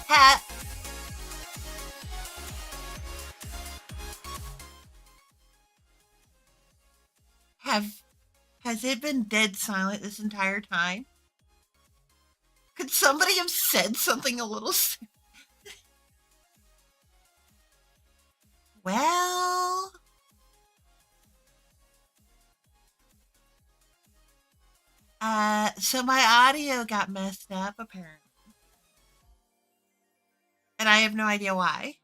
Ha- have has it been dead silent this entire time? Could somebody have said something a little well? So my audio got messed up apparently, and I have no idea why.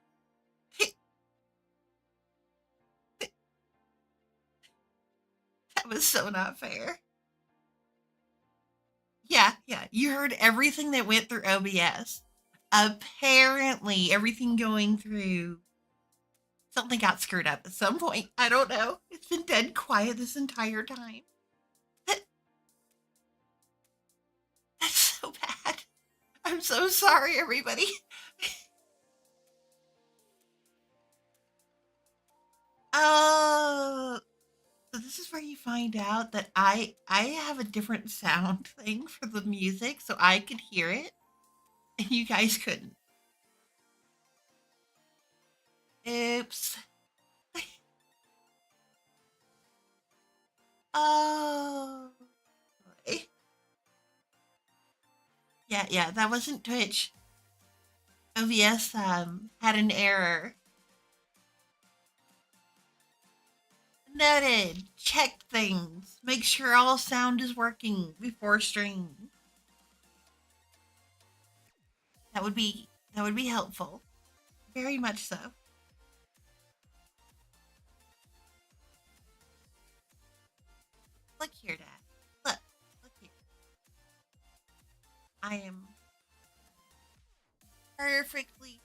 That was so not fair. Yeah, yeah. You heard everything that went through OBS. Apparently, everything going through something got screwed up at some point. I don't know. It's been dead quiet this entire time. That, that's so bad. I'm so sorry, everybody. Oh, so this is where you find out that I have a different sound thing for the music, so I could hear it and you guys couldn't. Oops. Oh. Yeah, yeah, that wasn't Twitch. OBS had an error. Noted. Check things. Make sure all sound is working before stream. That would be helpful. Very much so. Look here, Dad. Look here. I am perfectly.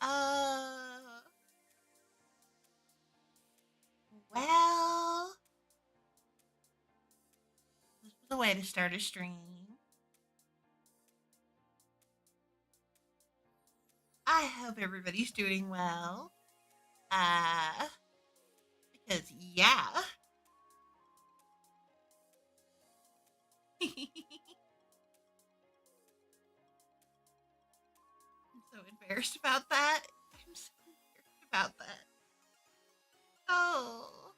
uh, well, this was a way to start a stream. I hope everybody's doing well. Uh, because yeah. I'm so embarrassed about that. I'm so embarrassed about that. Oh,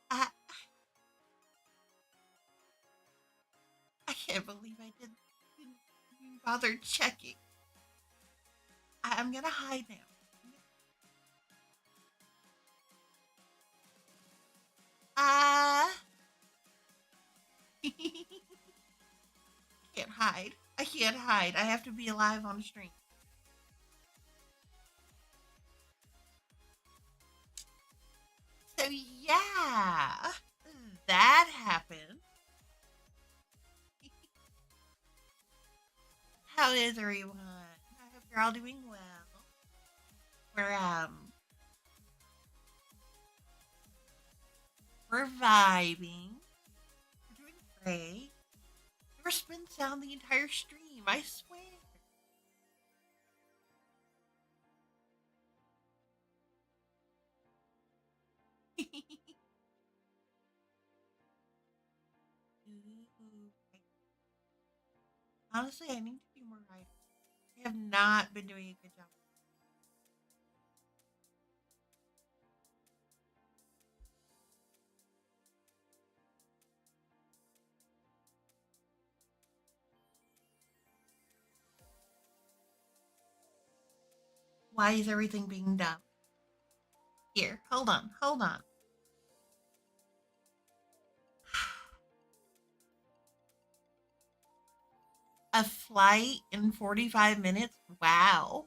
I I can't believe I didn't even bother checking. I'm gonna hide now. Ah, can't hide. I can't hide. I have to be alive on stream. So yeah, that happened. How is everyone? I hope you're all doing well. We're we're vibing. We're doing great. Never spin sound the entire stream. I swear. Honestly, I need to do more writing. I have not been doing a good job. Why is everything being done? Here, hold on, hold on. A flight in 45 minutes? Wow.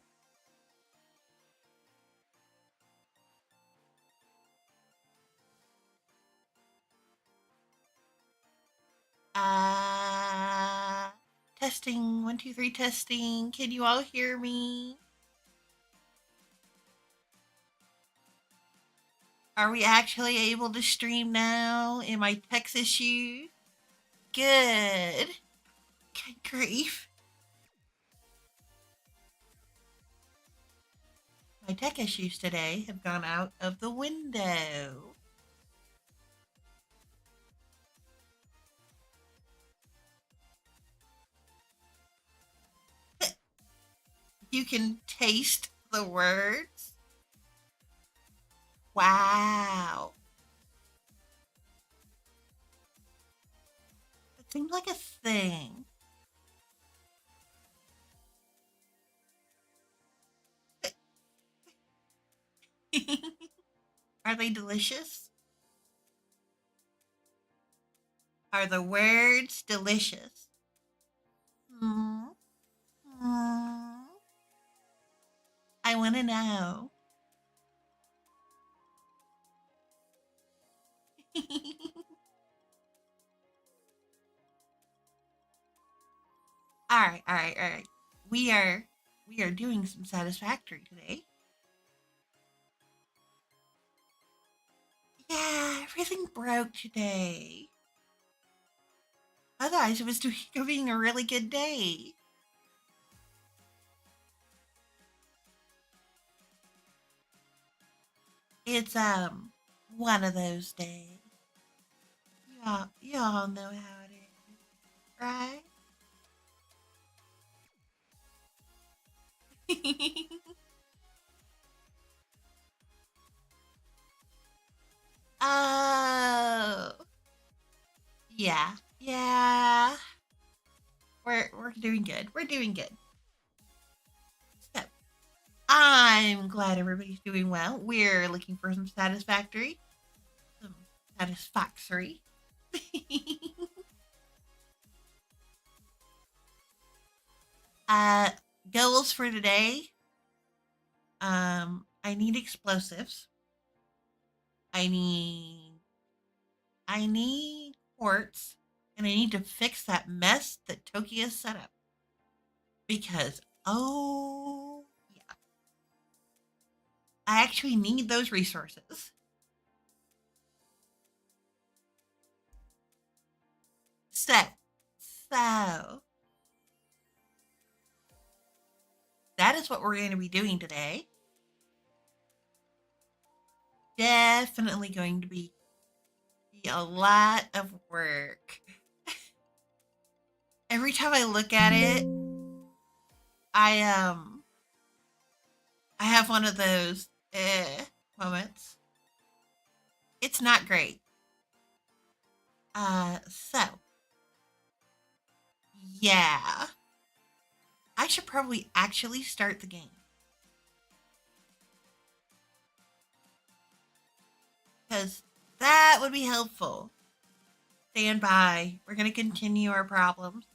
Uh, testing, one, two, three, testing. Can you all hear me? Are we actually able to stream now in my text issue? Good. Good grief. My tech issues today have gone out of the window. You can taste the words? Wow. It seems like a thing. Are they delicious? Are the words delicious? Hmm. Hmm. I want to know. All right, all right, all right. We are we are doing some satisfactory today. Yeah, everything broke today. Otherwise, it was being a really good day. It's one of those days. You all know how it is, right? Oh, yeah, yeah. We're doing good. We're doing good. So I'm glad everybody's doing well. We're looking for some satisfactory, some satisfactory. uh, Goals for today. I need explosives. I need I need quartz, and I need to fix that mess that Toki has set up because yeah, I actually need those resources. So, so that is what we're going to be doing today. Definitely going to be a lot of work. Every time I look at it, I I have one of those moments. It's not great. So yeah, I should probably actually start the game because that would be helpful. Stand by. We're gonna continue our problems.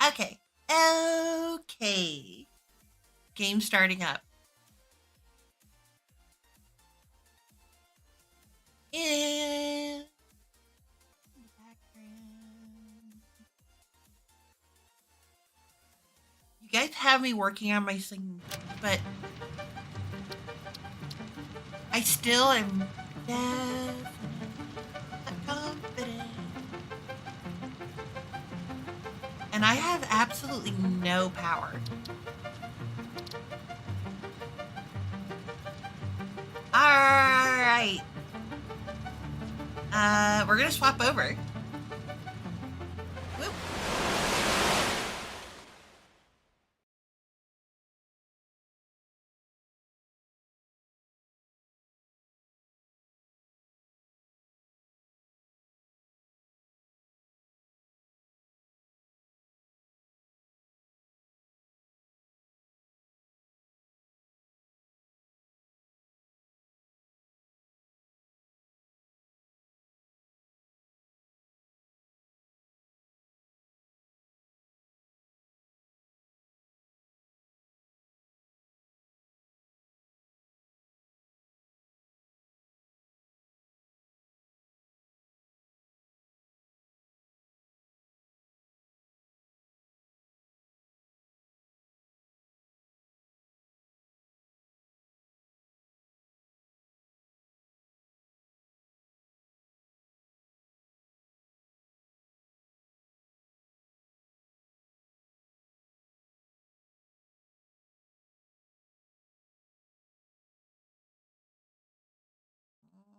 Okay. Okay. Game starting up. In the background. You guys have me working on my singing, but I still am definitely not confident. And I have absolutely no power. Alright. We're gonna swap over. Whoop.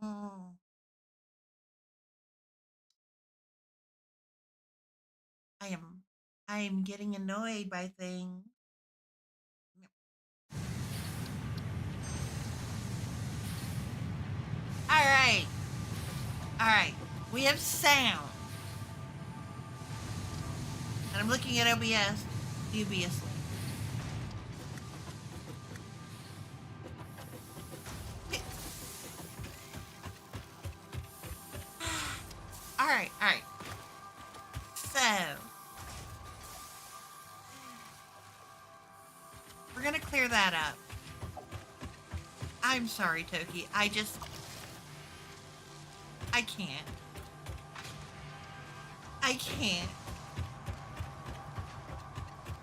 Oh, I am I am getting annoyed by things. All right. All right. We have sound. And I'm looking at OBS dubiously. All right. All right. So, we're going to clear that up. I'm sorry, Toki. I can't. I can't.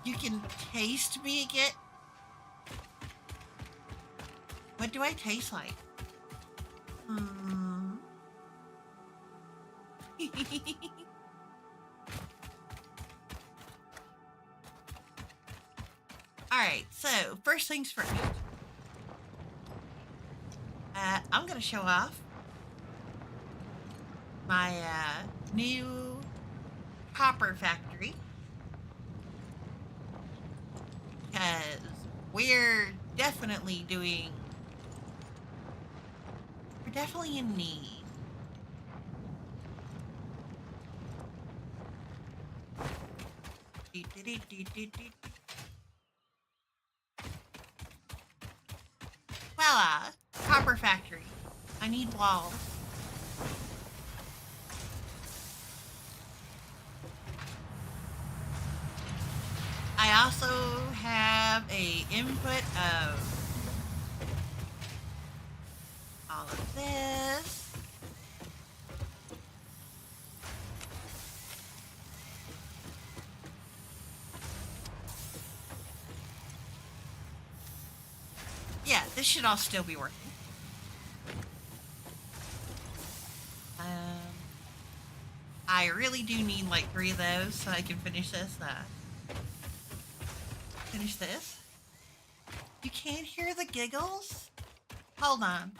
You can taste me again. What do I taste like? Hmm. All right. So first things first. I'm gonna show off my new copper factory because we're definitely we're definitely in need. Voila, copper factory. I need walls. I also have a input of all of this. Yeah, this should all still be working. I really do need like 3 of those so I can finish this. Finish this. You can't hear the giggles? Hold on.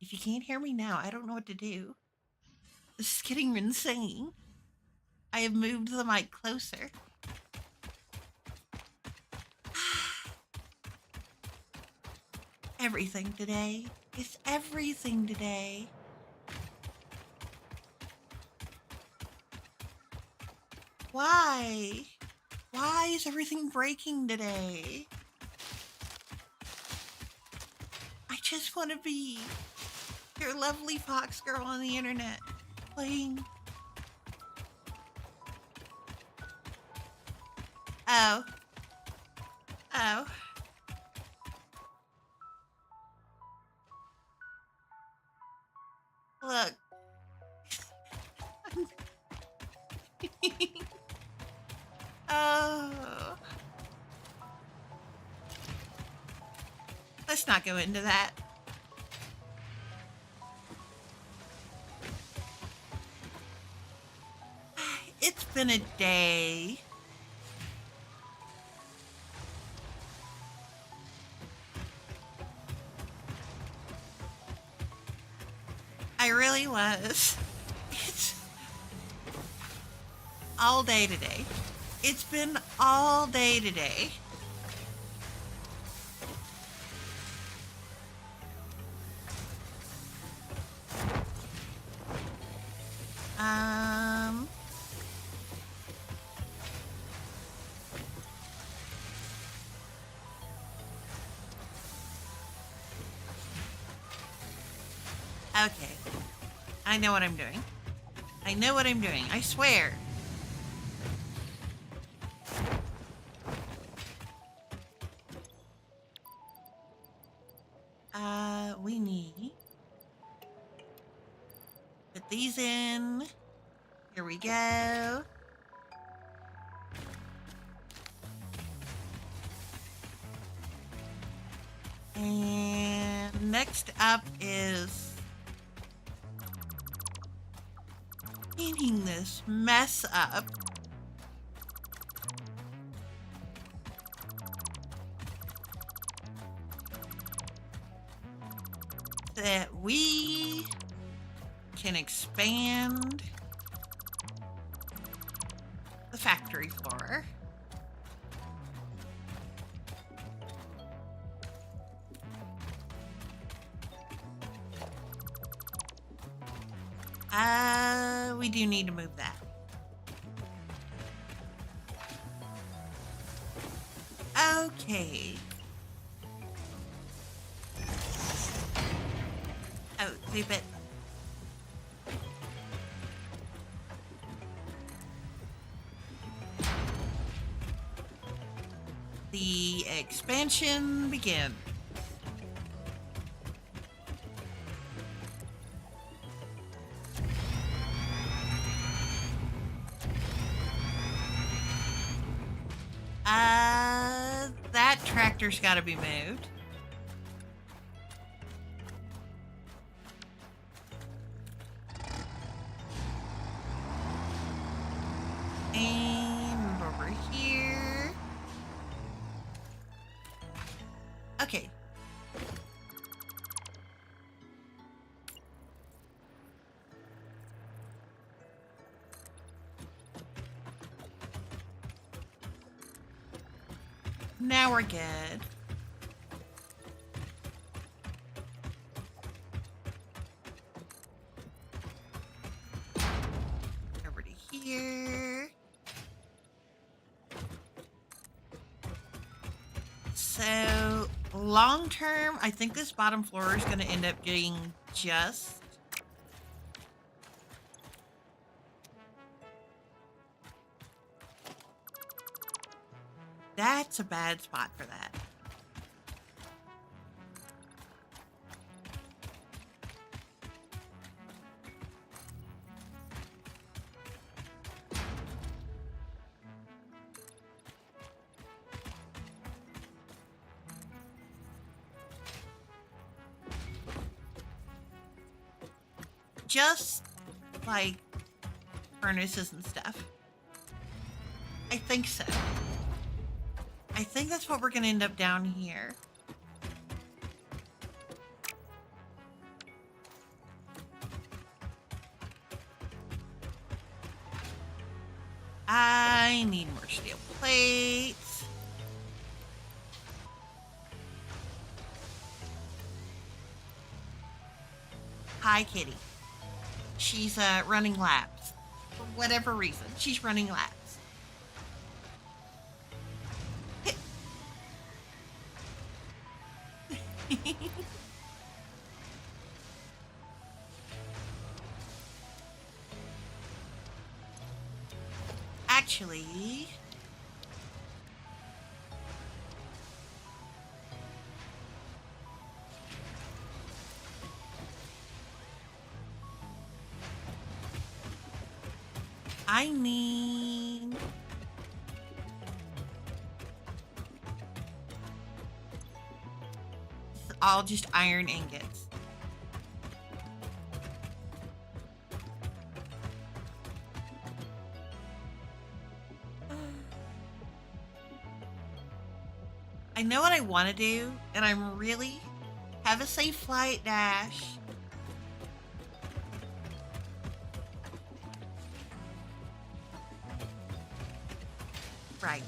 If you can't hear me now, I don't know what to do. This is getting insane. I have moved the mic closer. Everything today. It's everything today. Why? Why is everything breaking today? I just want to be your lovely Foxgirl on the internet, playing. Oh. Oh. Look. Oh. Let's not go into that. It's been a day. I really was. It's all day today. It's been all day today. Okay. I know what I'm doing. I know what I'm doing. I swear. We need... Put these in. Here we go. And next up is cleaning this mess up. that we can expand the factory floor. We do need to move that. Okay. Oh, leave it. The expansion begins. That tractor's got to be moved. And over here. Okay. Now we're good. Over to here. So long term, I think this bottom floor is going to end up getting just that's a bad spot for that. Just like furnaces and stuff. I think so. I think that's what we're going to end up down here. I need more steel plates. Hi, Kitty. She's running laps. For whatever reason, she's running laps. Actually, I need all just iron ingots. I know what I want to do, and I'm really have a safe flight, Dash. Right.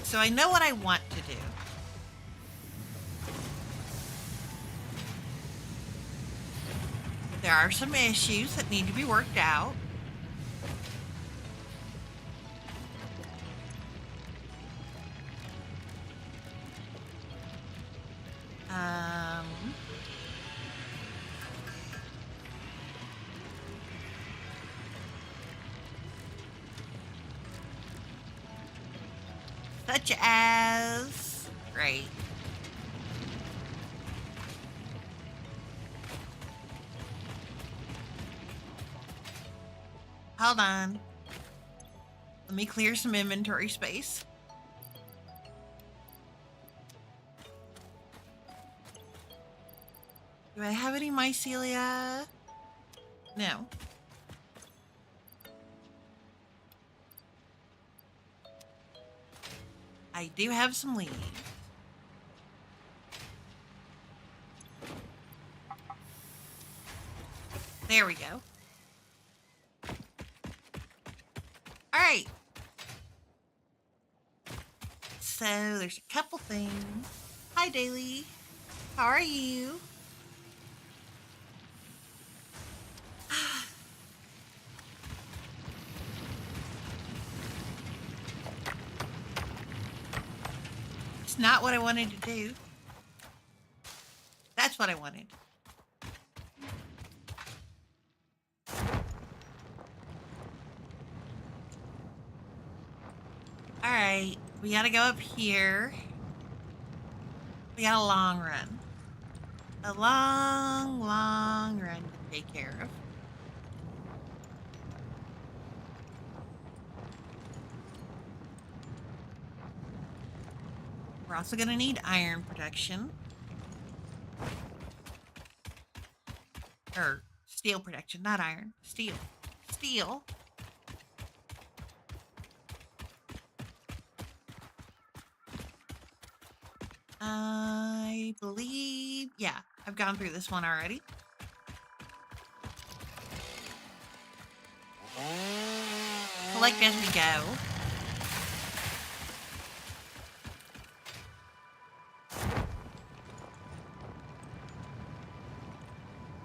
So I know what I want to do. There are some issues that need to be worked out. Such as... Great. Hold on. Let me clear some inventory space. Do I have any mycelia? No. I do have some leaves. There we go. All right. So there's a couple things. Hi, Daily. How are you? It's not what I wanted to do. That's what I wanted. All right, we gotta go up here. We got a long run. A long, long run to take care of. We're also gonna need iron protection. Or steel protection, not iron. Steel. Steel. I believe, yeah, I've gone through this one already. Collect as we go.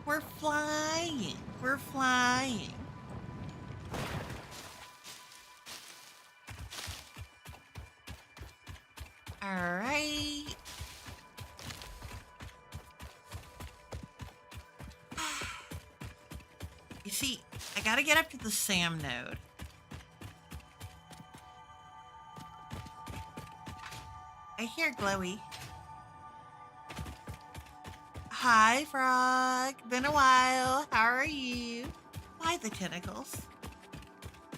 We're flying. We're flying. All right. You see, I gotta get up to the Sam node. I hear Glowy. Hi, Frog. Been a while. How are you? Why the tentacles?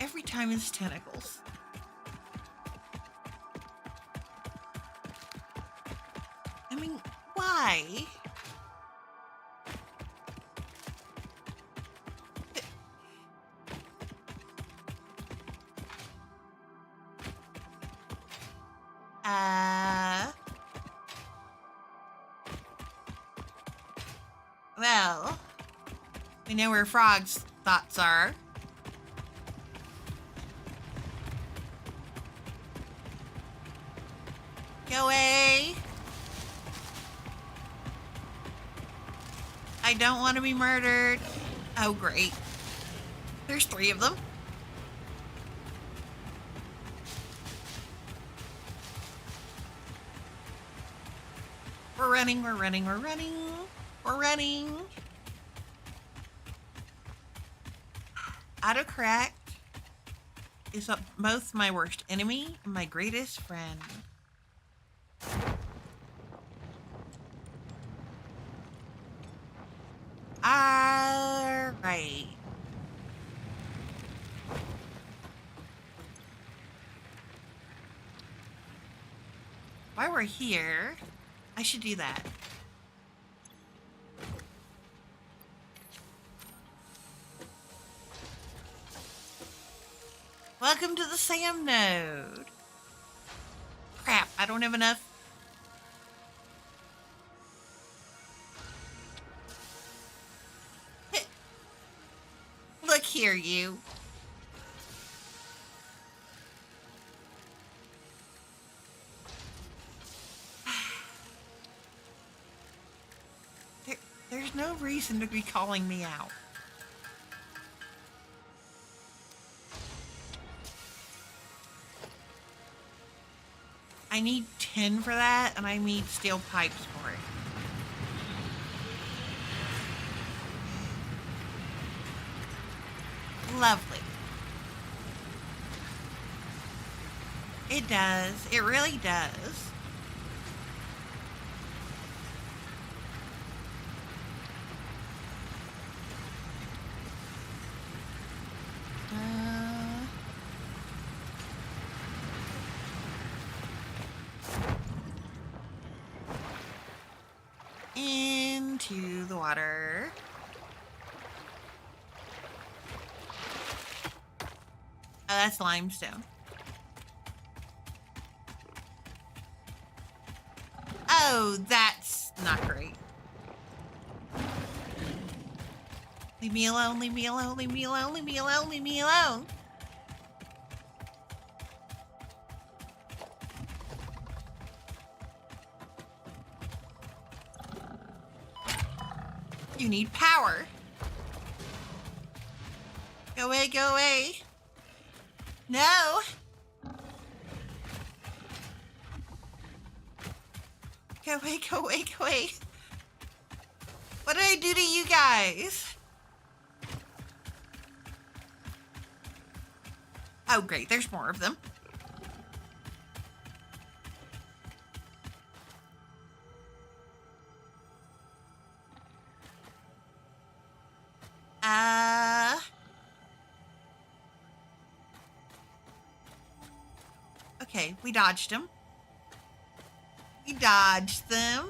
Every time it's tentacles. I mean, why? Well, we know where Frog's thoughts are. Go away. I don't want to be murdered. Oh, great. There's 3 of them. We're running, we're running, we're running. We're running. Autocracked is both my worst enemy and my greatest friend. All right. While we're here, I should do that. Welcome to the Sam node. Crap, I don't have enough. Look here, you. There's no reason to be calling me out. I need 10 for that, and I need steel pipes for it. Lovely. It does. It really does. Into the water. Oh, that's limestone. Oh, that's not great. Leave me alone, leave me alone, leave me alone, leave me alone, leave me alone. You need power. Go away, go away. No. Go away, go away, go away. What did I do to you guys? Oh, great. There's more of them. Okay, we dodged them. We dodged them.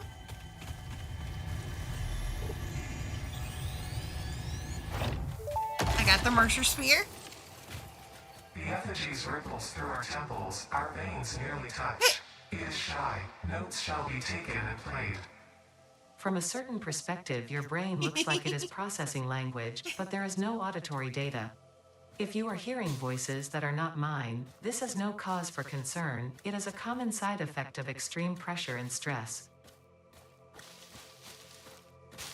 I got the Mercer Spear. The effigies ripples through our temples, our veins nearly touch. He is shy, notes shall be taken and played. From a certain perspective, your brain looks like it is processing language, but there is no auditory data. If you are hearing voices that are not mine, this is no cause for concern. It is a common side effect of extreme pressure and stress.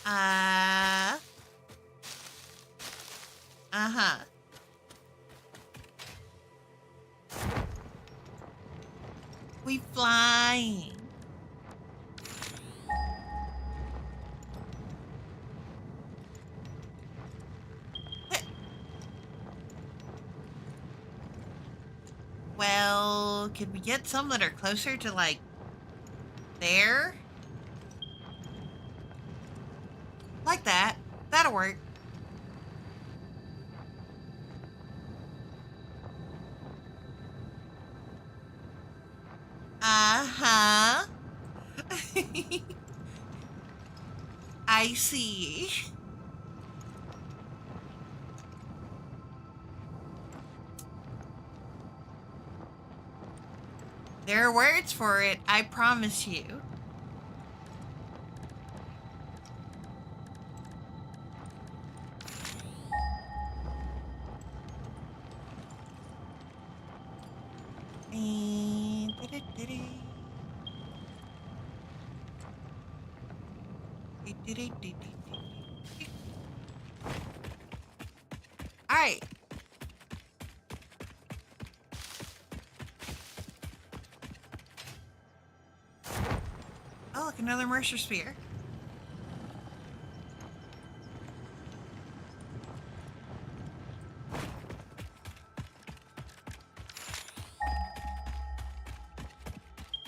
Uh-huh. We flying. Well, could we get some that are closer to, like, there? Like that. That'll work. Uh-huh. I see. There are words for it, I promise you. All right. Oh, look, another Mercer Spear.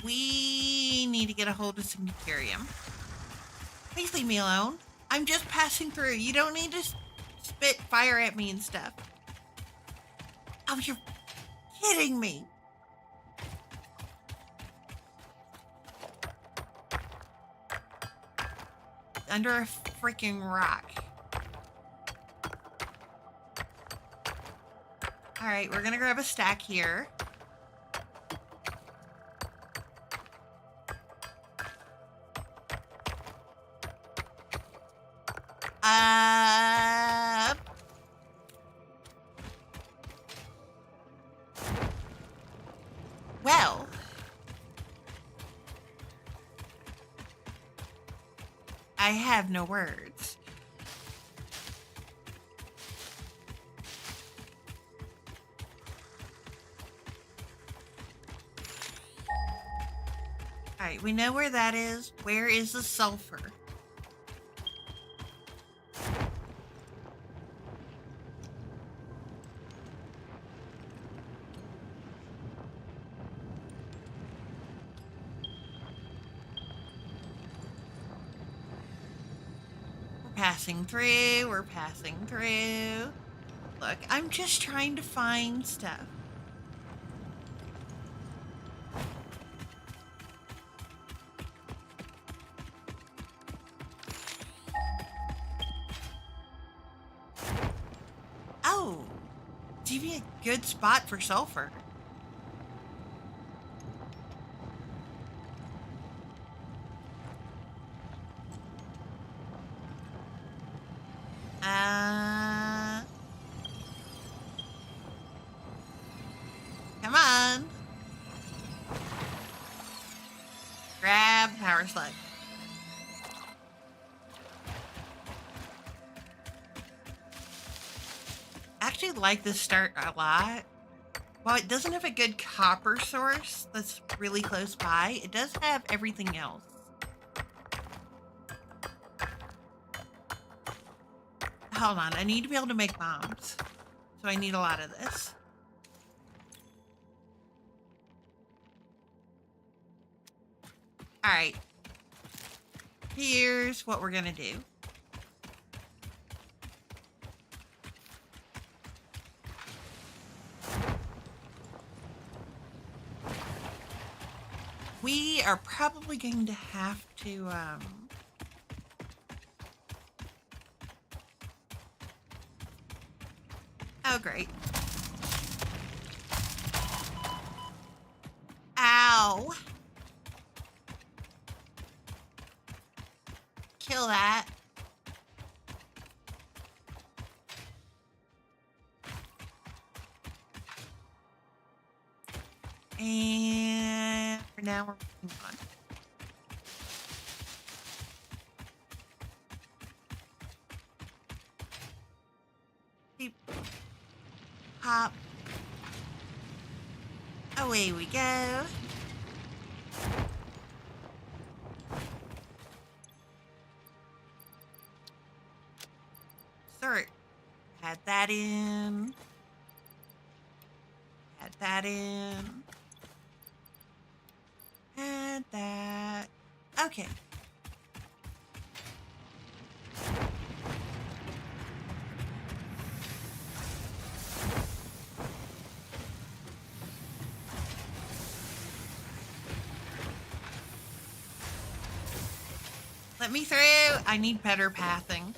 We need to get a hold of some deuterium. Please leave me alone. I'm just passing through. You don't need to spit fire at me and stuff. Oh, you're kidding me. Under a freaking rock. All right, we're gonna grab a stack here. Well. I have no words. All right, we know where that is. Where is the sulfur? We're passing through. Look, I'm just trying to find stuff. Oh, give me a good spot for sulfur. power slug. I actually like this start a lot. While it doesn't have a good copper source that's really close by, it does have everything else. Hold on, I need to be able to make bombs. So I need a lot of this. All right. Here's what we're gonna do. We are probably going to have to, oh, great. Ow. Kill that. And for now, we're moving on. Keep. Hop. Away we go. Sort. Add that in. Add that in. Add that. Okay. Let me through. I need better pathing.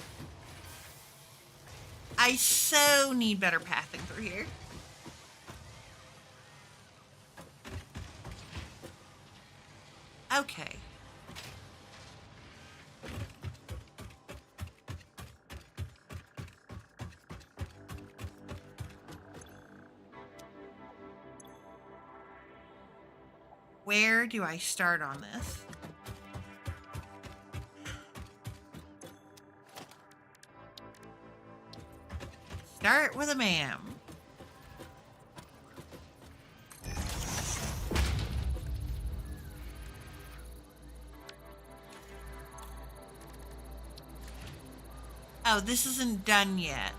I so need better pathing through here. Okay. Where do I start on this? Start with a ma'am. Oh, this isn't done yet.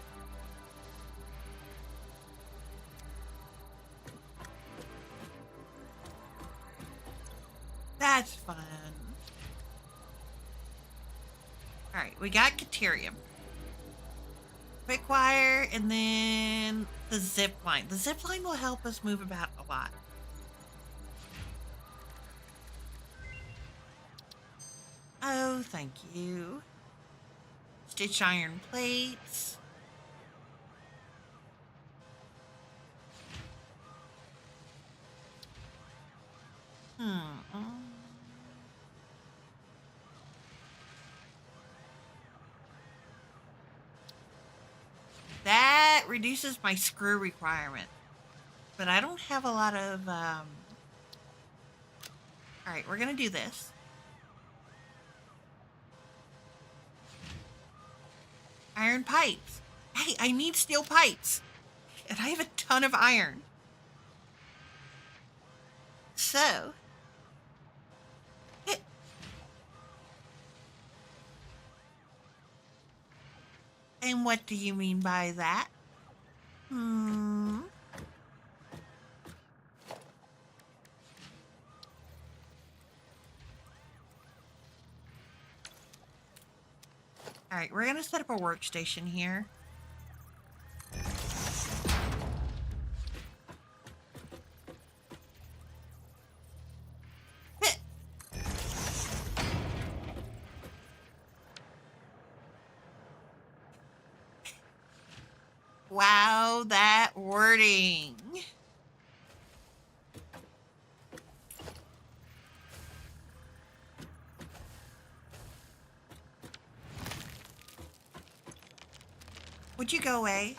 That's fun. All right, we got Caterium. Quick wire, and then the zip line. The zip line will help us move about a lot. Oh, thank you. Stitch iron plates. That reduces my screw requirement. But I don't have a lot of, all right, we're gonna do this. Iron pipes. Hey, I need steel pipes. And I have a ton of iron. So. And what do you mean by that? All right, we're gonna set up a workstation here. Wow, that wording. Would you go away?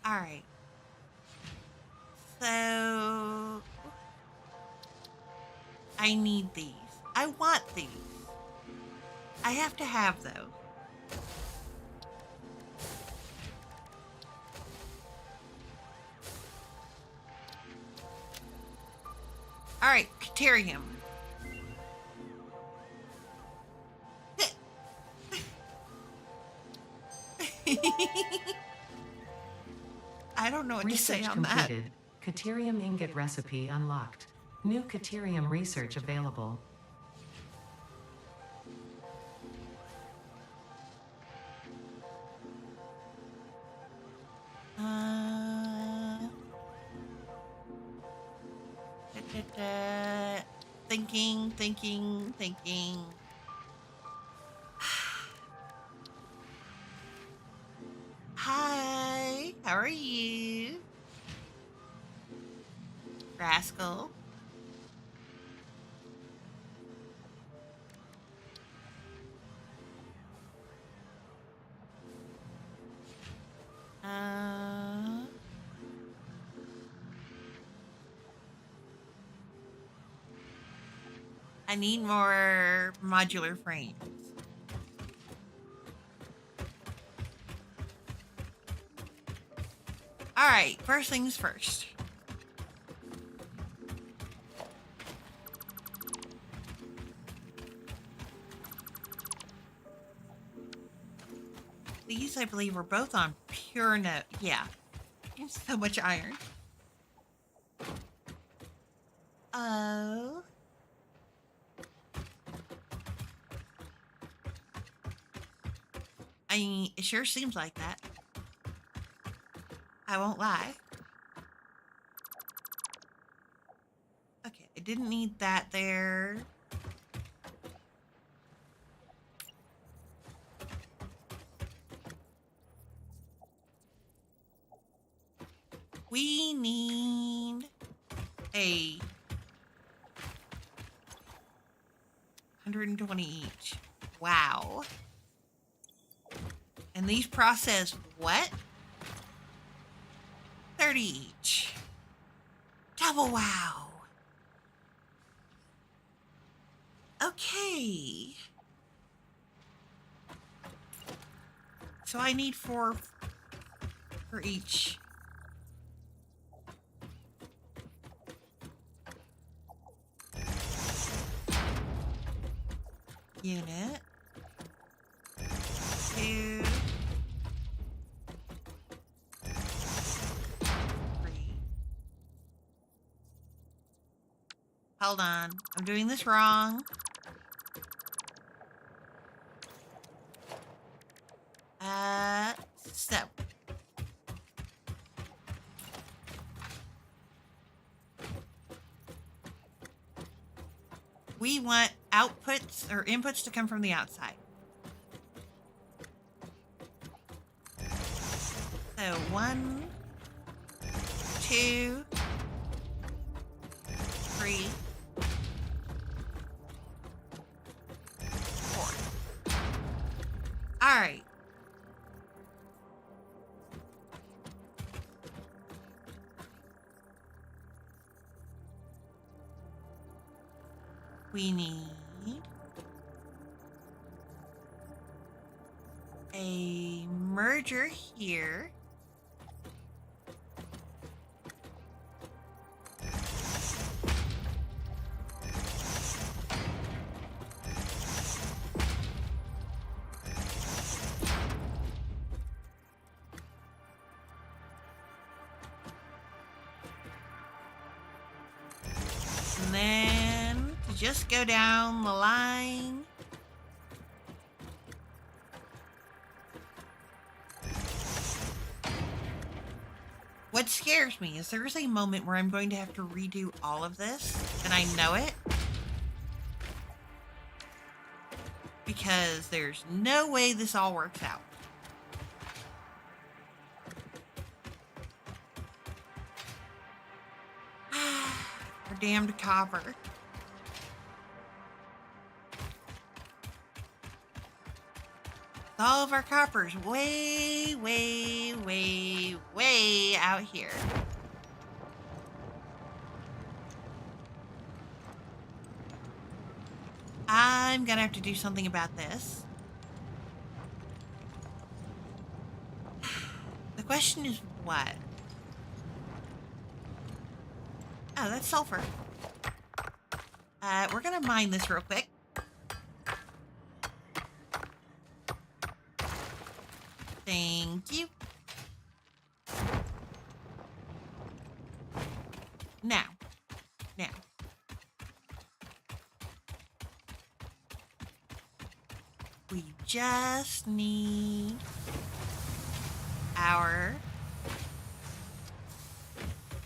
All right. So I need these. I want these. I have to have those. All right, Caterium. I don't know what to say Research on that. completed. Caterium ingot recipe unlocked. New Caterium research available. Thinking. Hi, how are you? Rascal. I need more modular frames. All right, first things first. These, I believe, are both on pure note. Yeah. So much iron. Oh. I mean, it sure seems like that. I won't lie. Okay, I didn't need that there. We need a 120 each. Wow. And these process what? 30 each. Double wow. Okay. So I need 4 for each. Unit. 2. 3. Hold on. I'm doing this wrong. So. We want outputs or inputs to come from the outside. So 1, 2, 3, 4. All right. We need a merger here. And then to just go down the line. What scares me is there's a moment where I'm going to have to redo all of this, and I know it. Because there's no way this all works out. Our damned copper. All of our coppers way out here. I'm gonna have to do something about this. The question is what? Oh, that's sulfur. We're gonna mine this real quick. Thank you. Now. We just need our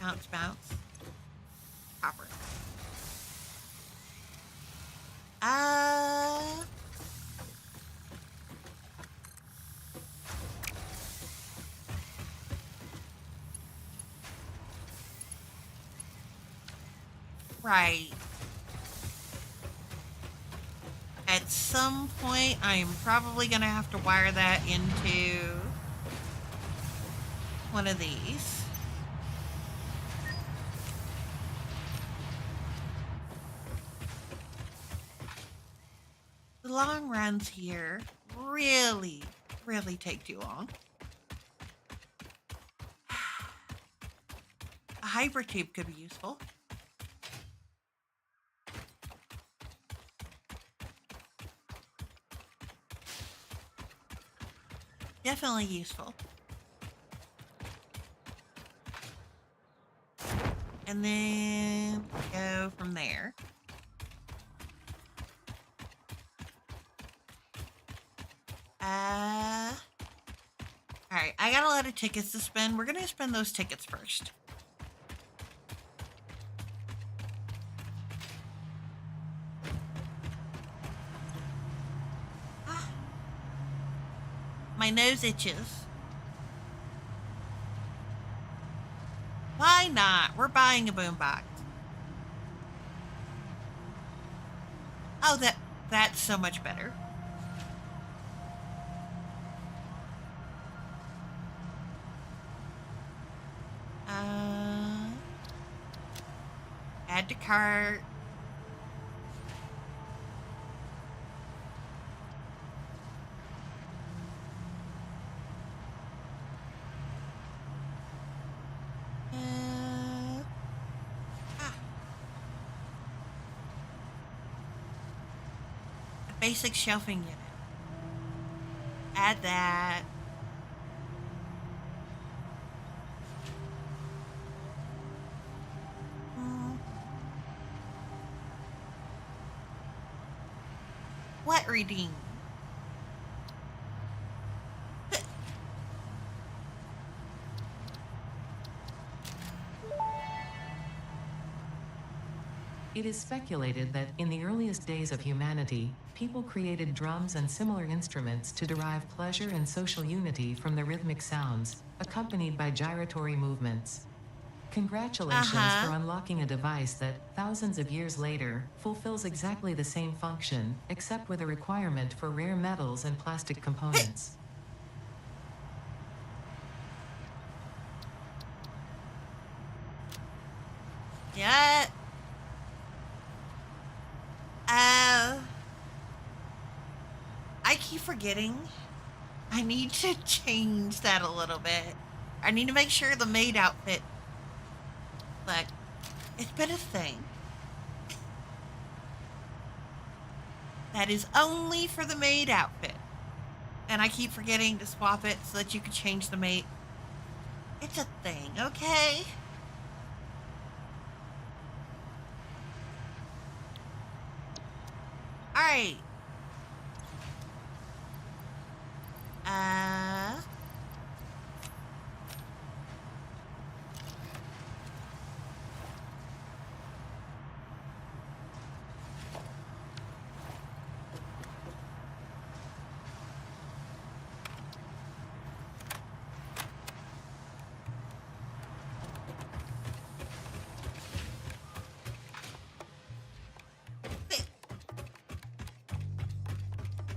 bounce copper. Right. At some point, I'm probably going to have to wire that into one of these. The long runs here really take too long. A hyper tube could be useful. Definitely useful. And then go from there. Alright, I got a lot of tickets to spend. We're gonna spend those tickets first. My nose itches. Why not? We're buying a boombox. Oh, that's so much better. Add to cart. Basic shelving unit. Add that. What reading? It is speculated that, in the earliest days of humanity, people created drums and similar instruments to derive pleasure and social unity from the rhythmic sounds, accompanied by gyratory movements. Congratulations for unlocking a device that, thousands of years later, fulfills exactly the same function, except with a requirement for rare metals and plastic components. Yeah. I keep forgetting. I need to change that a little bit. I need to make sure the maid outfit. Look, it's been a thing. That is only for the maid outfit. And I keep forgetting to swap it so that you can change the maid. It's a thing, okay? Alright.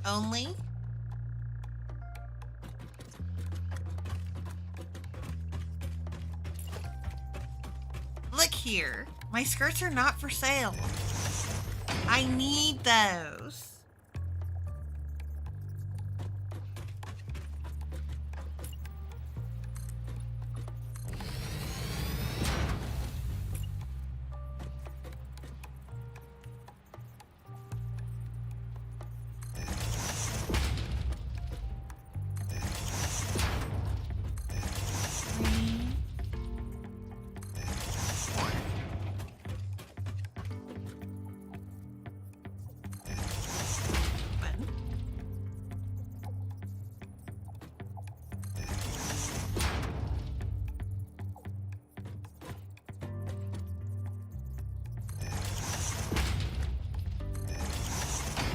Only? Look here. My skirts are not for sale. I need those.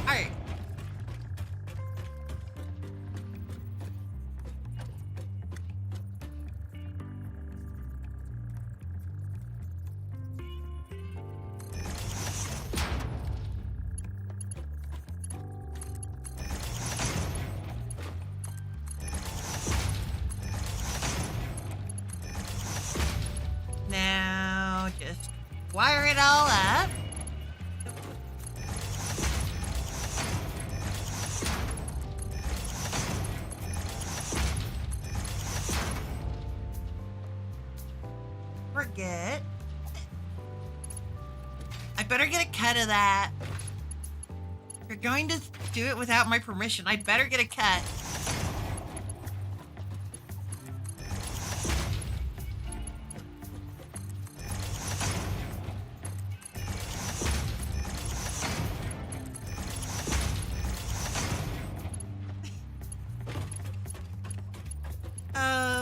Alright. Now just wire it all up. Forget. I better get a cut of that. If you're going to do it without my permission, I better get a cut.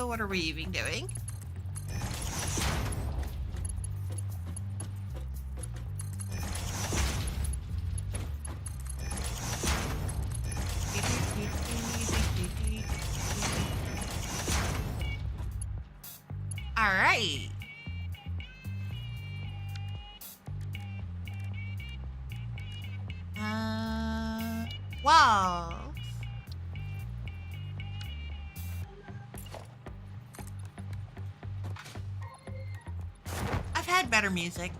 What are we even doing? All right. Walls. I've had better music.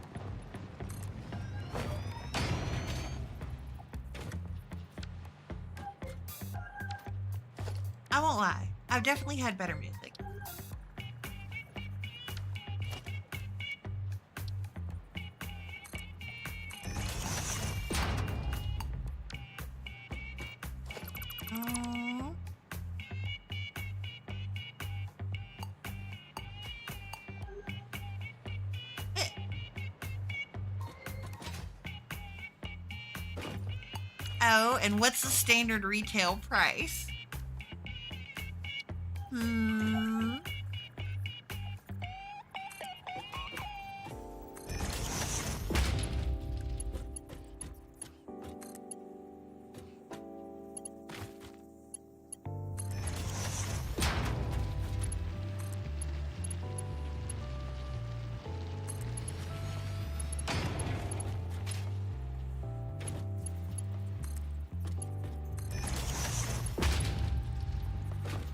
I won't lie. I've definitely had better music. Oh, and what's the standard retail price?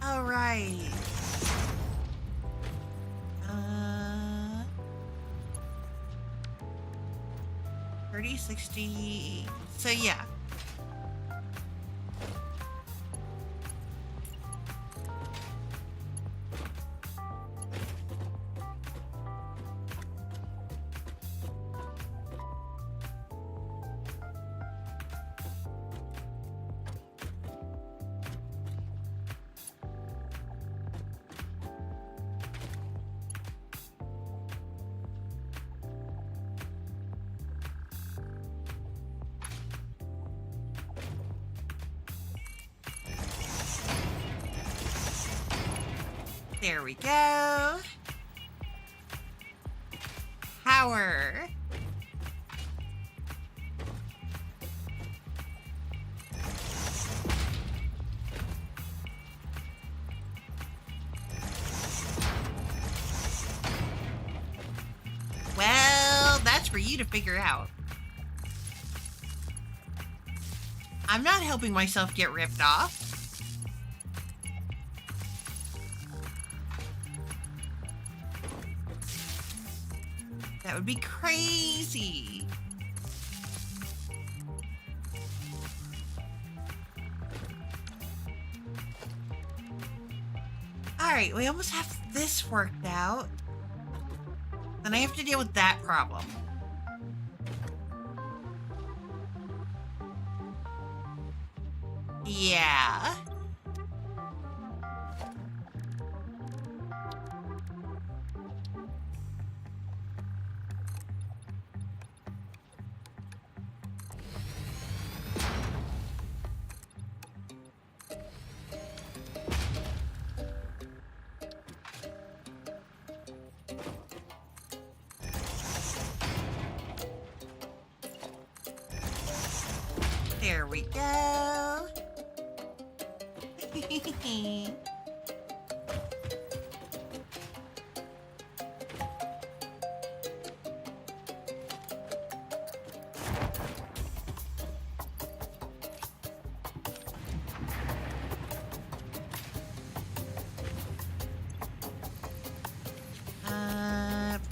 All right. 30, 60. So yeah. There we go. Power. Well, that's for you to figure out. I'm not helping myself get ripped off. That would be crazy. Alright, we almost have this worked out. Then I have to deal with that problem. Yeah. There we go.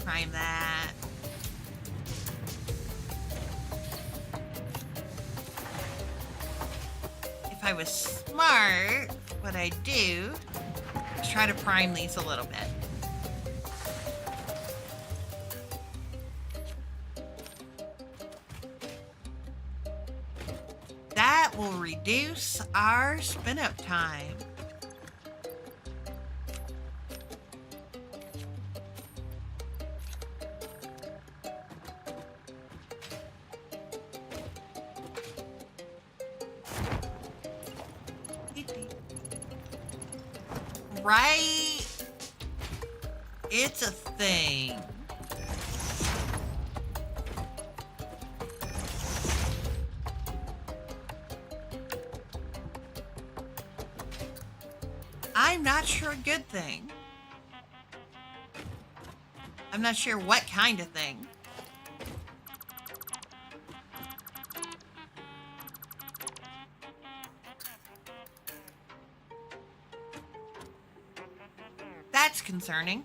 Prime that. If I was smart, what I'd do is try to prime these a little bit. That will reduce our spin up time. Right? It's a thing. I'm not sure a good thing. I'm not sure what kind of thing. That's concerning.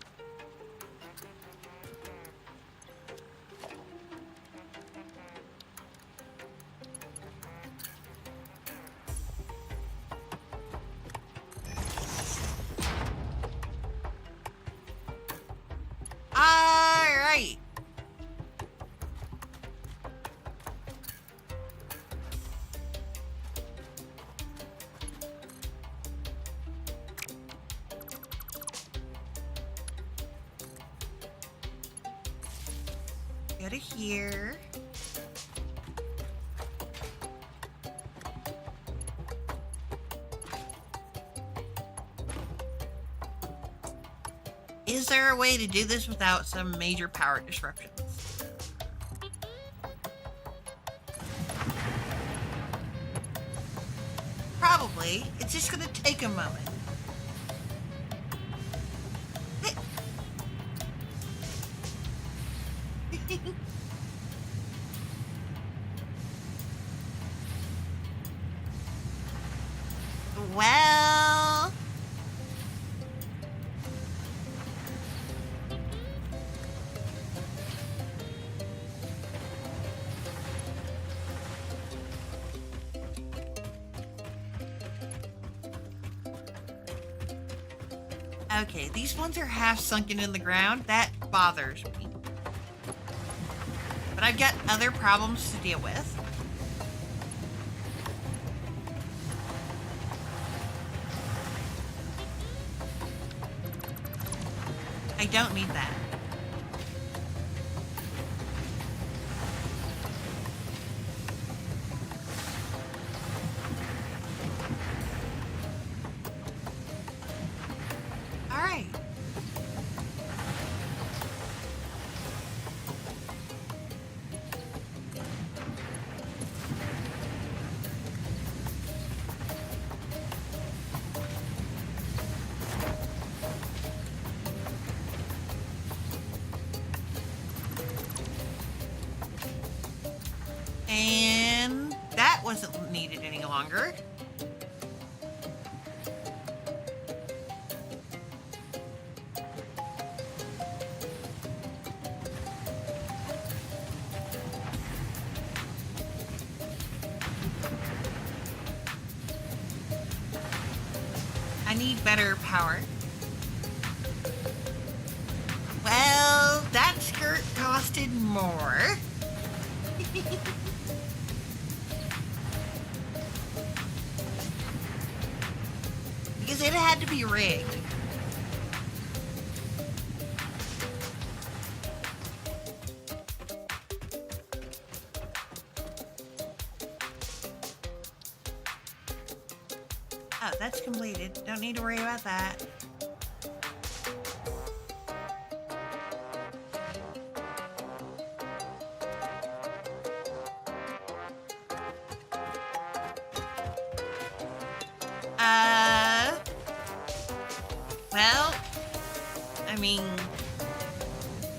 All right. Go to here. Is there a way to do this without some major power disruptions? Probably. It's just gonna take a moment. Well, okay, these ones are half sunken in the ground. That bothers me. But I've got other problems to deal with. I don't need that. All right. And that wasn't needed any longer. I need better power. Well, that skirt costed more. Because it had to be rigged. Oh, that's completed. Don't need to worry about that. Well, I mean,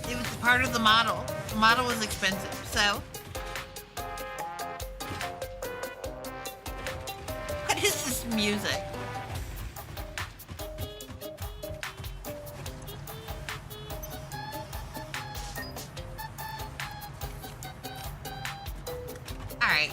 it was part of the model. The model was expensive, so. What is this music? All right.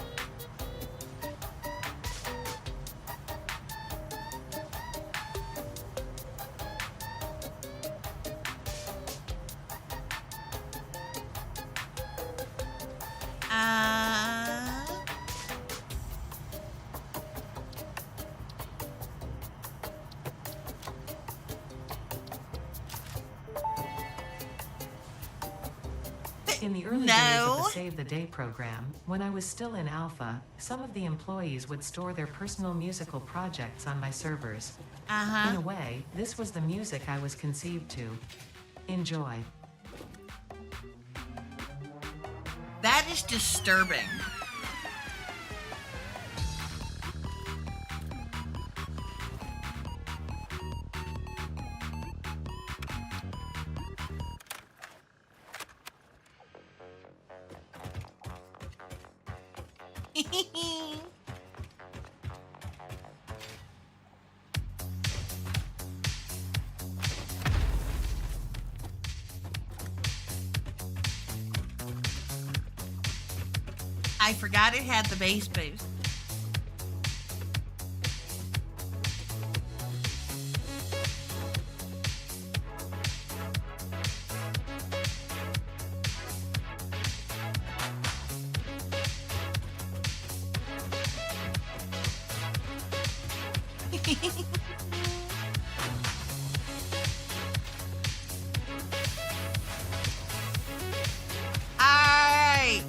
In the early days of No. the Save the Day program, when I was still in alpha, some of the employees would store their personal musical projects on my servers. In Uh-huh. a way, this was the music I was conceived to. Enjoy. That is disturbing. I forgot it had the bass boost. Alright.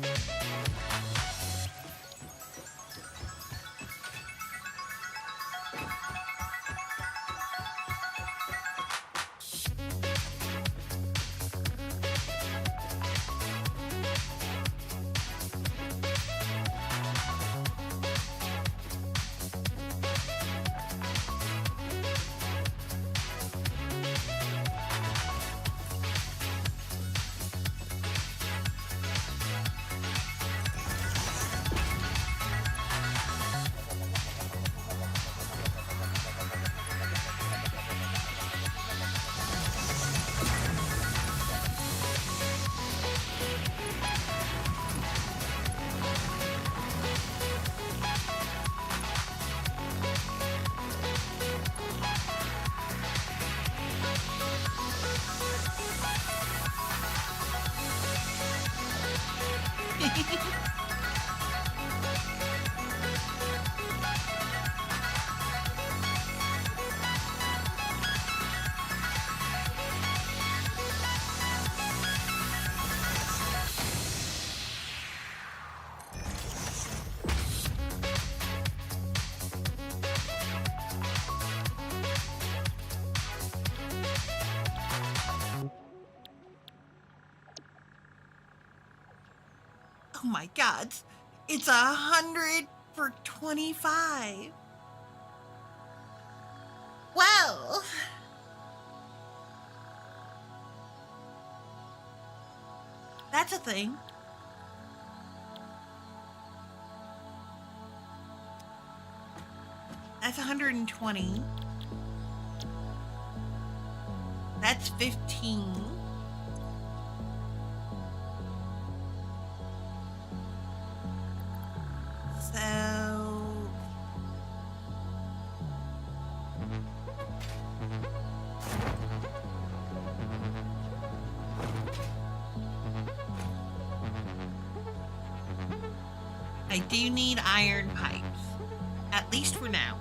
Oh my God. It's 100 for 25. Well. That's a thing. That's 120. That's 15. So I do need iron pipes. At least for now.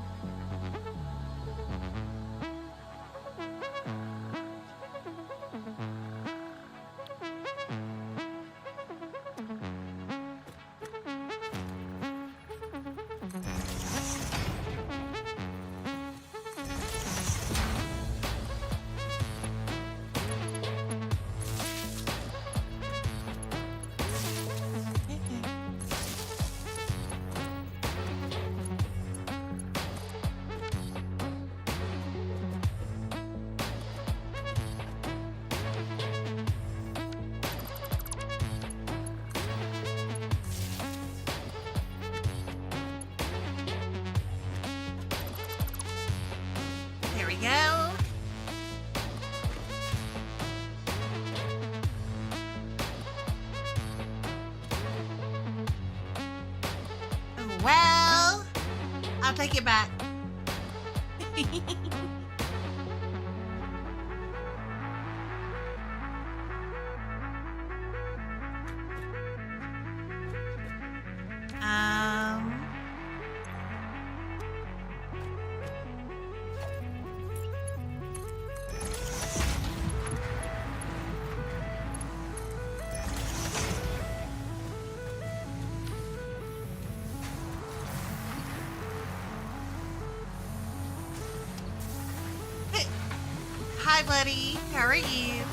There we go. Oh, well, I'll take it back. um. Hi, buddy. How are you?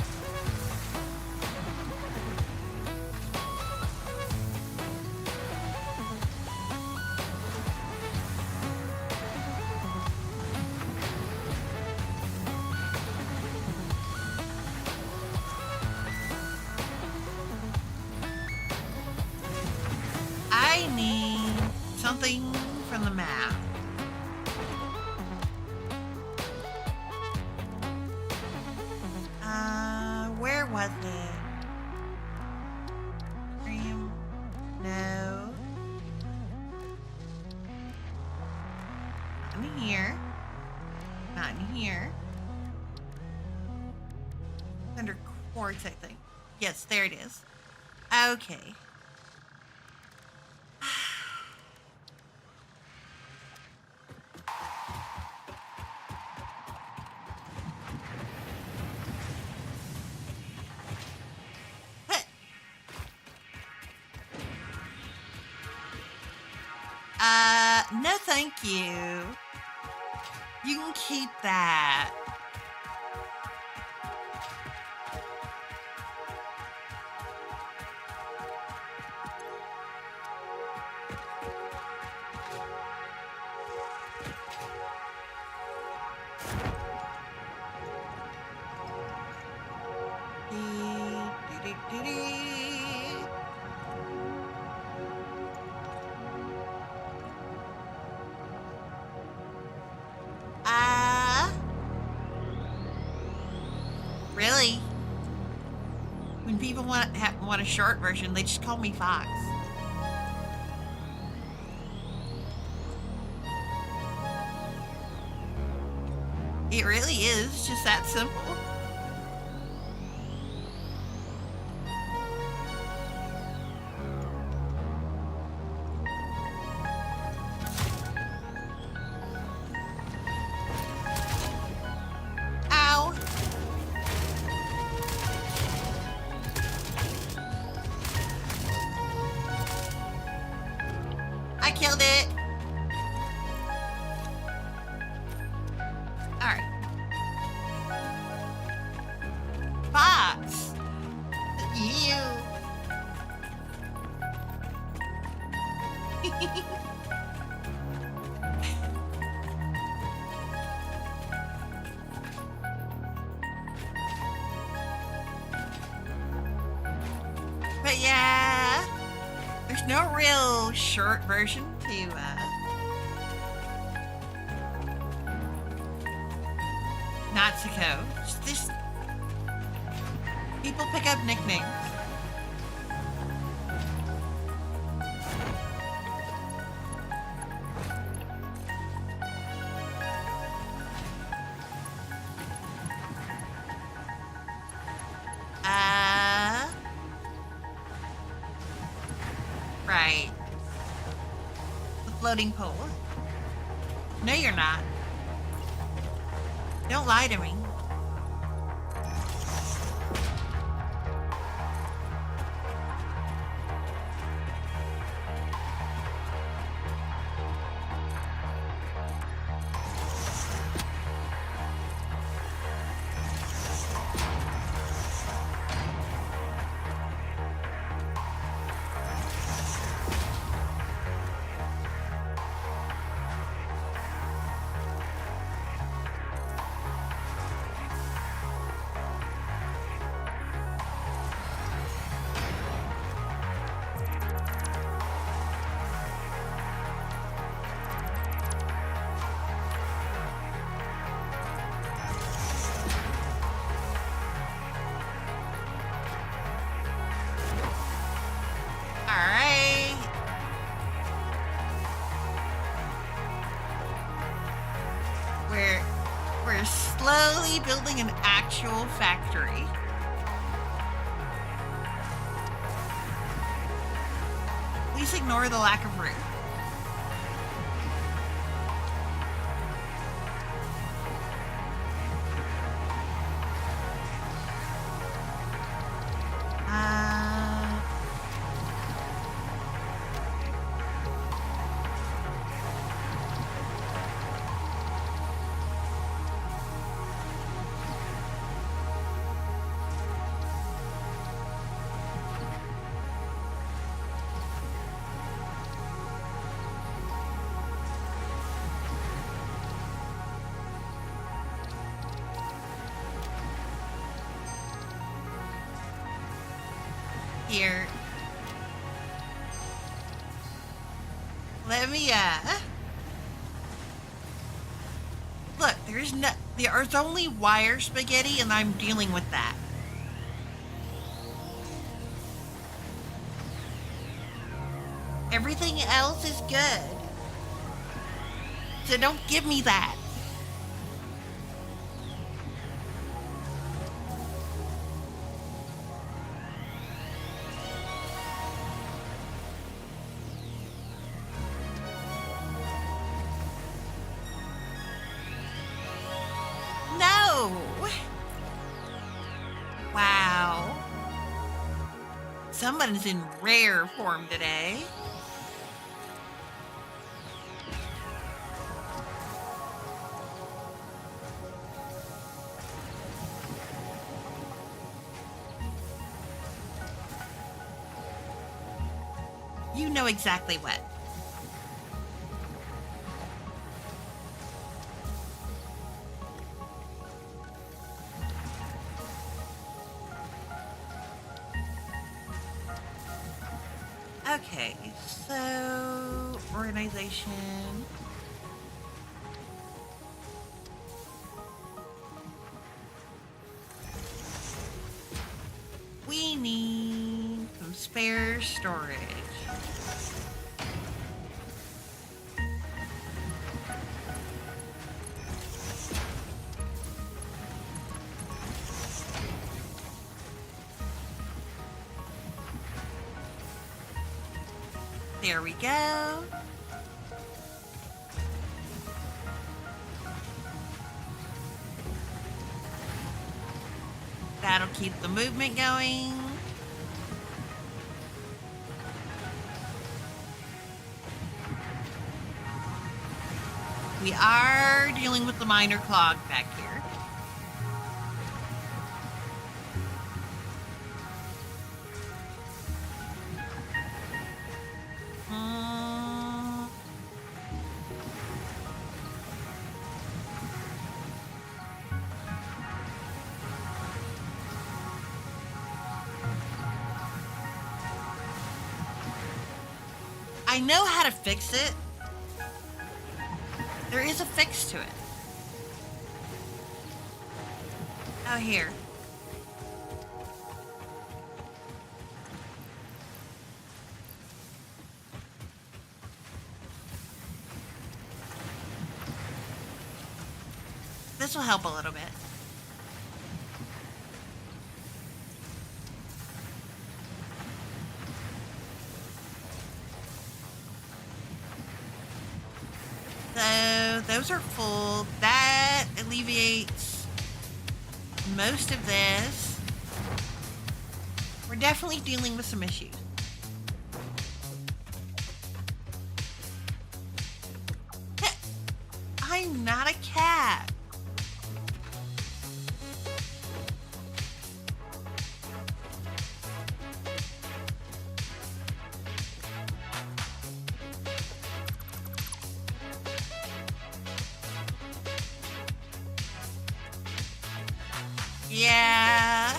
I need something from the map. Where was it? Cream? No. Not in here. Not in here. Under quartz, I think. Yes, there it is. Okay. No thank you. You can keep that. Really? When people want a short version, they just call me Fox. It really is just that simple. Ow. I killed it. All right. Fox. You. But yeah, there's no real short version to Natsuko. Just people pick up nicknames. Right. floating pole. No, you're not. Don't lie to me. Alright. We're slowly building an actual factory. Please ignore the lack of room. Here. Let me, look, there's only wire spaghetti and I'm dealing with that. Everything else is good. So don't give me that. No! Wow. Someone's in rare form today. You know exactly what. Okay, so organization. We need some spare storage. There we go. That'll keep the movement going. We are dealing with the minor clog back here. I know how to fix it. There is a fix to it. Oh, here. This will help a little bit. those are full. That alleviates most of this. We're definitely dealing with some issues. I'm not a cat. Yeah.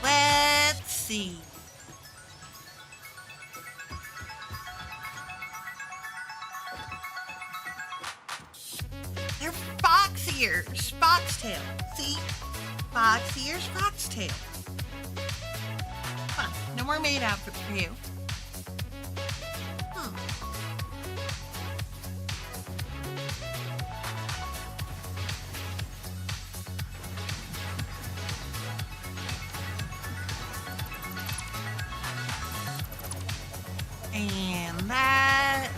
Let's see. They're fox ears, foxtail. See? Fox ears, foxtail. Fine. No more maid outfits for you. And that.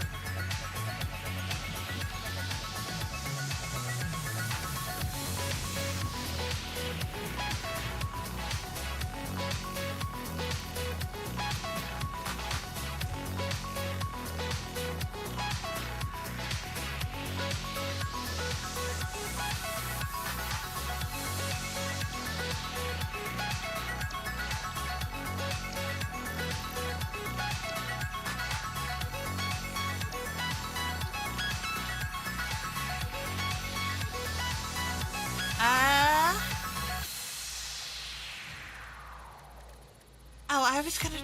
Oh, I was gonna.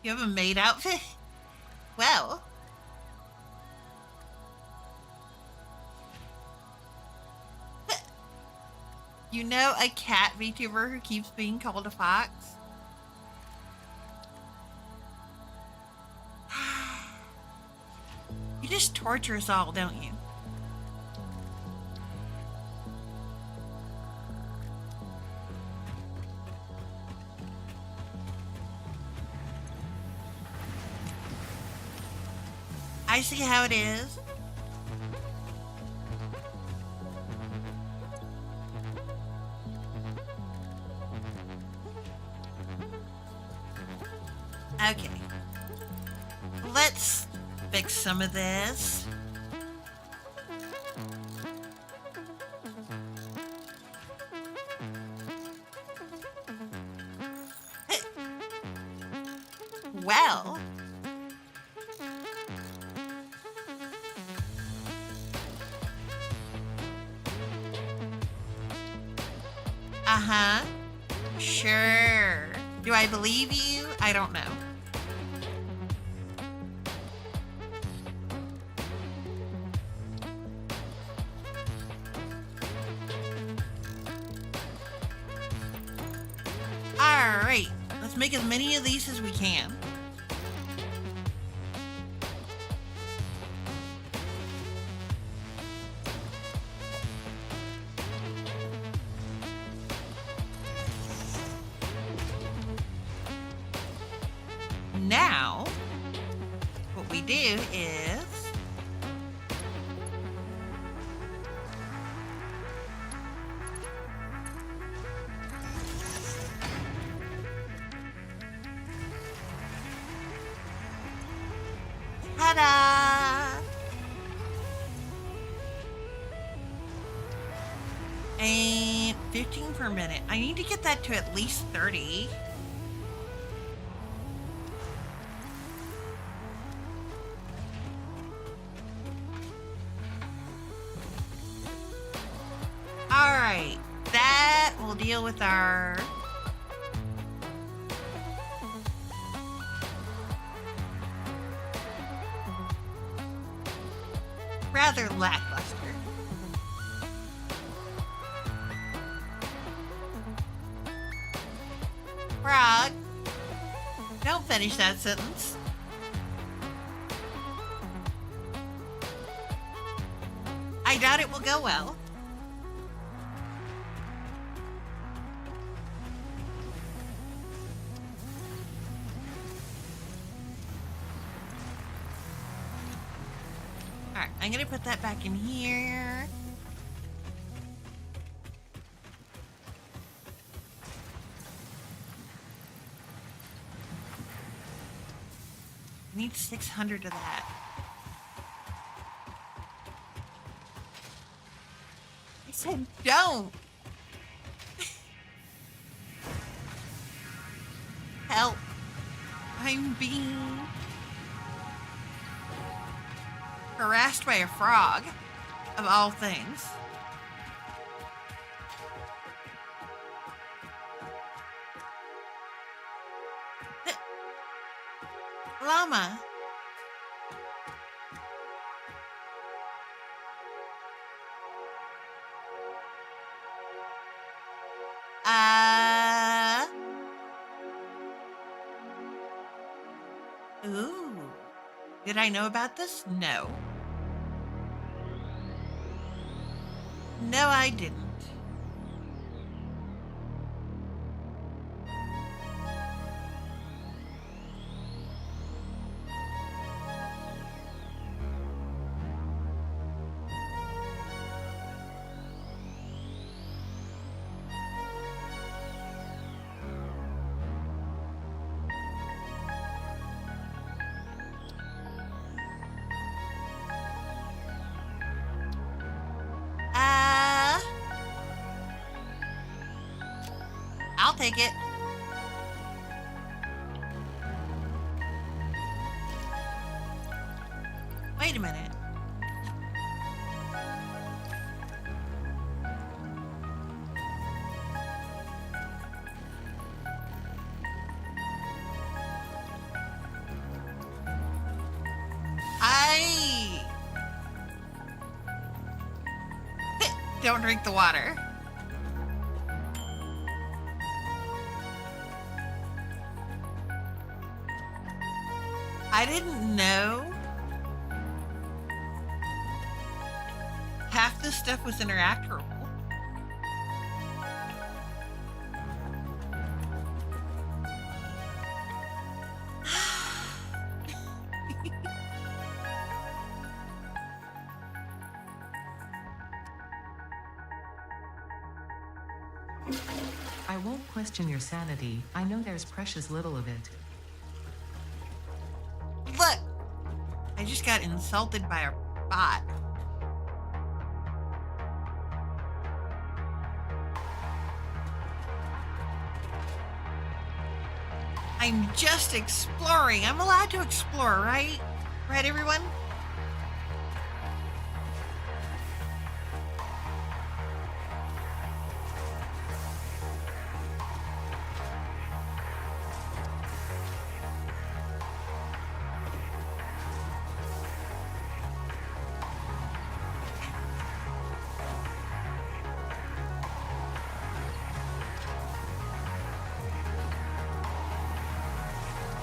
You have a maid outfit? Well. You know a cat VTuber who keeps being called a fox? You just torture us all, don't you? I see how it is. Okay. Let's fix some of this. Well. Uh-huh. Sure. Do I believe you? I don't know. Alright, let's make as many of these as we can. Now, what we do is ta-da! And 15 per minute. I need to get that to at least 30. Alright, that will deal with our rather lackluster. Frog, don't finish that sentence. I doubt it will go well. Alright, I'm gonna put that back in here. I need 600 of that. I said don't! Help! I'm being harassed by a frog, of all things. Llama. Ooh. Did I know about this? No. No, I didn't. I'll take it. Wait a minute. Don't drink the water. I didn't know half this stuff was interactable. I won't question your sanity. I know there's precious little of it. Look! I just got insulted by a bot. I'm just exploring. I'm allowed to explore, right? Right, everyone?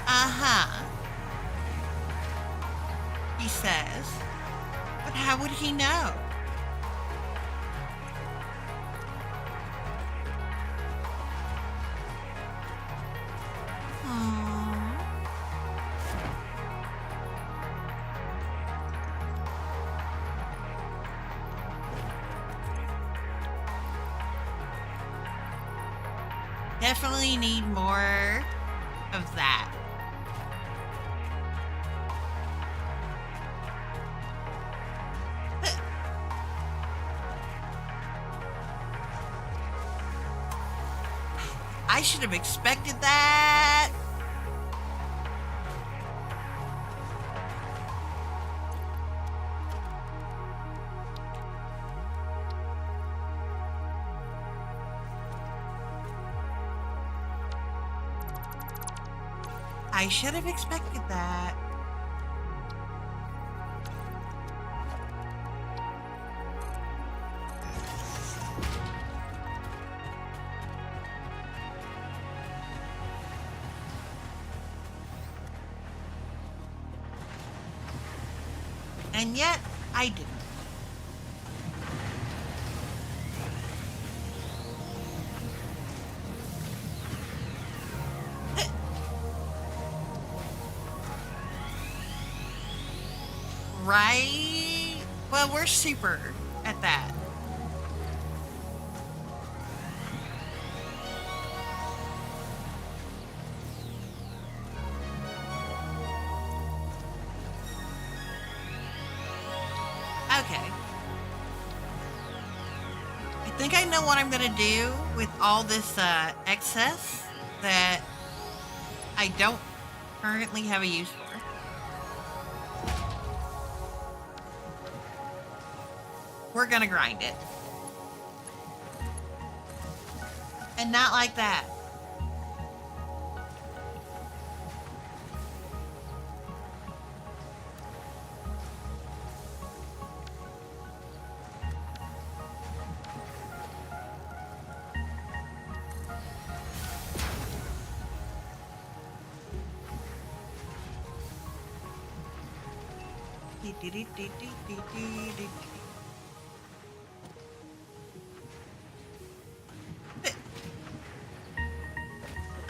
Uh-huh. He says. But how would he know? Definitely need more of that. I should have expected that. I should have expected that. And yet, I didn't. Well, we're super at that. Okay. I think I know what I'm gonna do with all this excess that I don't currently have a use for. We're gonna grind it. And not like that.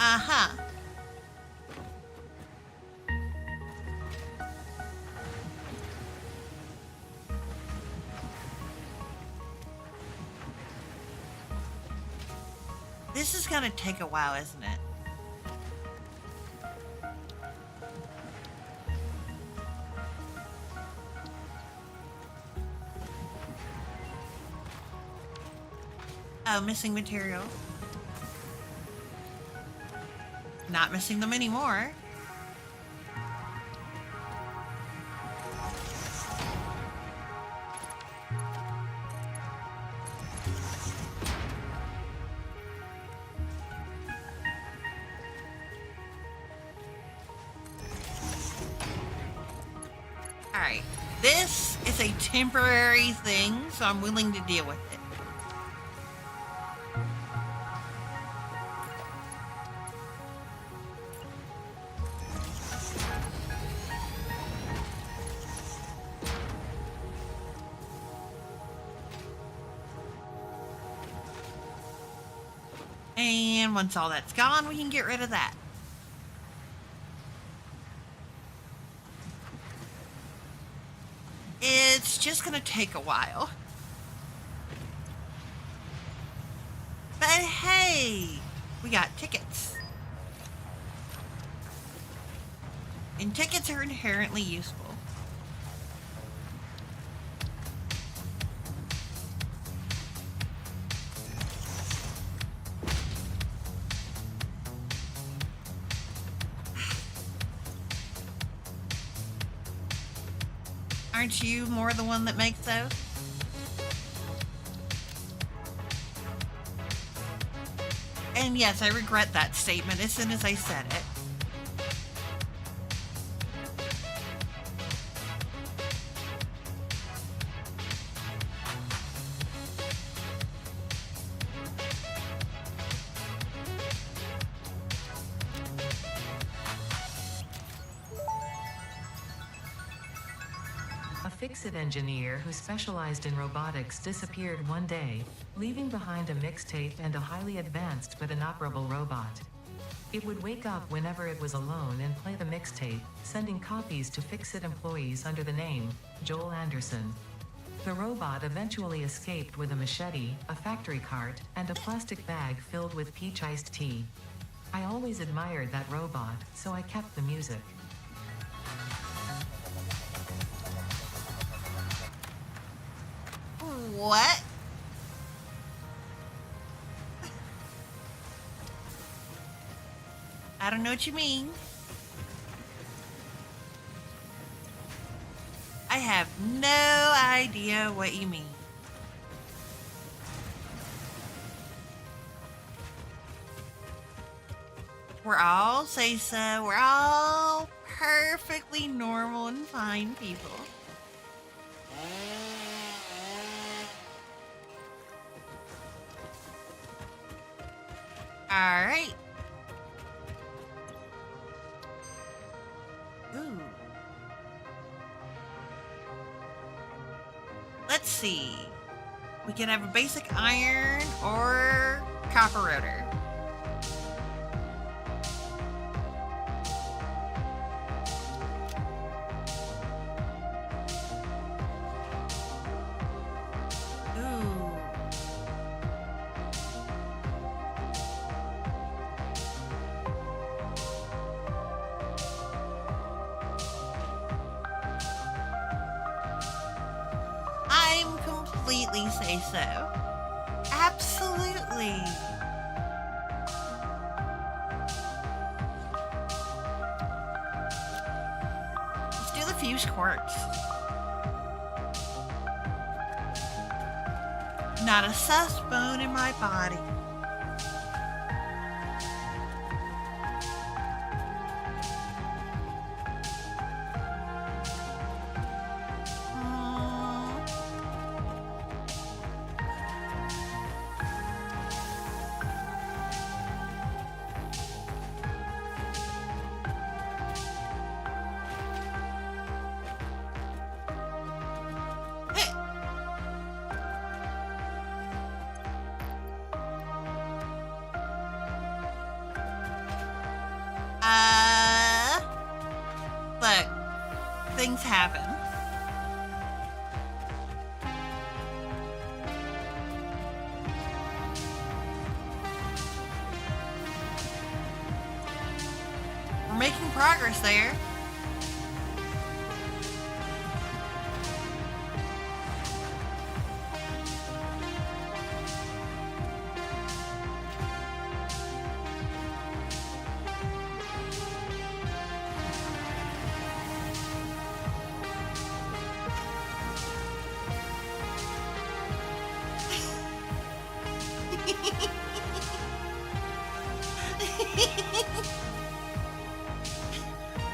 Uh-huh. This is gonna take a while, isn't it? Oh, missing material. Not missing them anymore. Alright, this is a temporary thing, so I'm willing to deal with it. And once all that's gone, we can get rid of that. It's just gonna take a while. But hey, we got tickets. And tickets are inherently useful. Aren't you more the one that makes those? And yes, I regret that statement as soon as I said it. A fix-it engineer who specialized in robotics disappeared one day, leaving behind a mixtape and a highly advanced but inoperable robot. It would wake up whenever it was alone and play the mixtape, sending copies to fix-it employees under the name Joel Anderson. The robot eventually escaped with a machete, a factory cart, and a plastic bag filled with peach iced tea. I always admired that robot, so I kept the music. What? I don't know what you mean. I have no idea what you mean. We're all say so. We're all perfectly normal and fine people. All right. Ooh. Let's see. We can have a basic iron or copper rotor. politely say so. Absolutely. Let's do the few squirts. Not a sus bone in my body. Look, things happen. We're making progress there.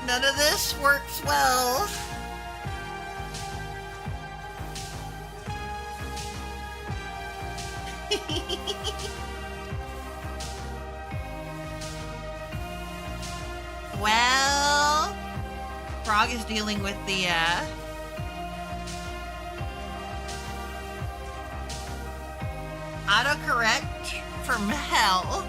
None of this works well. Well, Frog is dealing with the autocorrect from hell.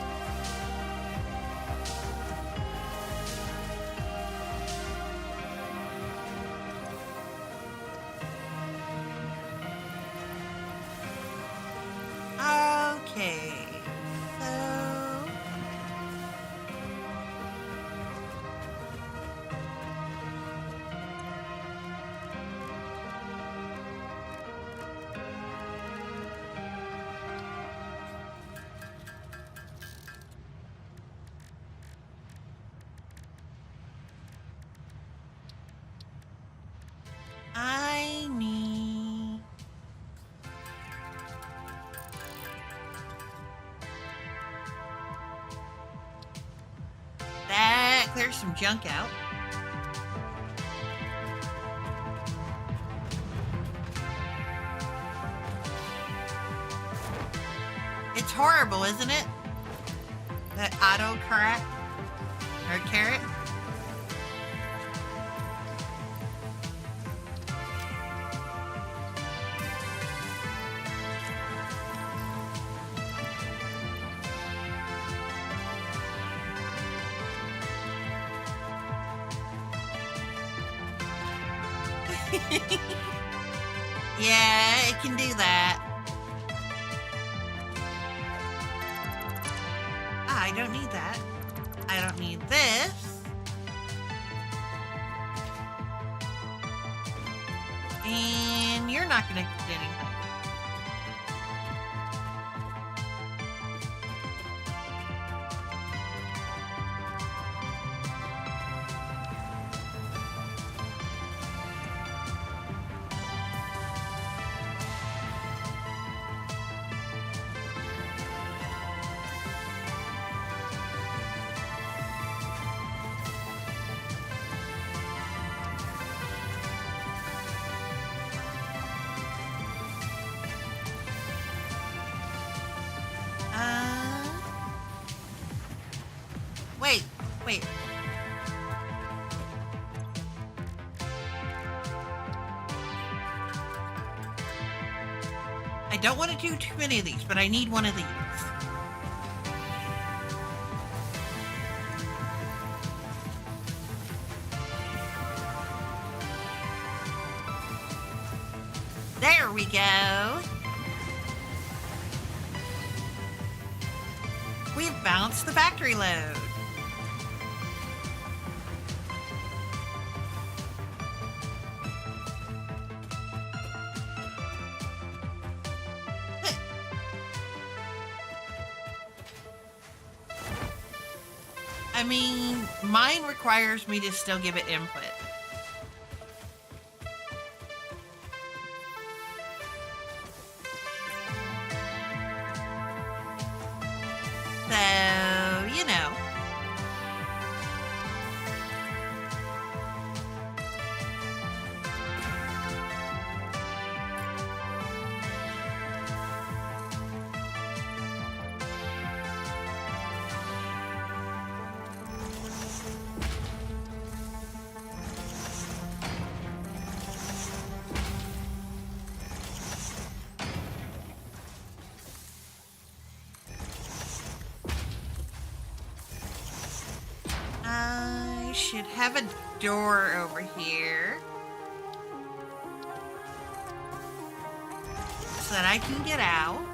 Okay, so I need that clears some junk out. It's horrible, isn't it? That autocorrect or carrot. Yeah, it can do that. I don't need that. I don't need this. And you're not going to get anything. Wait. I don't want to do too many of these, but I need one of these. There we go. We've bounced the factory load. I mean, mine requires me to still give it input. So, you know. I should have a door over here so that I can get out.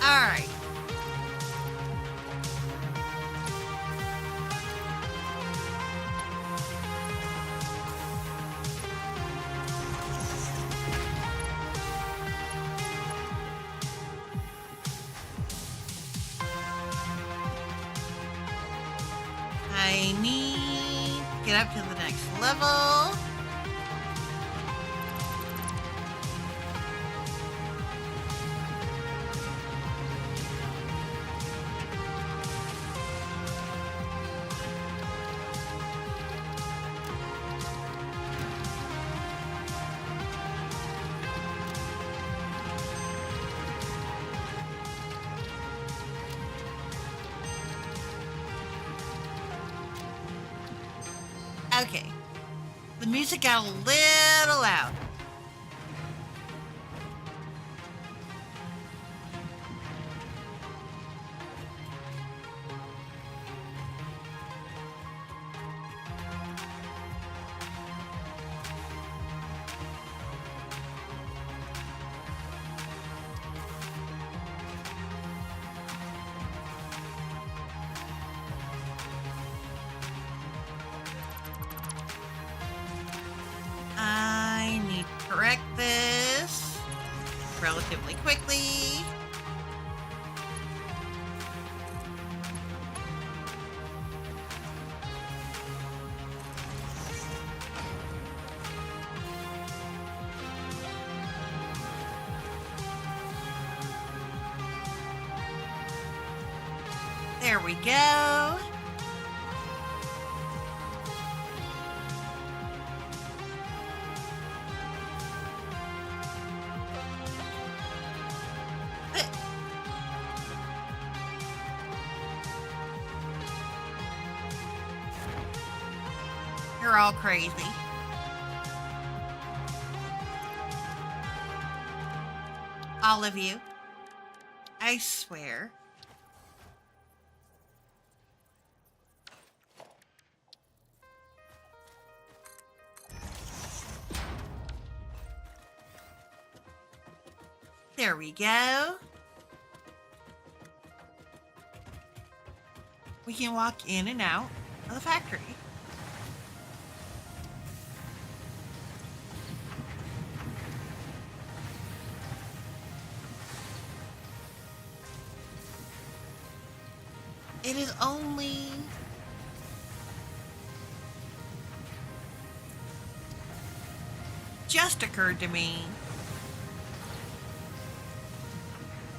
All right. I need to get up to the next level. Okay. The music got a little loud. I need to correct this relatively quickly. There we go. You're all crazy. All of you. I swear. There we go. We can walk in and out of the factory. It is only just occurred to me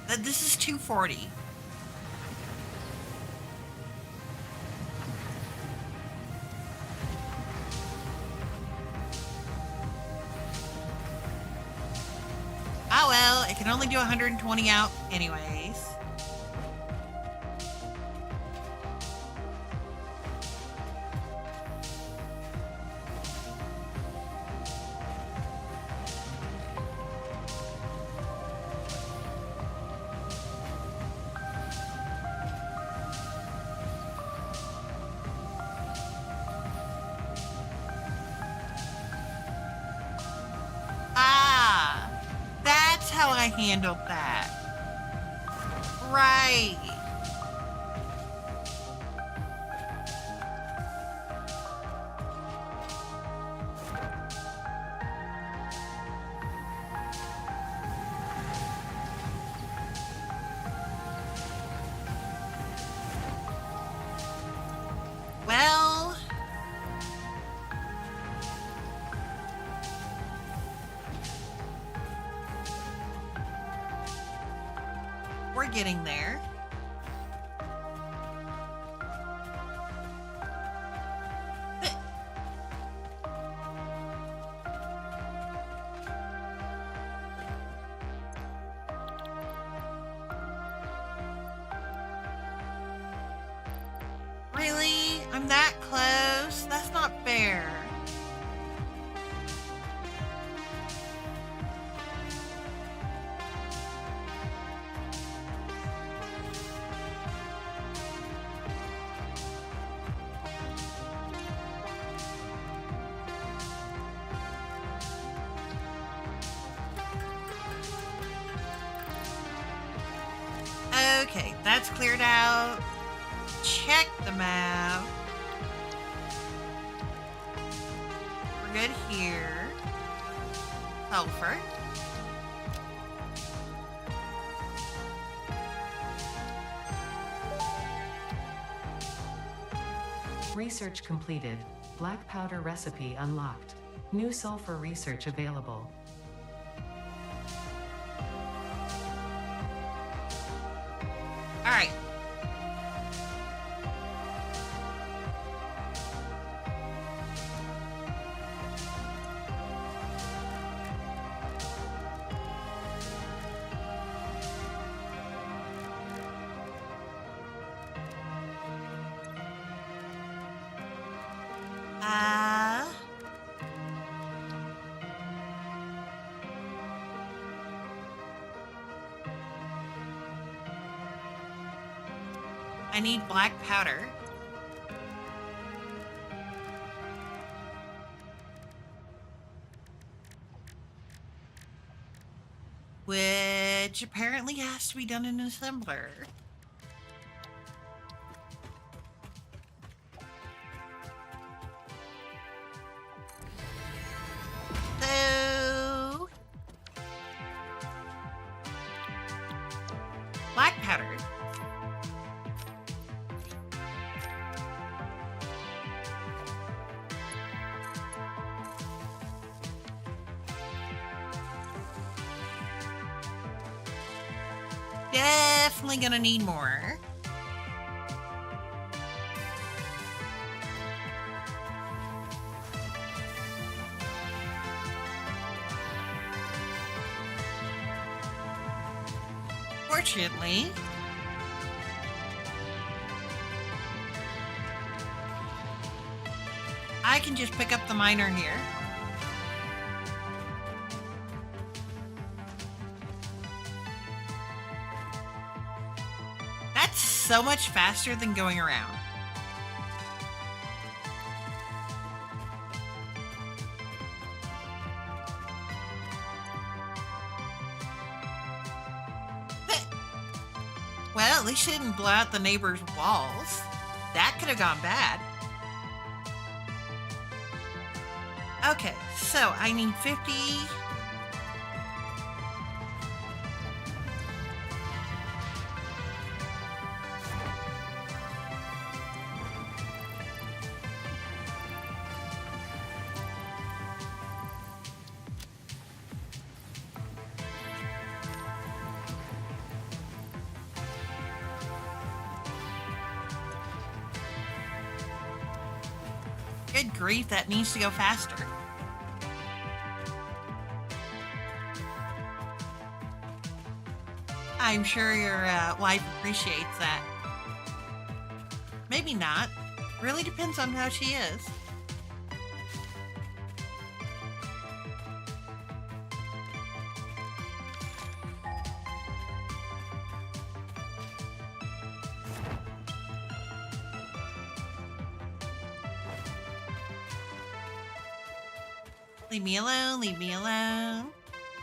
that this is 240. I can only do 120 out anyways. That's how I handled that. Right. Well, we're getting there. Really? I'm that close? That's not fair. Okay, that's cleared out. Check the map. We're good here. Sulfur. Research completed. Black powder recipe unlocked. New sulfur research available. All right. I need black powder. Which apparently has to be done in an assembler. So, black powder. Definitely gonna need more. Fortunately, I can just pick up the miner here. That's so much faster than going around. Well, at least it didn't blow out the neighbor's walls. That could have gone bad. Okay, so I need 50. Good grief, that needs to go faster. I'm sure your wife appreciates that. Maybe not. Really depends on how she is. Leave me alone, leave me alone.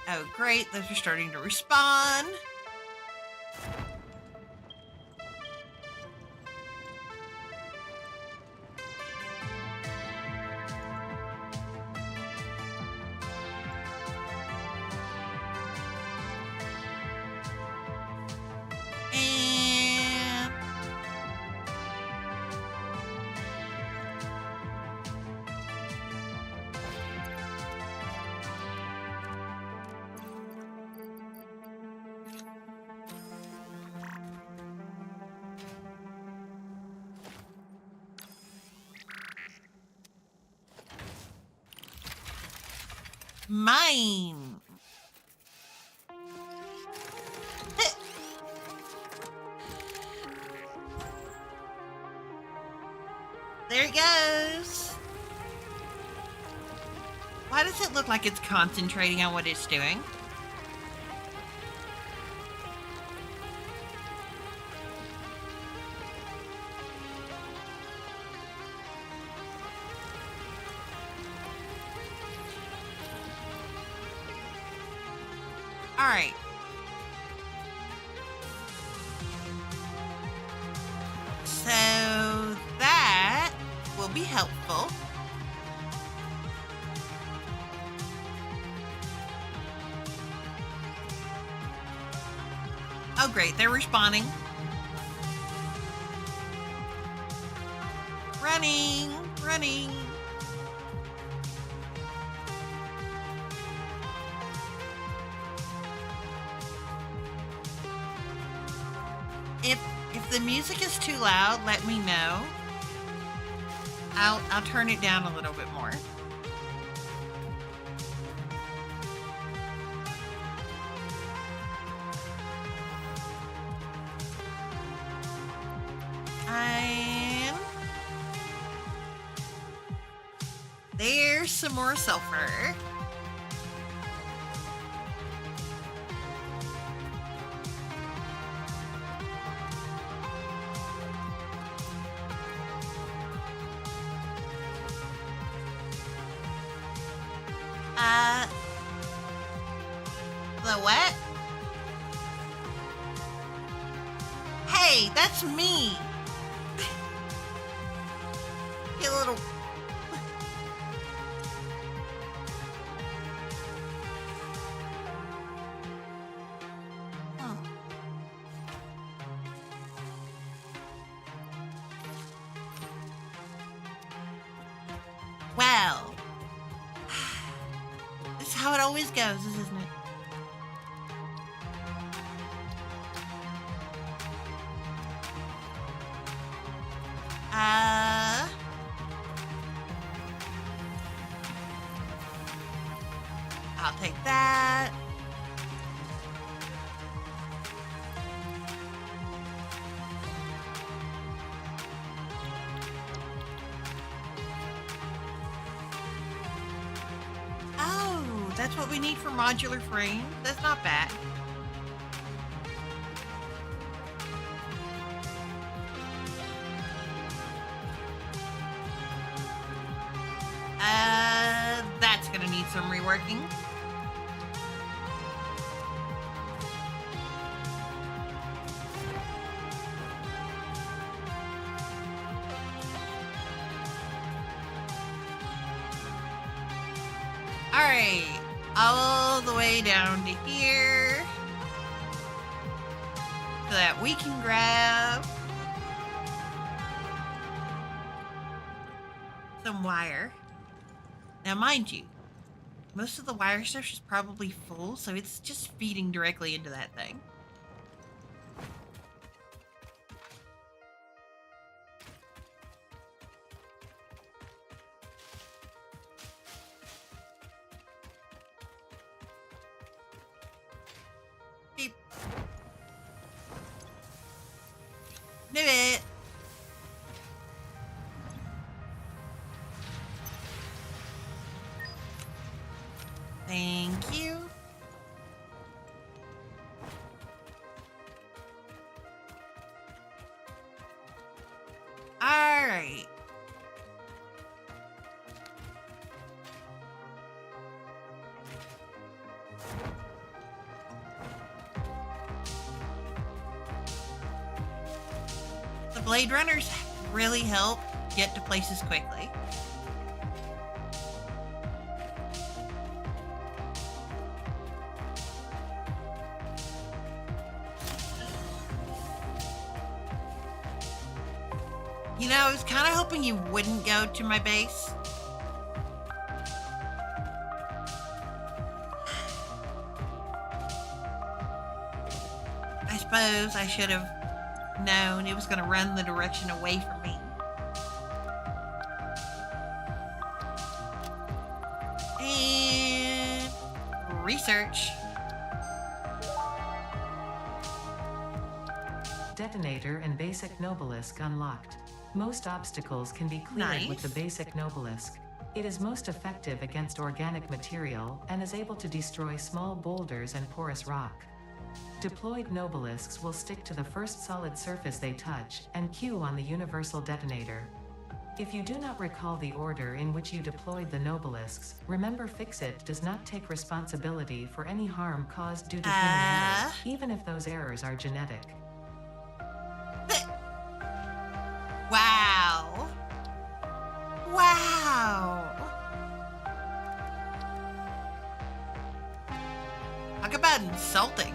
Oh, great. Those are starting to respond. And mine. There it goes. Why does it look like it's concentrating on what it's doing? All right. So that will be helpful. Oh, great. They're responding. Running, running. If the music is too loud, let me know. I'll turn it down a little bit more. And there's some more sulfur. The what? Hey, that's me. Get a little. Hmm. Well, this is how it always goes, isn't it? I'll take that. Oh, that's what we need for modular frame. That's not bad. That's gonna need some reworking. All right, all the way down to here so that we can grab some wire. Now, mind you, most of the wire stuff is probably full, so it's just feeding directly into that thing. Beep. Right. The Blade Runners really help get to places quickly. You know, I was kind of hoping you wouldn't go to my base. I suppose I should have known it was going to run the direction away from me. And research. Detonator and basic Nobelisk unlocked. Most obstacles can be cleared with the Nice. basic Nobelisk. It is most effective against organic material and is able to destroy small boulders and porous rock. Deployed Nobelisks will stick to the first solid surface they touch and cue on the universal detonator. If you do not recall the order in which you deployed the Nobelisks, remember Fixit does not take responsibility for any harm caused due to human error, even if those errors are genetic. Wow. Wow. Talk about insulting.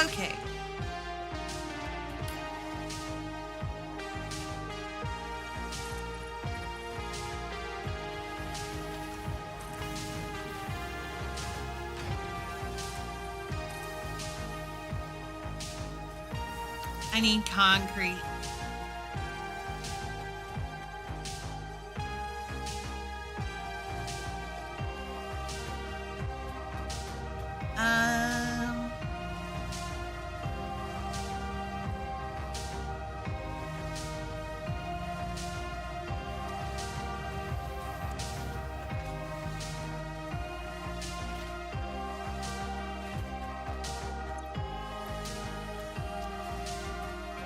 Okay. I need concrete. Um,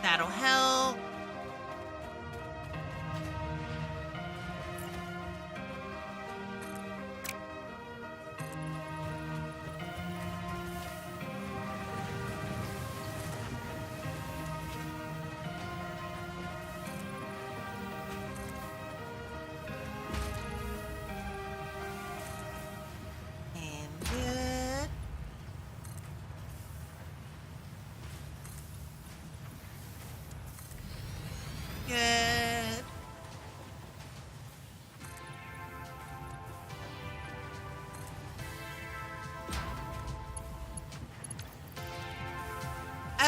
that'll help. And good. Good.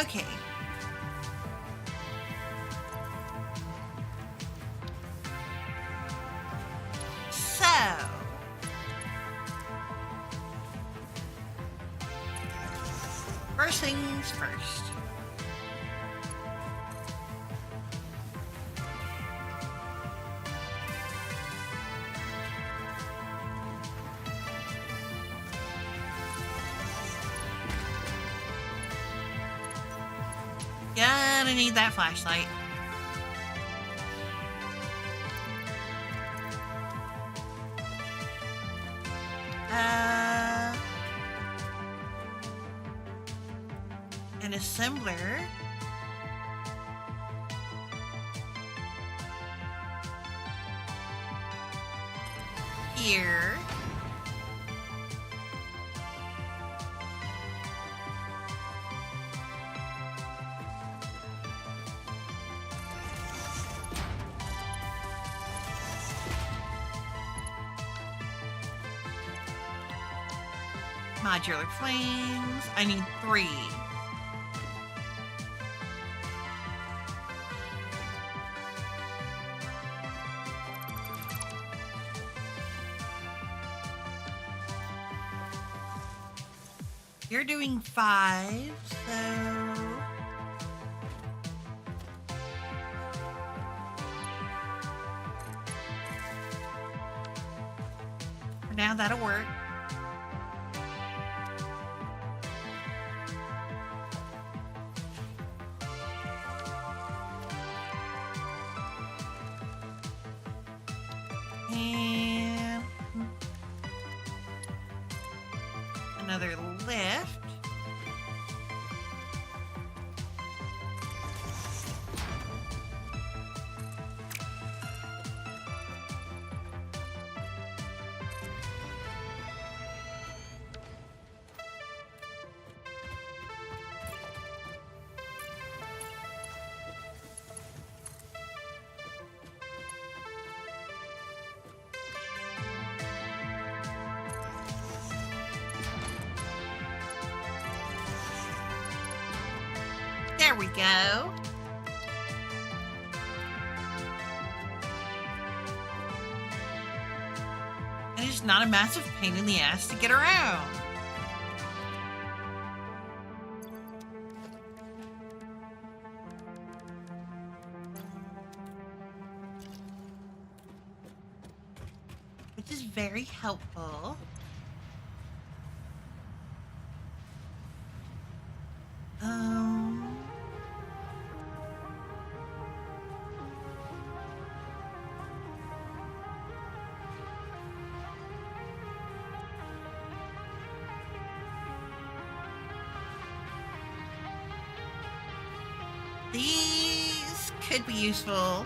Okay. So, first things first. Gonna need that flashlight. An assembler. Here. Modular flames. I need 3. You're doing 5, so... For now, that'll work. And another lift. There we go. And it's not a massive pain in the ass to get around. Which is very helpful. These could be useful.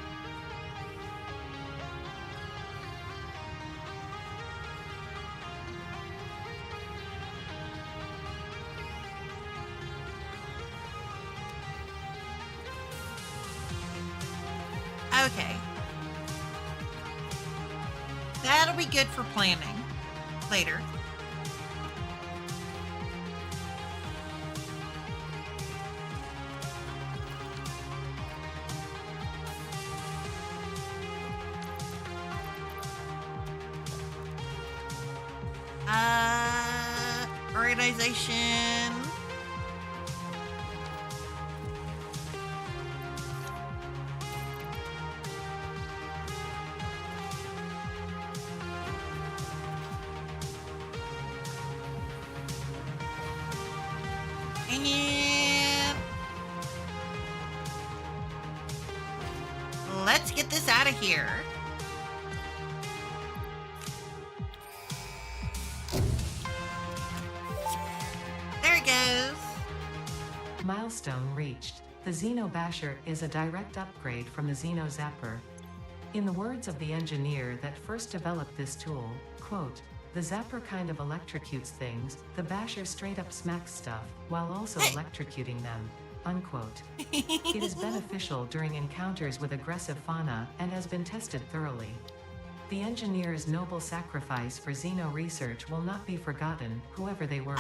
Okay. That'll be good for planning later. Organization. And let's get this out of here. There it goes. Milestone reached. The Xeno Basher is a direct upgrade from the Xeno Zapper. In the words of the engineer that first developed this tool, quote, "The Zapper kind of electrocutes things, the Basher straight up smacks stuff, while also electrocuting them," unquote. It is beneficial during encounters with aggressive fauna and has been tested thoroughly. The engineer's noble sacrifice for Xeno research will not be forgotten, whoever they were.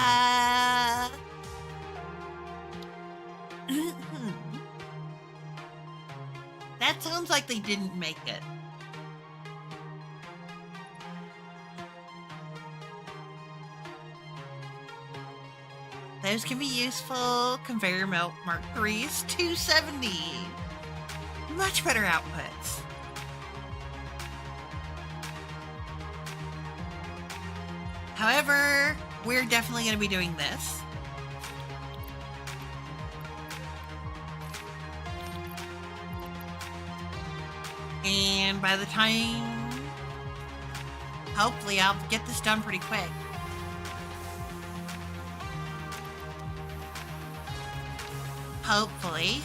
That sounds like they didn't make it. Those can be useful. Conveyor belt Mark III is 270. Much better outputs. However, we're definitely going to be doing this. And by the time, hopefully I'll get this done pretty quick. Hopefully.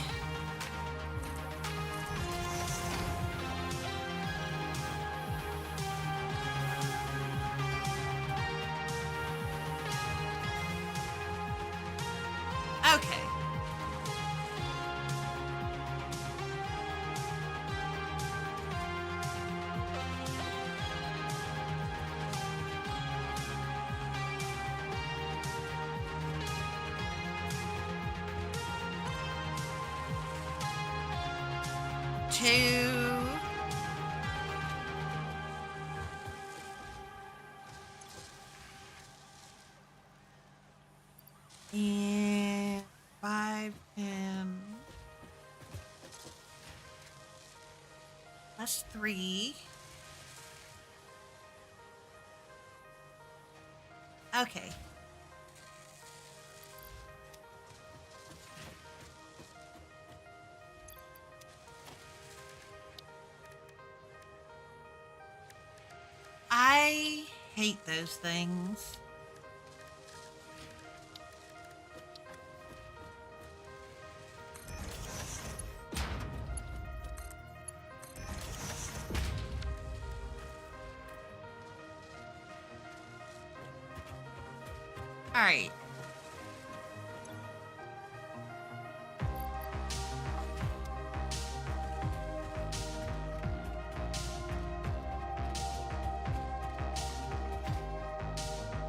Okay. Two. last 3. Okay. I hate those things. All right.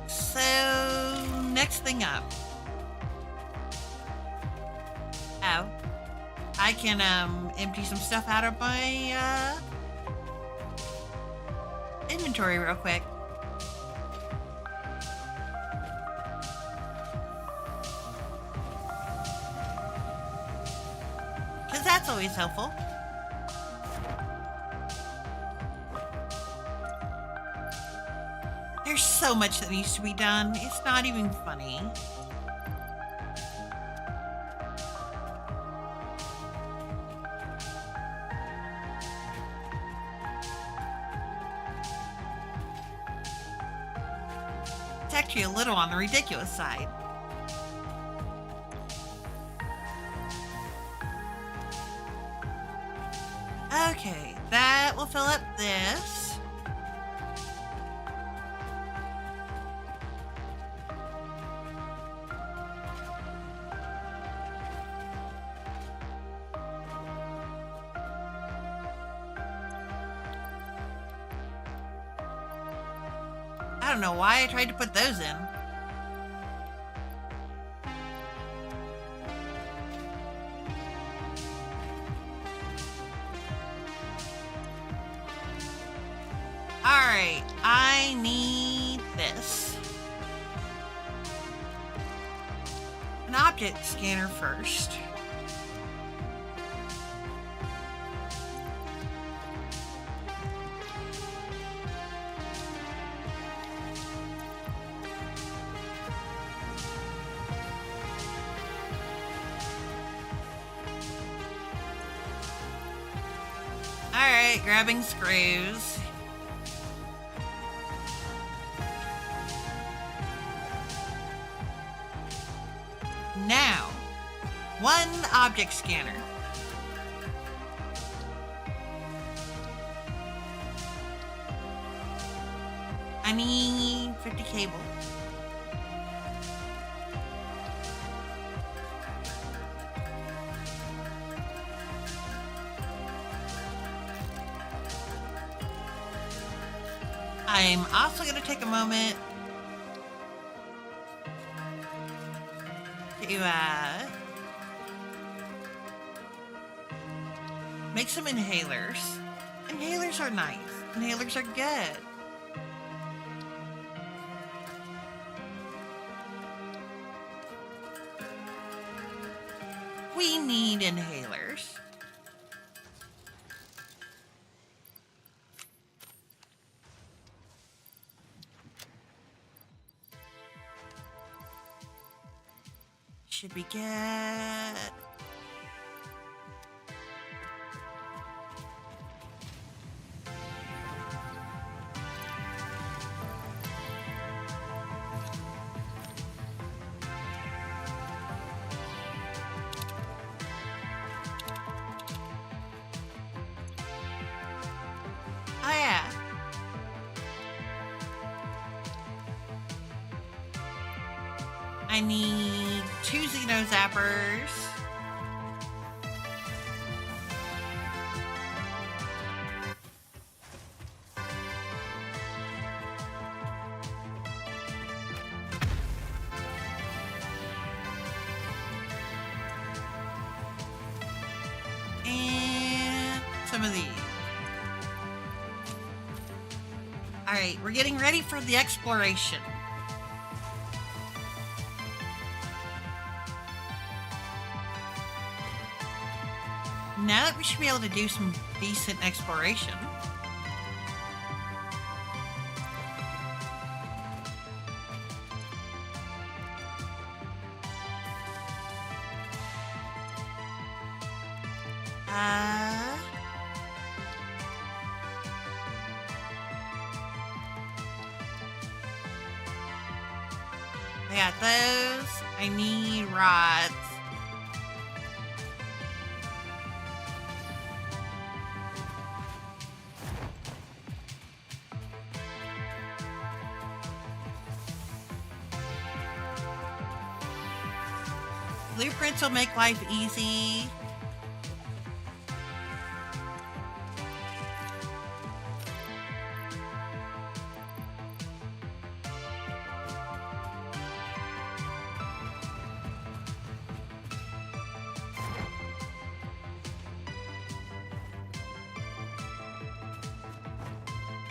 So, next thing up. Oh. I can empty some stuff out of my inventory real quick. Cause that's always helpful. There's so much that needs to be done. It's not even funny. It's actually a little on the ridiculous side. Okay, that will fill up this. I don't know why I tried to put those in. Alright, I need this. An object scanner first. Alright, grabbing screws. Now, one object scanner. I need 50 cable. I'm also going to take a moment to make some inhalers. Inhalers are nice. Inhalers are good. We need inhalers. Should be good. Oh yeah. I need 2 Xeno Zappers. And some of these. All right, we're getting ready for the exploration. now that we should be able to do some decent exploration. I got those. I need rods. Blueprints will make life easy.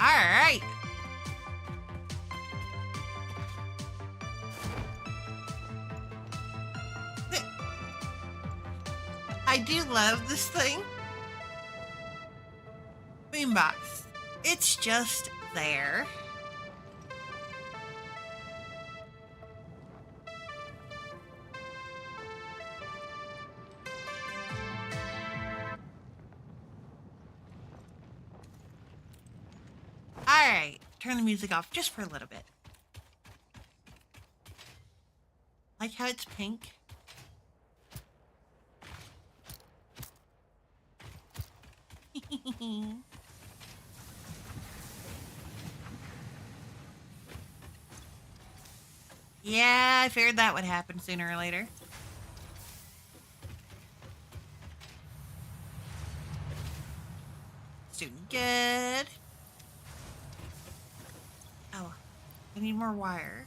All right. I do love this thing. Boombox. It's just there. Alright, turn the music off just for a little bit. Like how it's pink. Yeah, I figured that would happen sooner or later. It's doing good. Oh, I need more wire.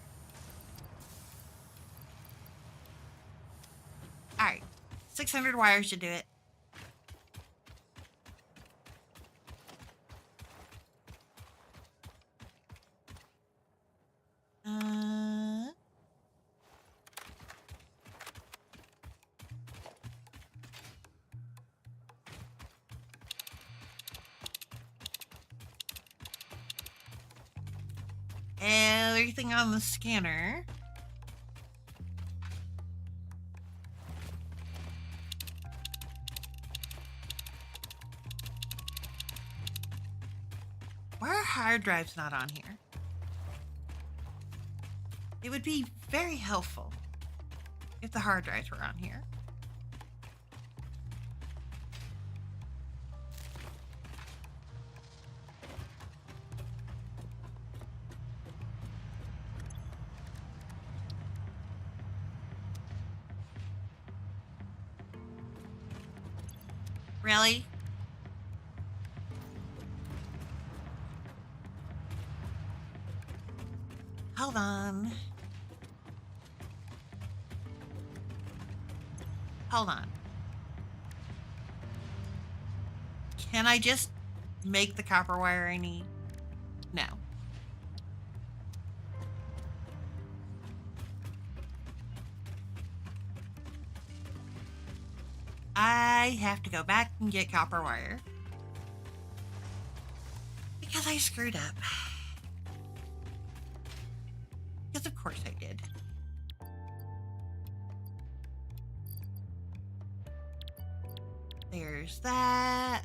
Alright, 600 wires should do it. Everything on the scanner. Why are hard drives not on here? It would be very helpful if the hard drives were on here. Really? Hold on. Hold on. Can I just make the copper wire I need? No. I have to go back and get copper wire. Because I screwed up. Because of course I did. There's that.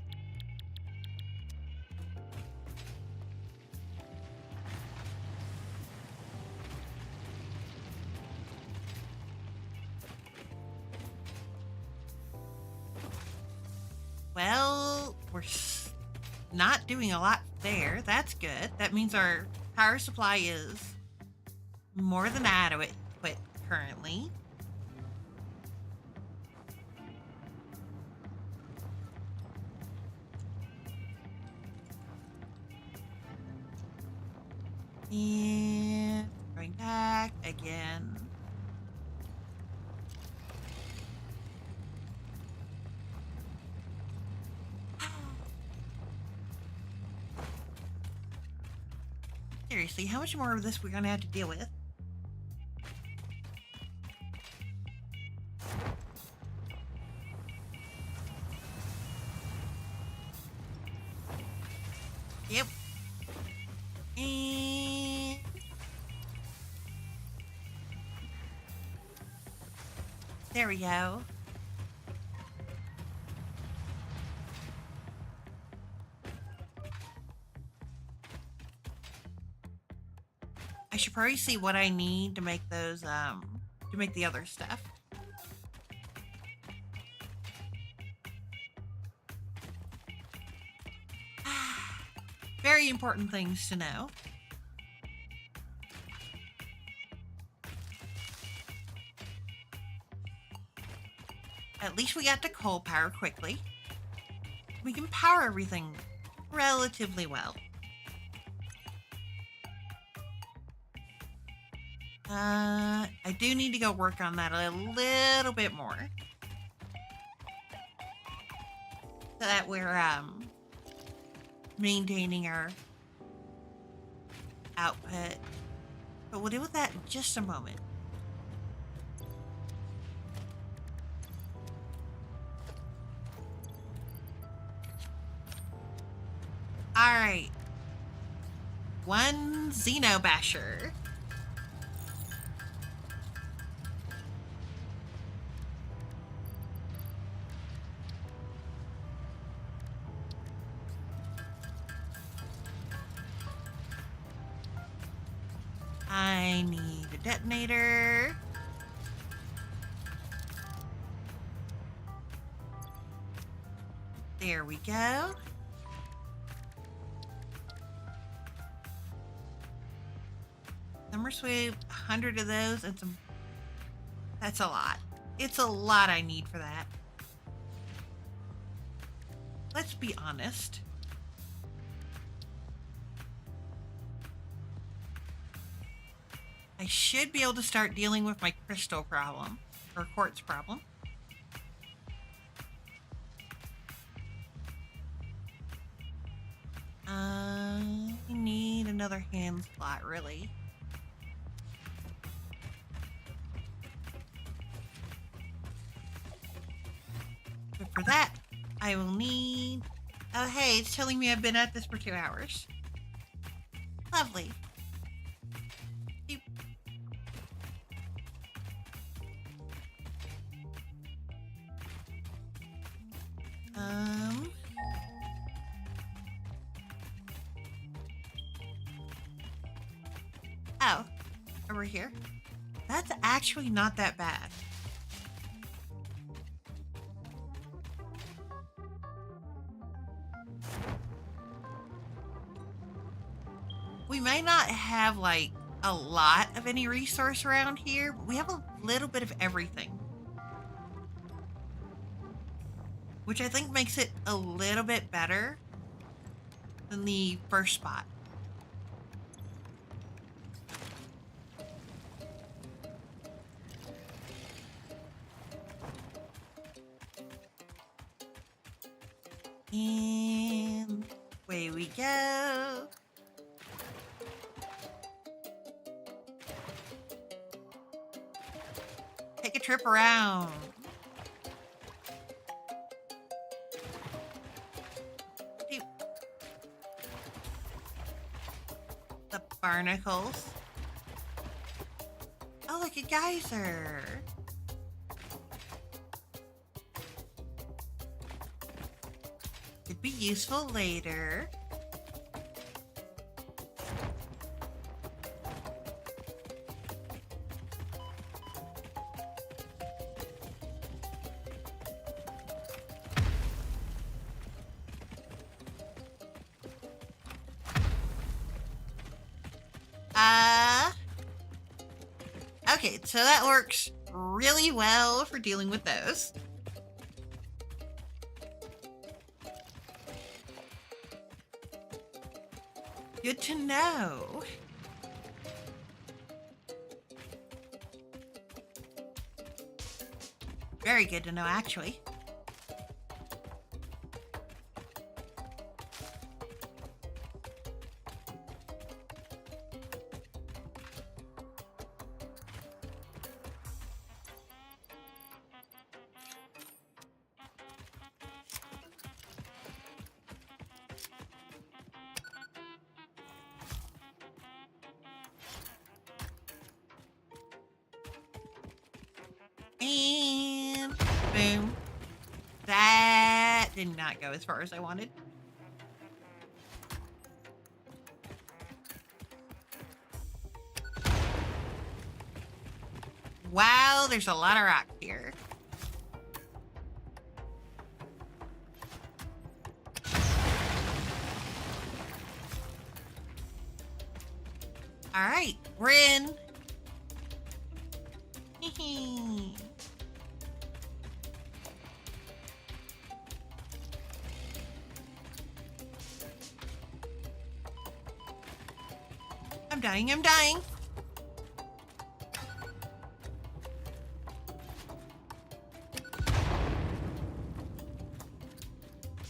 Well, we're not doing a lot there. That's good. That means our power supply is more than adequate currently. And going back again. Seriously, how much more of this we're gonna have to deal with? There we go. I should probably see what I need to make those, to make the other stuff. Very important things to know. At least we got to coal power quickly. We can power everything relatively well. I do need to go work on that a little bit more. So that we're maintaining our output. But we'll deal with that in just a moment. Alright. One Xenobasher. I need a detonator. There we go. Summer sweep, 100 of those and some. That's a lot. It's a lot I need for that. Let's be honest. I should be able to start dealing with my crystal problem, or quartz problem. I need another hand slot, really. But for that, I will need... Oh, hey, it's telling me I've been at this for 2 hours. Lovely. Beep. Oh, over here. That's actually not that bad. We may not have like a lot of any resource around here, but we have a little bit of everything. Which I think makes it a little bit better than the first spot. And away we go. Take a trip around. The barnacles. Oh, look, a geyser. Could be useful later. Okay, so that works really well for dealing with those. Good to know. Very good to know, actually. And did not go as far as I wanted. Wow, there's a lot of rock here. All right, we're in. I'm dying, I'm dying.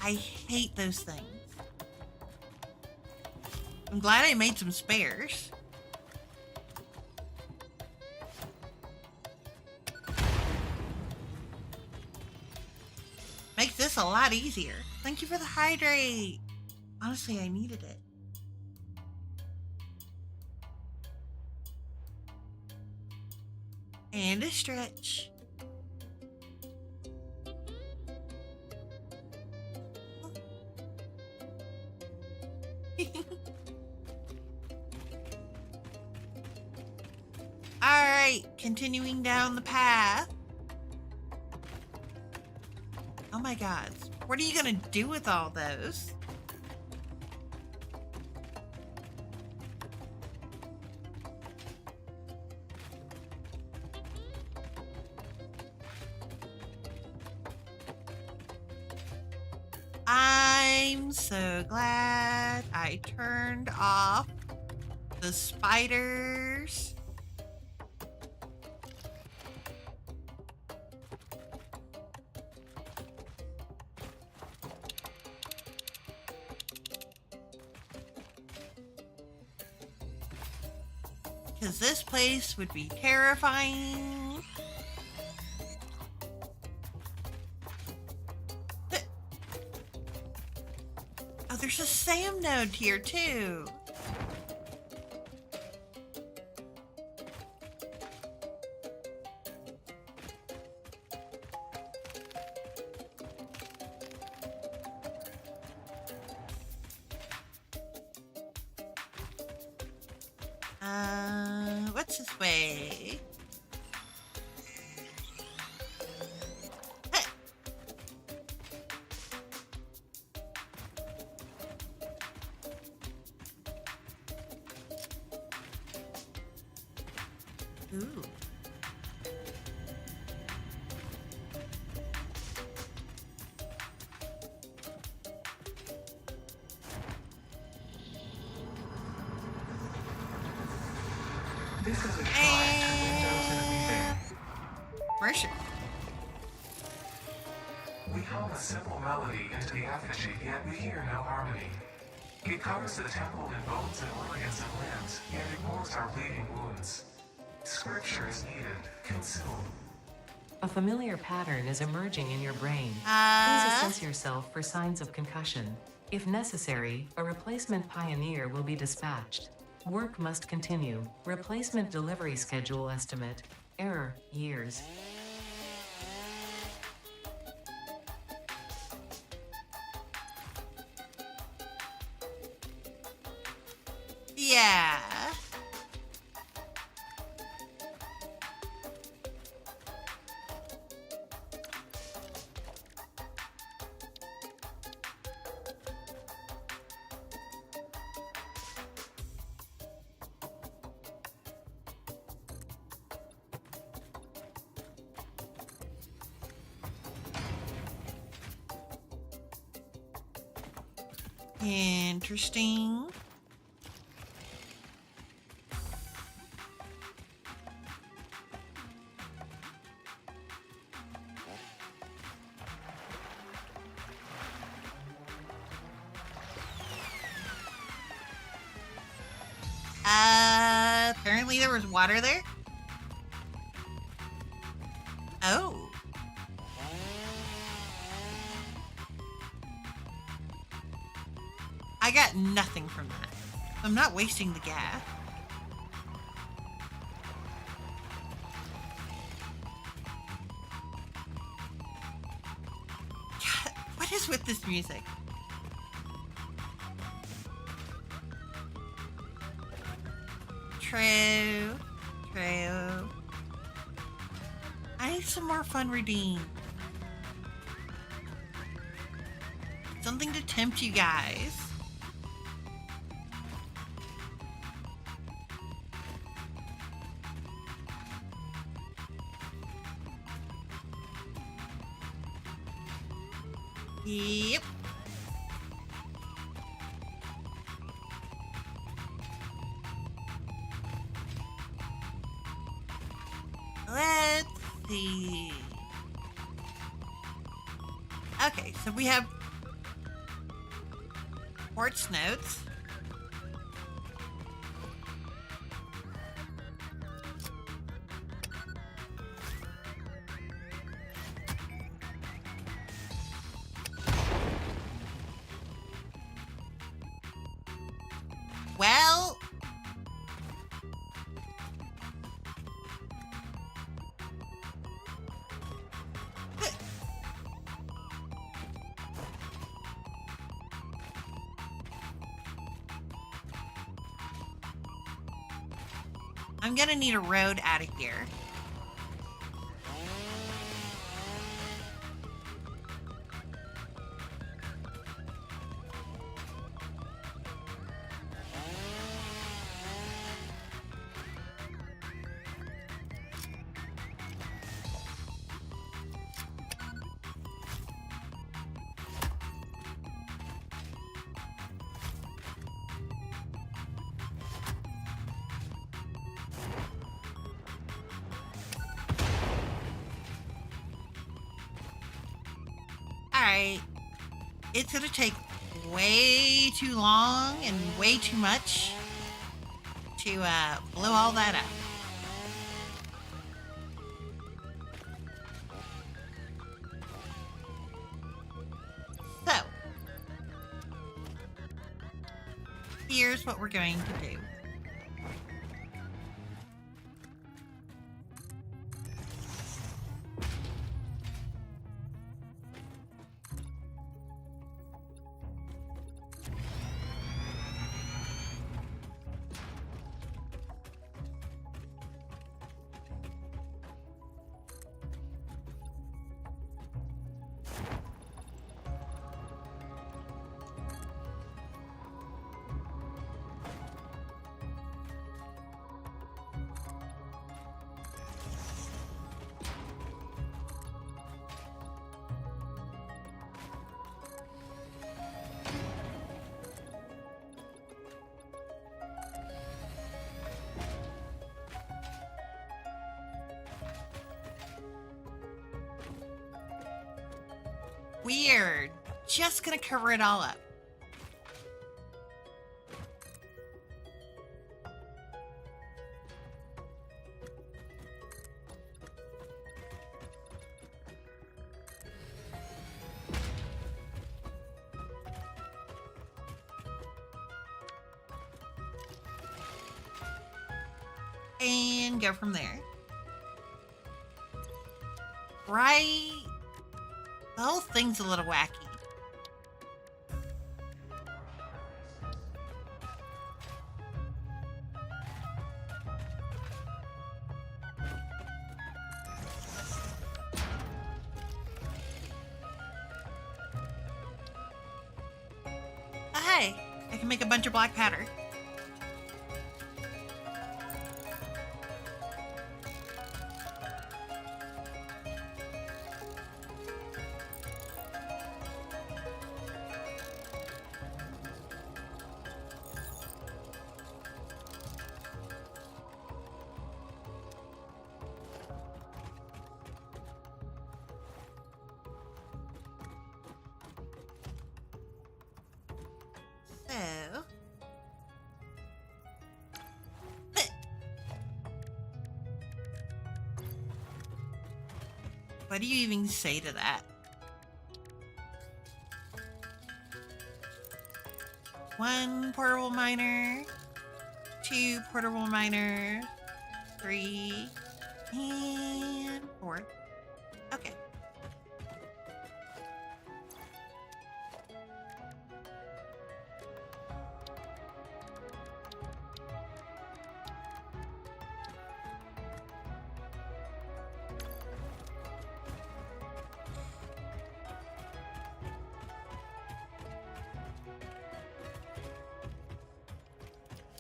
I hate those things. I'm glad I made some spares. Makes this a lot easier. Thank you for the hydrate. Honestly, I needed it. And a stretch. All right, continuing down the path. Oh my God, what are you gonna do with all those? I'm so glad I turned off the spiders. Because this place would be terrifying. Oh, there's a Sam node here too. What's this way? Hey. Ooh. This is a try to Windows and everything. Worship. We hum a simple melody into the effigy, yet we hear no harmony. It covers the temple in bones and organs and limbs, yet ignores our bleeding wounds. Scripture is needed. Consume. A familiar pattern is emerging in your brain. Please assess yourself for signs of concussion. If necessary, a replacement pioneer will be dispatched. Work must continue. Replacement delivery schedule estimate. Error, years. Yeah. Interesting. Apparently there was water there. Oh. I got nothing from that. I'm not wasting the gas. God, what is is with this music? True. True. I need some more fun redeem. Something to tempt you guys. Yep. Let's see. Okay, so we have quartz notes. Well, I'm gonna need a road out of here. Alright. It's gonna take way too long and way too much to blow all that up. So, here's what we're going to do. Weird. Just gonna cover it all up. And go from there. Right? The whole thing's a little wacky. Oh, hey, I can make a bunch of black powder. So, what do you even say to that? One portable miner, two portable miners, 3, and 4. Okay.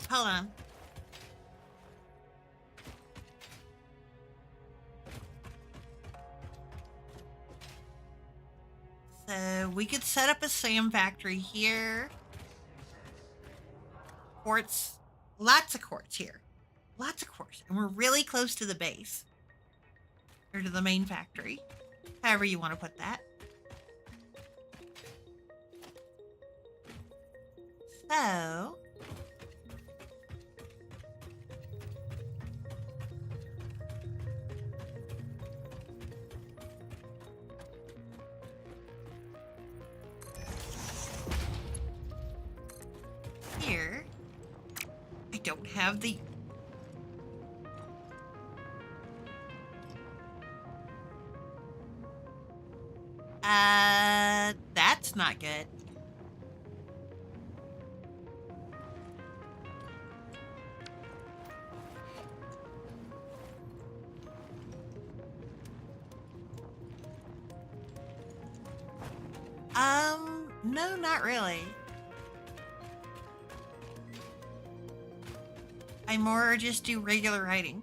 Hold on. So we could set up a sand factory here. Quartz. Lots of quartz here. Lots of quartz. And we're really close to the base. Or to the main factory. However you want to put that. So... here, I don't have the... That's not good. No, not really. I more just do regular writing.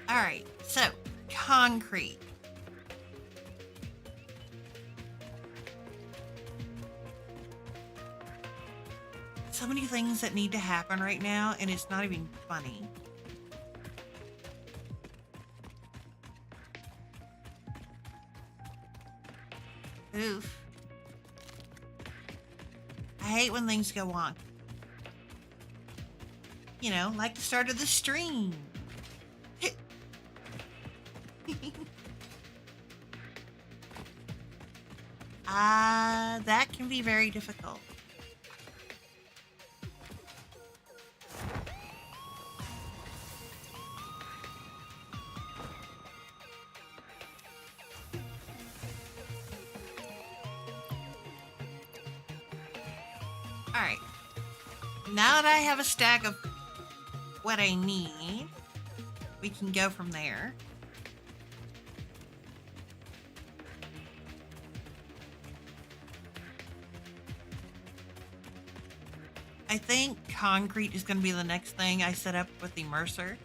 All right, so concrete. So many things that need to happen right now, and it's not even funny. Oof. I hate when things go on. You know, like the start of the stream. That can be very difficult. All right. Now that I have a stack of what I need, we can go from there. I think concrete is going to be the next thing I set up with the Mercer.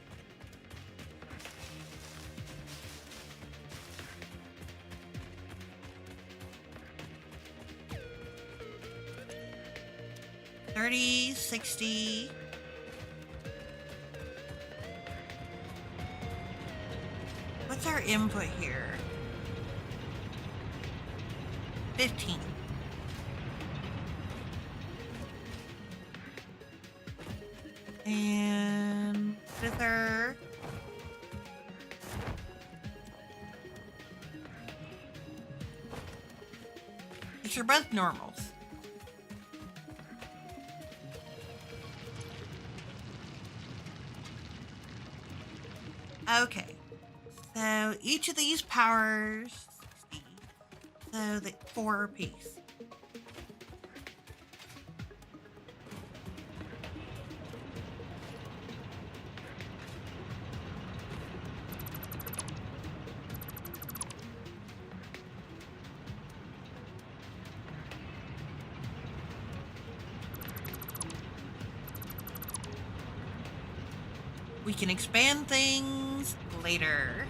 $30, $60. What's our input here? 15. And thither. These are both normals. Okay. So each of these powers 60. So the 4 apiece. We can expand things later.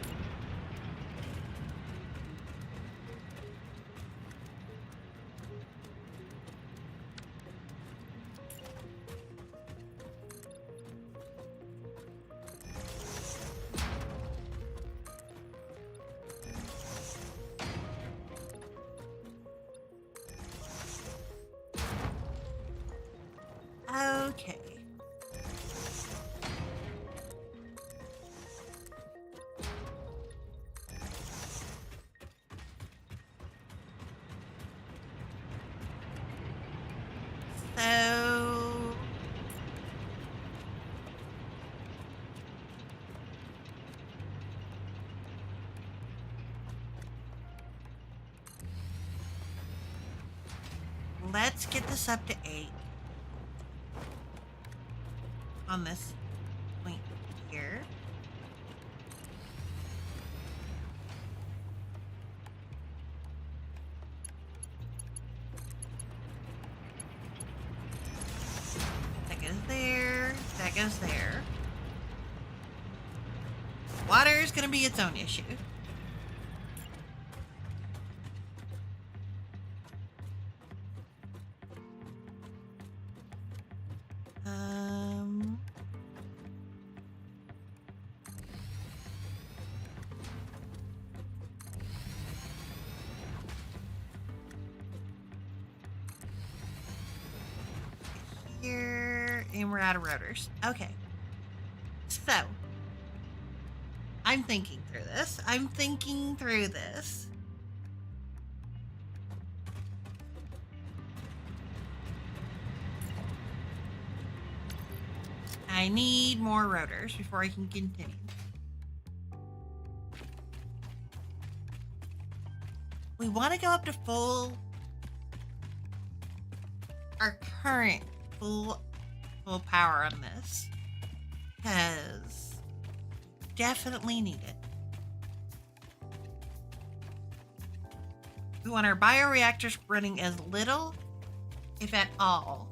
Okay. So let's get this up to 8. on this point here. That goes there. That goes there. Water is going to be its own issue. Here, and we're out of rotors. Okay. So, I'm thinking through this. I need more rotors before I can continue. We want to go up to our current full power on this, because definitely need it. We want our bioreactors running as little, if at all.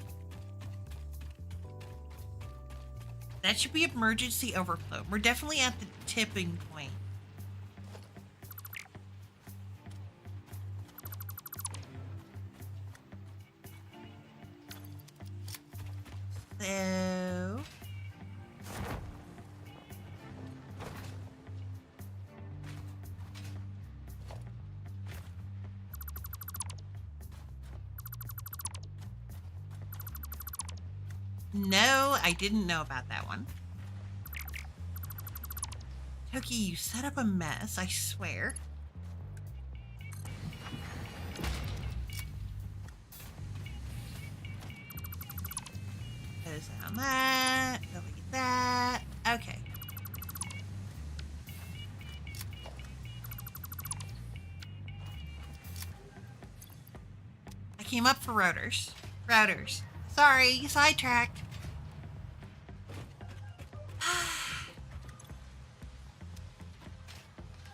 That should be emergency overflow. We're definitely at the tipping point. So, no, I didn't know about that one. Toki, you set up a mess, I swear. Goes on that, delete that. Okay. I came up for rotors. Sorry, sidetracked.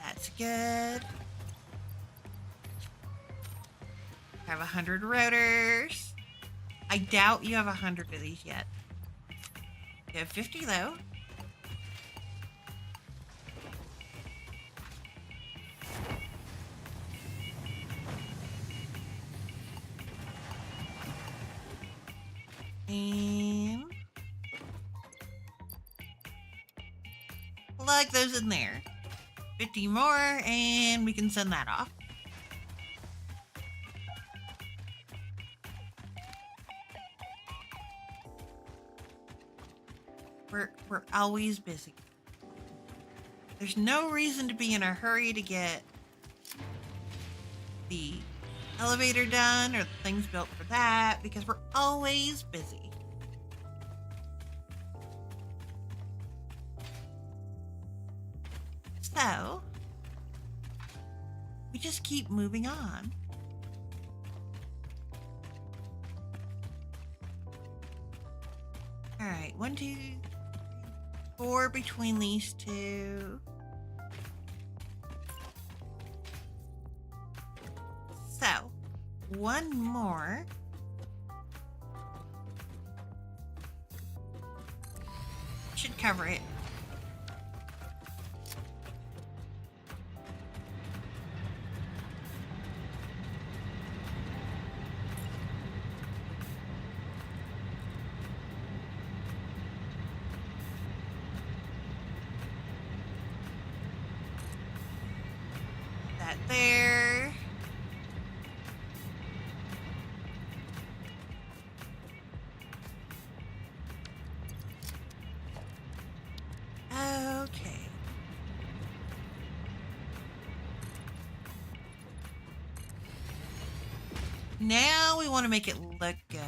That's good. I have 100 rotors. I doubt you have 100 of these yet. You have 50 though. And plug those in there. 50 more and we can send that off. We're always busy. There's no reason to be in a hurry to get the elevator done or the things built for that, because we're always busy. So, we just keep moving on. All right, 1, 2, 3, 4 between these two. So, one more. Should cover it. That there. Okay. Now we want to make it look good.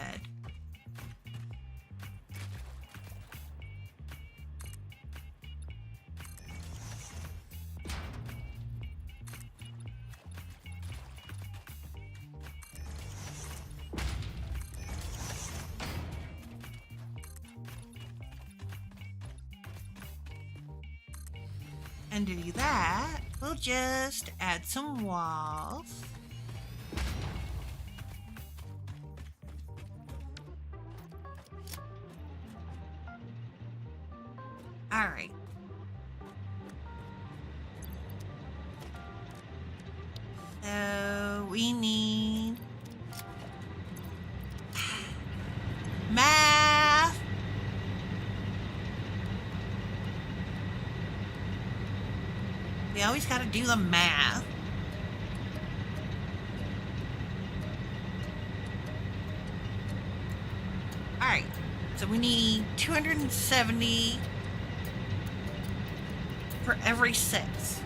And to do that, we'll just add some walls. All right. So we need math. We always got to do the math. All right. So we need 270 for every 6.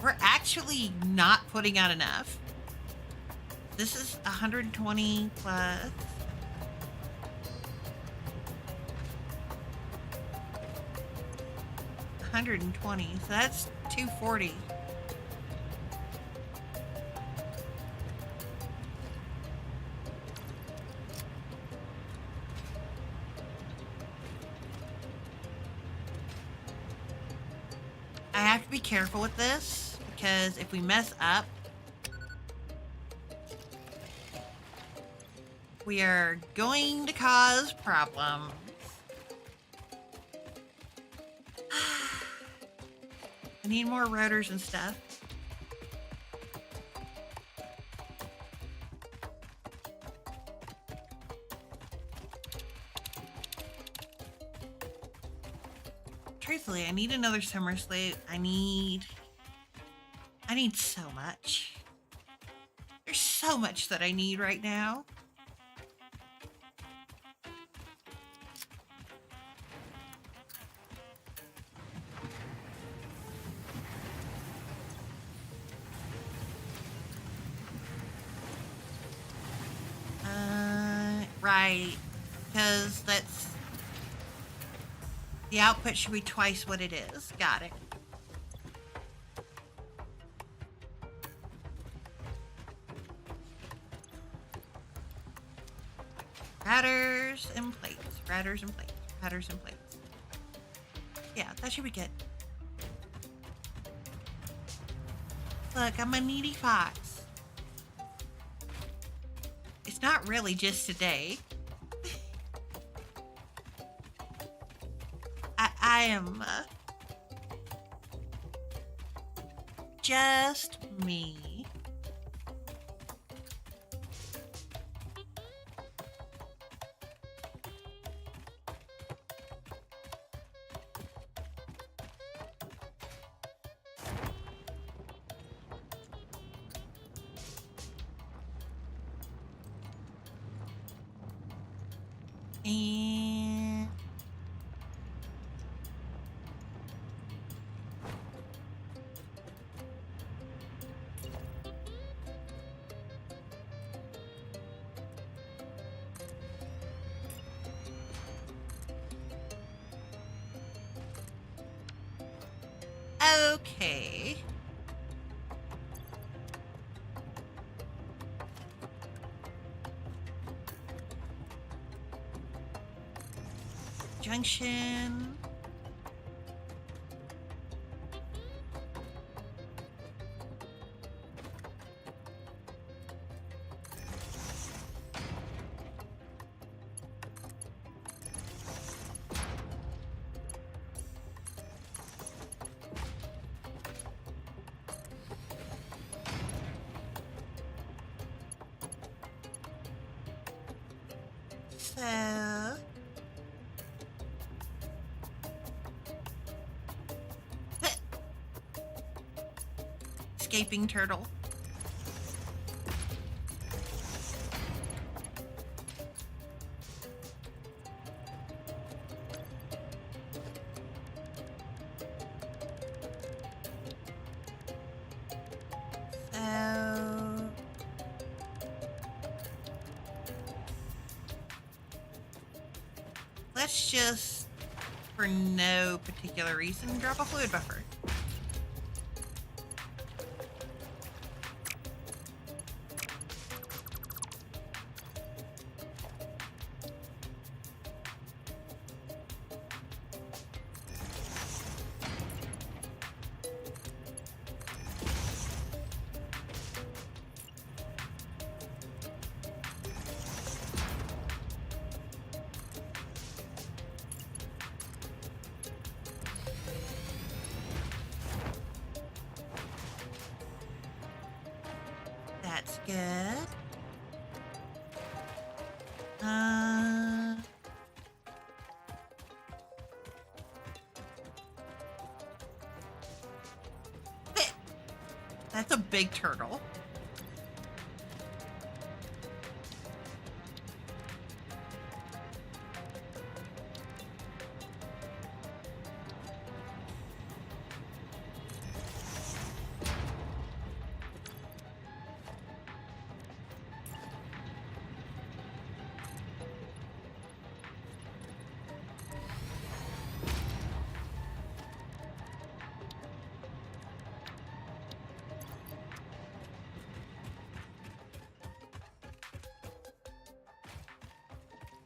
We're actually not putting out enough. This is 120 plus 120, so that's 240. I have to be careful with this because if we mess up, we are going to cause problems. I need more rotors and stuff. Truthfully, I need another summer slate. I need so much. There's so much that I need right now. Right, because the output should be twice what it is. Got it. Routers and plates. Routers and plates. Routers and plates. Yeah, that should be good. Look, I'm a needy fox. It's not really just today. I am just me. And okay. Junction. So escaping turtle. So let's just, for no particular reason, drop a fluid buffer. That's good. Fit. That's a big turtle.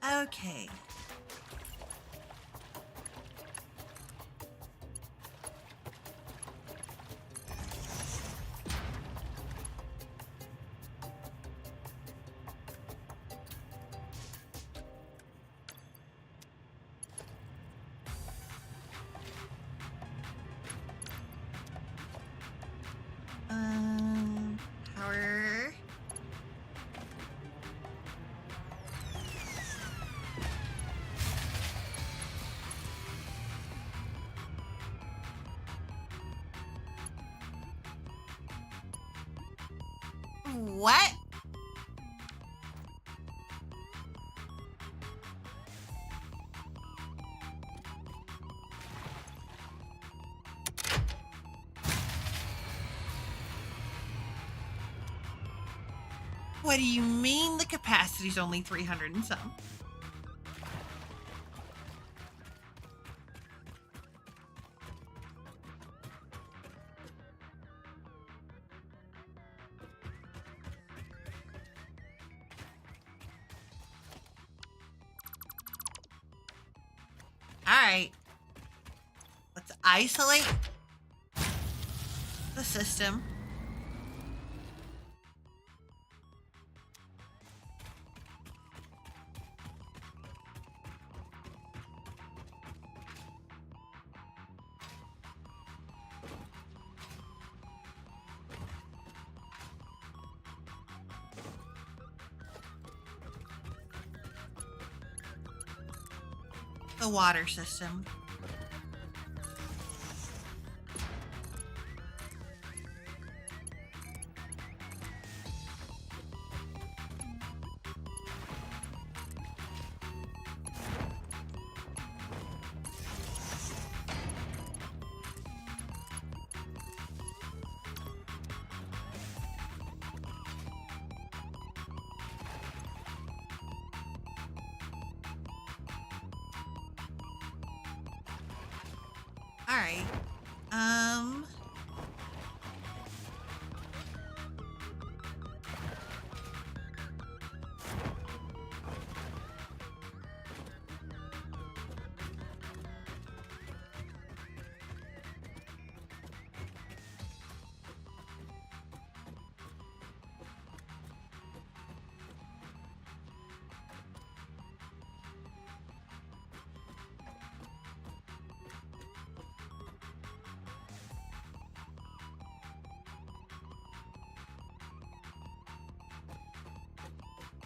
Okay. Power. What? What do you mean the capacity's only 300 and some? All right. Let's isolate the system. The water system. All right.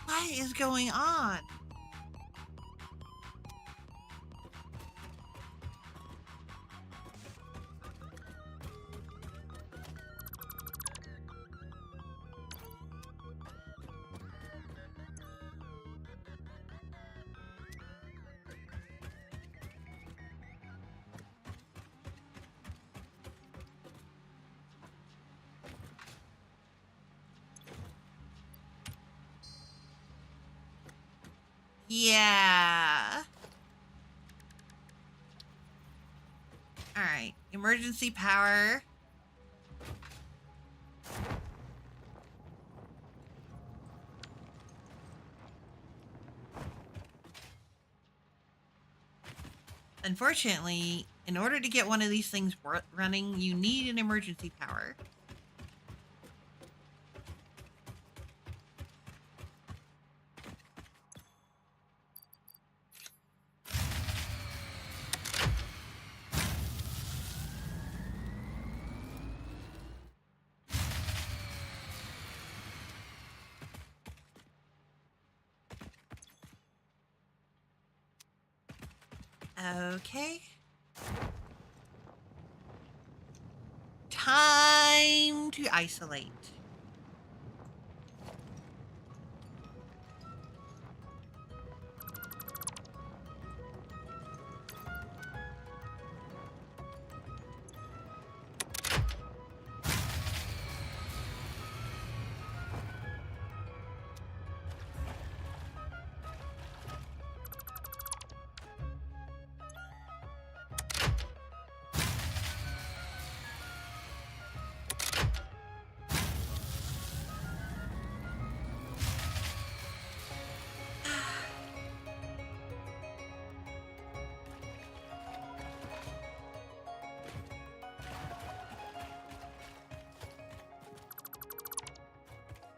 What is going on? Yeah. All right, emergency power. Unfortunately, in order to get one of these things running, you need an emergency power. Okay. Time to isolate.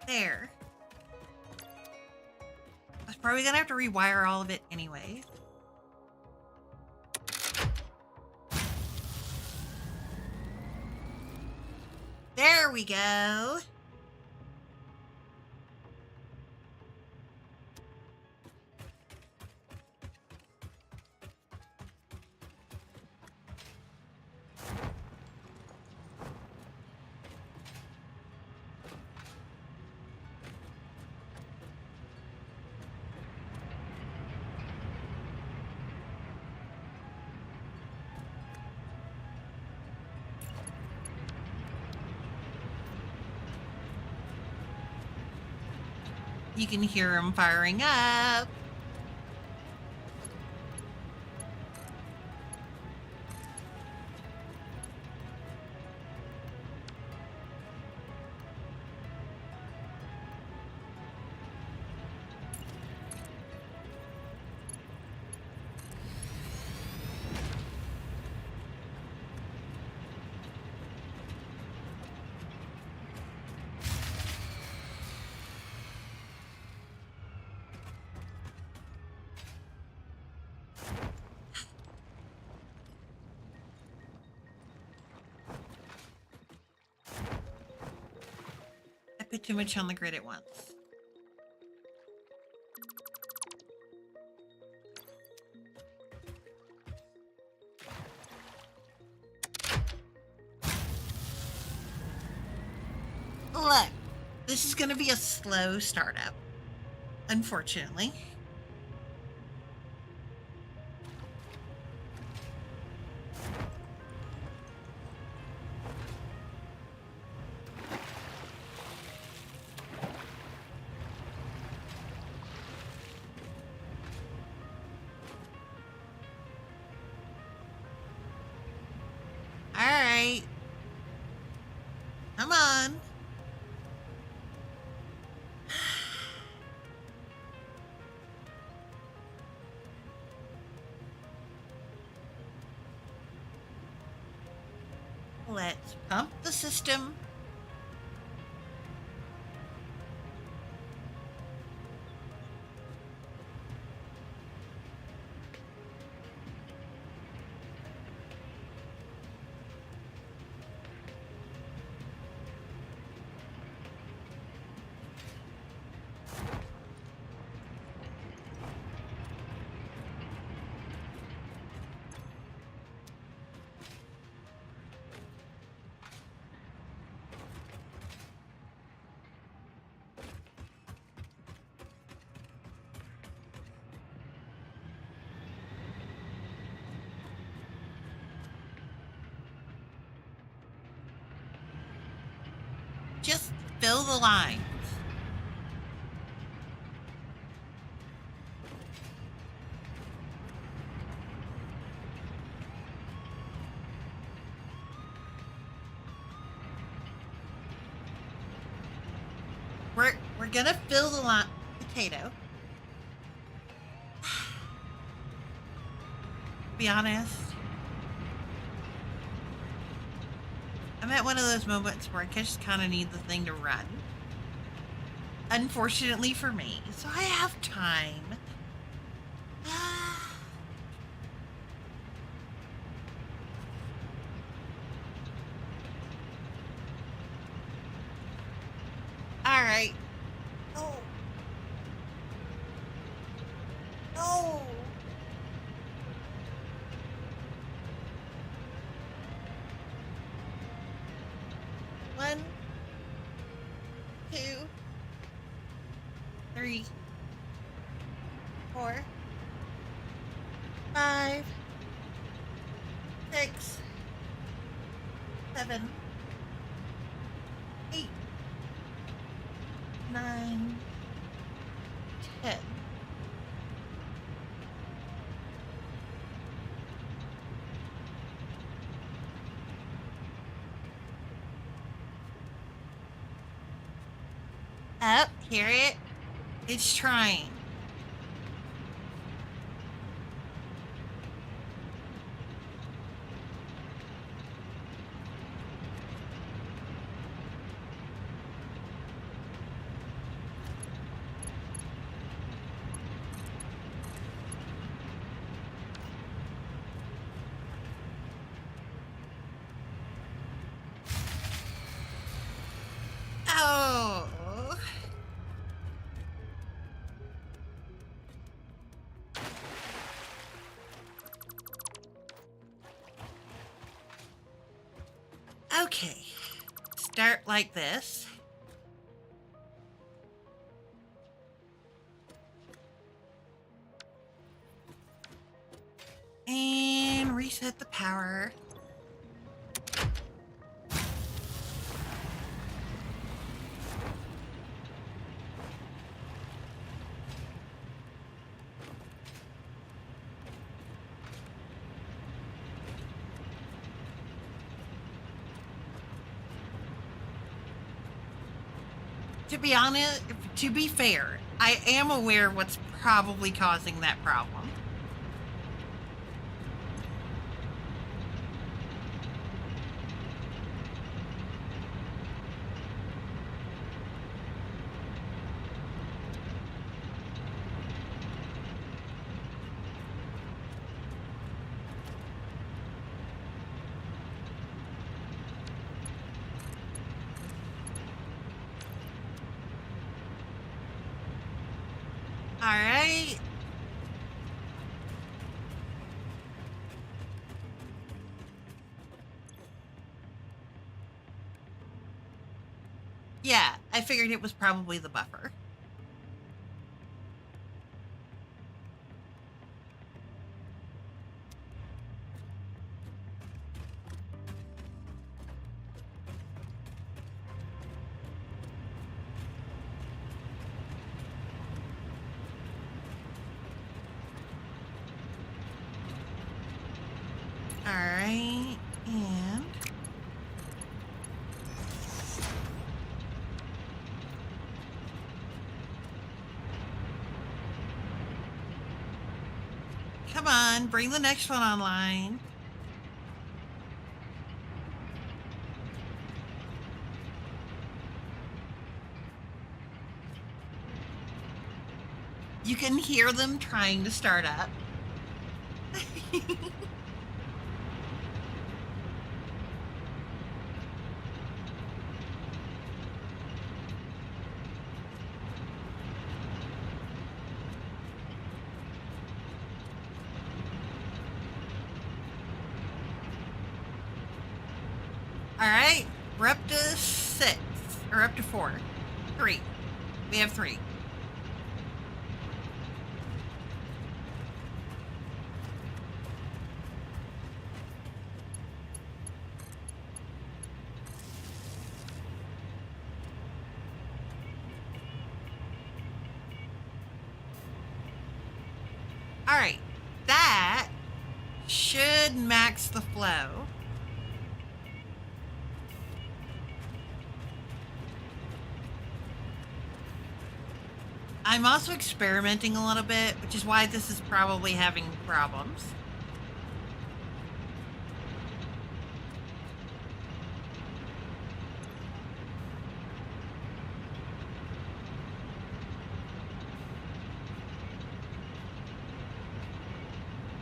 There. I was probably gonna have to rewire all of it anyway. There we go. You can hear them firing up. I put too much on the grid at once. Look, this is going to be a slow startup, unfortunately. All right. Come on. Let's pump the system. Just fill the lines. gonna fill the potato. To be honest, I'm at one of those moments where I just kind of need the thing to run. Unfortunately for me, so I have time. All right. Oh. No. One, two, three, 4, 5, 6, 7, 8, 9, 10. Up, hear it? It's trying. Oh. Okay. Start like this. And reset the power. To be fair, I am aware of what's probably causing that problem. All right. Yeah, I figured it was probably the buffer. All right, and come on, bring the next one online. You can hear them trying to start up. All right, we're up to 6, or up to 4. 3. We have 3. All right, that should max the flow. I'm also experimenting a little bit, which is why this is probably having problems.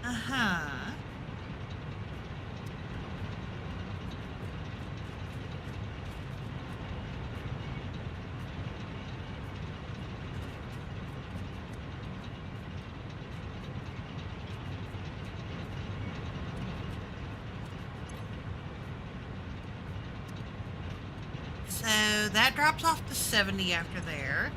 Uh-huh. So that drops off to 70 after there.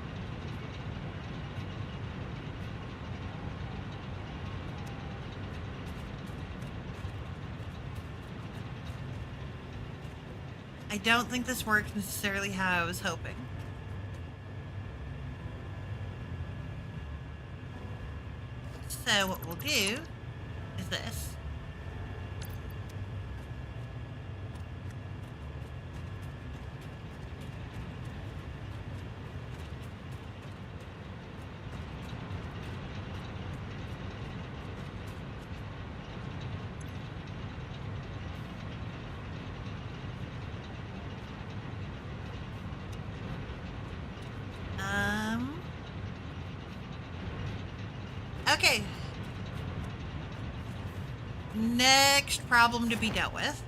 I don't think this works necessarily how I was hoping. So what we'll do is this. Okay. Next problem to be dealt with.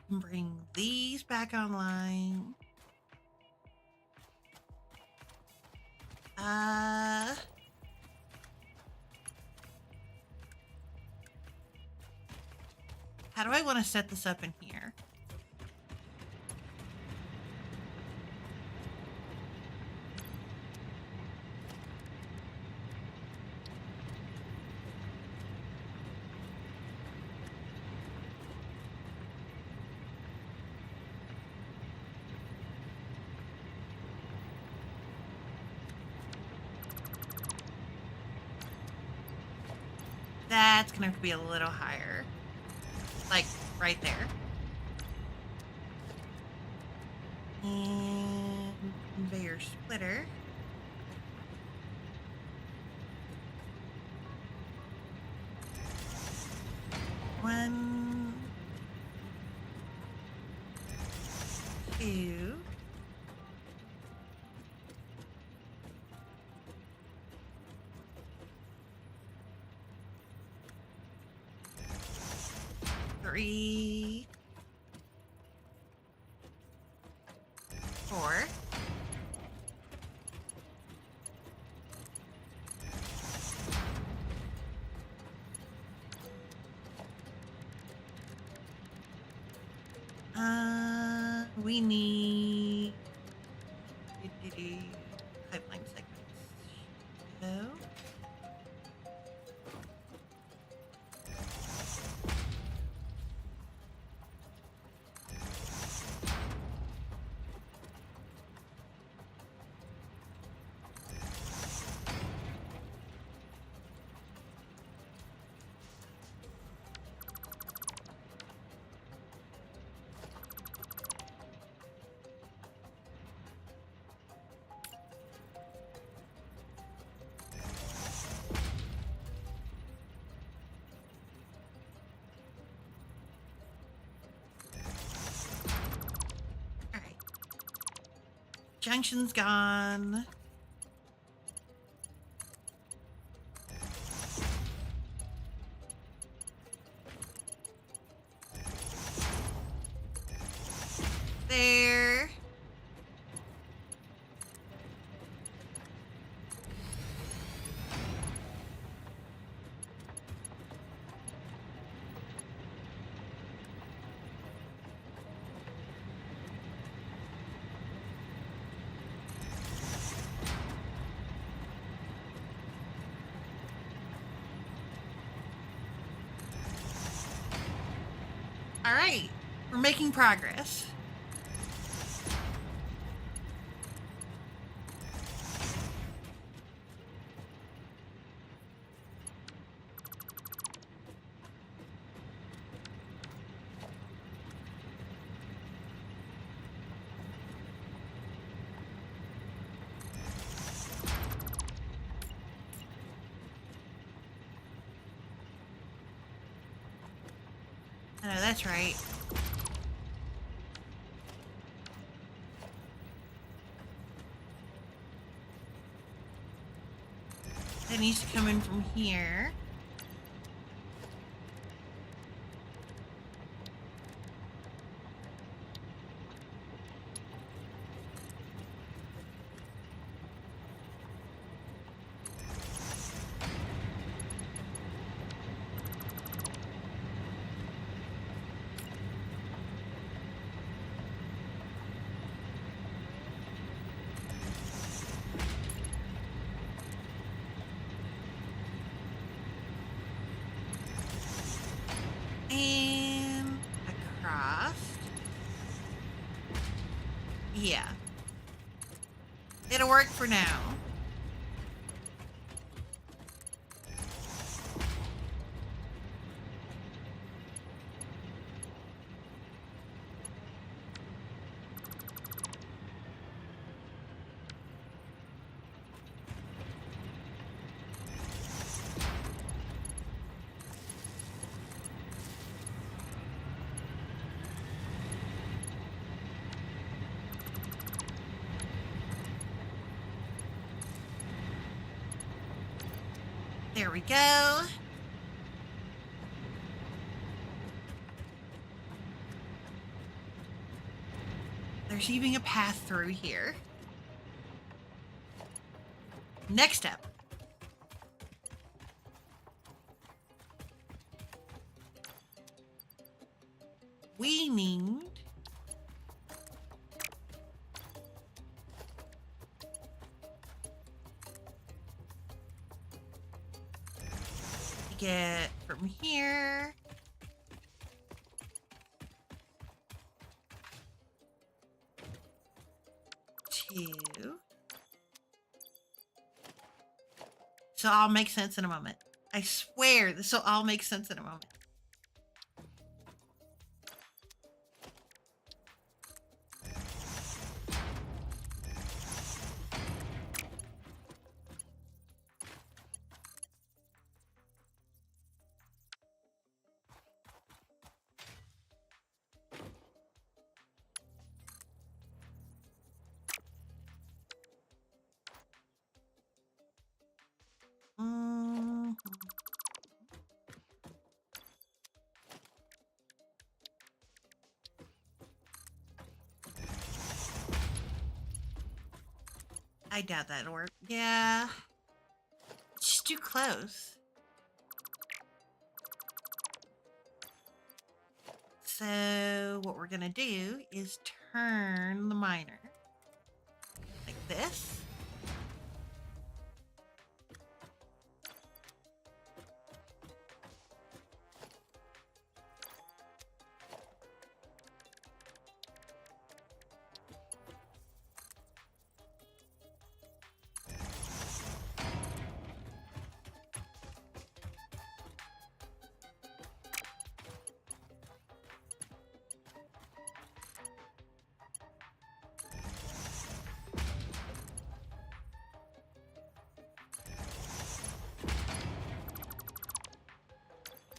Bring these back online. How do I want to set this up in here? That's gonna have to be a little higher. Like, right there. And conveyor splitter. One, two. Three, four, we need pipeline segments. So. Junction's gone. There. All right, we're making progress. I know, that's right. That needs to come in from here. And across. Yeah. It'll work for now. There we go. There's even a path through here. Next step. We need to get from here to... This will all make sense in a moment. I swear this will all make sense in a moment. Mhm. I doubt that'll work. Yeah. It's just too close. So what we're gonna do is turn the miner like this.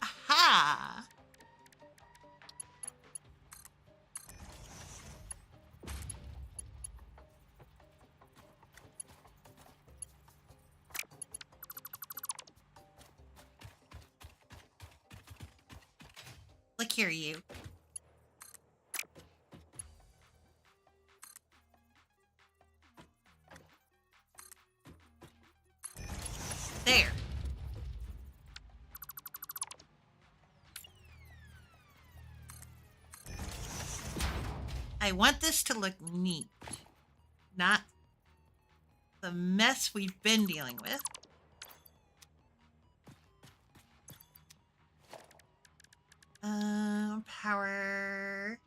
Aha! Look here, you. There. I want this to look neat, not the mess we've been dealing with. Power.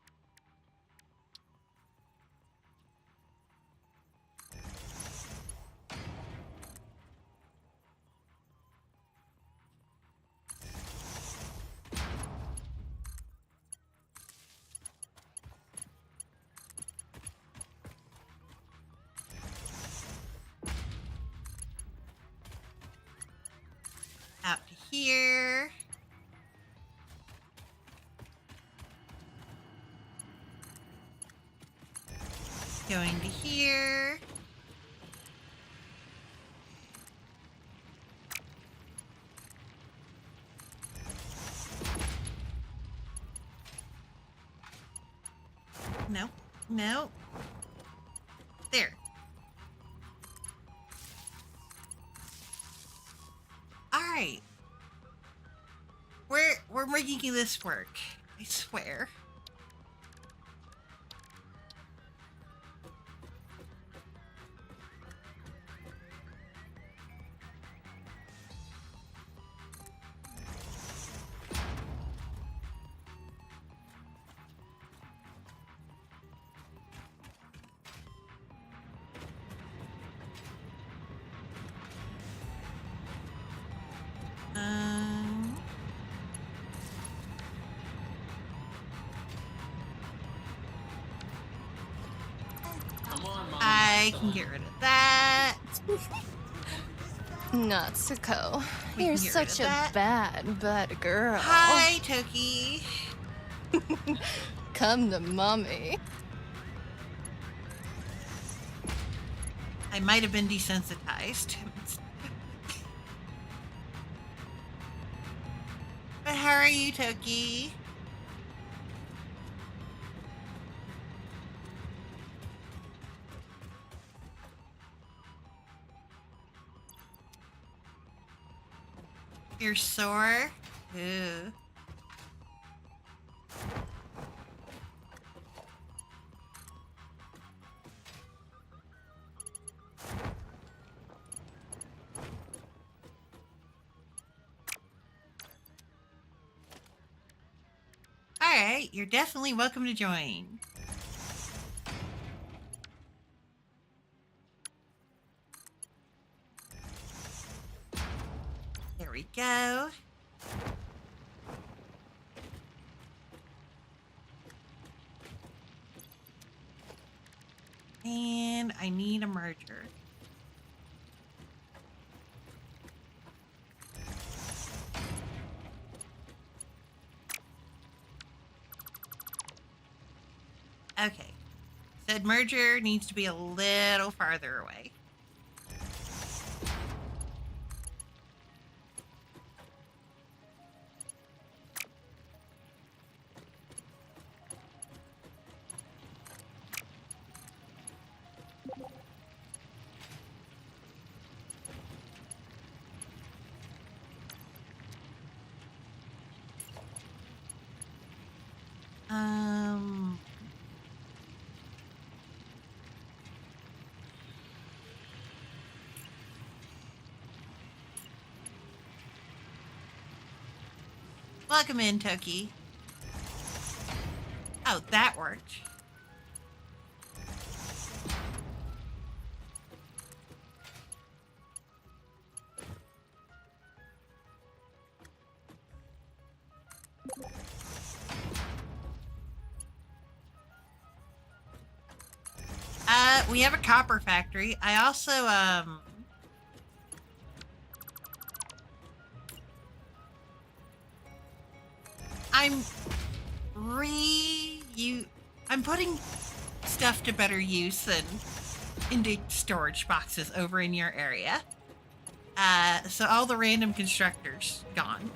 Out to here. Going to here. No, no. There. All right. We're making this work. I swear. I can get rid of that. Natsuko, We you're can get rid of such a that. bad girl. Hi, Toki. Come to mommy. I might have been desensitized. But how are you, Toki? You're sore? Ooh. Alright, you're definitely welcome to join. There we go. And I need a merger. Okay. Said merger needs to be a little farther away. Welcome in, Toki. Oh, that worked. We have a copper factory. I also, I'm putting stuff to better use and into storage boxes over in your area. So all the random constructors gone.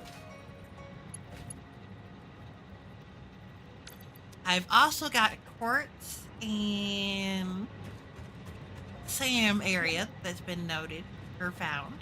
I've also got a quartz and Sam area that's been noted or found.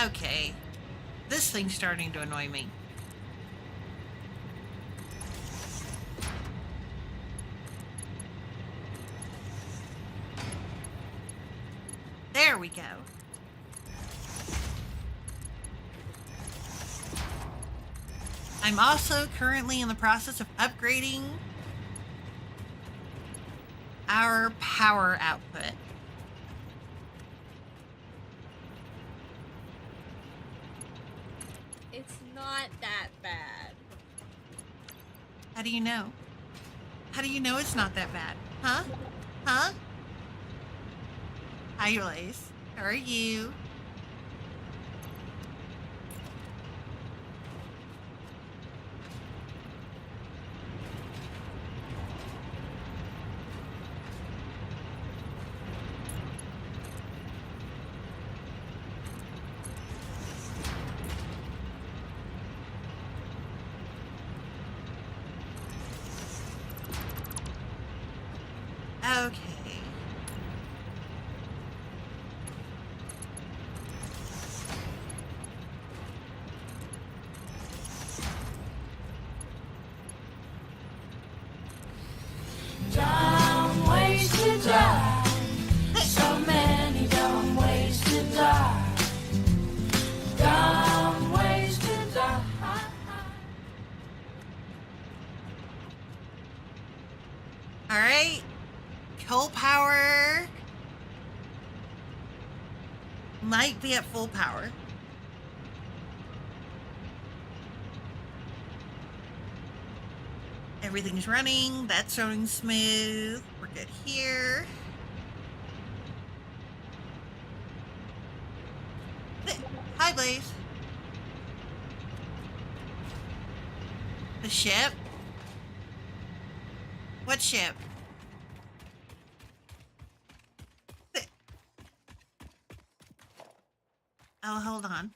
Okay, this thing's starting to annoy me. I'm also currently in the process of upgrading our power output. It's not that bad. How do you know? How do you know it's not that bad? Huh? Huh? Hi, Blaze. How are you? Okay. Dumb ways to die. So many dumb ways to die. Dumb ways to die. All right. Coal power might be at full power. Everything's running. That's running smooth. We're good here. Hi, Blaze. The ship? What ship? Oh, hold on.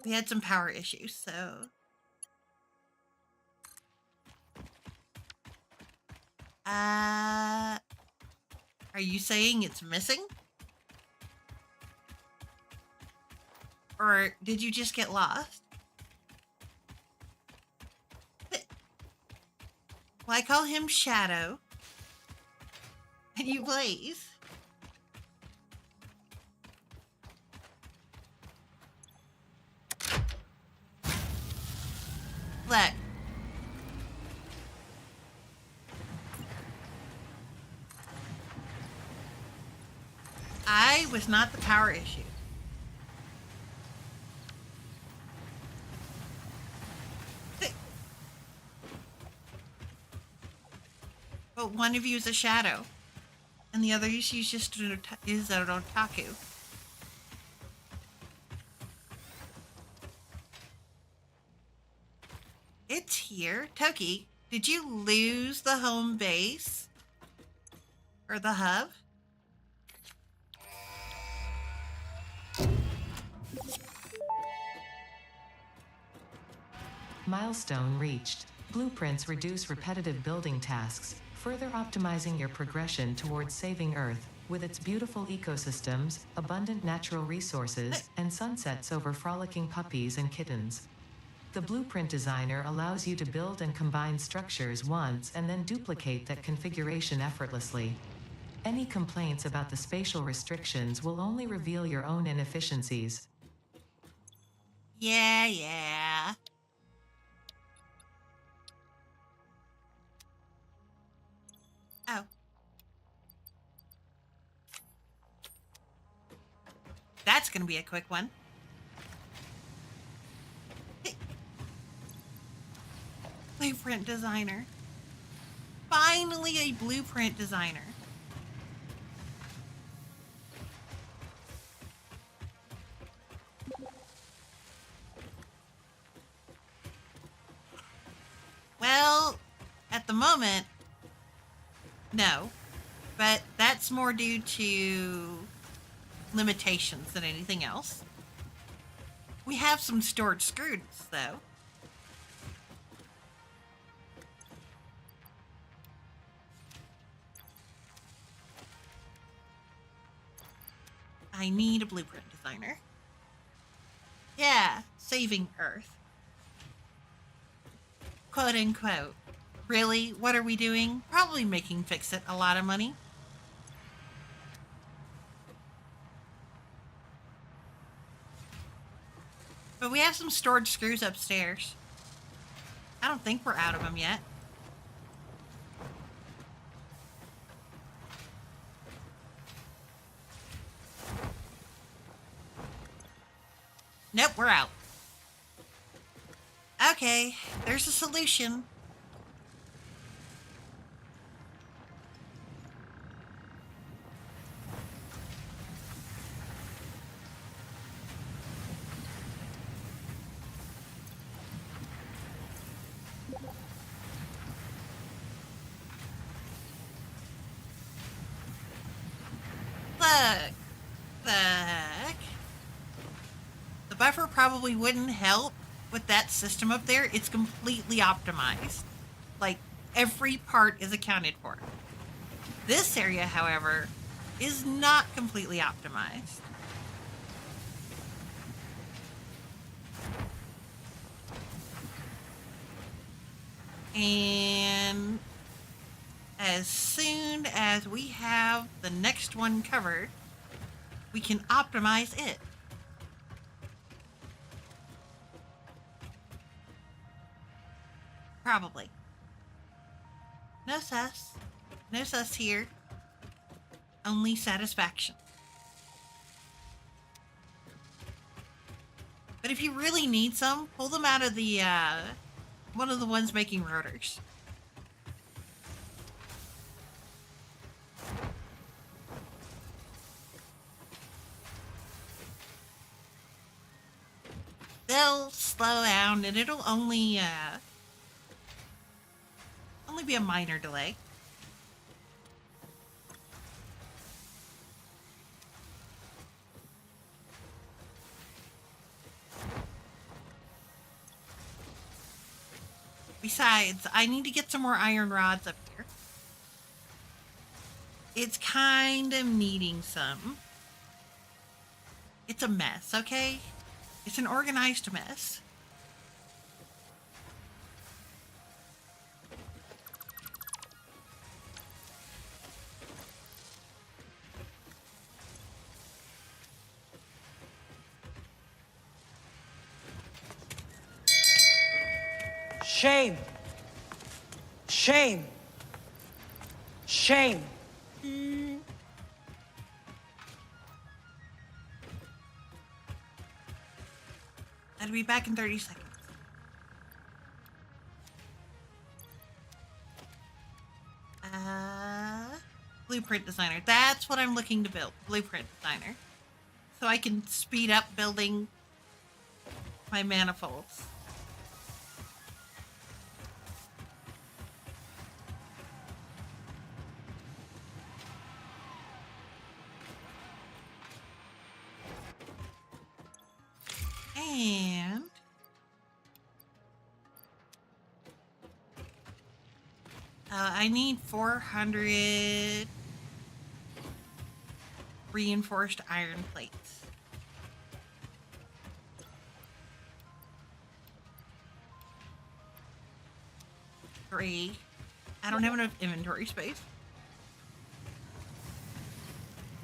We had some power issues, so... Are you saying it's missing? Or did you just get lost? Well, I call him Shadow. And you Blaze. Look. I was not the power issue. But one of you is a shadow, and the other is just an otaku. It's here. Toki, did you lose the home base? Or the hub? Milestone reached. Blueprints reduce repetitive building tasks, further optimizing your progression towards saving Earth, with its beautiful ecosystems, abundant natural resources, and sunsets over frolicking puppies and kittens. The blueprint designer allows you to build and combine structures once and then duplicate that configuration effortlessly. Any complaints about the spatial restrictions will only reveal your own inefficiencies. Yeah. Oh. That's gonna be a quick one. Blueprint designer. Finally a blueprint designer. Well, at the moment, no. But that's more due to limitations than anything else. We have some stored screws, though. I need a blueprint designer. Yeah, saving Earth. Quote unquote. Really? What are we doing? Probably making Fix-It a lot of money. But we have some stored screws upstairs. I don't think we're out of them yet. Nope, we're out. Okay, there's a solution. Look. The heck? The buffer probably wouldn't help with that system up there. It's completely optimized. Like, every part is accounted for. This area, however, is not completely optimized. And as soon as we have the next one covered, we can optimize it. Probably. No sus. No sus here. Only satisfaction. But if you really need some, pull them out of the, one of the ones making rotors. They'll slow down and it'll only be a minor delay. Besides, I need to get some more iron rods up here. It's kind of needing some. It's a mess, okay? It's an organized mess. Shame. Shame. Shame. I'll be back in 30 seconds. Blueprint designer. That's what I'm looking to build. Blueprint designer. So I can speed up building my manifolds. And I need 400 reinforced iron plates. Three. I don't have enough inventory space.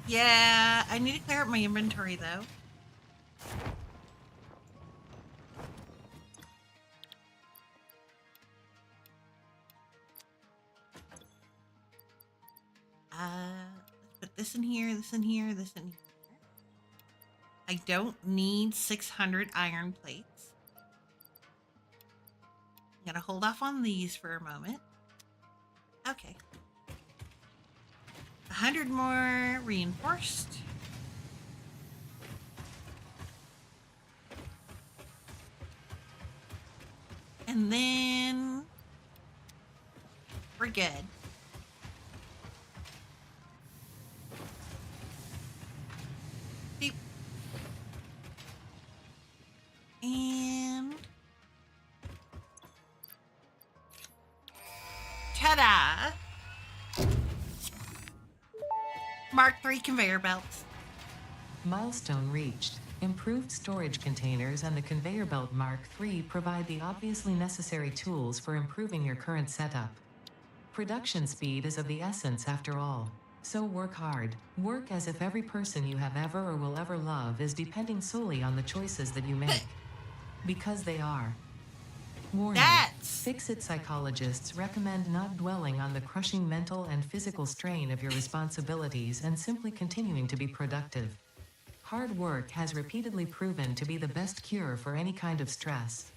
Yeah, I need to clear up my inventory though. Let's put this in here, this in here, this in here. I don't need 600 iron plates. I'm gonna hold off on these for a moment. Okay. 100 more reinforced. And then we're good. Beep. And ta-da! Mark III conveyor belts. Milestone reached. Improved storage containers and the conveyor belt Mark III provide the obviously necessary tools for improving your current setup. Production speed is of the essence after all. So work hard. Work as if every person you have ever or will ever love is depending solely on the choices that you make. Because they are. Warning. That's Fix-it psychologists recommend not dwelling on the crushing mental and physical strain of your responsibilities and simply continuing to be productive. Hard work has repeatedly proven to be the best cure for any kind of stress.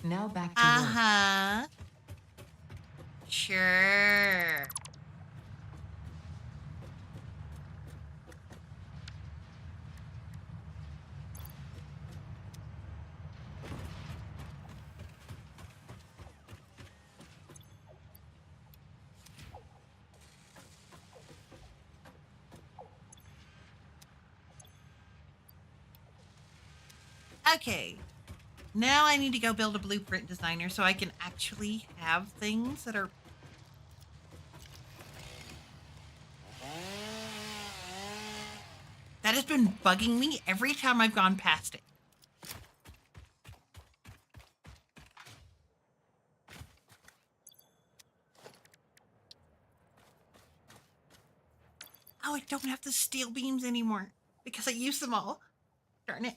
Now back to work. uh-huh. Sure. Okay. Now I need to go build a blueprint designer so I can actually have things that are... That has been bugging me every time I've gone past it. Oh, I don't have the steel beams anymore because I used them all. Darn it.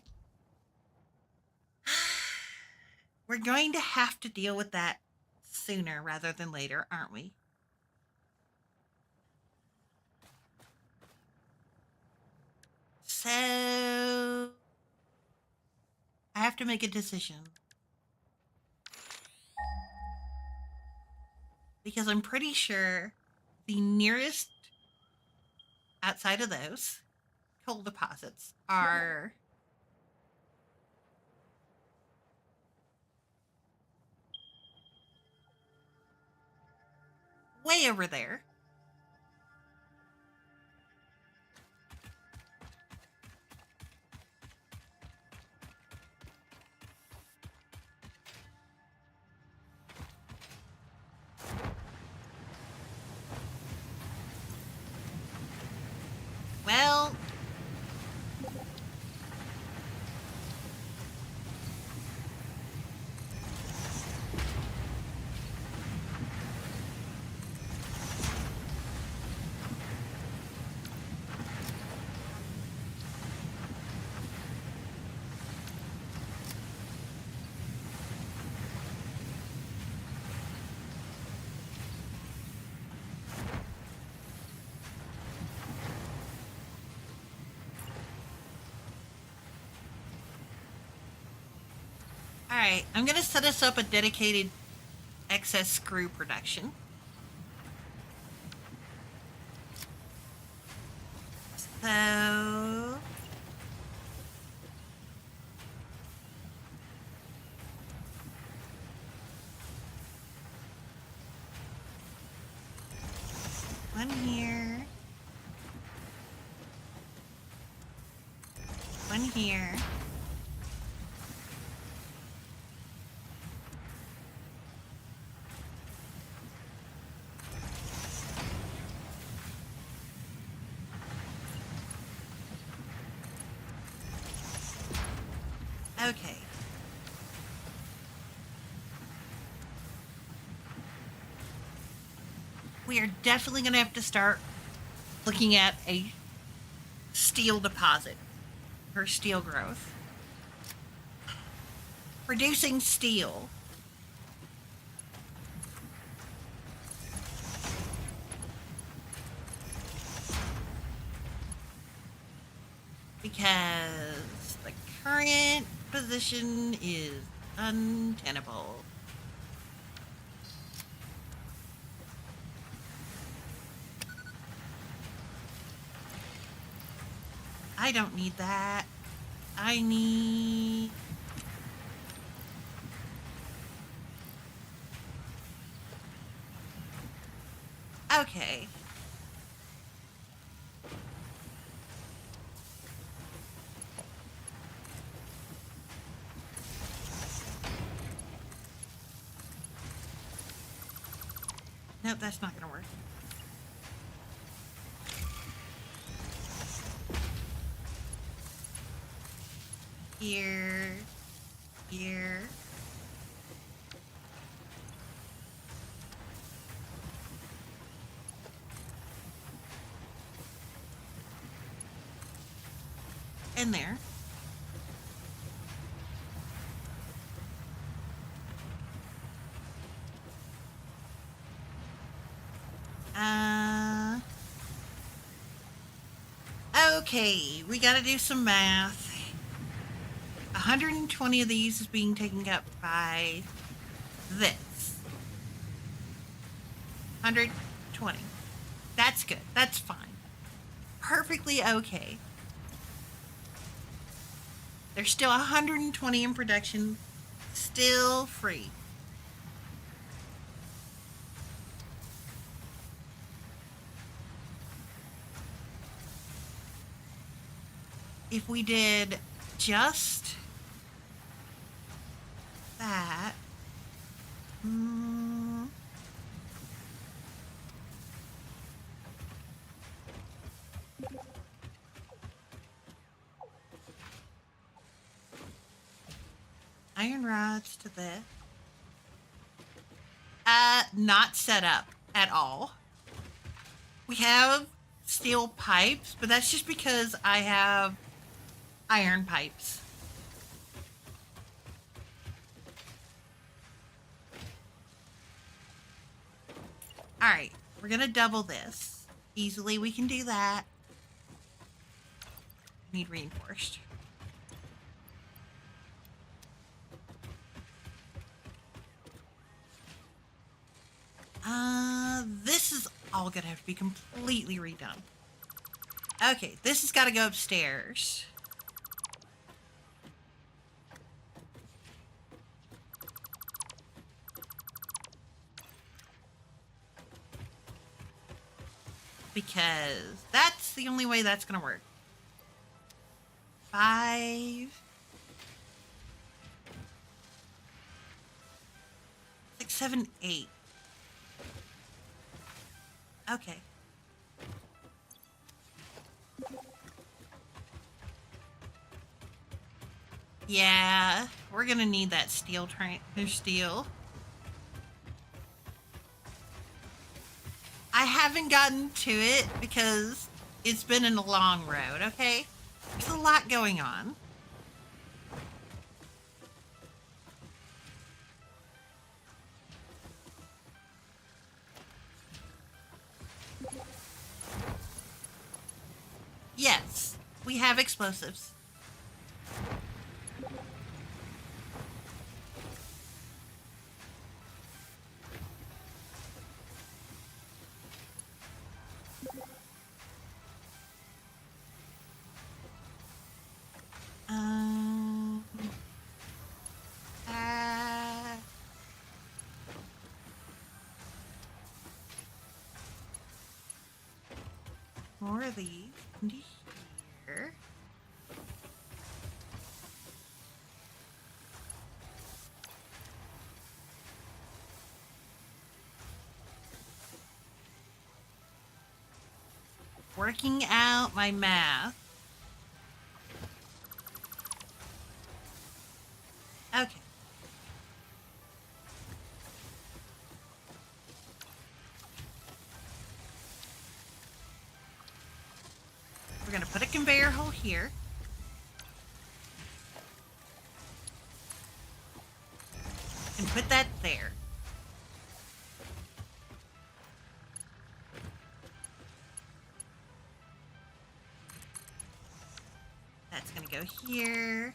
We're going to have to deal with that sooner rather than later, aren't we? So I have to make a decision. Because I'm pretty sure the nearest outside of those coal deposits are way over there. Well, all right, I'm going to set us up a dedicated excess screw production. So one here, one here. Okay. We are definitely going to have to start looking at a steel deposit for steel growth. Producing steel. Because the current position is untenable. I don't need that. I need... Okay. Nope, that's not gonna work. Here. Here. And there. Okay, we gotta do some math. 120 of these is being taken up by this. 120. That's good. That's fine. Perfectly okay. There's still 120 in production. Still free. If we did just that, iron rods to this. Not set up at all. We have steel pipes, but that's just because I have iron pipes. All right, we're gonna double this. Easily we can do that. Need reinforced. This is all gonna have to be completely redone. Okay, this has got to go upstairs. Because that's the only way that's gonna work. 5, 6, 7, 8. Okay. Yeah, we're gonna need that steel steel. I haven't gotten to it because it's been in a long road, okay? There's a lot going on. Yes, we have explosives. More of these into here. Working out my math. Okay. We're gonna put a conveyor hole here. And put that there. That's gonna go here.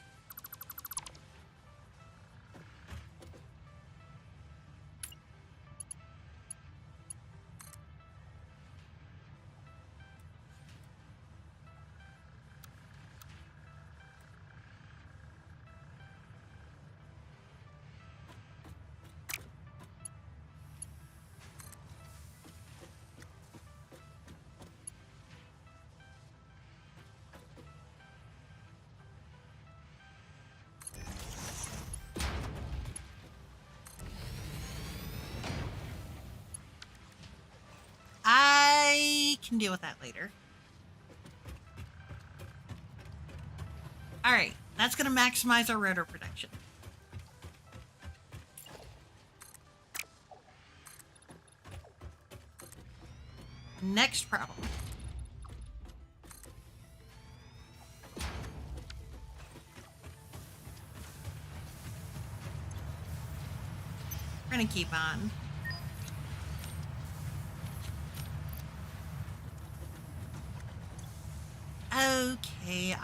I can deal with that later. All right, that's going to maximize our rotor production. Next problem. We're going to keep on.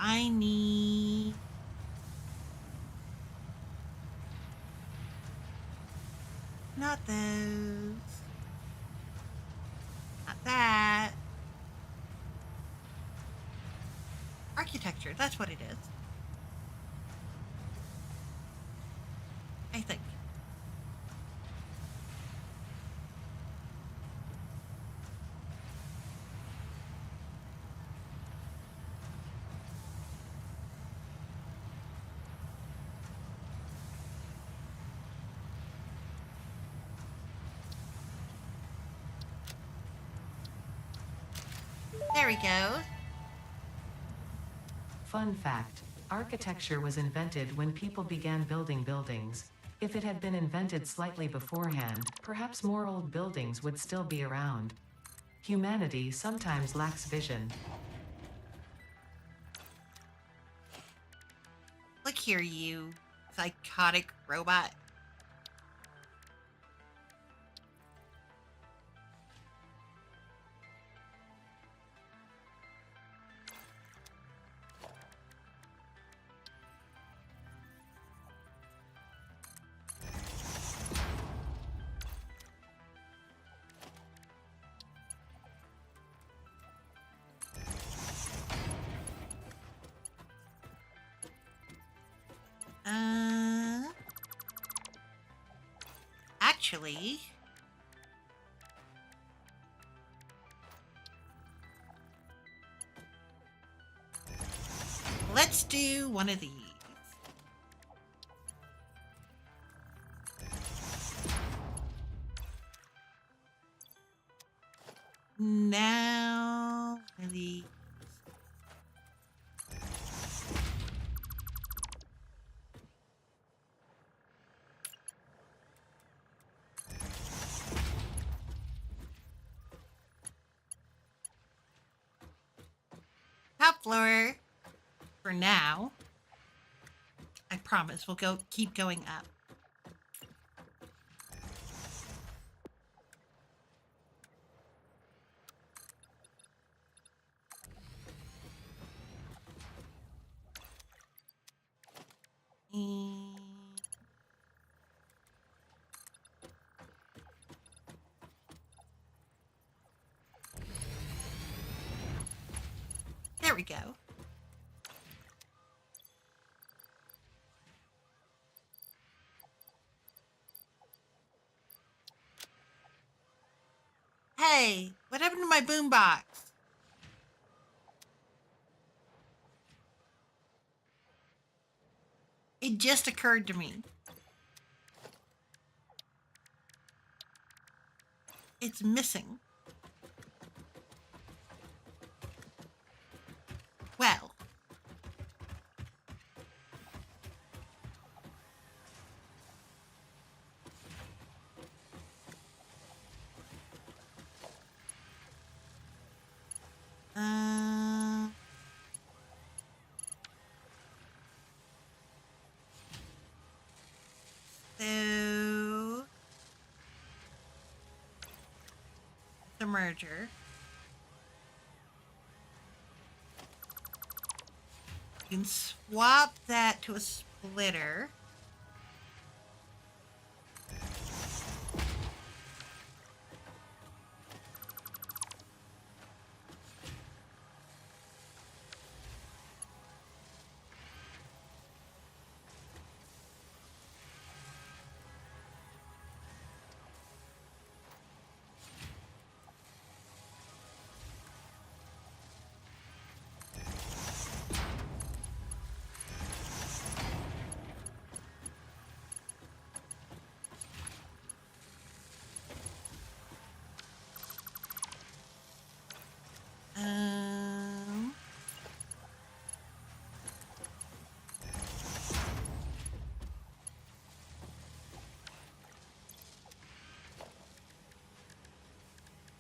I need... Not those. Not that. Architecture, that's what it is. I think. There we go. Fun fact: architecture was invented when people began building buildings. If it had been invented slightly beforehand, perhaps more old buildings would still be around. Humanity sometimes lacks vision. Look here, you psychotic robot. Actually, let's do one of these. Now, one of these. Top floor for now. I promise we'll keep going up. And there we go. Hey, what happened to my boombox? It just occurred to me. It's missing. Well. So the merger. You can swap that to a splitter.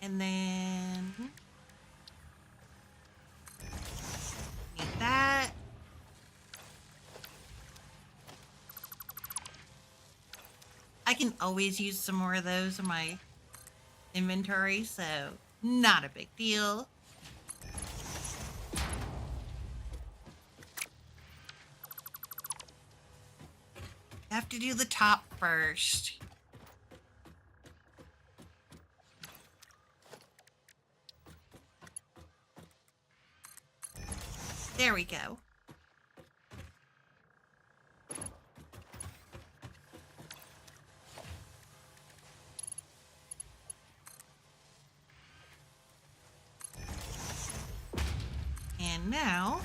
And then need that. I can always use some more of those in my inventory, so not a big deal. Have to do the top first. There we go. And now,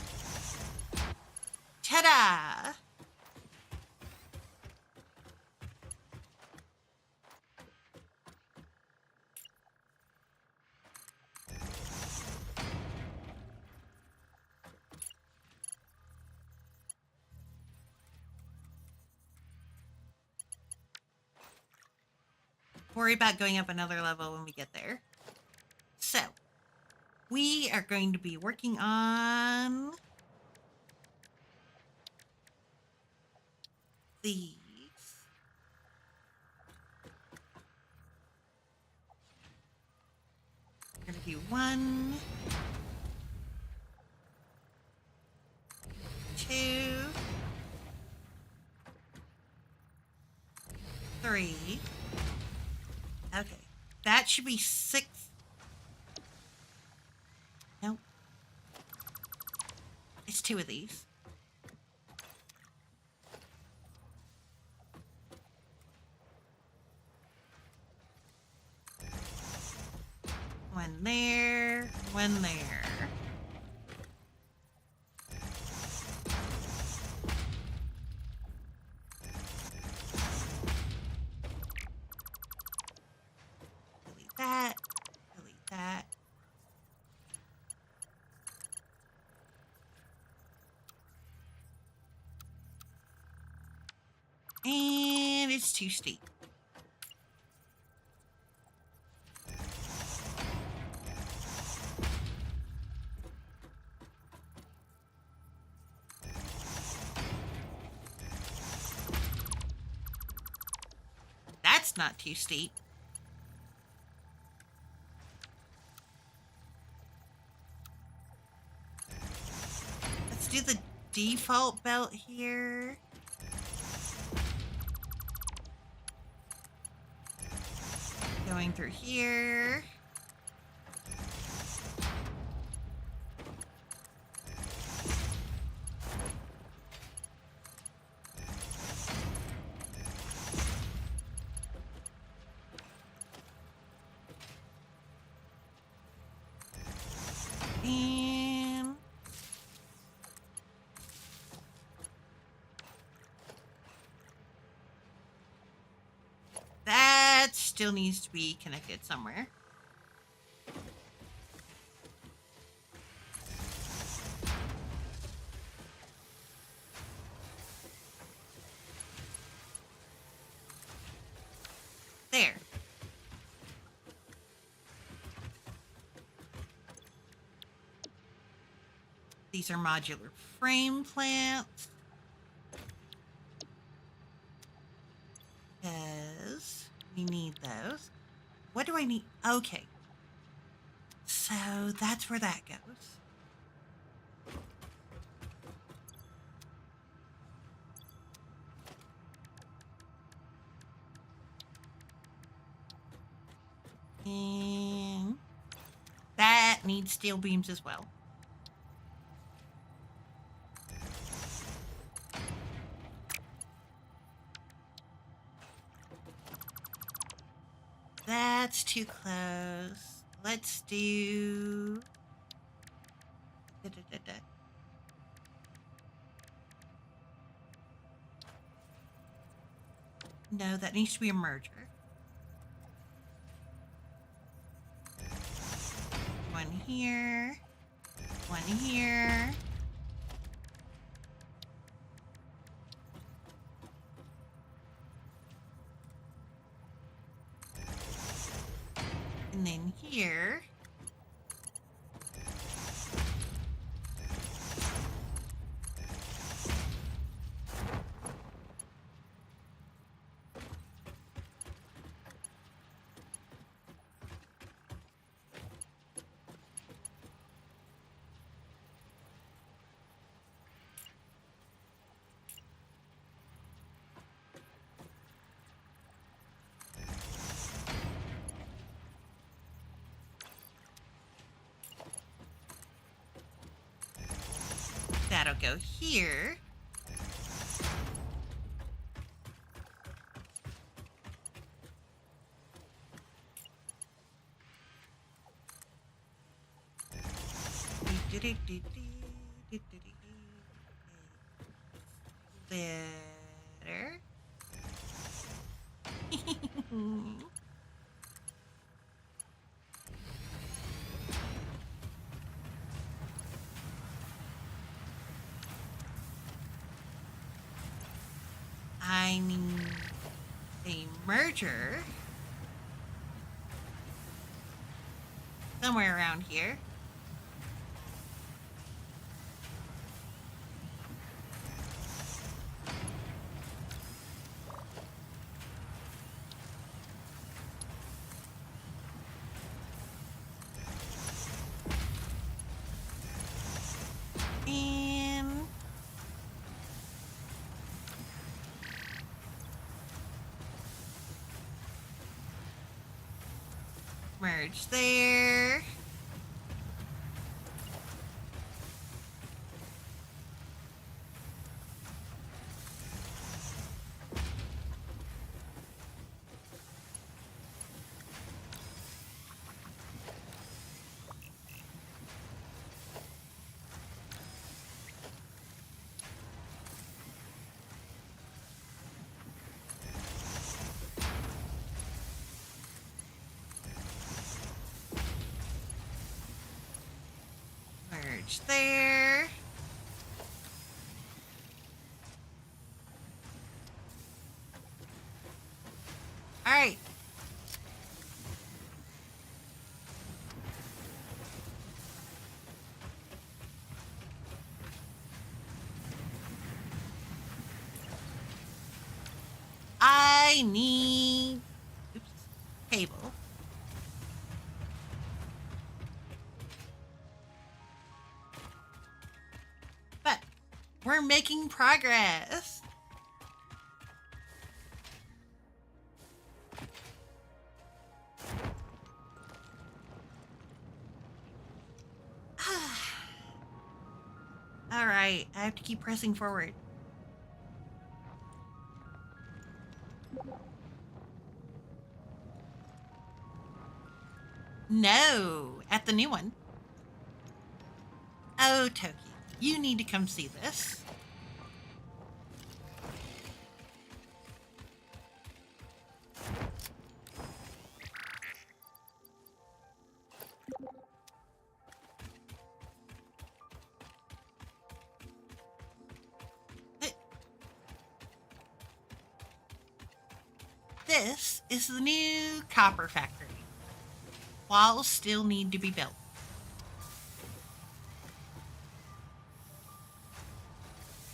ta-da! Worry about going up another level when we get there. So, we are going to be working on these. We're going to do 1, 2, 3. Okay, that should be 6. Nope. It's 2 of these. One there, one there. Delete that, delete that. And it's too steep. That's not too steep. Let's do the default belt here. Going through here. And that still needs to be connected somewhere. There. These are modular frame plants. Because we need those. What do I need? Okay. So that's where that goes. And that needs steel beams as well. That's too close. Let's do... No, that needs to be a merger. One here. One here. And then here. go here. Better. I need a merger somewhere around here. And merge there. Merge there. All right. I need cable. But we're making progress. All right, I have to keep pressing forward. No, at the new one. Oh, Toki, you need to come see this. This is the new copper factory. Walls still need to be built.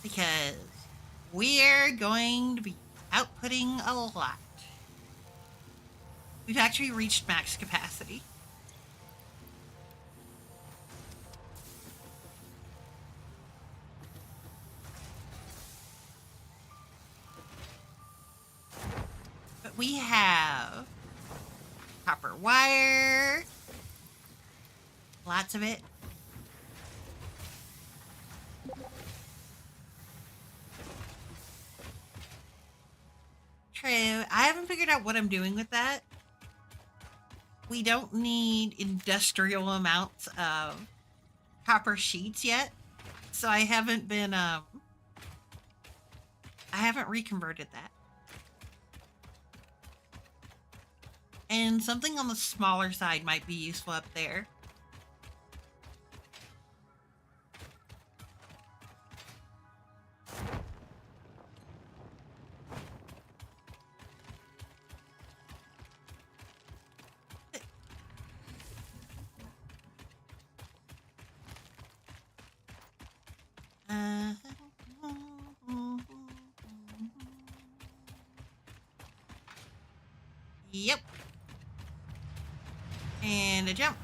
Because we're going to be outputting a lot. We've actually reached max capacity. But we have copper wire, lots of it. True. I haven't figured out what I'm doing with that. We don't need industrial amounts of copper sheets yet. So I haven't been, I haven't reconverted that. And something on the smaller side might be useful up there. Yep. And a jump.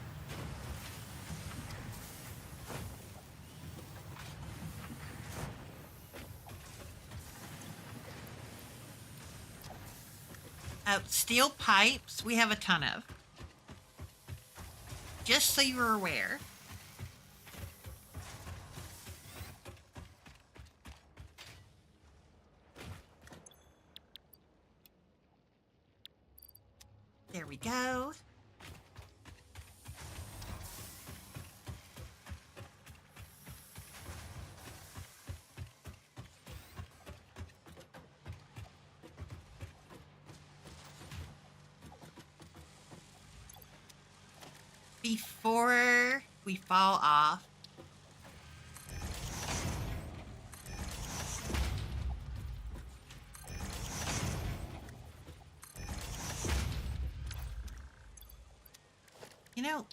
Steel pipes, we have a ton of. Just so you're aware. There we go. Before we fall off, you know,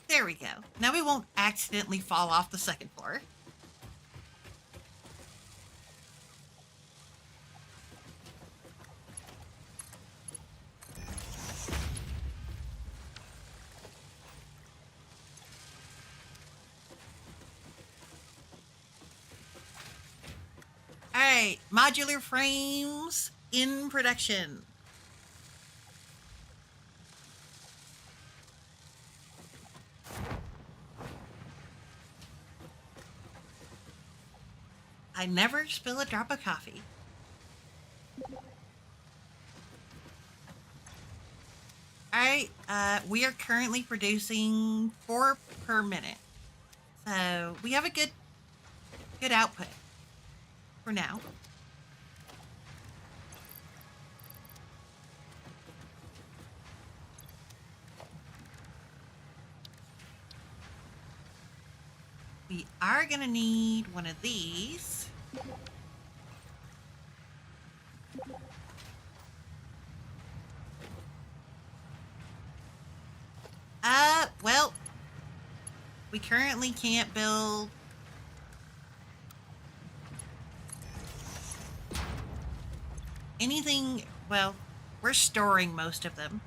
there we go. Now we won't accidentally fall off the second floor. All right, modular frames in production. I never spill a drop of coffee. All right, we are currently producing 4 per minute. So we have a good output for now. We are gonna need one of these. Well, we currently can't build anything. Well, we're storing most of them.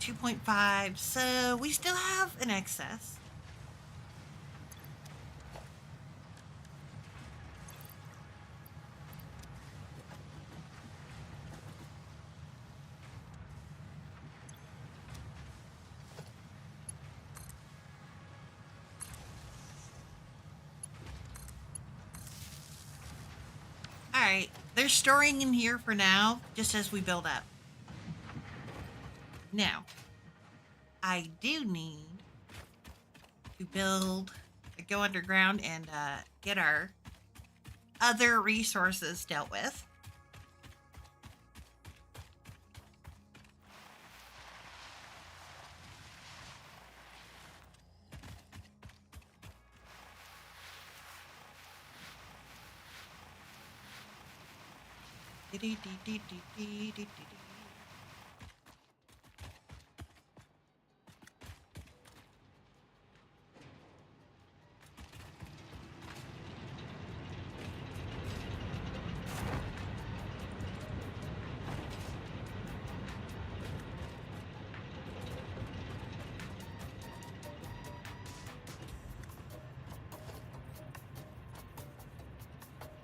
2.5, so we still have an excess. Alright, they're storing in here for now, just as we build up. Now, I do need to go underground and get our other resources dealt with.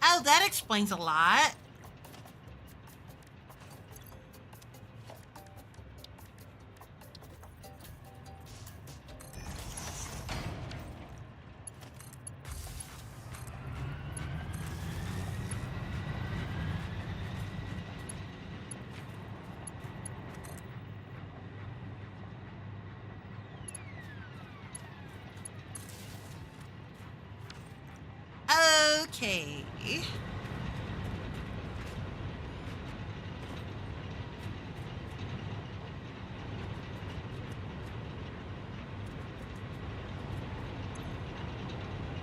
Oh, that explains a lot. Okay.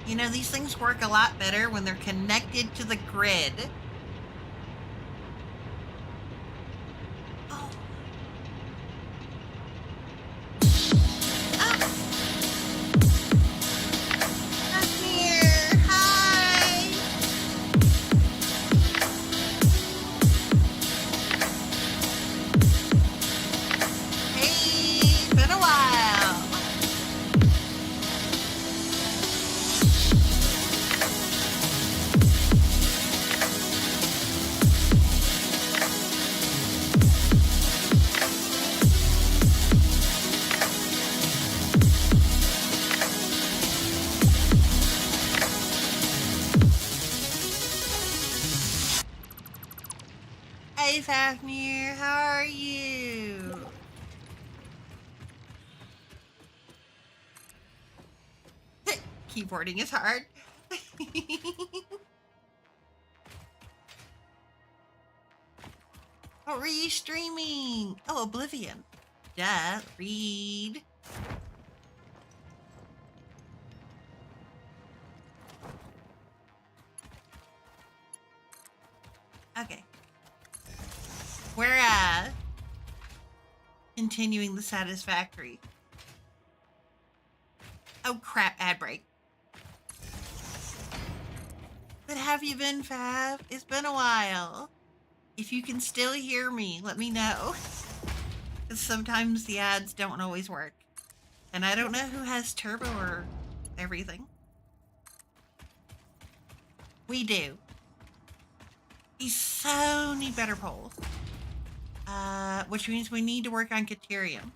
You know, these things work a lot better when they're connected to the grid. Oh. Oh. Come here. Hi. Hey, been a while. Hey, Fafnir, how are you? Keyboarding is hard. What were you streaming? Oh, Oblivion. Duh, read. Okay. We're continuing the satisfactory. Oh crap, ad break. But have you been, Fav? It's been a while. If you can still hear me, let me know. Because sometimes the ads don't always work. And I don't know who has turbo or everything. We do. We so need better polls. Which means we need to work on Caterium.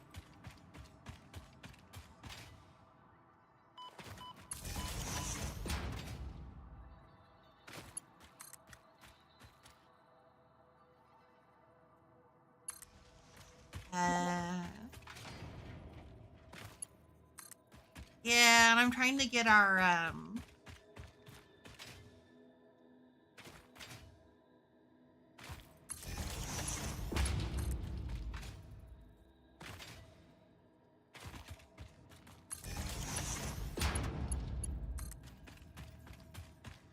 Yeah, and I'm trying to get our,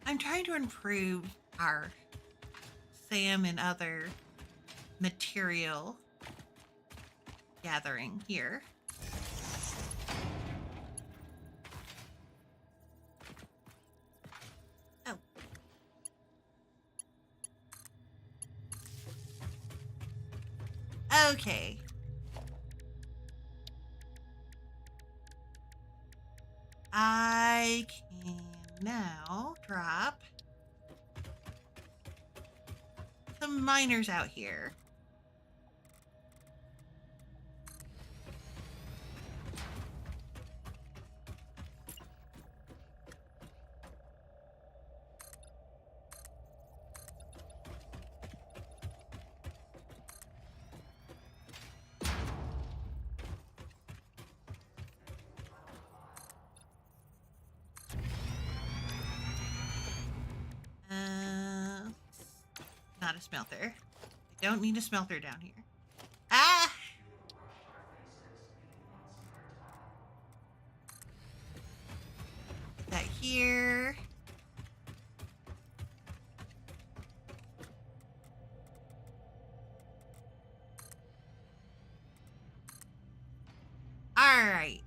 I'm trying to improve our SAM and other material gathering here. Oh. Okay. I can now drop some miners out here. Not a smelter. I don't need a smelter down here. Ah! Put that here. All right.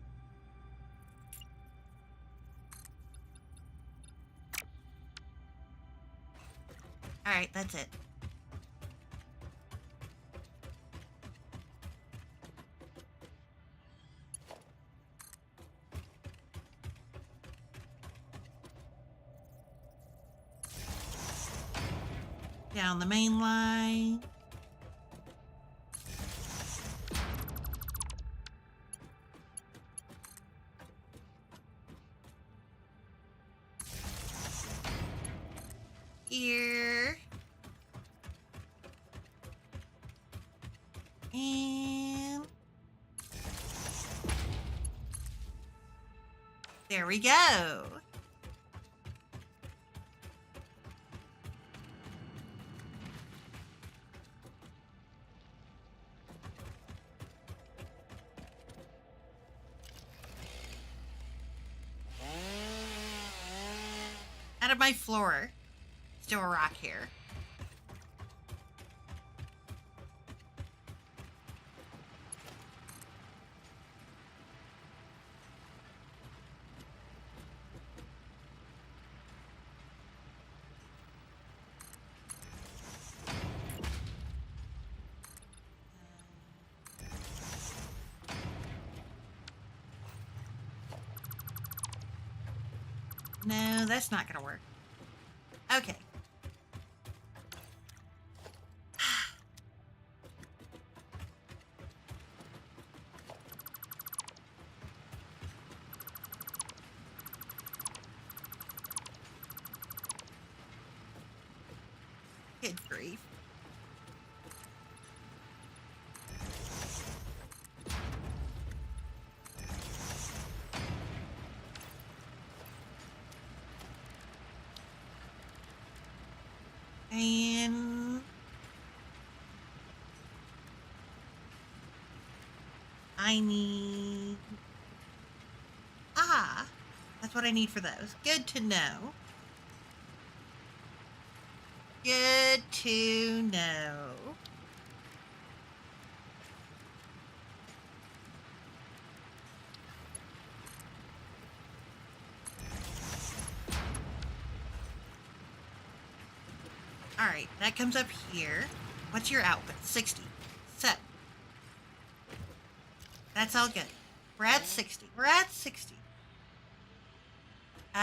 All right, that's it. Down the main line. Here. And there we go. Out of my floor. Still a rock here. No, that's not gonna work. Okay. Good grief. I need... Ah, that's what I need for those. Good to know. Good to know. All right, that comes up here. What's your outfit? 60. Set. That's all good. We're at 60. We're at 60.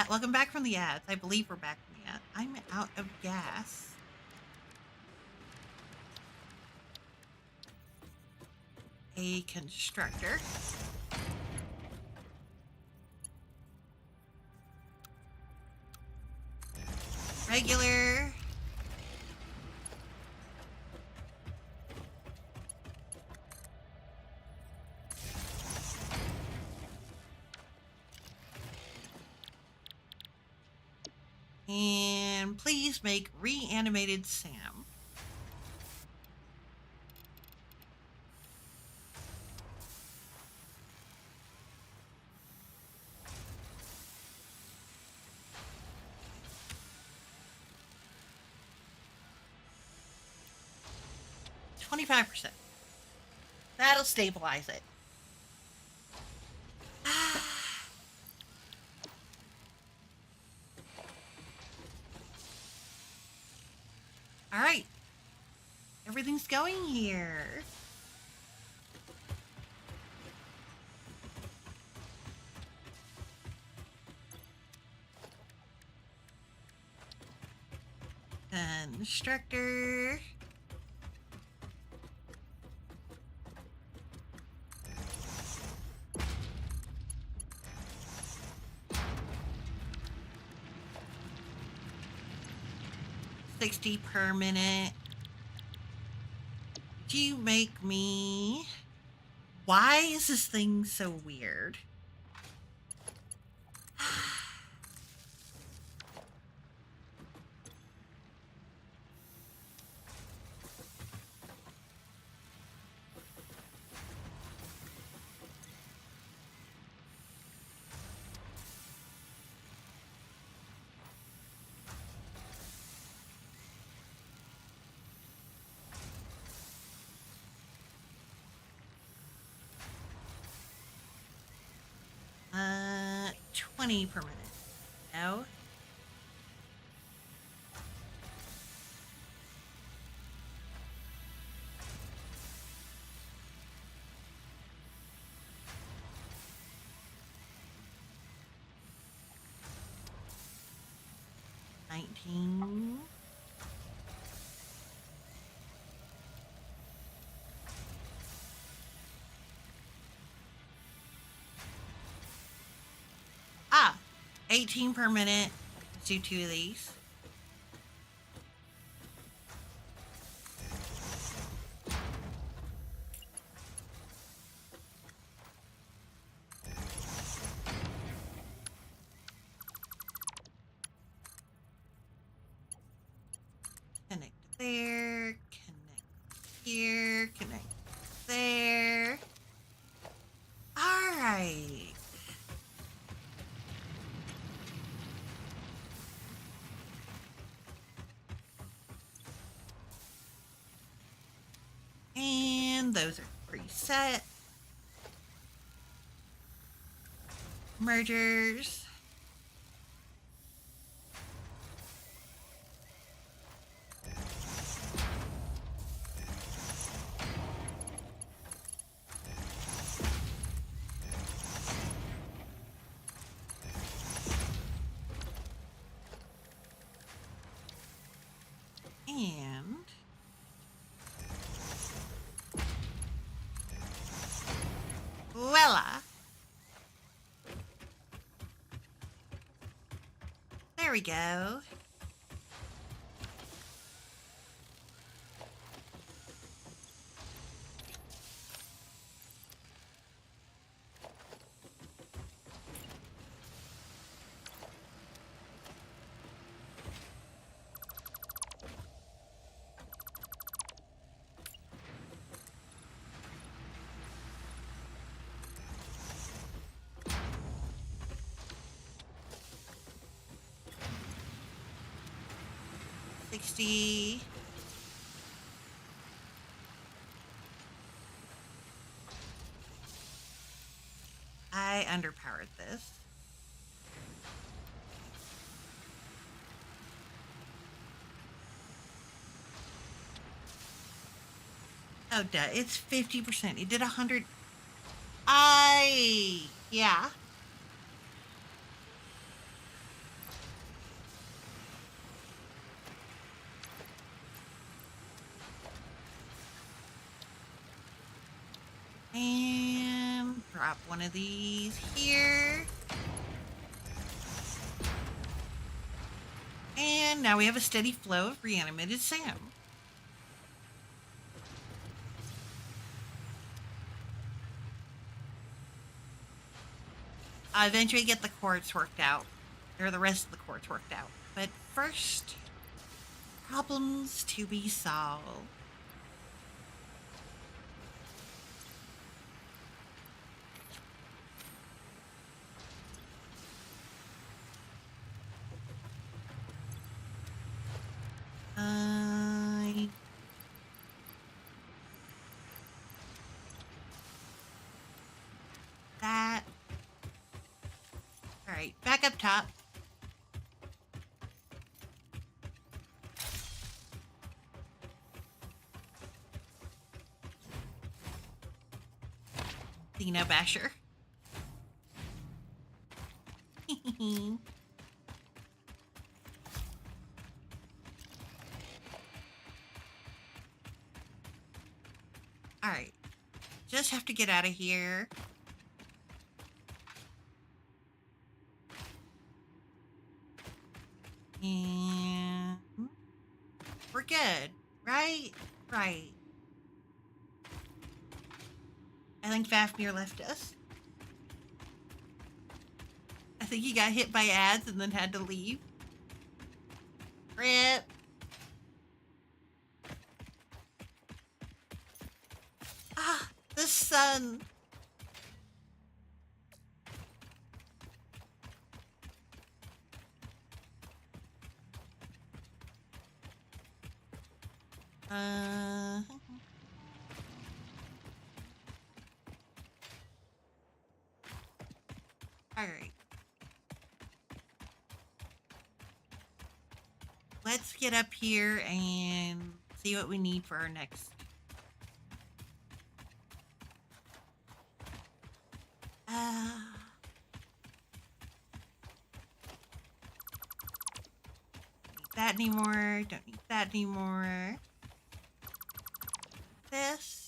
Welcome back from the ads. I believe we're back from the ads. I'm out of gas. A constructor. Regular. And please make reanimated Sam. $25%. That'll stabilize it. All right. Everything's going here. Constructor. $60 per minute. Do you make me... Why is this thing so weird? Uh, 20 per minute. No. $19. Ah, 18 per minute. Let's do 2 of these. Connect there, connect here, connect there. All right. And those are preset. Mergers. And voila. There we go. 60. I underpowered this. Oh, duh. It's 50%. It did 100. Yeah. And drop one of these here. And now we have a steady flow of reanimated Sam. I'll eventually get the quartz worked out, or the rest of the quartz worked out. But first, problems to be solved. That. All right, back up top. Dino Basher. All right, just have to get out of here. And we're good, right? Right. I think Fafnir left us. I think he got hit by ads and then had to leave. Rip. Ah, the sun. All right. Let's get up here and see what we need for our next. Don't need that anymore. Don't need that anymore. This.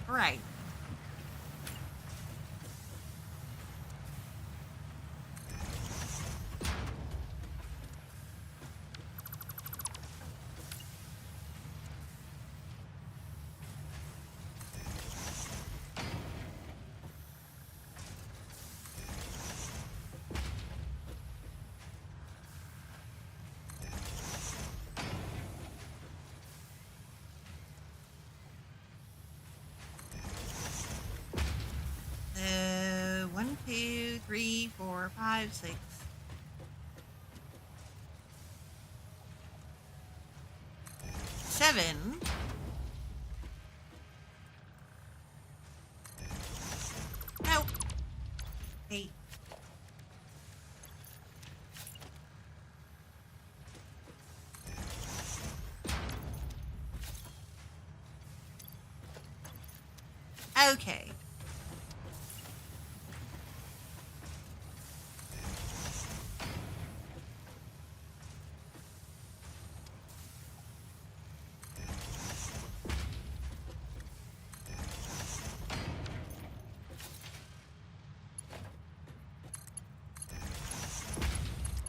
Right. One, two, three, four, five, six. Seven. No. 8. Okay.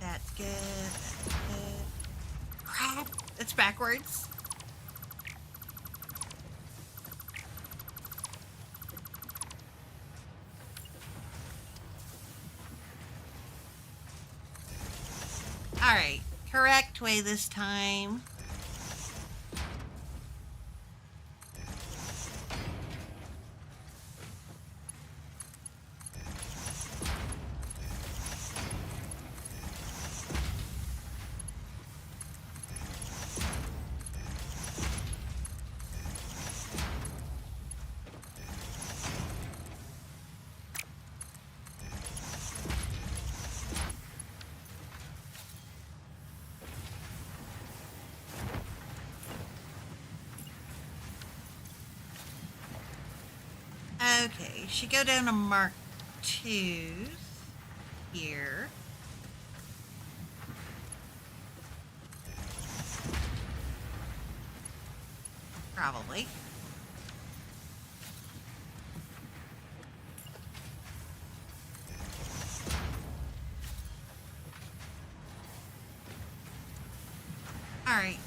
That's good. That's good. Crap. It's backwards. Alright, correct way this time. Okay, should go down to Mark 2's here. Probably. Alright.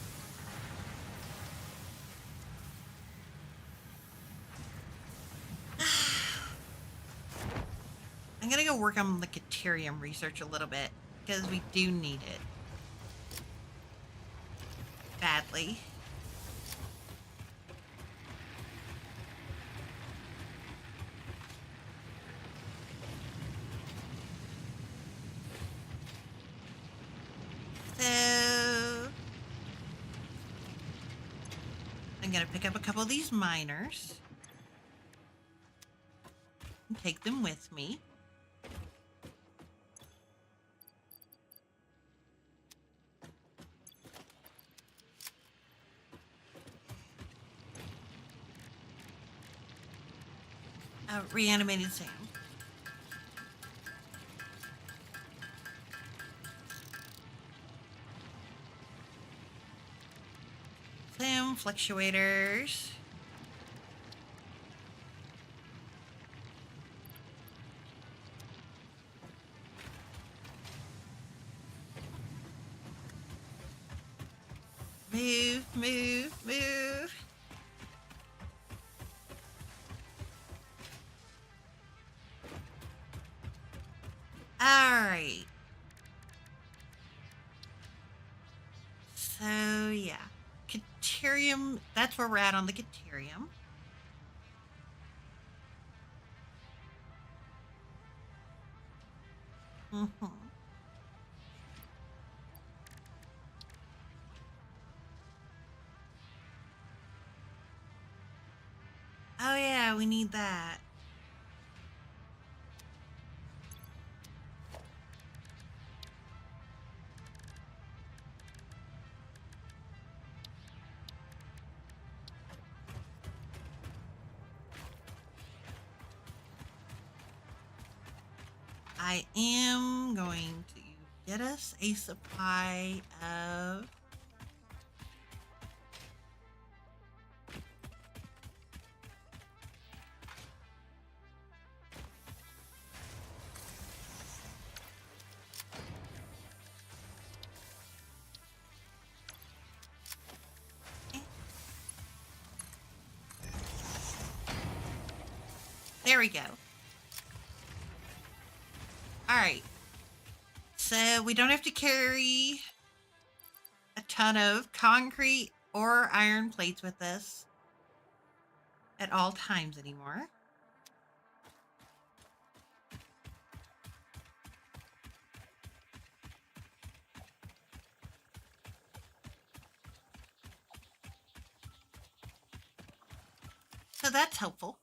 I'm gonna go work on the Caterium research a little bit, because we do need it. Badly. So... I'm gonna pick up a couple of these miners. And take them with me. Reanimated Sam. Sam, fluctuators. Move, move, move. Alright. So, yeah. Caterium, that's where we're at on the Caterium. Mm-hmm. Oh yeah, we need that. I am going to get us a supply of... There we go. Alright. So we don't have to carry a ton of concrete or iron plates with us at all times anymore. So that's helpful.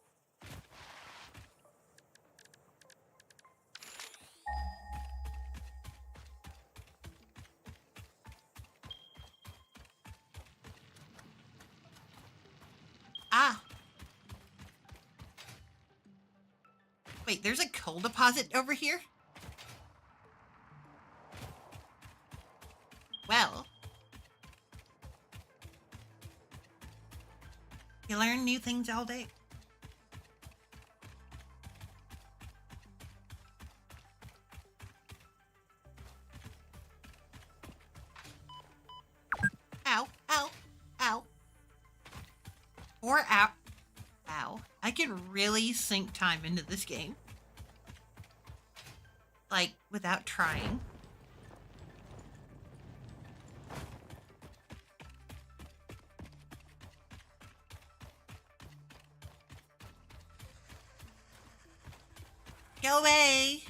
Ah. Wait, there's a coal deposit over here? Well. You learn new things all day. Ow, ow, ow. Or ow. Ow. I can really sink time into this game. Like, without trying. Go away.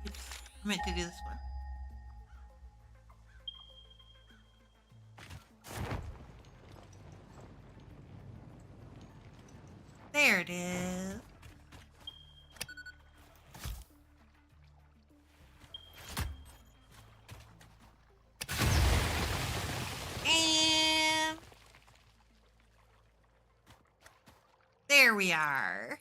Oops, I meant to do this one. There it is. And there we are.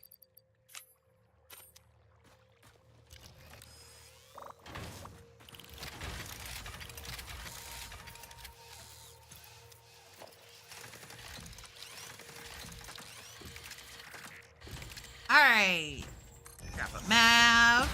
All right. Grab a map.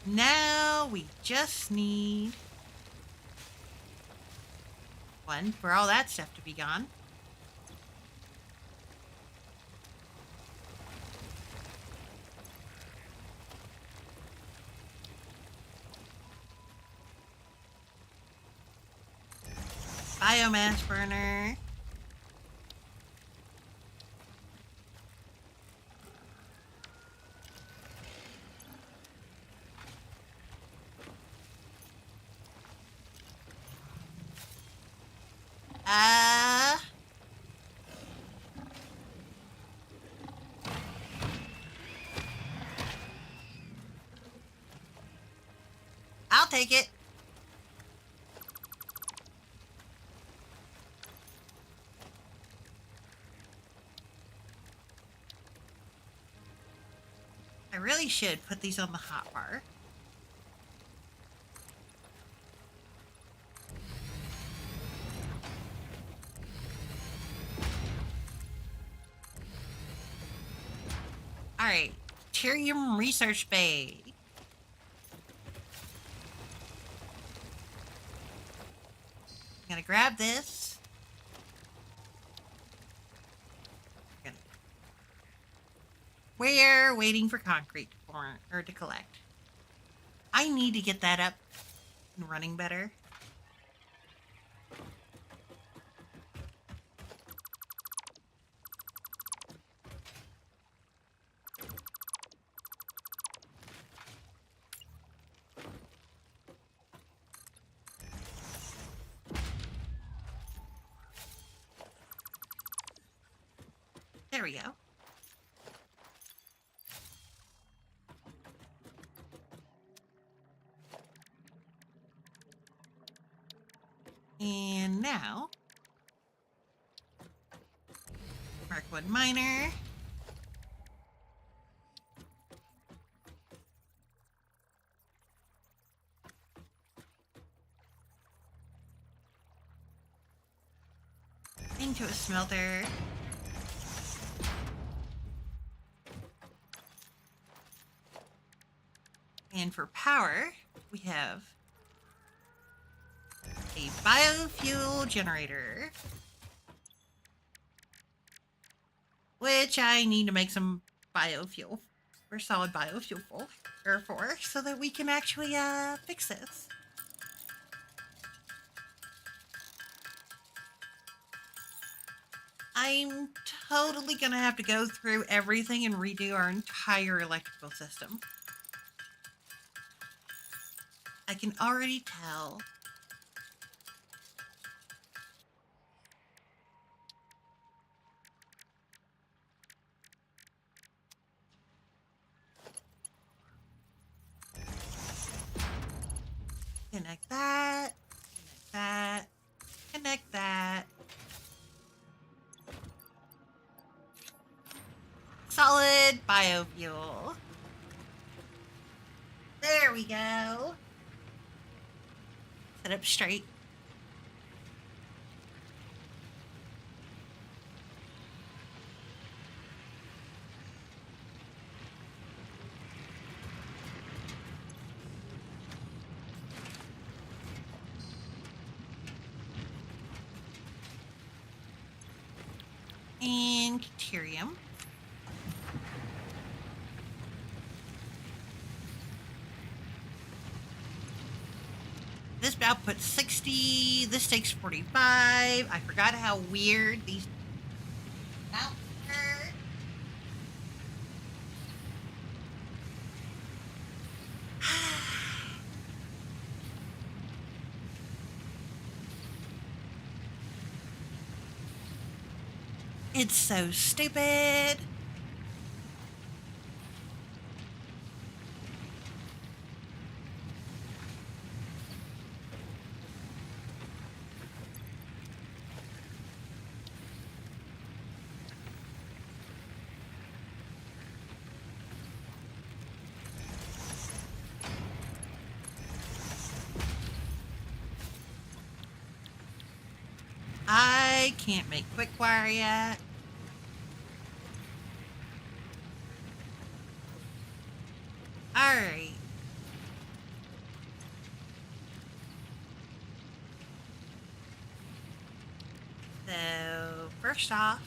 Now we just need one for all that stuff to be gone. Biomass burner. I'll take it. I really should put these on the hotbar. All right, Tyrium Research Bay. I'm gonna grab this. We're waiting for concrete to form or to collect. I need to get that up and running better. There we go. And now, Markwood Miner. Into a smelter. And for power, we have a biofuel generator, which I need to make some biofuel or solid biofuel for so that we can actually fix this. I'm totally gonna have to go through everything and redo our entire electrical system. I can already tell. Connect that, connect that, connect that. Solid biofuel. There we go. Set up straight. And Caterium. This outputs 60. This takes 45. I forgot how weird these mounts are. It's so stupid. I can't make quick wire yet. All right. So, first off,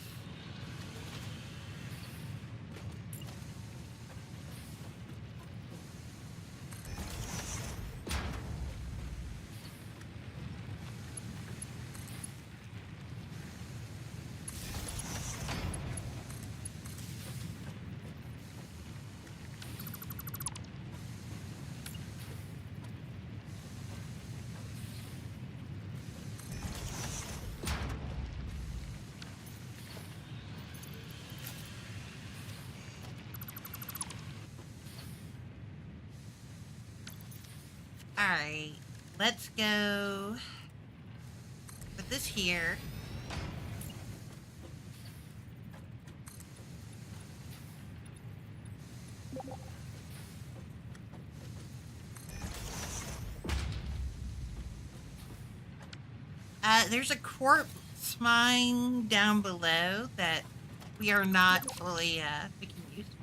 all right, let's go put this here. There's a quartz mine down below that we are not fully making use of.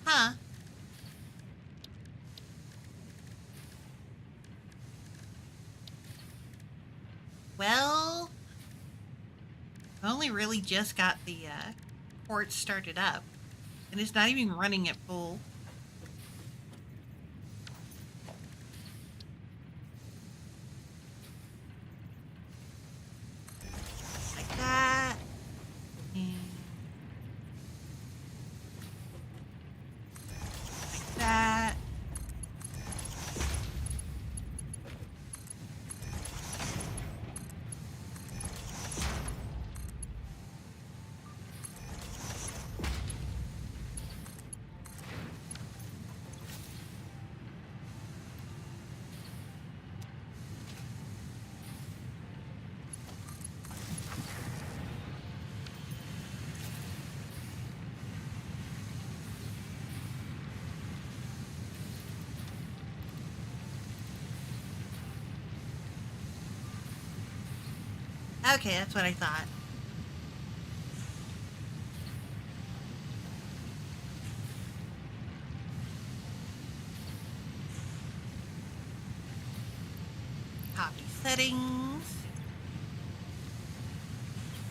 Huh. Well, I only really just got the port started up, and it's not even running at full. Like that. And like that. Okay, that's what I thought. Copy settings.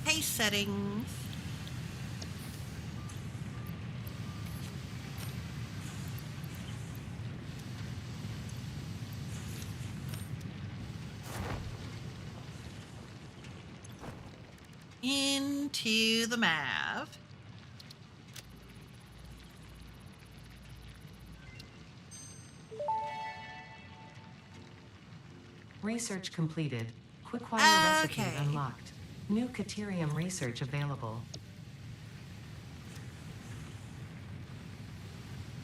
Paste settings. Into the MAV. Research completed. Quickwire recipe Okay. unlocked. New Caterium research available.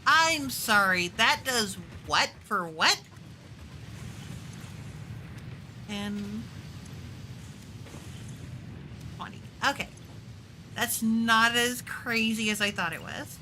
I'm sorry, that does what for what? And 20. Okay. That's not as crazy as I thought it was.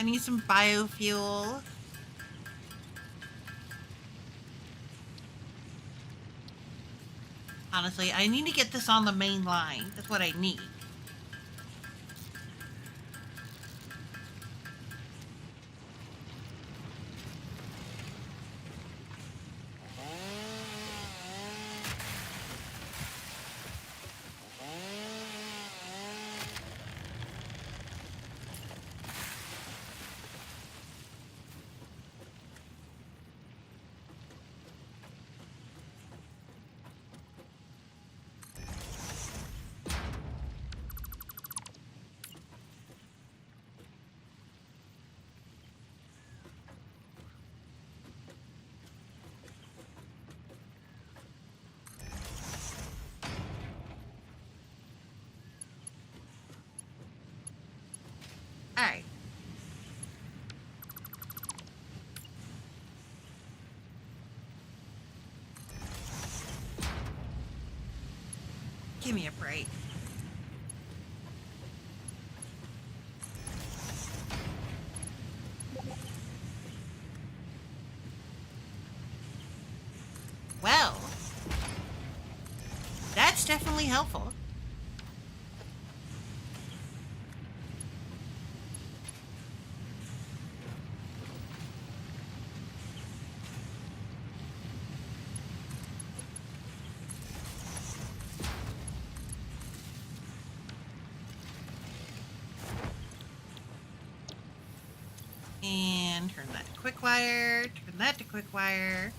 I need some biofuel. Honestly, I need to get this on the main line. That's what I need. All right. Give me a break. Well, that's definitely helpful. And turn that to quick wire, turn that to quick wire.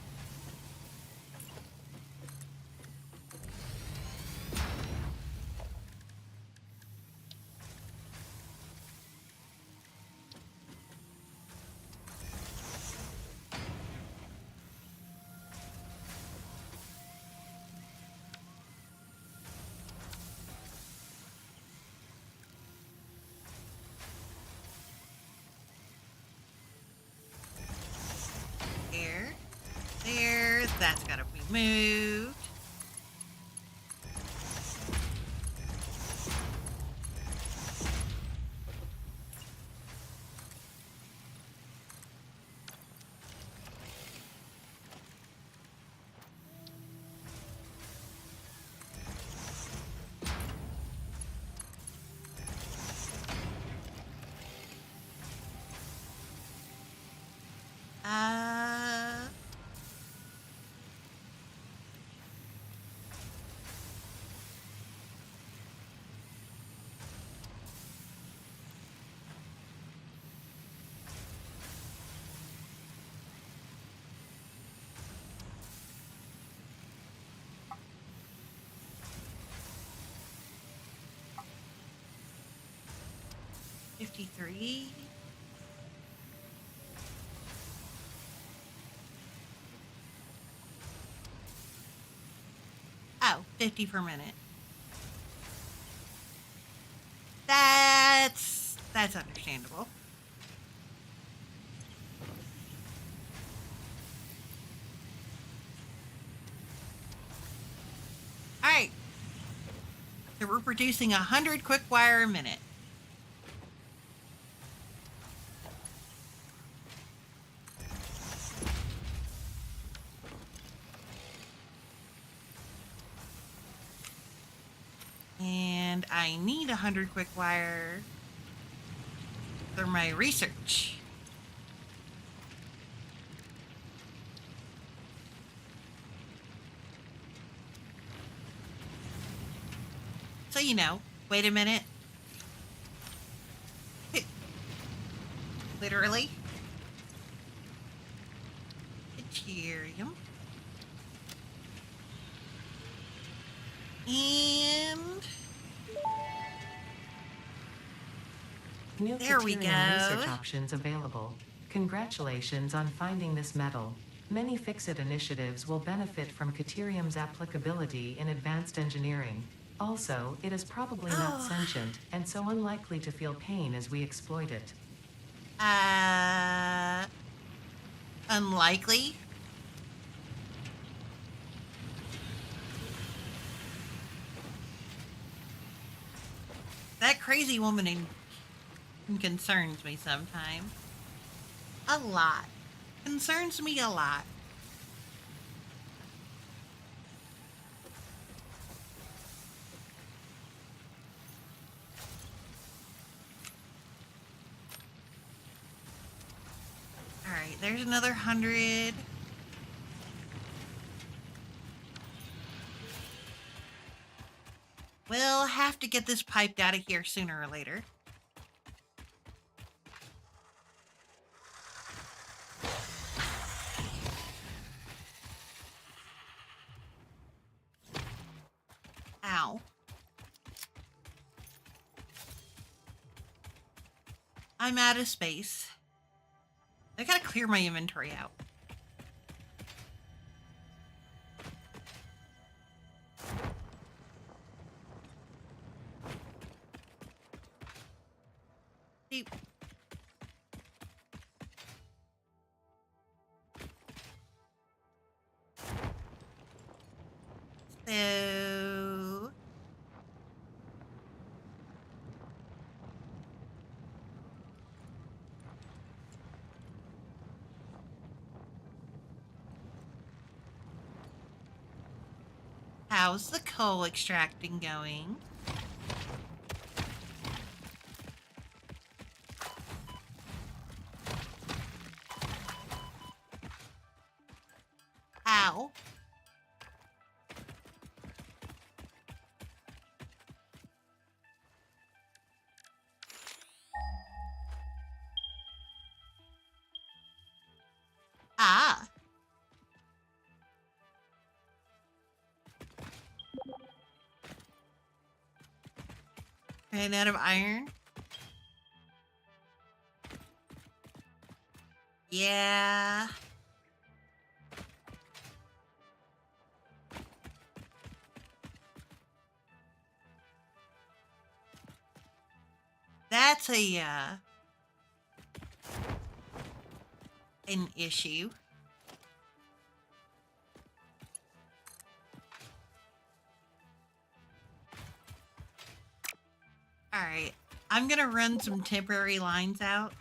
There, that's gotta be moved. Uh, $53. Oh, 50 per minute. That's understandable. All right. So we're producing 100 quick wire a minute. And I need 100 quick wire for my research. So, wait a minute. Literally. Deuterium. And New there we Criterion go. research options available. Congratulations on finding this metal. Many Fix-It initiatives will benefit from Caterium's applicability in advanced engineering. Also, it is probably not sentient, and so unlikely to feel pain as we exploit it. Unlikely. That crazy woman in and concerns me sometimes. A lot. Concerns me a lot. Alright, there's another 100. We'll have to get this piped out of here sooner or later. Ow. I'm out of space. I gotta clear my inventory out. Beep. So... how's the coal extracting going? Ow. Ah. Ran out of iron. Yeah. That's an issue. All right, I'm gonna run some temporary lines out.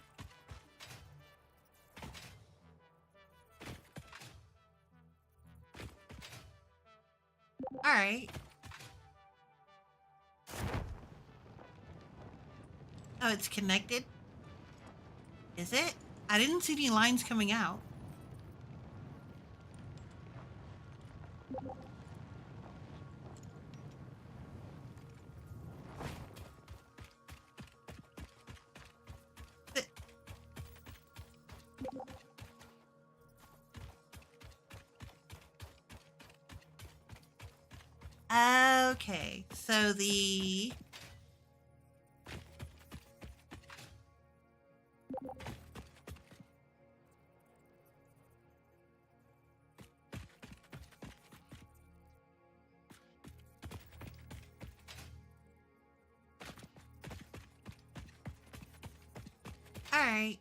All right. Oh, it's connected? Is it? I didn't see any lines coming out. Th- Okay, so the... All right.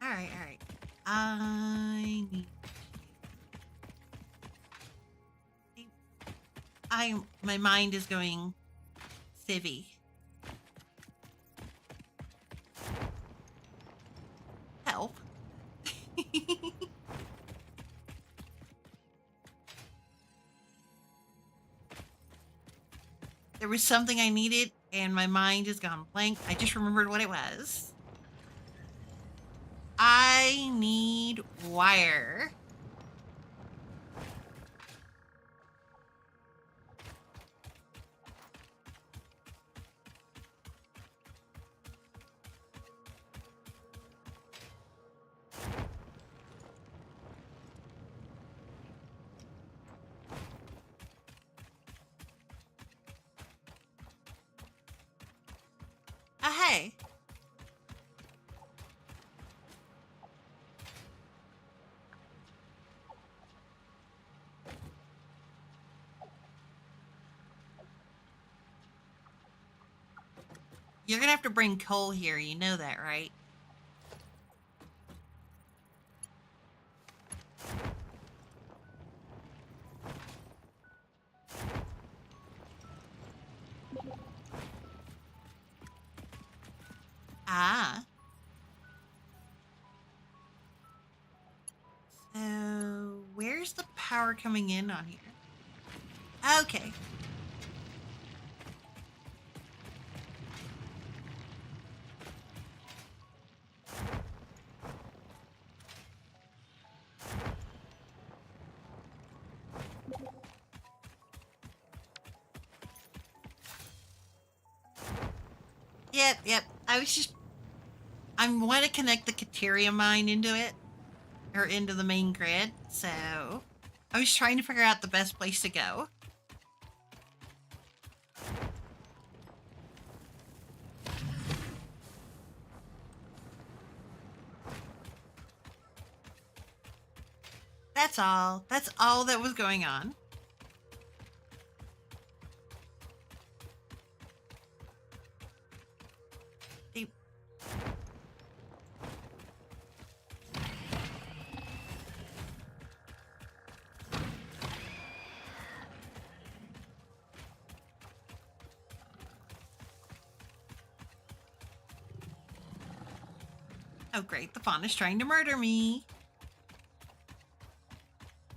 All right, all right. I need my mind is going civvy. Help. There was something I needed and my mind has gone blank. I just remembered what it was. I need wire. Hey. You're gonna have to bring coal here, you know that, right? Ah. So, where's the power coming in on here? Okay. Yep. I want to connect the Kateria mine into it, or into the main grid, so I was trying to figure out the best place to go. That's all. That's all that was going on. They- Oh, great. The fauna's trying to murder me.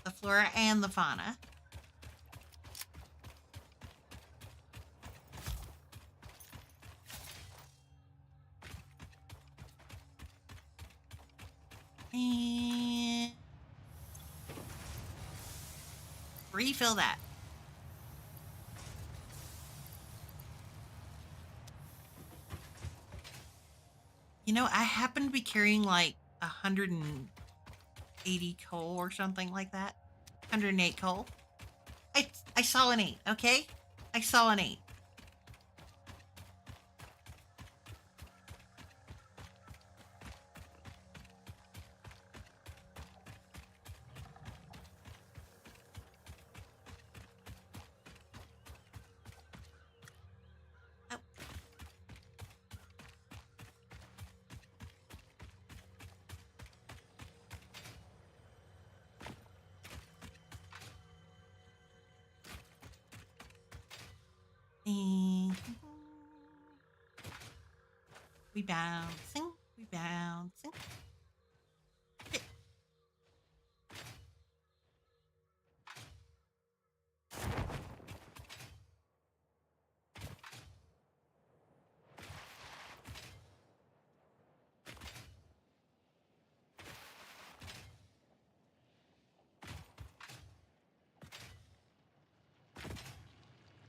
The flora and the fauna. And refill that. You know, I happen to be carrying like 180 coal or something like that. 108 coal. I saw an 8, okay? I saw an 8. Oh. And we bouncing.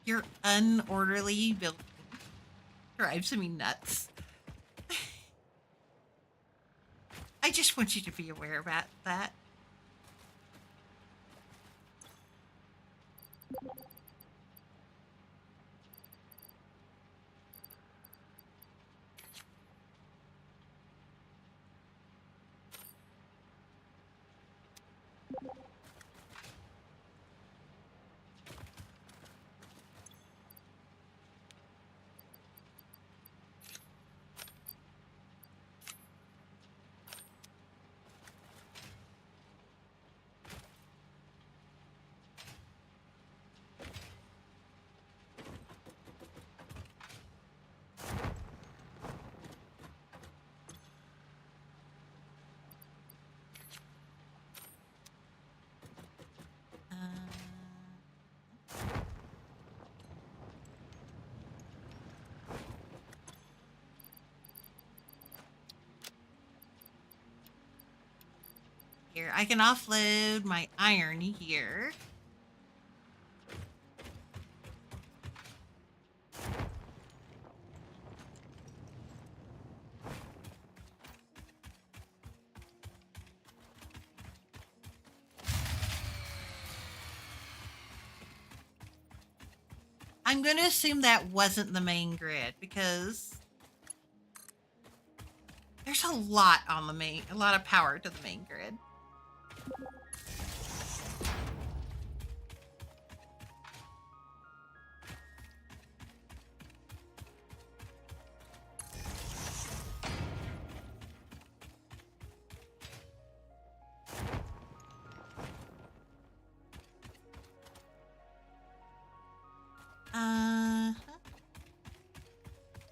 Your unorderly building drives me nuts. I just want you to be aware about that. Here, I can offload my iron here. I'm going to assume that wasn't the main grid because there's a lot of power to the main grid.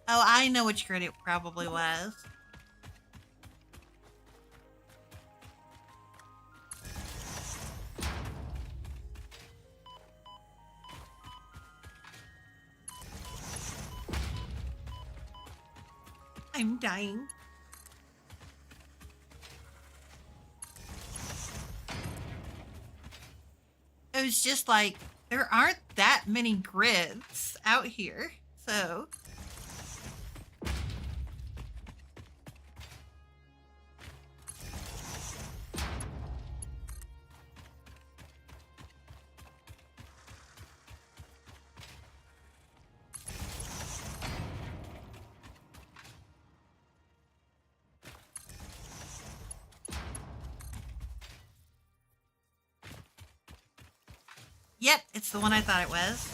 Oh, I know which grid it probably was. I'm dying. It was just like, there aren't that many grids out here, so. Yep, it's the one I thought it was.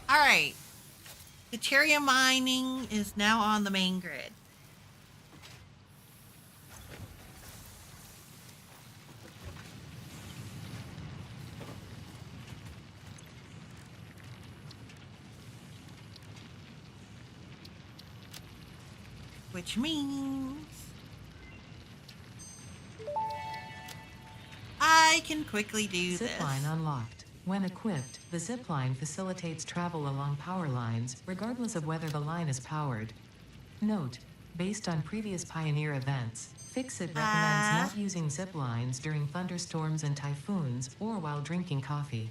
All right. Deuterium mining is now on the main grid. Which means I can quickly do this. Zipline unlocked. When equipped, the zipline facilitates travel along power lines, regardless of whether the line is powered. Note, based on previous Pioneer events, Fixit recommends not using ziplines during thunderstorms and typhoons or while drinking coffee.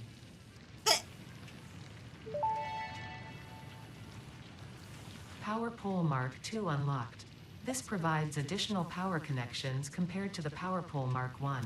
Power Pole Mark II unlocked. This provides additional power connections compared to the Power Pole Mark I.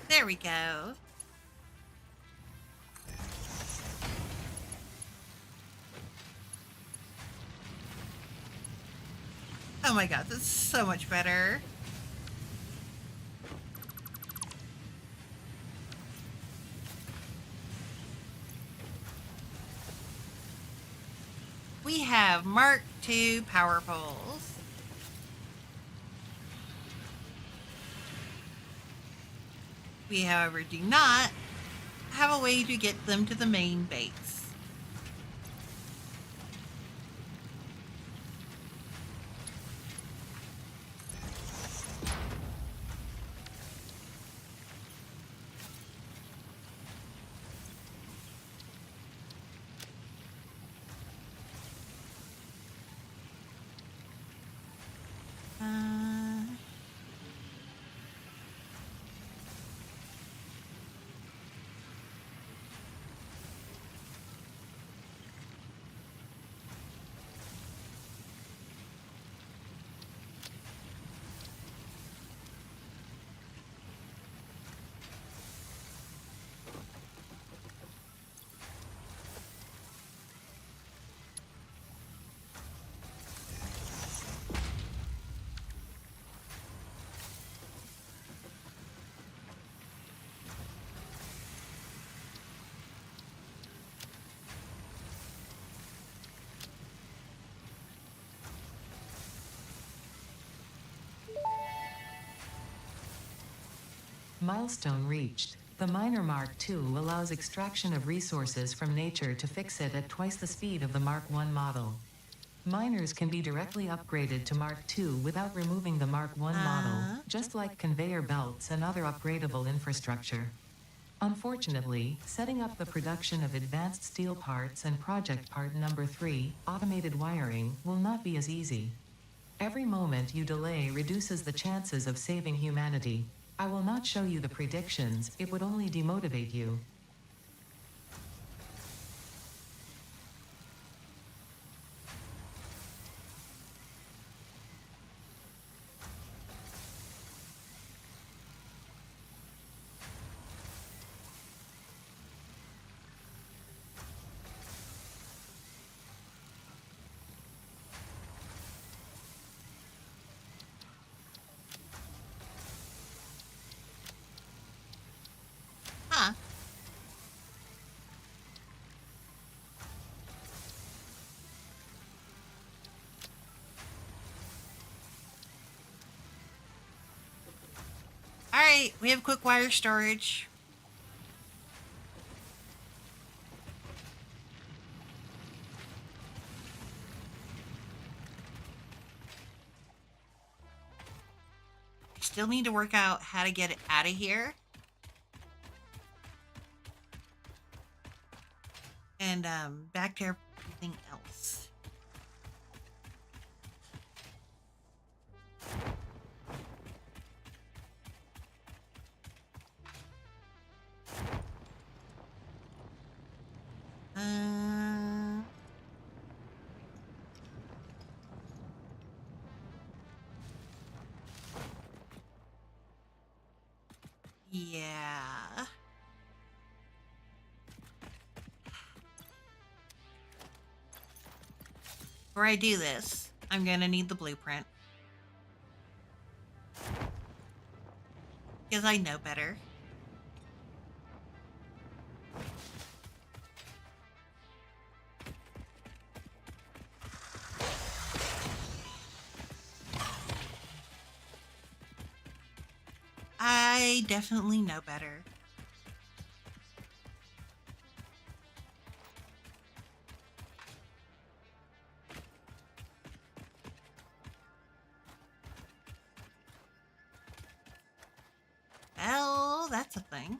There we go. Oh my god, this is so much better. We have Mark II power poles. We, however, do not have a way to get them to the main base. Milestone reached. The Miner Mark II allows extraction of resources from nature to fix it at twice the speed of the Mark I model. Miners can be directly upgraded to Mark II without removing the Mark I model, just like conveyor belts and other upgradable infrastructure. Unfortunately, setting up the production of advanced steel parts and project part number 3, automated wiring, will not be as easy. Every moment you delay reduces the chances of saving humanity. I will not show you the predictions, it would only demotivate you. Huh. Alright, we have quick wire storage. I still need to work out how to get it out of here. And back to everything else. Yeah. Before I do this, I'm gonna need the blueprint. Because I know better. I definitely know better. Well, that's a thing.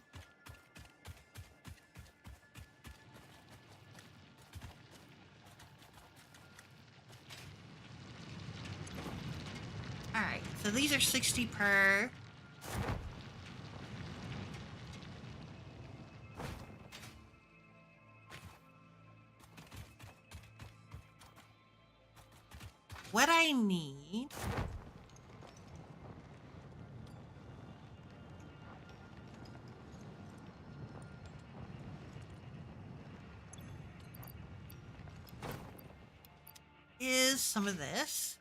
Alright, so these are 60 per. What I need is some of this.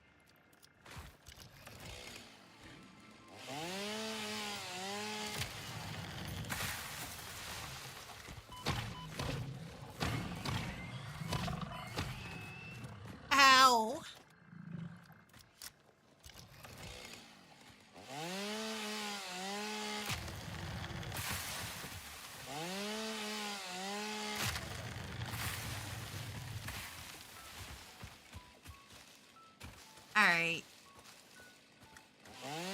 Ow. Alright.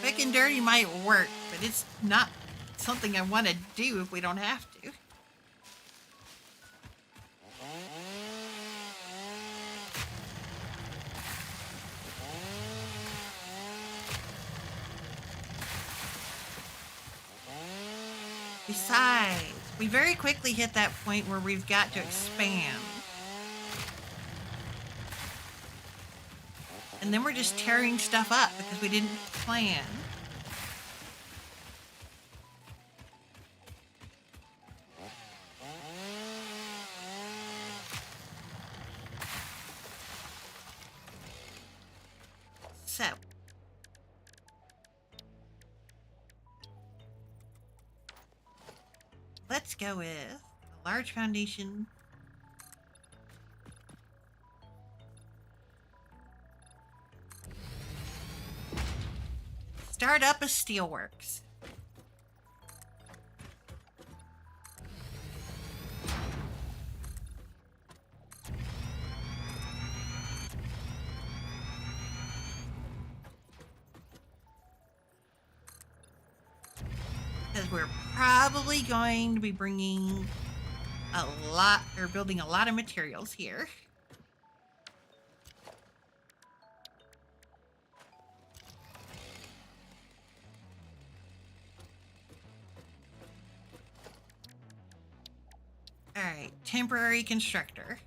Quick and dirty might work, but it's not something I want to do if we don't have to. Besides, we very quickly hit that point where we've got to expand. And then we're just tearing stuff up because we didn't plan. So. Let's go with a large foundation. Start up a steelworks. Because we're probably going to be bringing a lot, or building a lot of materials here. All right, temporary constructor.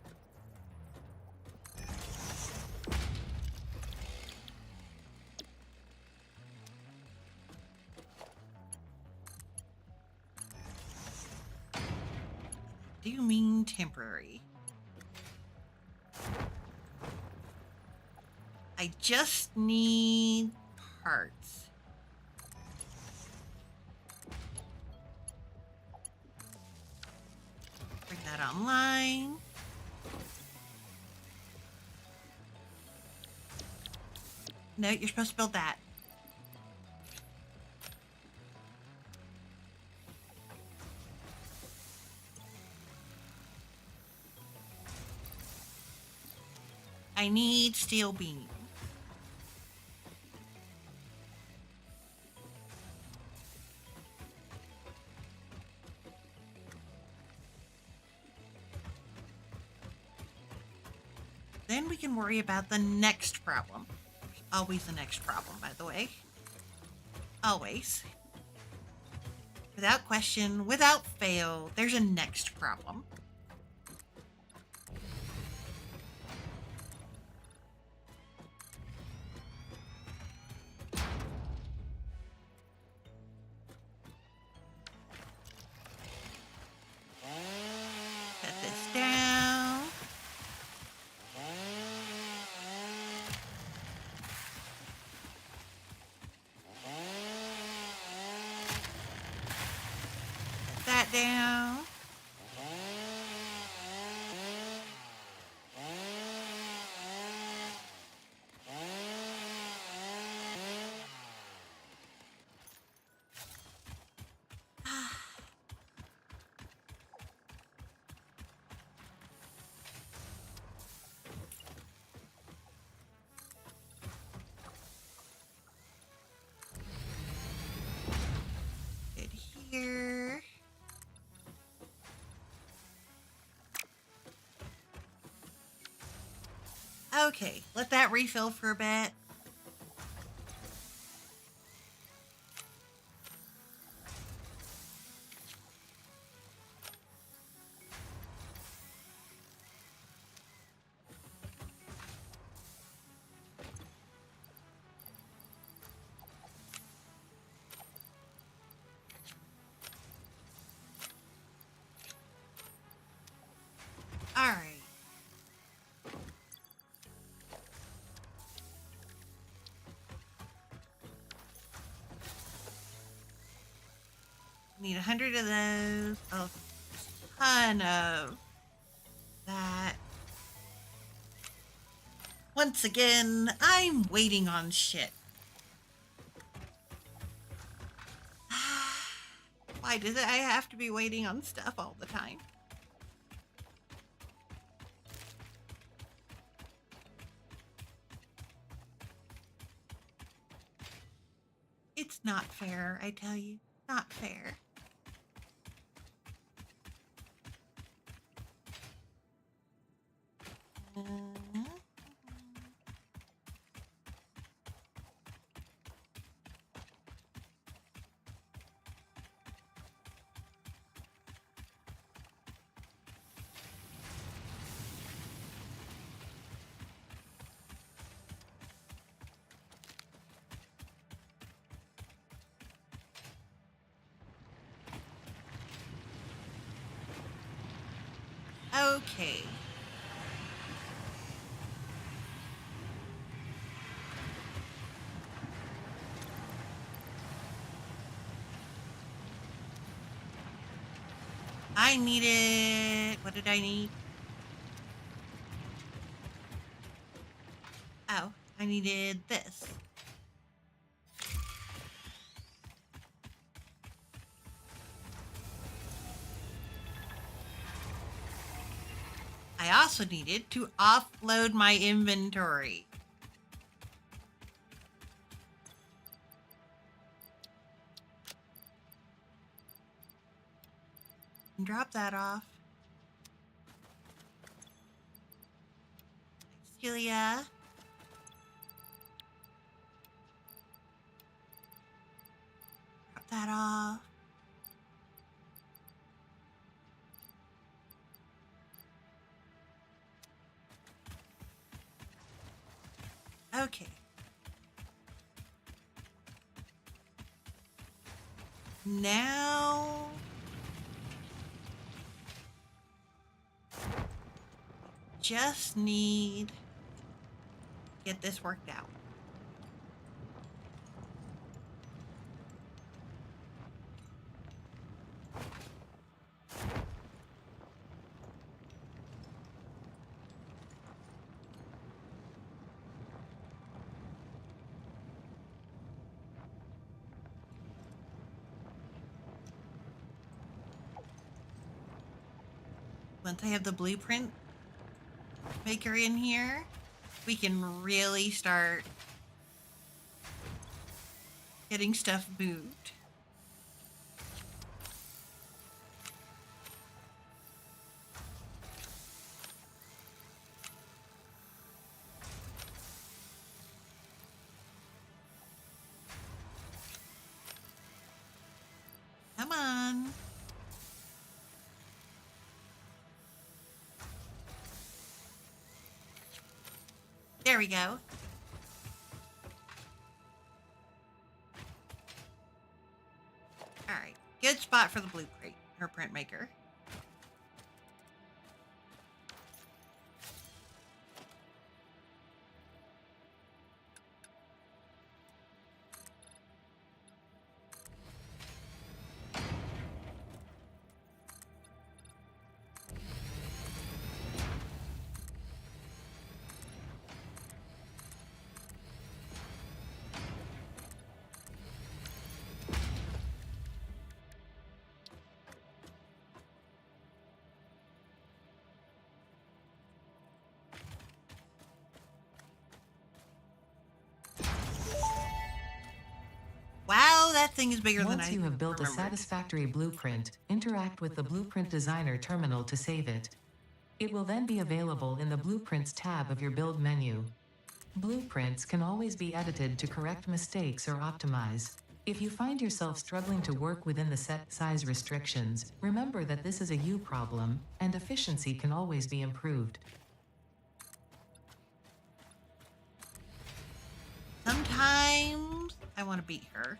Do you mean temporary? I just need parts. Bring that online. No, you're supposed to build that. I need steel beam. Then we can worry about the next problem. Always the next problem, by the way. Always. Without question, without fail, there's a next problem. Set this down. Set that down. Good here. Okay, let that refill for a bit. All right. Need 100 of those. A ton of that. Once again, I'm waiting on shit. Why does I have to be waiting on stuff all the time? It's not fair, I tell you. Not fair. Okay. I needed, what did I need? Oh, I needed this. I also needed to offload my inventory. And drop that off. Celia. Drop that off. Okay. Now just need to get this worked out. Once I have the blueprint maker in here, we can really start getting stuff moved. Come on. There we go. All right, good spot for the blueprint or print maker. Wow, that thing is bigger than I Once you have built a remembered. satisfactory blueprint, interact with the Blueprint Designer terminal to save it. It will then be available in the Blueprints tab of your build menu. Blueprints can always be edited to correct mistakes or optimize. If you find yourself struggling to work within the set size restrictions, remember that this is a you problem, and efficiency can always be improved. Sometimes I want to beat her.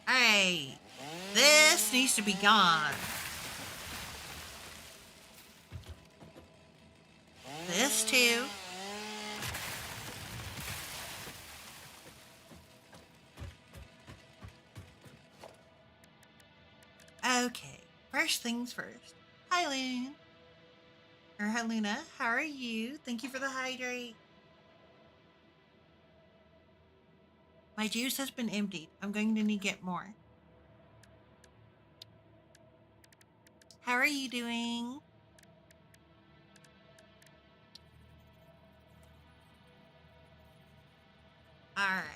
Alright, this needs to be gone. This too. Okay, first things first. Hi, Loon. Or hi, Luna. How are you? Thank you for the hydrate. My juice has been emptied. I'm going to need to get more. How are you doing? All right.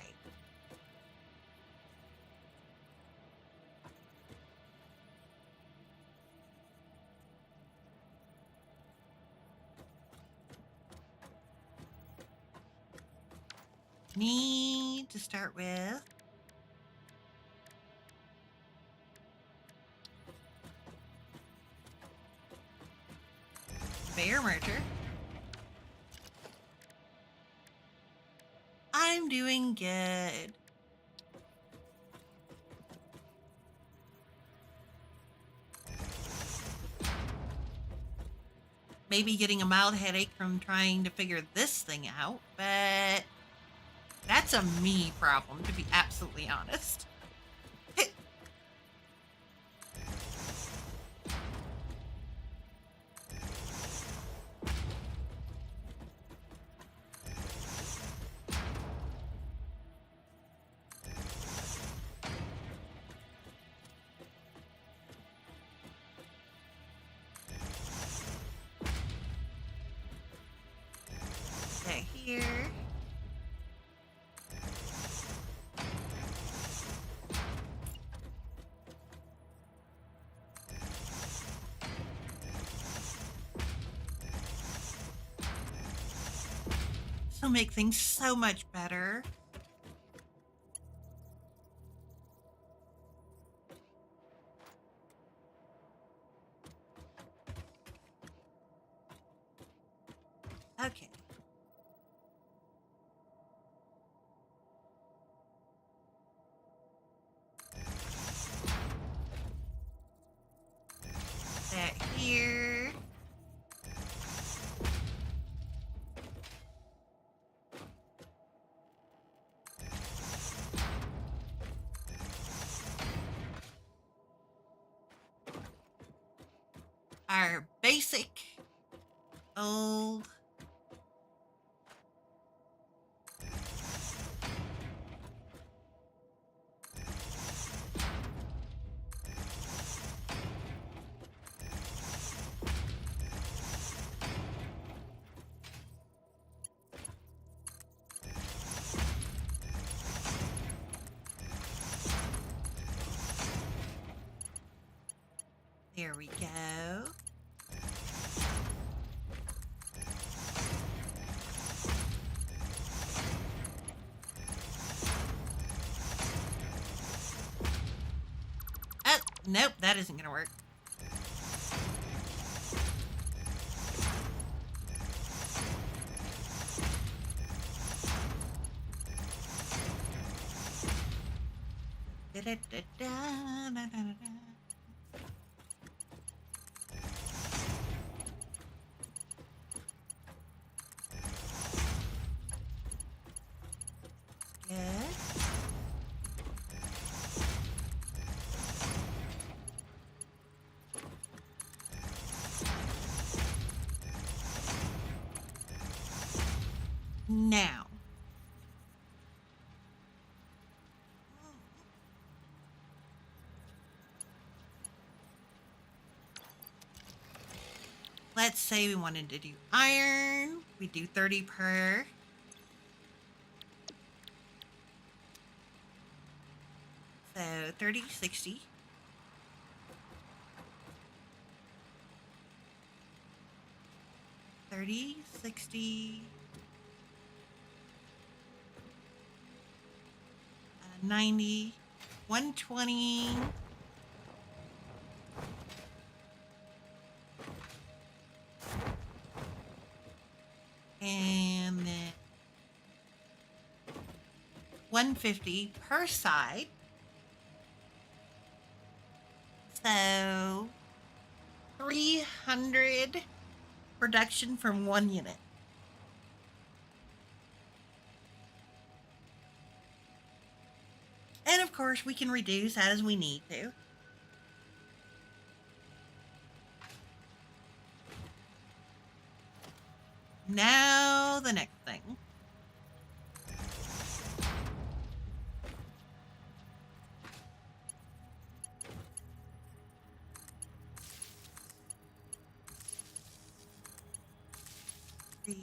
Need to start with Bear Merger. I'm doing good. Maybe getting a mild headache from trying to figure this thing out, but that's a me problem, to be absolutely honest. Okay, here. will make things so much better. Okay. That here. Our basic old there we go. Oh, nope, that isn't gonna work. Da-da-da-da-da-da-da-da. Good. Now. Let's say we wanted to do iron. We do 30 per. So 30, 60. $30, $60, 90, 120. And then 150 per side. So 300 production from one unit. And of course, we can reduce as we need to. Now the next thing. Three.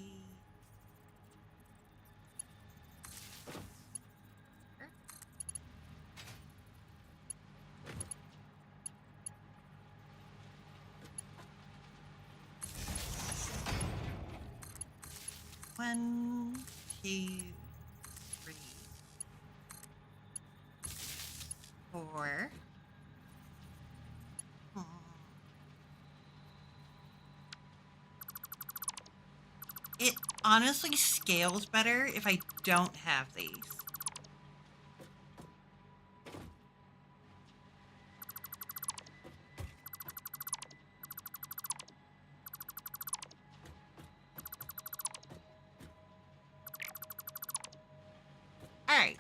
One, two, three, four. It honestly scales better if I don't have these. All right.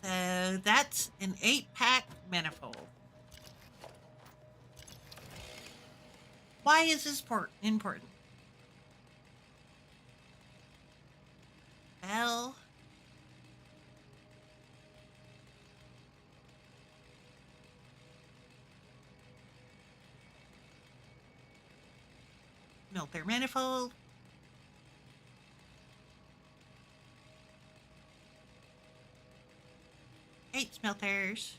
So that's an 8-pack manifold. Why is this important? Well, smelter manifold. Eight smelters.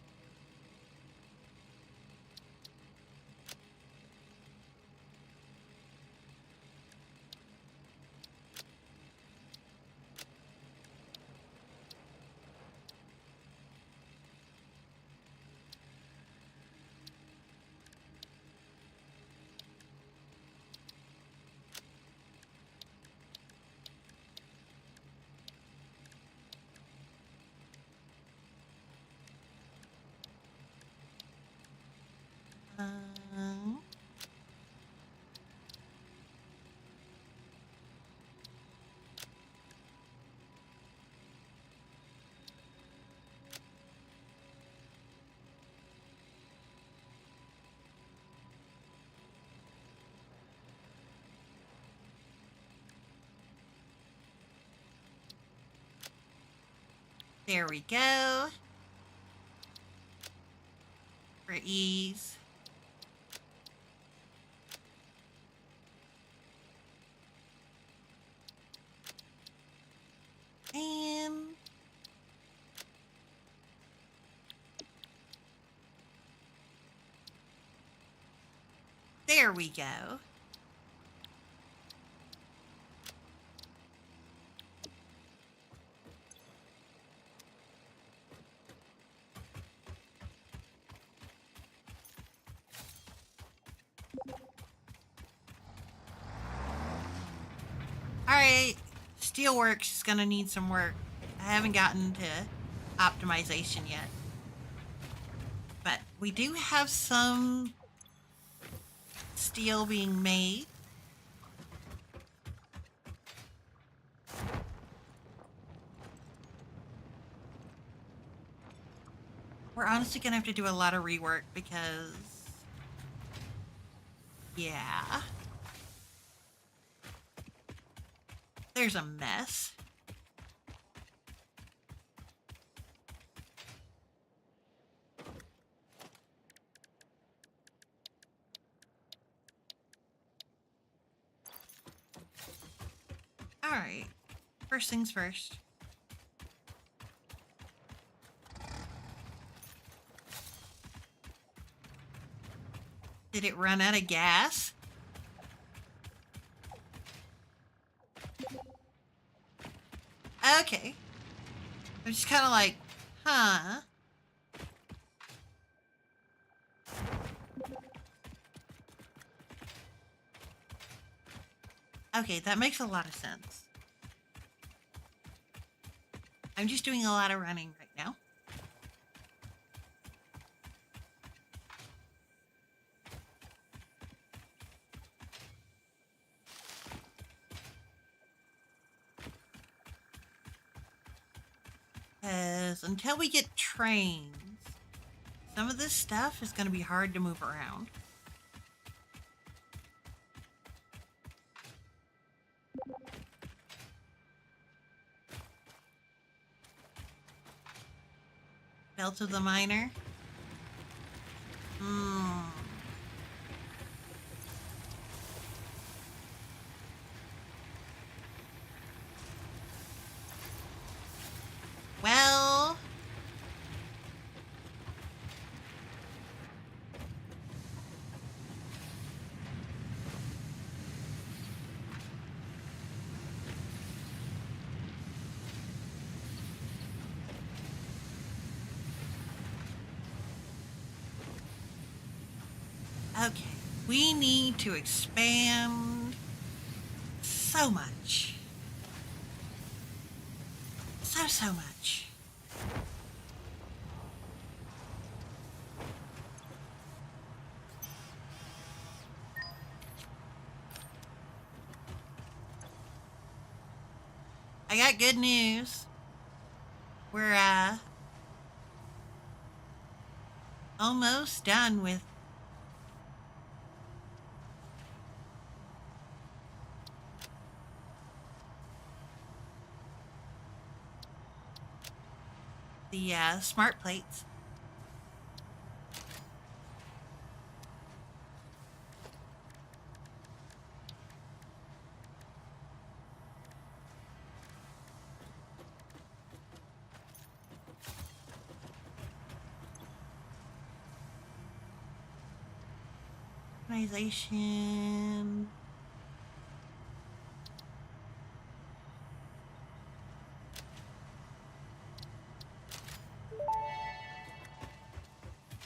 There we go. For ease. And there we go. Alright, Steelworks is gonna need some work. I haven't gotten to optimization yet. But we do have some steel being made. We're honestly gonna have to do a lot of rework because, yeah, there's a mess. All right, first things first. Did it run out of gas? Okay. I'm just kind of like, huh? Okay, that makes a lot of sense. I'm just doing a lot of running right now. Because until we get trains, some of this stuff is going to be hard to move around. Belt of the Miner. Well, okay, we need to expand so much. So much. I got good news. We're almost done with the smart plates. Organization.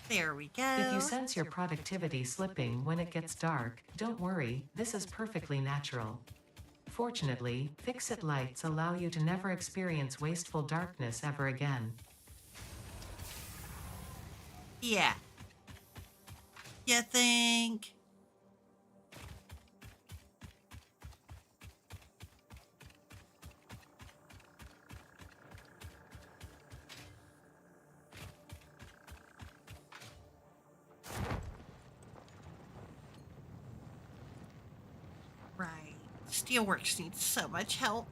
There we go. If you sense your productivity slipping when it gets dark, don't worry, this is perfectly natural. Fortunately, fix-it lights allow you to never experience wasteful darkness ever again. Yeah. You think? Right. Steelworks needs so much help.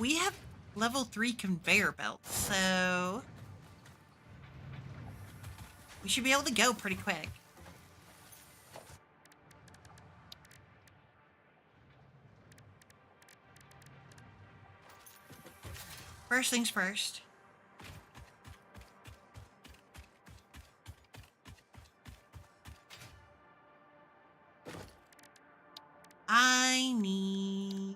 we have level 3 conveyor belts, so we should be able to go pretty quick. First things first. I need...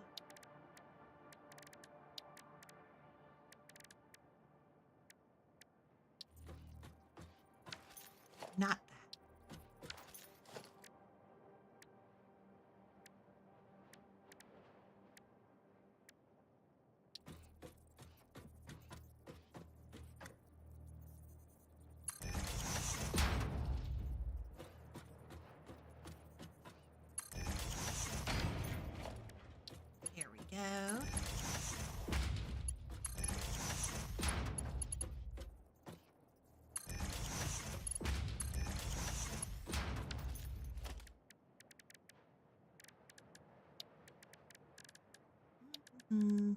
not that. There we go. Mhm.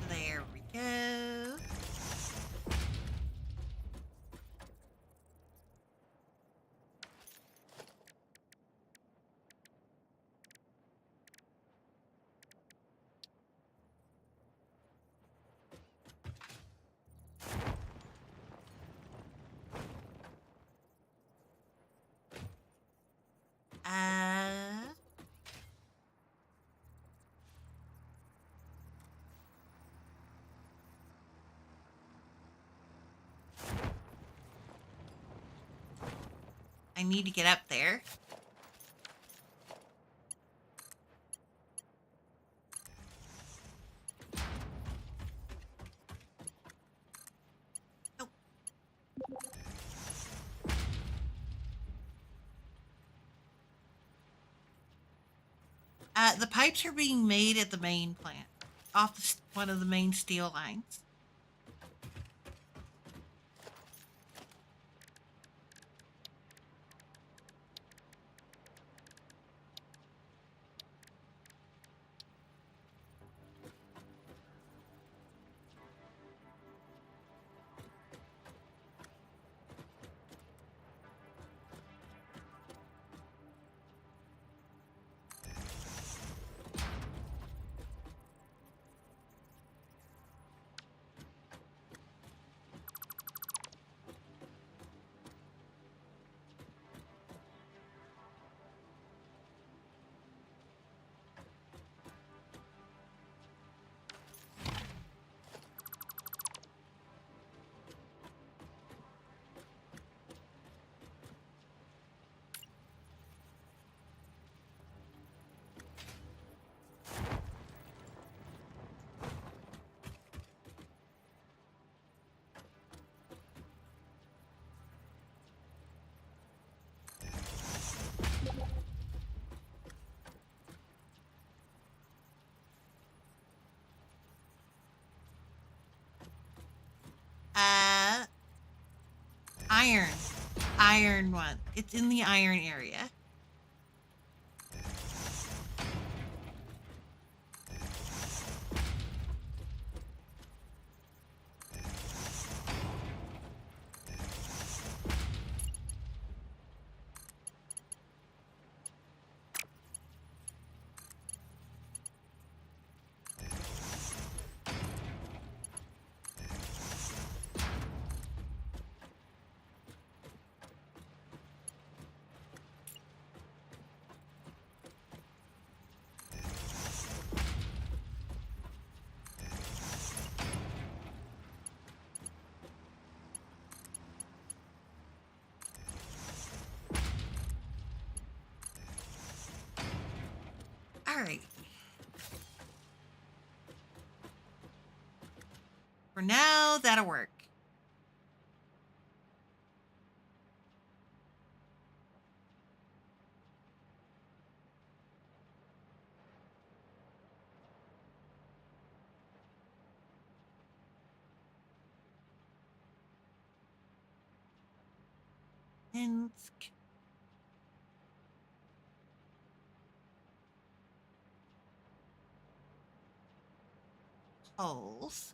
There we go. Uh, I need to get up there. Oh. The pipes are being made at the main plant, off one of the main steel lines. Uh, iron. Iron one. It's in the iron area. All right. For now, that'll work. Pinsk. Holes.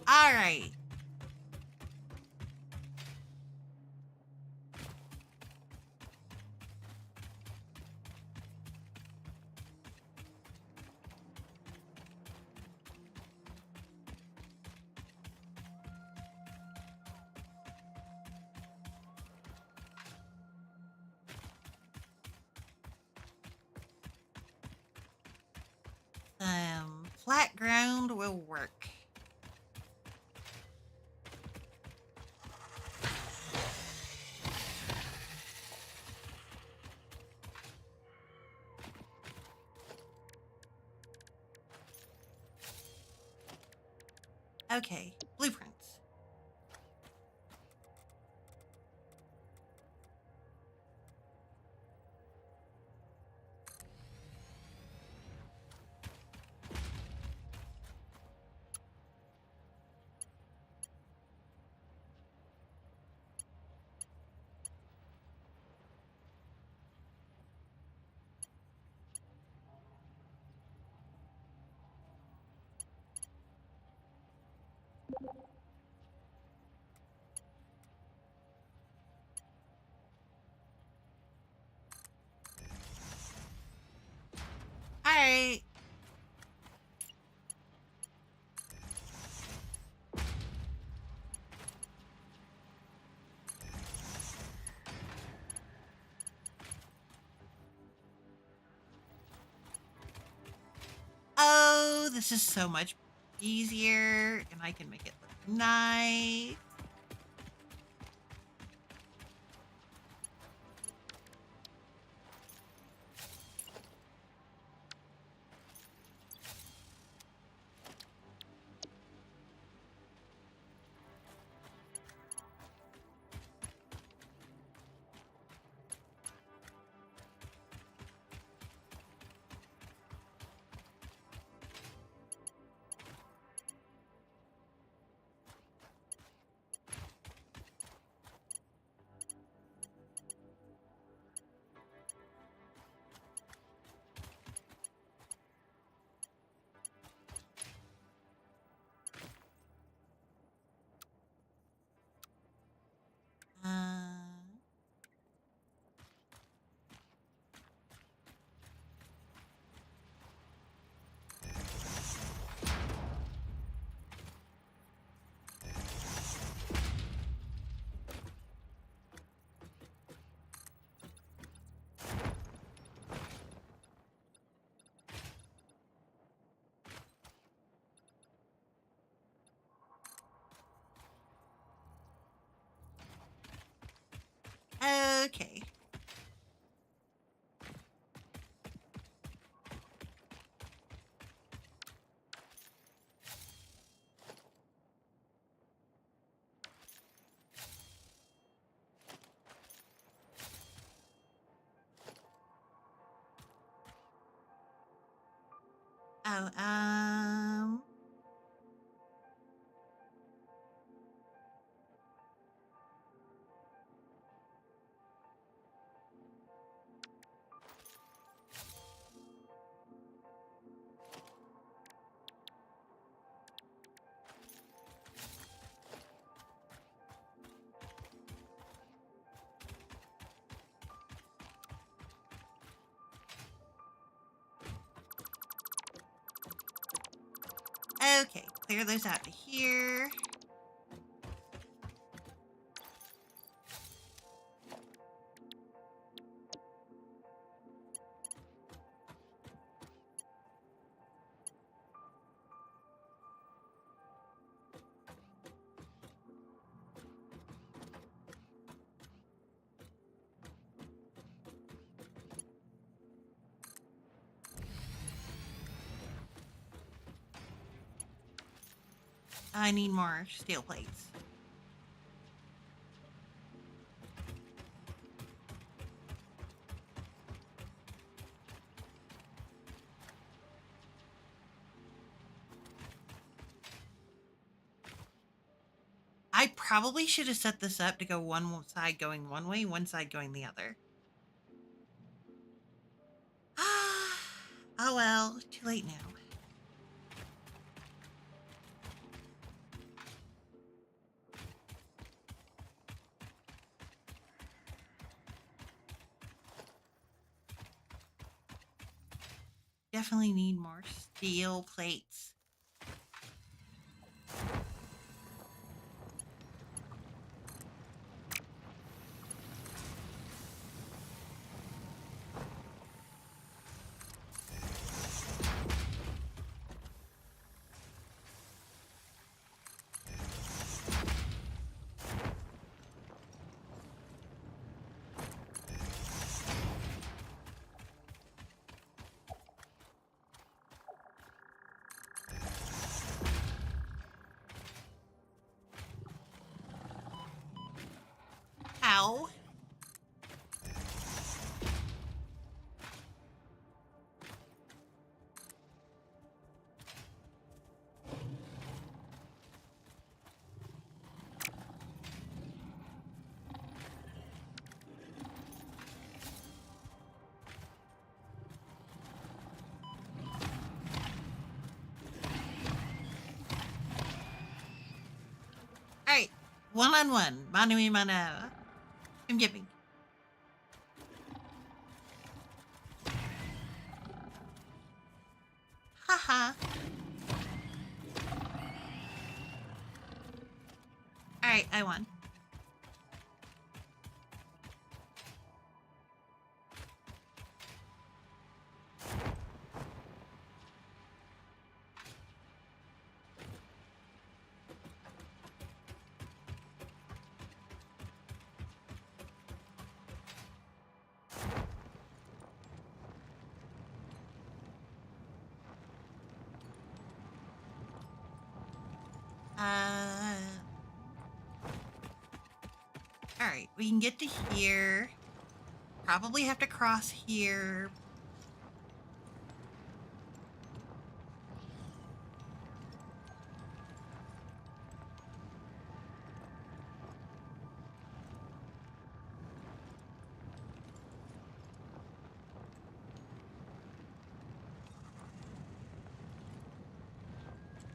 All right. Flat ground will work. Okay, blueprints. All right. Oh, this is so much easier, and I can make it look nice. Okay. Oh, okay. Clear those out to here. I need more steel plates. I probably should have set this up to go one side going one way, one side going the other. Oh well, too late now. Definitely need more steel plates. Ow. Alright, one-on-one, mano a mano. I'm giving. Haha. Alright, I won. Alright, we can get to here. Probably have to cross here.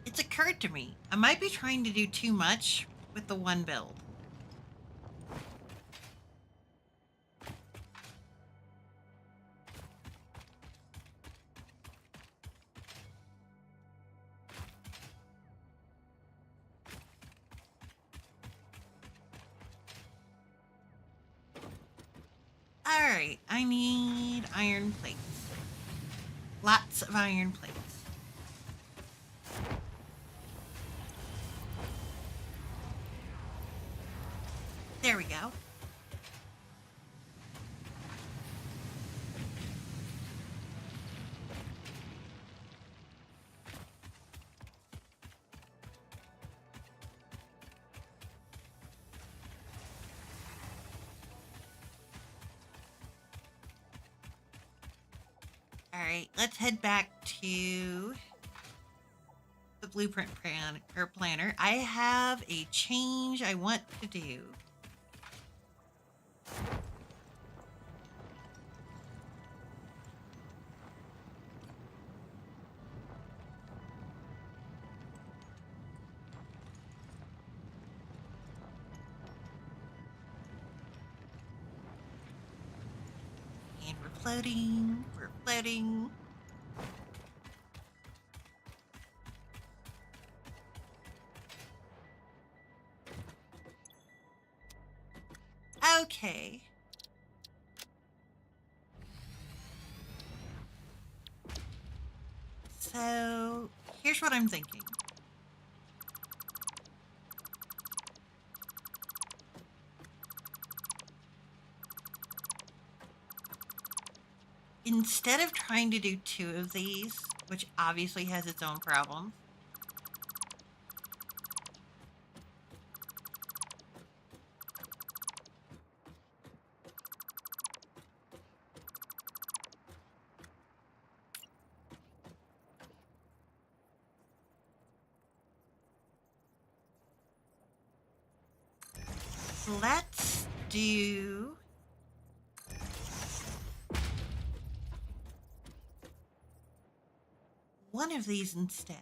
It's occurred to me, I might be trying to do too much with the one build. Alright, I need iron plates. Lots of iron plates. There we go. Alright, let's head back to the blueprint planner. I have a change I want to do. And we're floating. We're floating. Okay. So, here's what I'm thinking. Instead of trying to do two of these, which obviously has its own problems, Let's do one of these instead.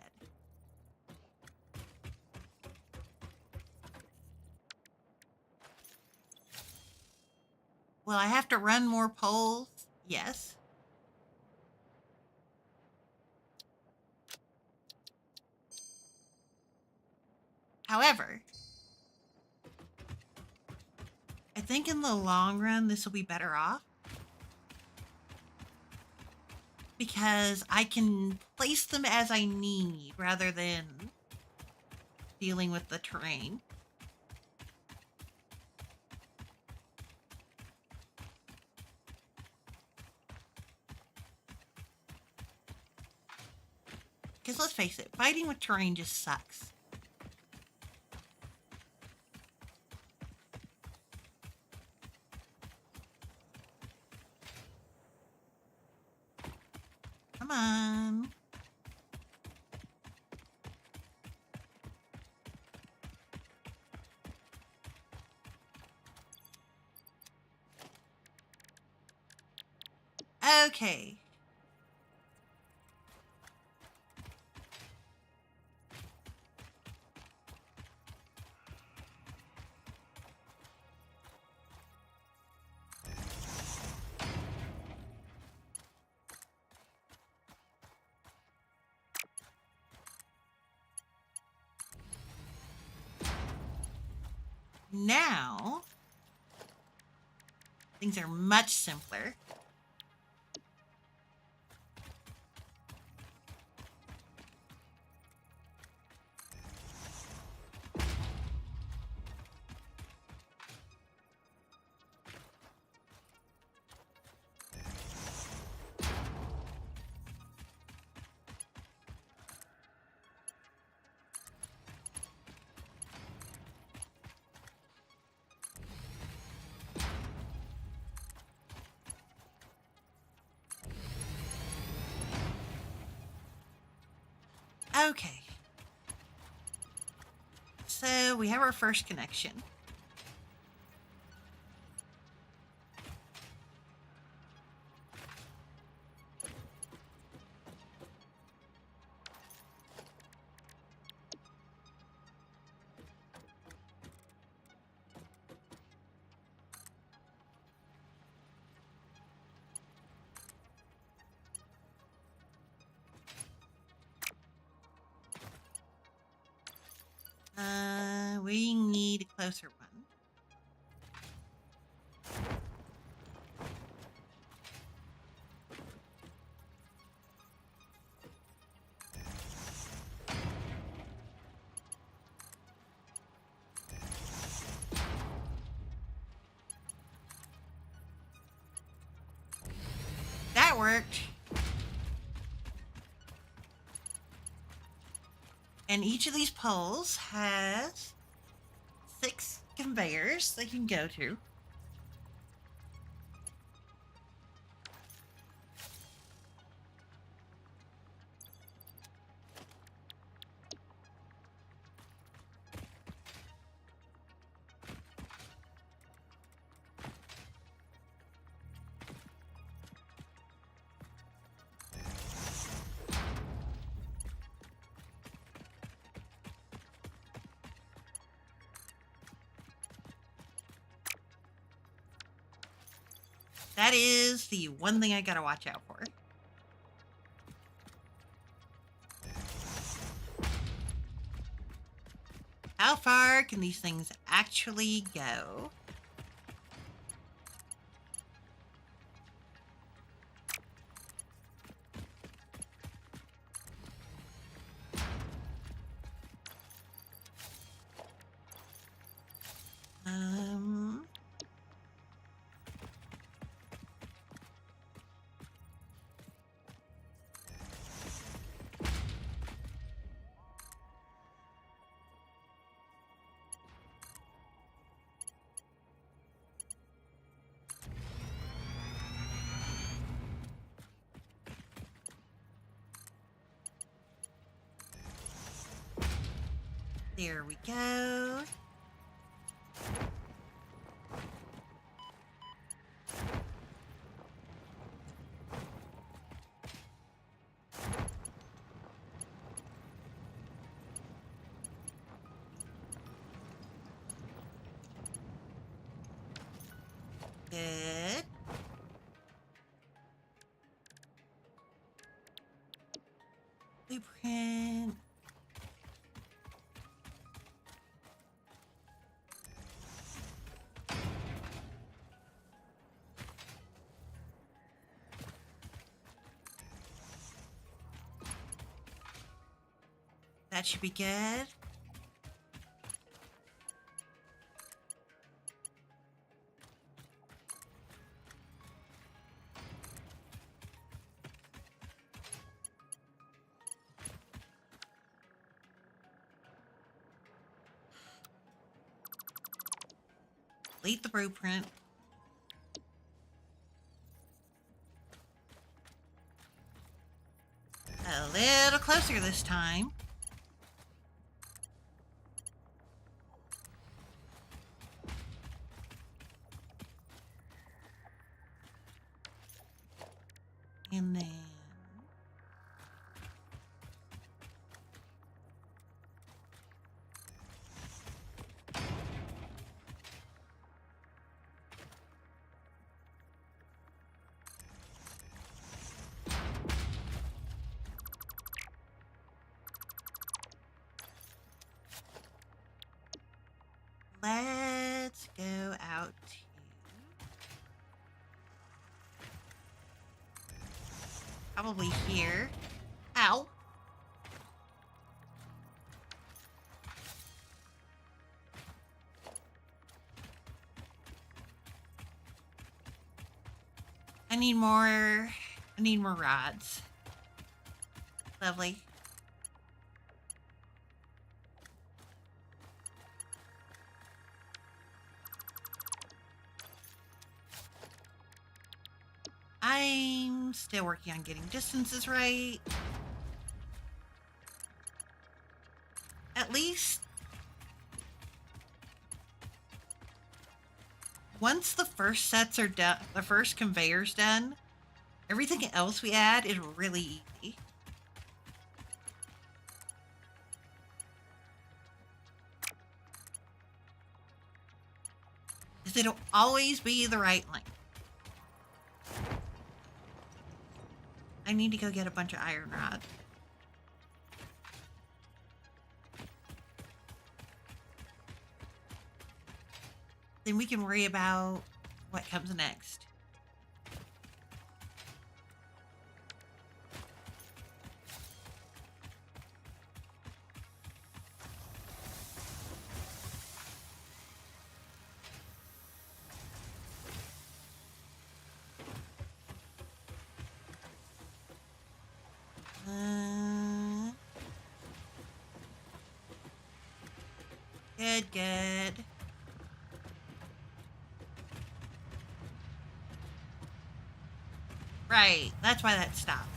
Will I have to run more polls? Yes. However, I think in the long run, this will be better off because I can place them as I need rather than dealing with the terrain. Because let's face it, fighting with terrain just sucks. Come on. Okay. Now, things are much simpler. Okay. So we have our first connection. We need a closer one. That worked. And each of these poles has 6 conveyors they can go to. That is the one thing I gotta watch out for. How far can these things actually go? There we go. Good. Blueprint. That should be good. Delete the blueprint. A little closer this time. And then let's go out to probably here. Ow. I need more rods. Lovely. I'm still working on getting distances right. At least once the first sets are done, the first conveyor's done, everything else we add is really easy. Because it'll always be the right length. I need to go get a bunch of iron rods. Then we can worry about what comes next. Good. Right, that's why that stopped.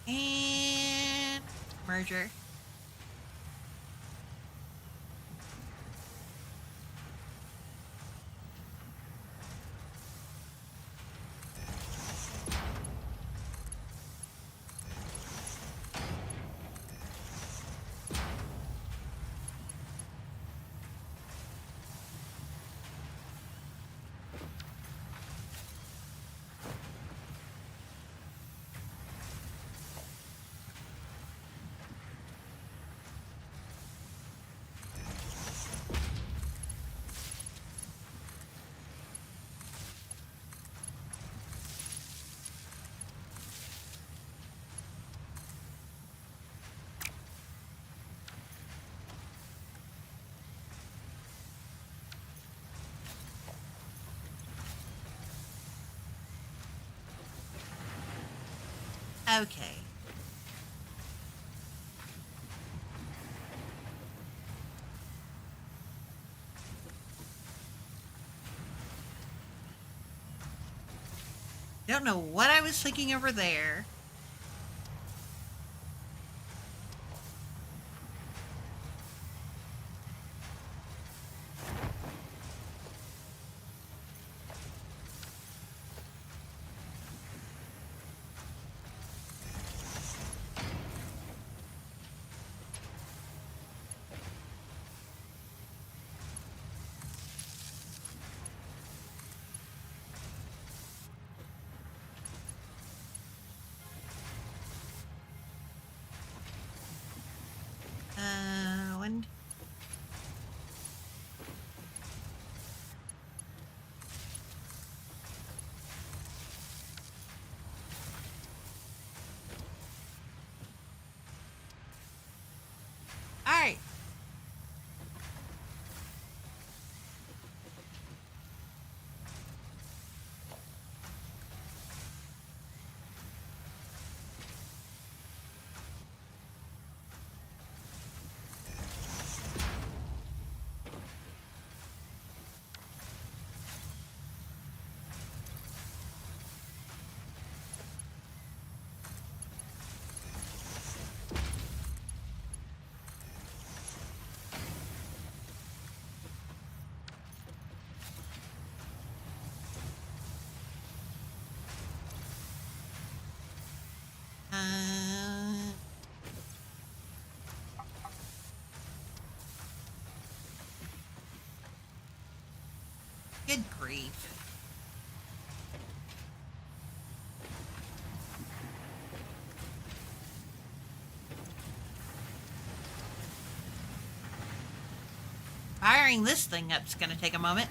And merger. Okay. Don't know what I was thinking over there. One. All right. Good grief. Firing this thing up's gonna take a moment.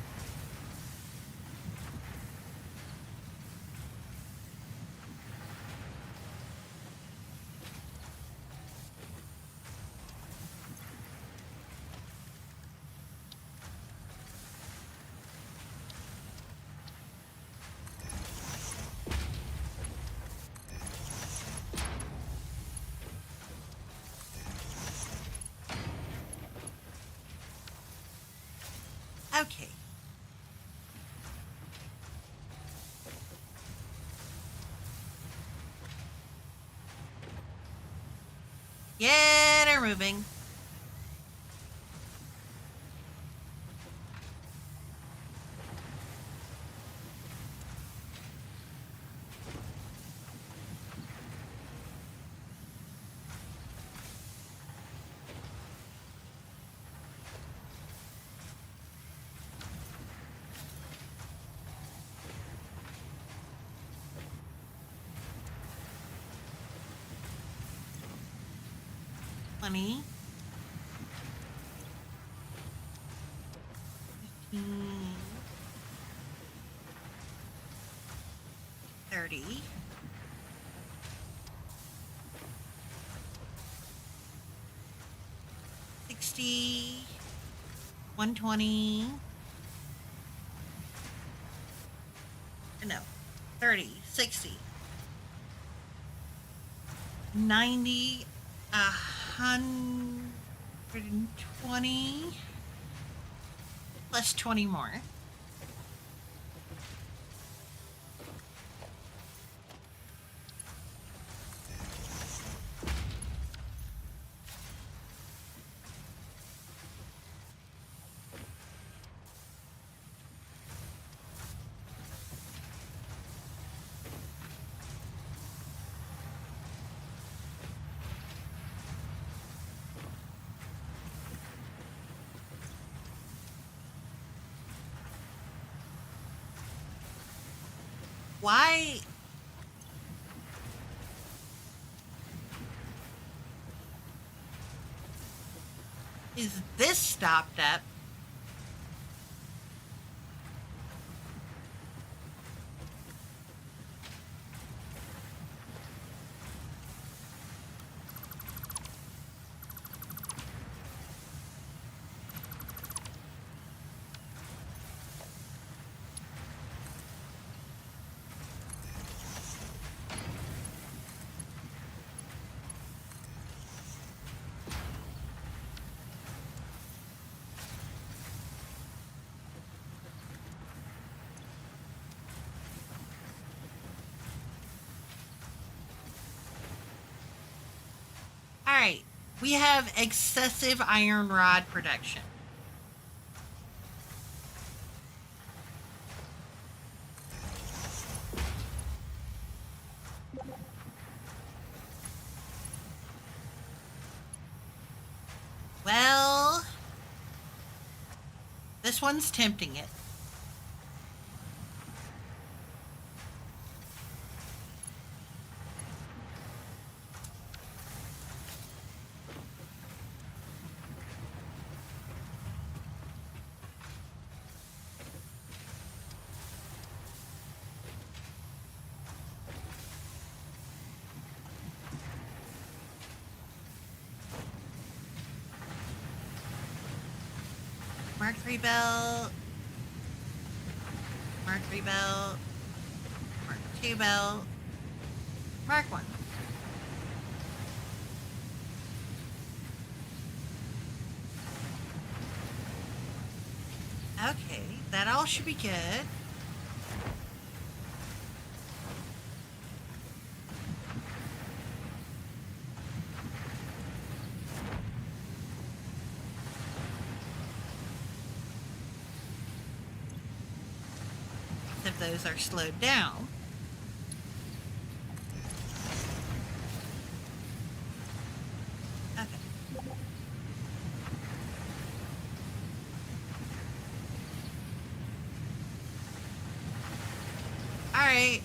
Okay. Get her moving. Funny. 15, 30. 60, 120. No, 30, 60, 90, 120, plus 20 more. Why? Is this stopped up? right. We have excessive iron rod production. Well, this one's tempting it. Mercury belt. Mercury belt. Mark 2 belt. Mark 1. Okay, that all should be good. If those are slowed down. Okay. All right.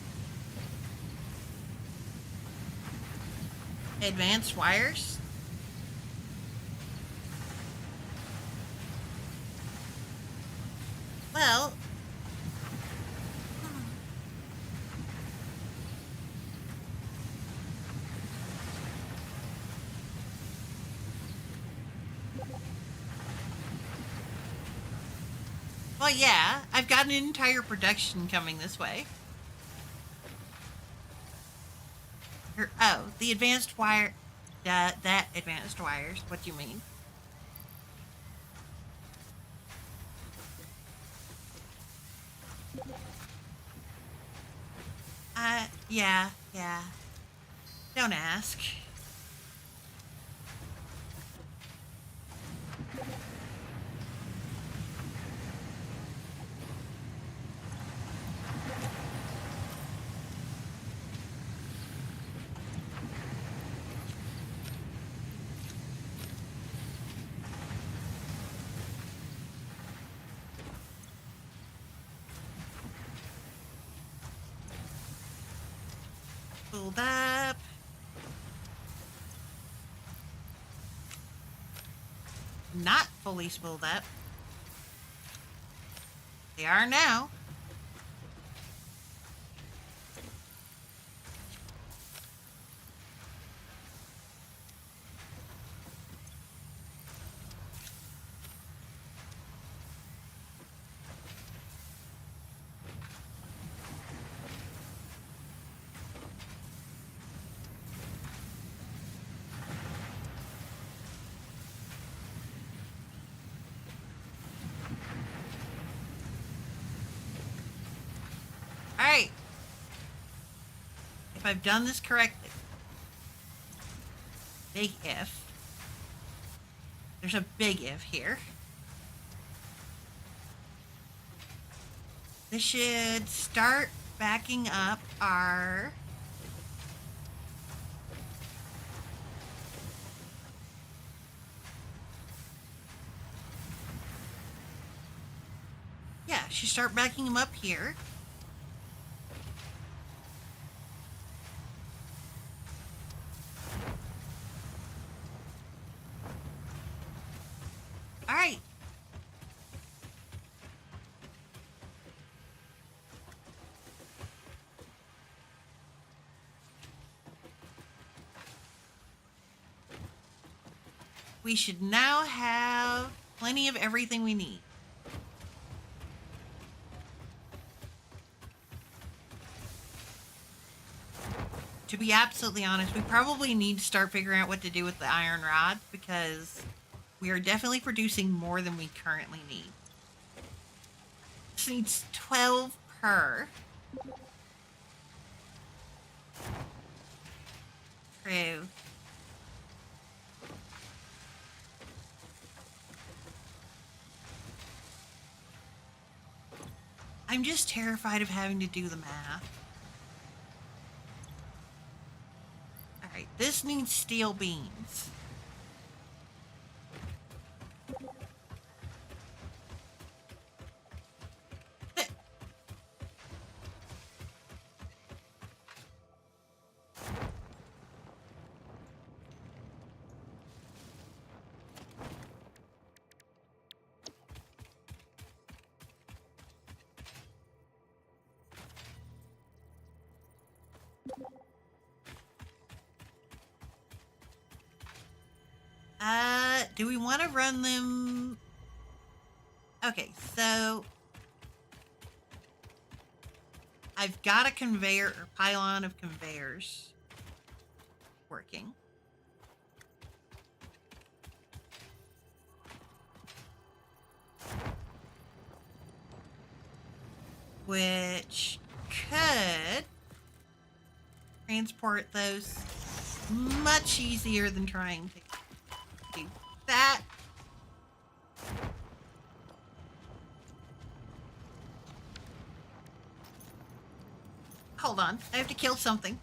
Advanced wires. Well, well, yeah, I've got an entire production coming this way. Oh, the advanced wire, that advanced wires. What do you mean? Yeah. Don't ask. Spooled up. Not fully spooled up. They are now. All right. If I've done this correctly, big if. There's a big if here. This should start backing up our should start backing them up here. All right. We should now have plenty of everything we need. To be absolutely honest, we probably need to start figuring out what to do with the iron rod because we are definitely producing more than we currently need. This needs 12 per. True. I'm just terrified of having to do the math. Alright, this needs steel beams. Do we want to run them? Okay, so I've got a conveyor or pylon of conveyors working. Which could transport those much easier than trying to do that. Hold on, I have to kill something.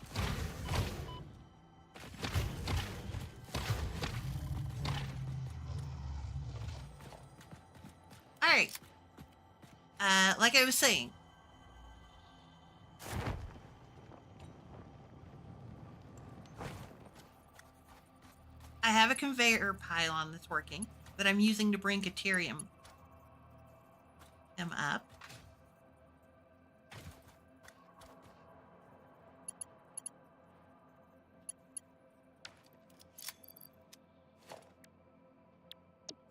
Alright. Like I was saying. I have a conveyor pylon that's working that I'm using to bring Caterium up.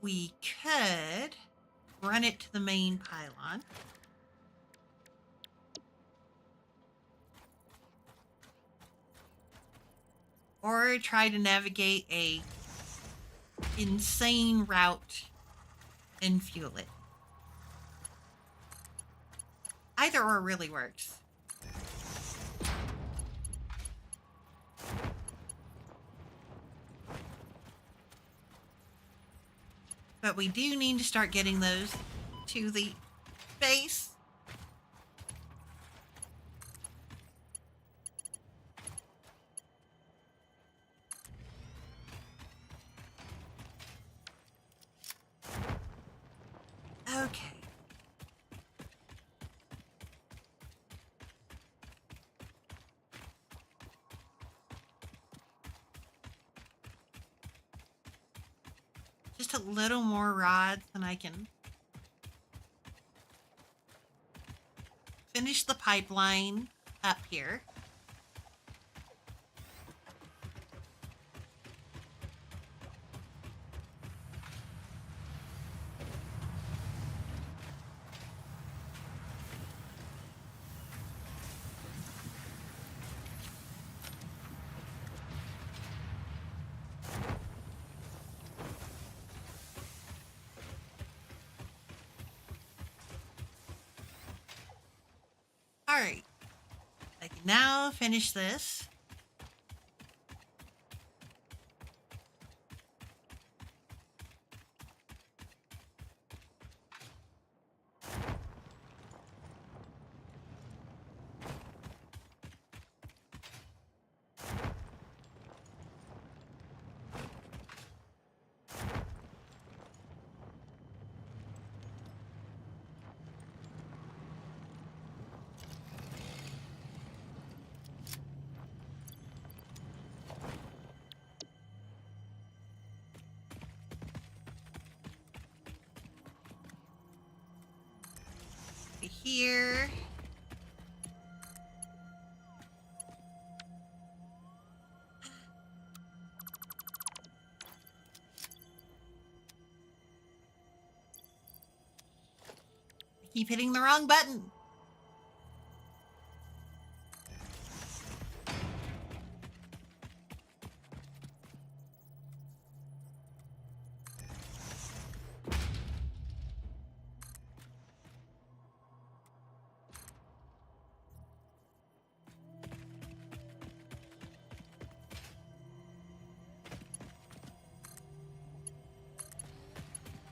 We could run it to the main pylon. Or try to navigate a insane route and fuel it. Either or really works. But we do need to start getting those to the base. Okay. Just a little more rods and I can finish the pipeline up here. All right, I can now finish this. Here. I keep hitting the wrong button.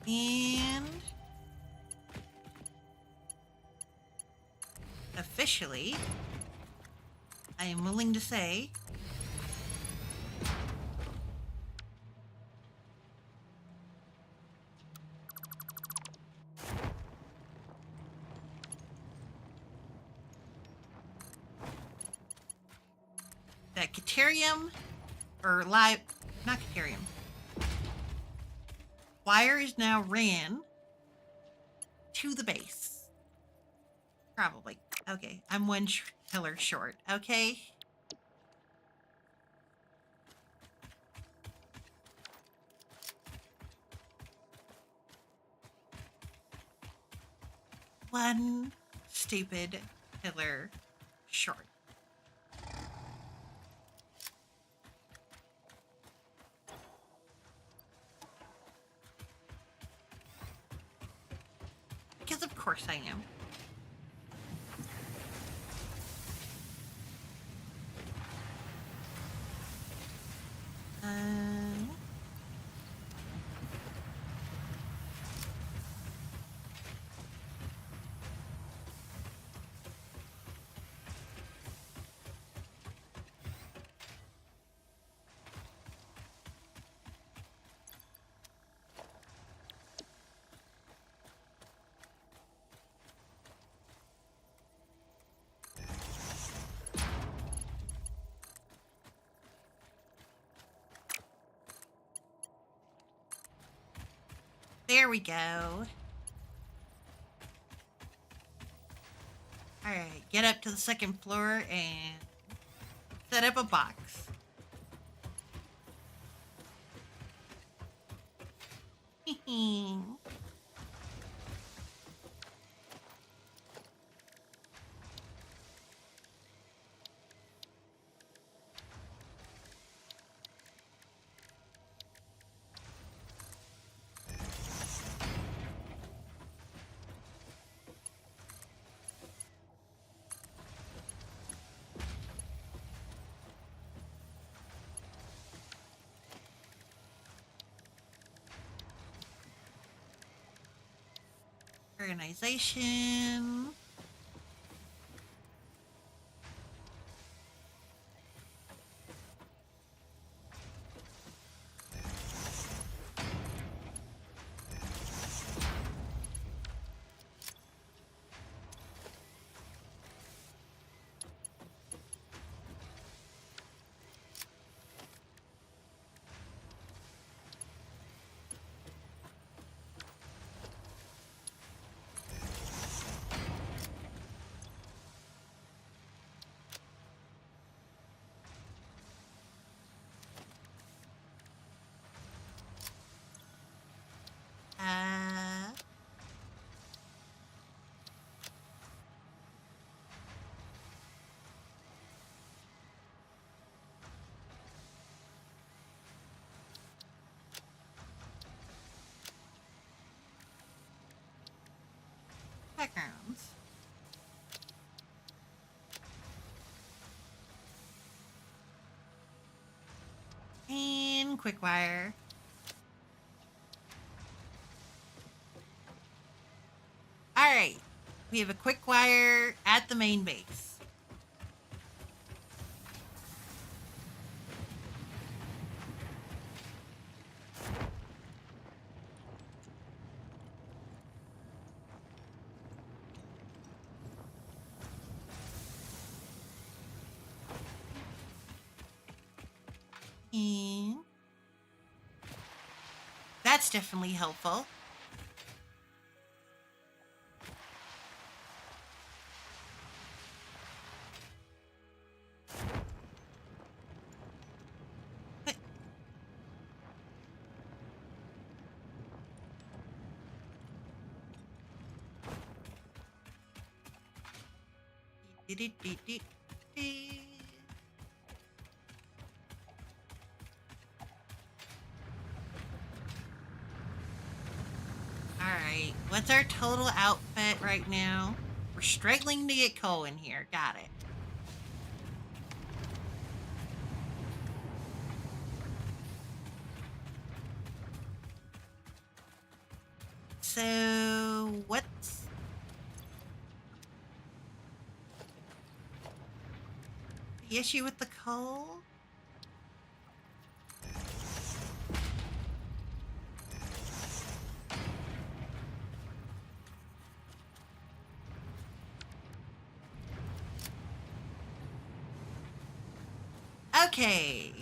And officially, I am willing to say, that Caterium, or live, not Caterium, wire is now ran to the base. Probably. Okay, I'm one pillar short, okay? One stupid pillar short. Because of course I am. There we go. Alright, get up to the second floor and set up a box. Organization. Backgrounds. And quick wire. Alright. We have a quick wire at the main base. And that's definitely helpful. Alright, what's our total outfit right now? We're struggling to get coal in here. Got it. So, what's... The issue with the coal? Okay.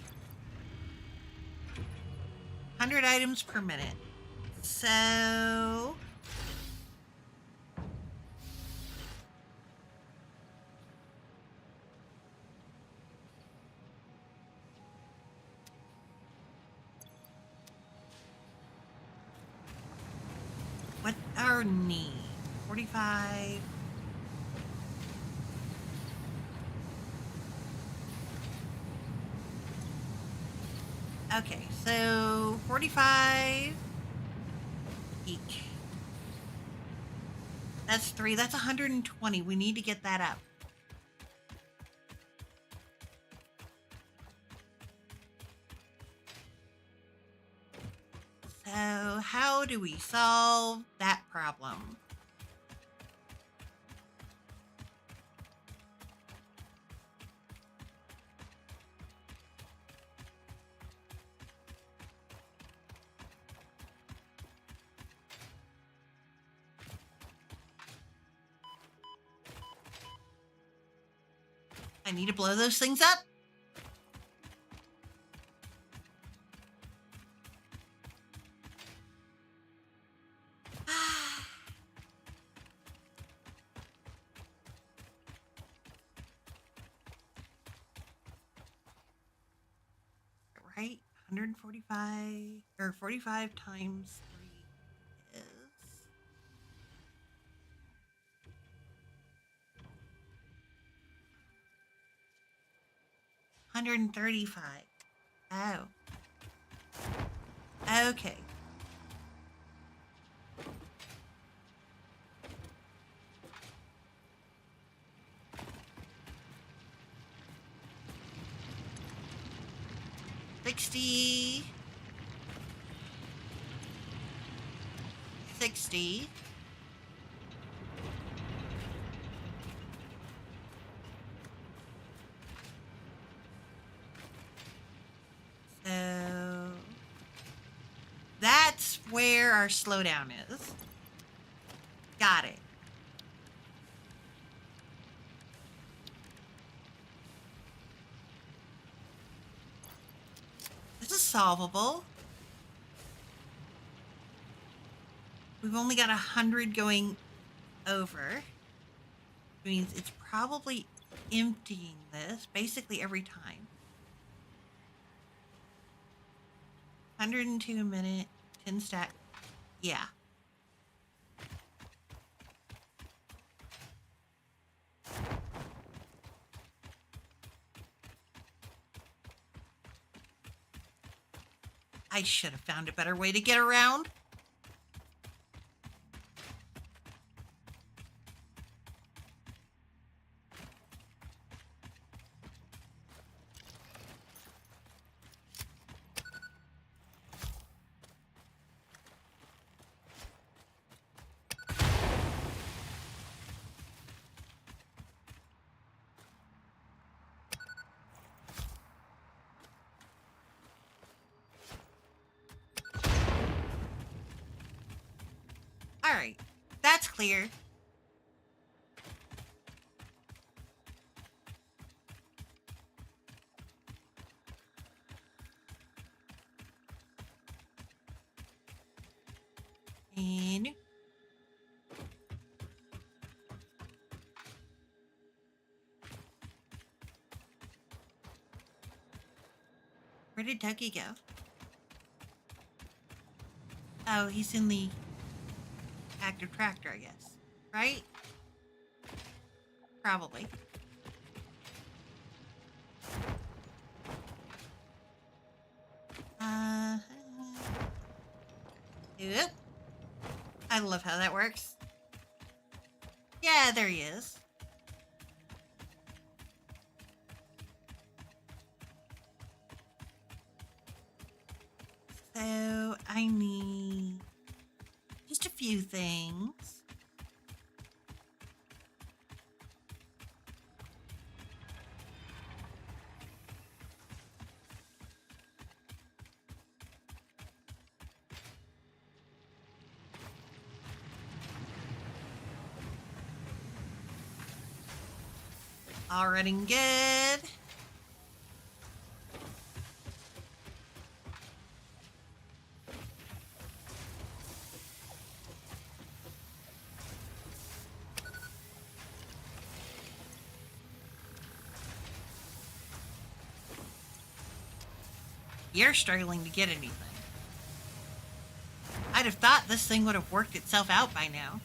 100 items per minute. So... what our need? 45... Okay, so 45 each. That's 3. That's 120. We need to get that up. So how do we solve that problem? I need to blow those things up. Right? 145 or 45 times 3 is 135. Oh. Okay. $60. 60. So that's where our slowdown is. Got it. This is solvable. We've only got 100 going over. Which means it's probably emptying this basically every time. 102 a minute, 10 stack. Yeah. I should have found a better way to get around. All right, that's clear. And where did Dougie go? Oh, he's in the active tractor, I guess. Right? Probably. Yep. I love how that works. Yeah, there he is. So I need just a few things. All running good. You're struggling to get anything. I'd have thought this thing would have worked itself out by now.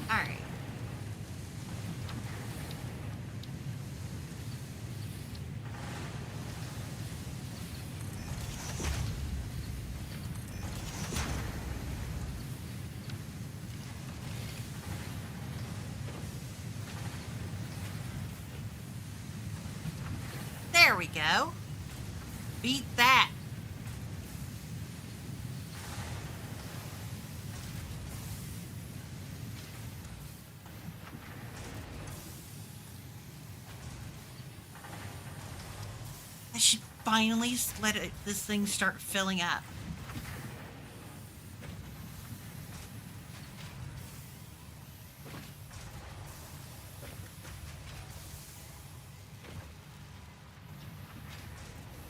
All right. There we go. Beat that. I should finally let this thing start filling up.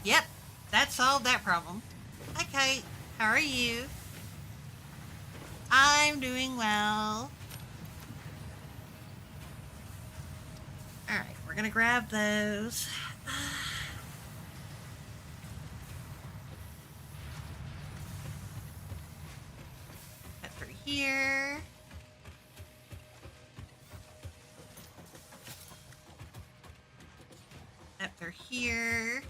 Yep, that solved that problem. Okay, how are you? I'm doing well. All right, we're gonna grab those. Cut through here. Cut through here.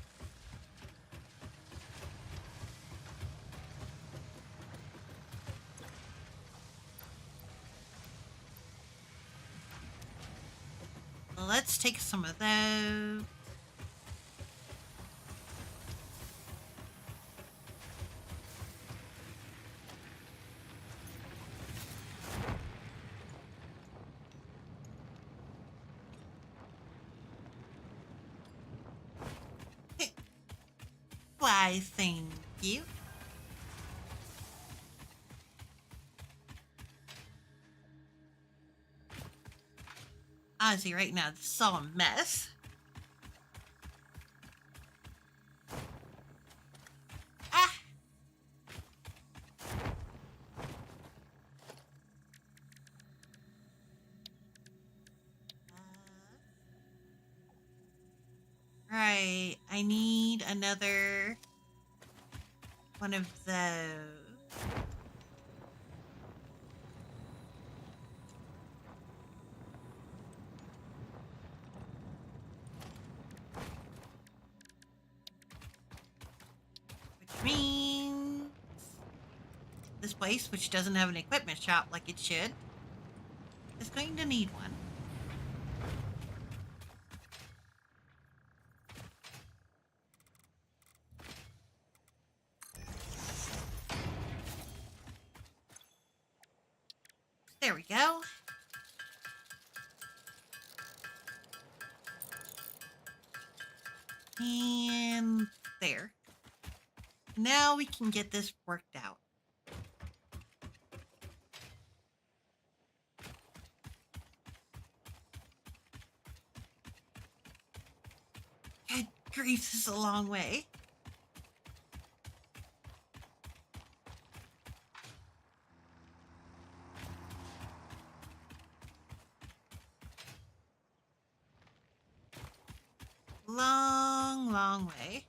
Let's take some of those. Why, thank you. Honestly, right now, this is all a mess. Ah! Right, I need another one of those. Which means this place, which doesn't have an equipment shop like it should, is going to need one. There we go. And there. Now we can get this worked out. Good grief, this is a long way. Long, long way.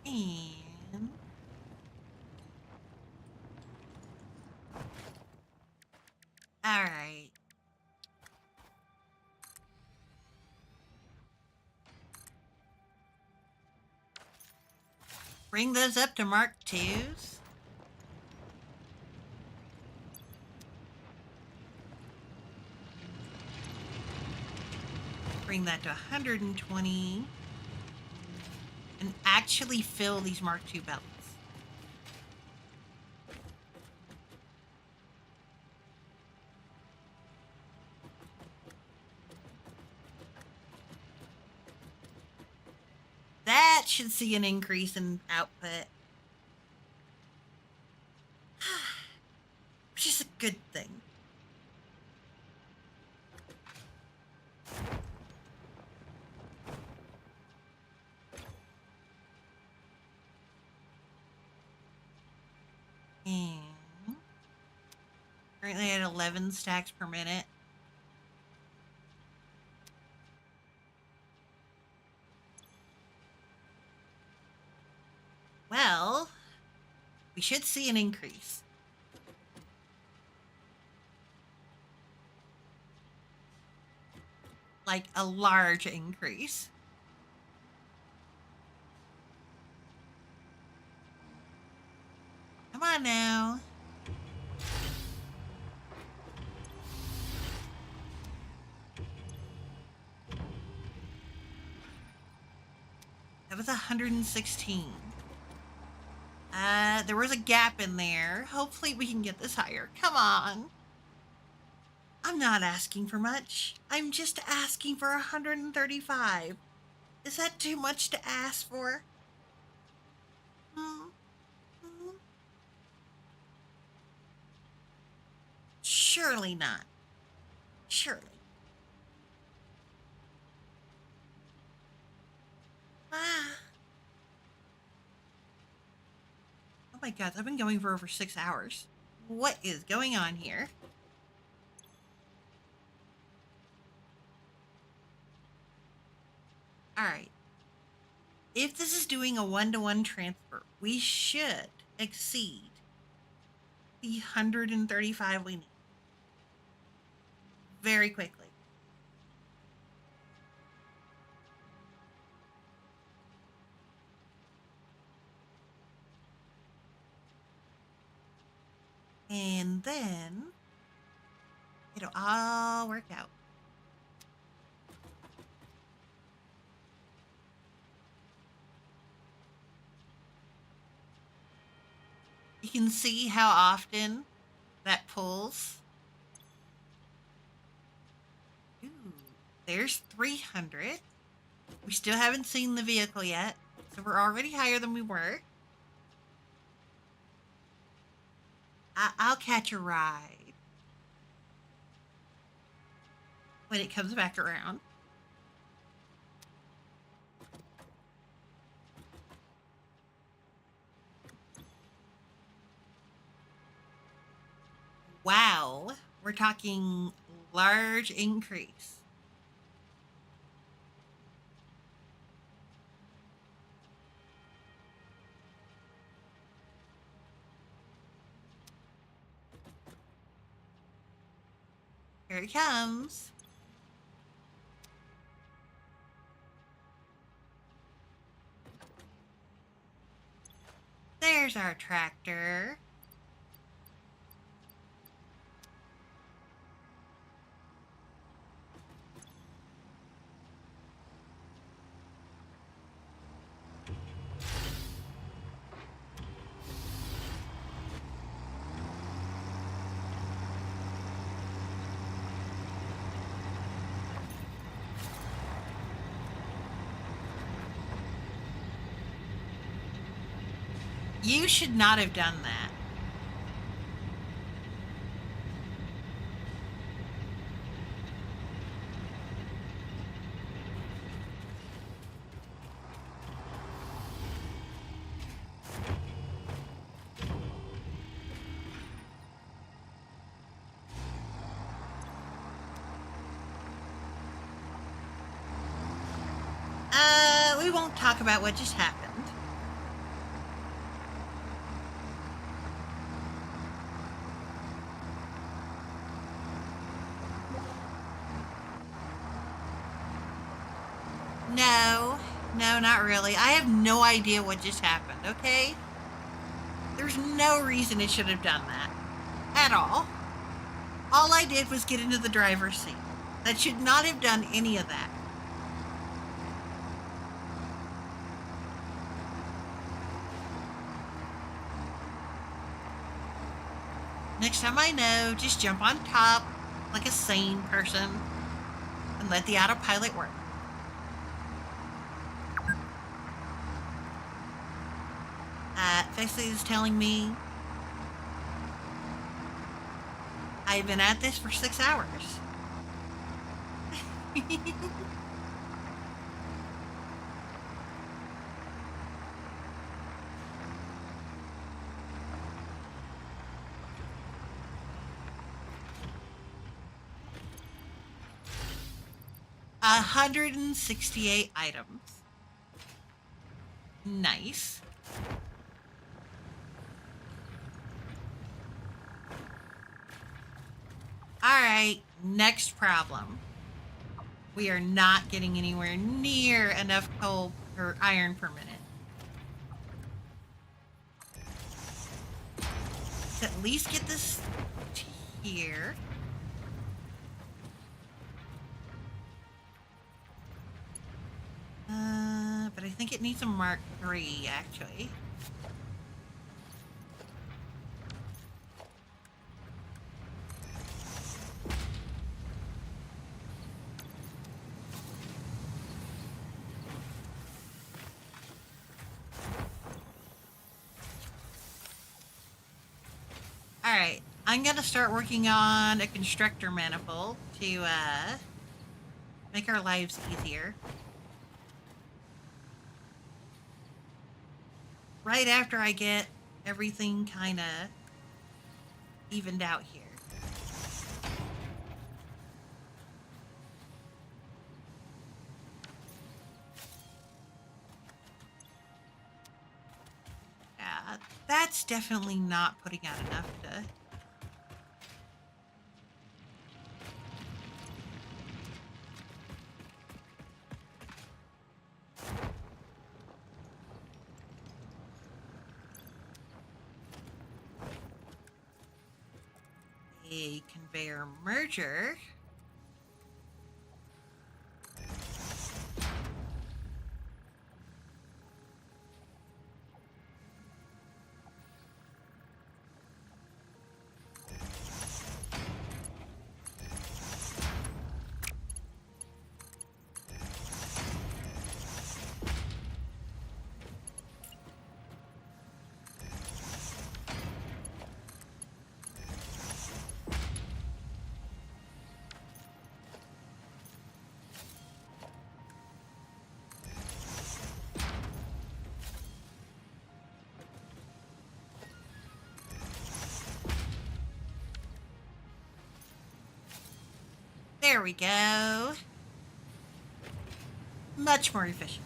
And all right. bring those up to Mark IIs. Bring that to 120. And actually fill these Mark II belts. That should see an increase in output. Which is a good thing. And currently at 11 stacks per minute. Well, we should see an increase. Like a large increase. Come on now. That was 116. There was a gap in there. Hopefully we can get this higher. Come on. I'm not asking for much. I'm just asking for 135. Is that too much to ask for? Surely not. Surely. Ah. Oh my god, I've been going for over 6 hours. What is going on here? Alright. If this is doing a one-to-one transfer, we should exceed the 135 we need. Very quickly. And then it'll all work out. You can see how often that pulls. Ooh, there's 300. We still haven't seen the vehicle yet, so we're already higher than we were. I'll catch a ride when it comes back around. Wow, we're talking large increase. Here it comes. There's our tractor. You should not have done that. We won't talk about what just happened. No, No, not really. I have no idea what just happened, okay? There's no reason it should have done that. At all. All I did was get into the driver's seat. That should not have done any of that. Next time I know, just jump on top like a sane person and let the autopilot work. Fexley is telling me I've been at this for 6 hours. 168 items. Nice. Alright, next problem. We are not getting anywhere near enough coal or iron per minute. Let's at least get this to here. But I think it needs a Mark III, actually. Alright, I'm gonna start working on a constructor manifold to make our lives easier. Right after I get everything kind of evened out here. Yeah, that's definitely not putting out enough to... A conveyor merger. There we go. Much more efficient.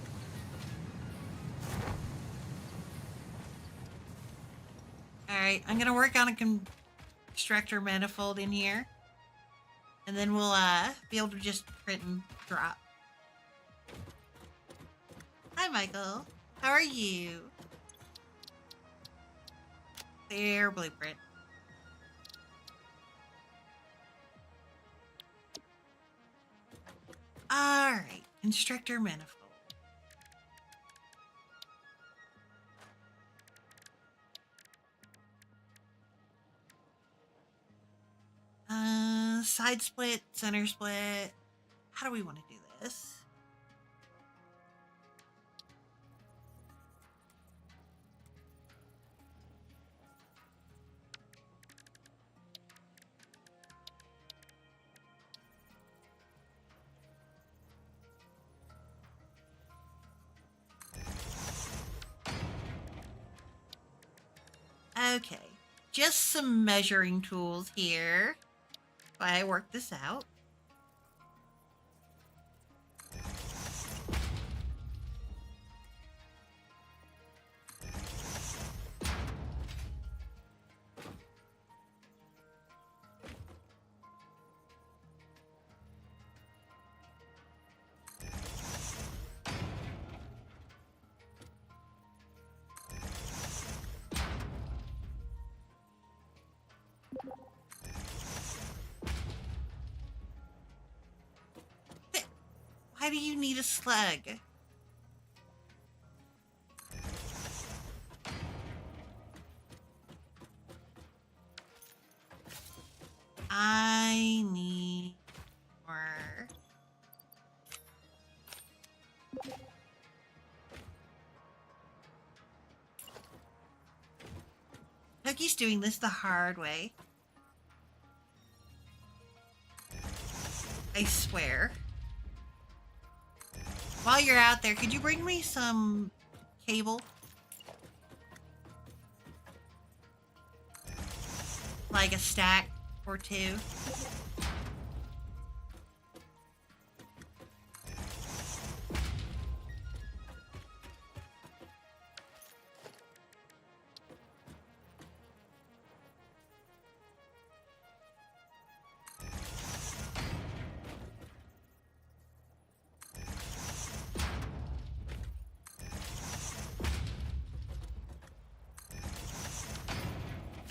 Alright, I'm gonna work on a constructor manifold in here. And then we'll be able to just print and drop. Hi, Michael. How are you? There, blueprint. Alright, constructor manifold. Side split, center split. How do we want to do this? Okay, just some measuring tools here while I work this out. Why do you need a slug? I need more. Toki's doing this the hard way. I swear. While you're out there, could you bring me some cable? Like a stack or two?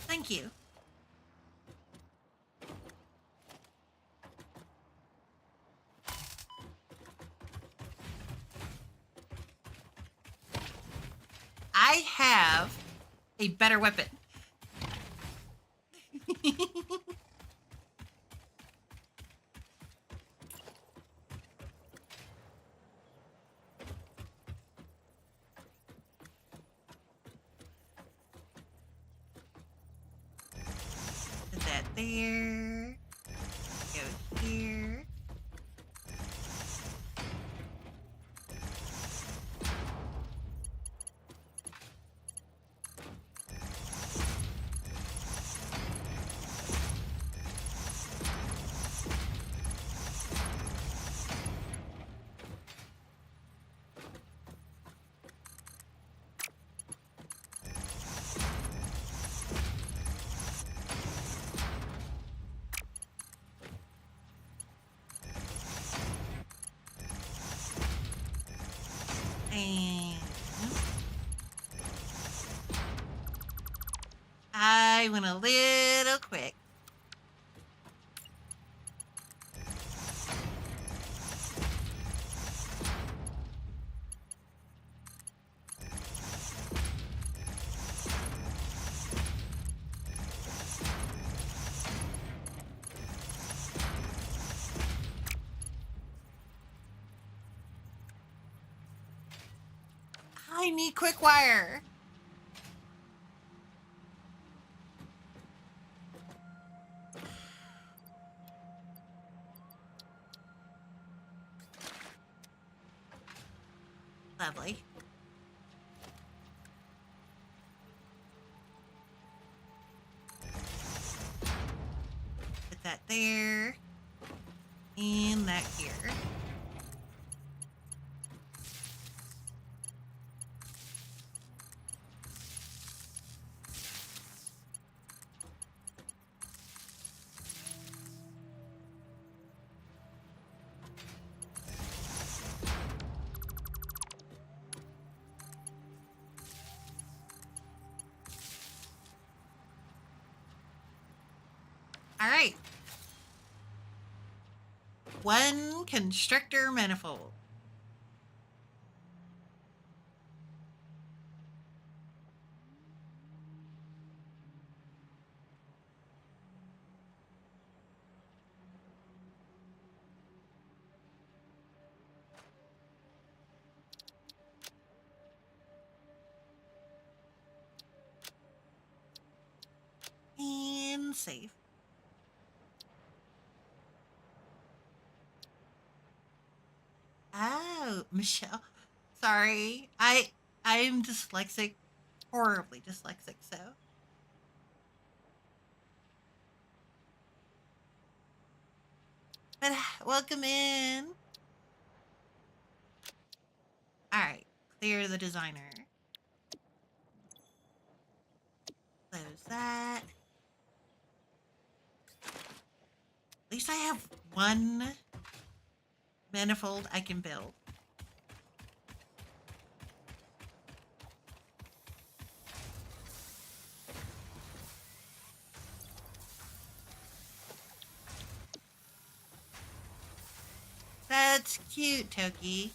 Thank you. I have a better weapon. Put that there. Go here. And I went a little quick. I need quick wire. Lovely. Put that there. And that here. All right. One constrictor manifold. And save. Oh, Michelle. Sorry. I'm dyslexic. Horribly dyslexic, so. But welcome in. Alright. Clear the designer. Close that. At least I have one manifold I can build. That's cute, Toki.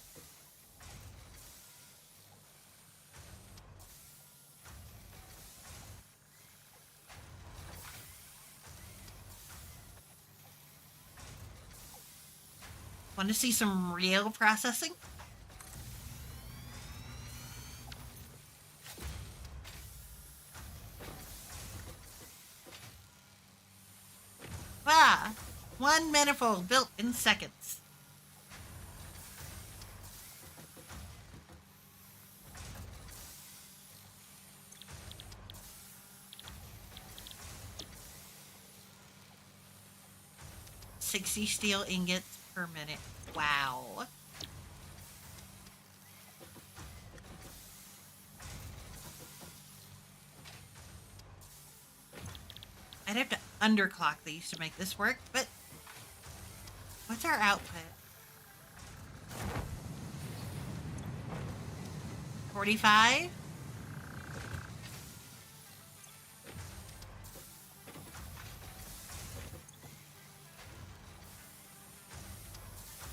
Want to see some real processing? Ah, one manifold built in seconds. $60 steel ingots per minute. Wow. I'd have to underclock these to make this work, but what's our output? 45?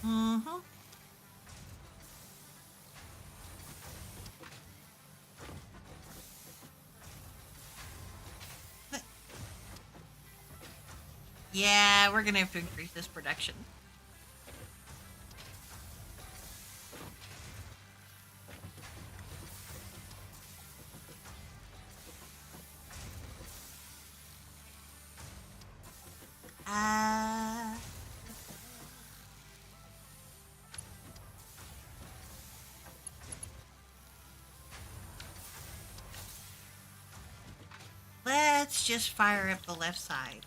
Mm-hmm. Yeah, we're gonna have to increase this production. Uh, let's just fire up the left side.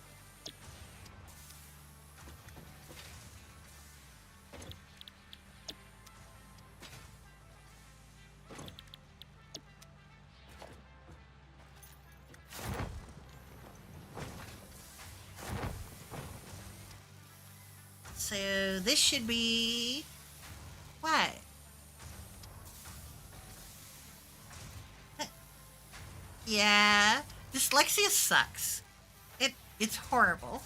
So this should be what? Yeah, dyslexia sucks. It's horrible.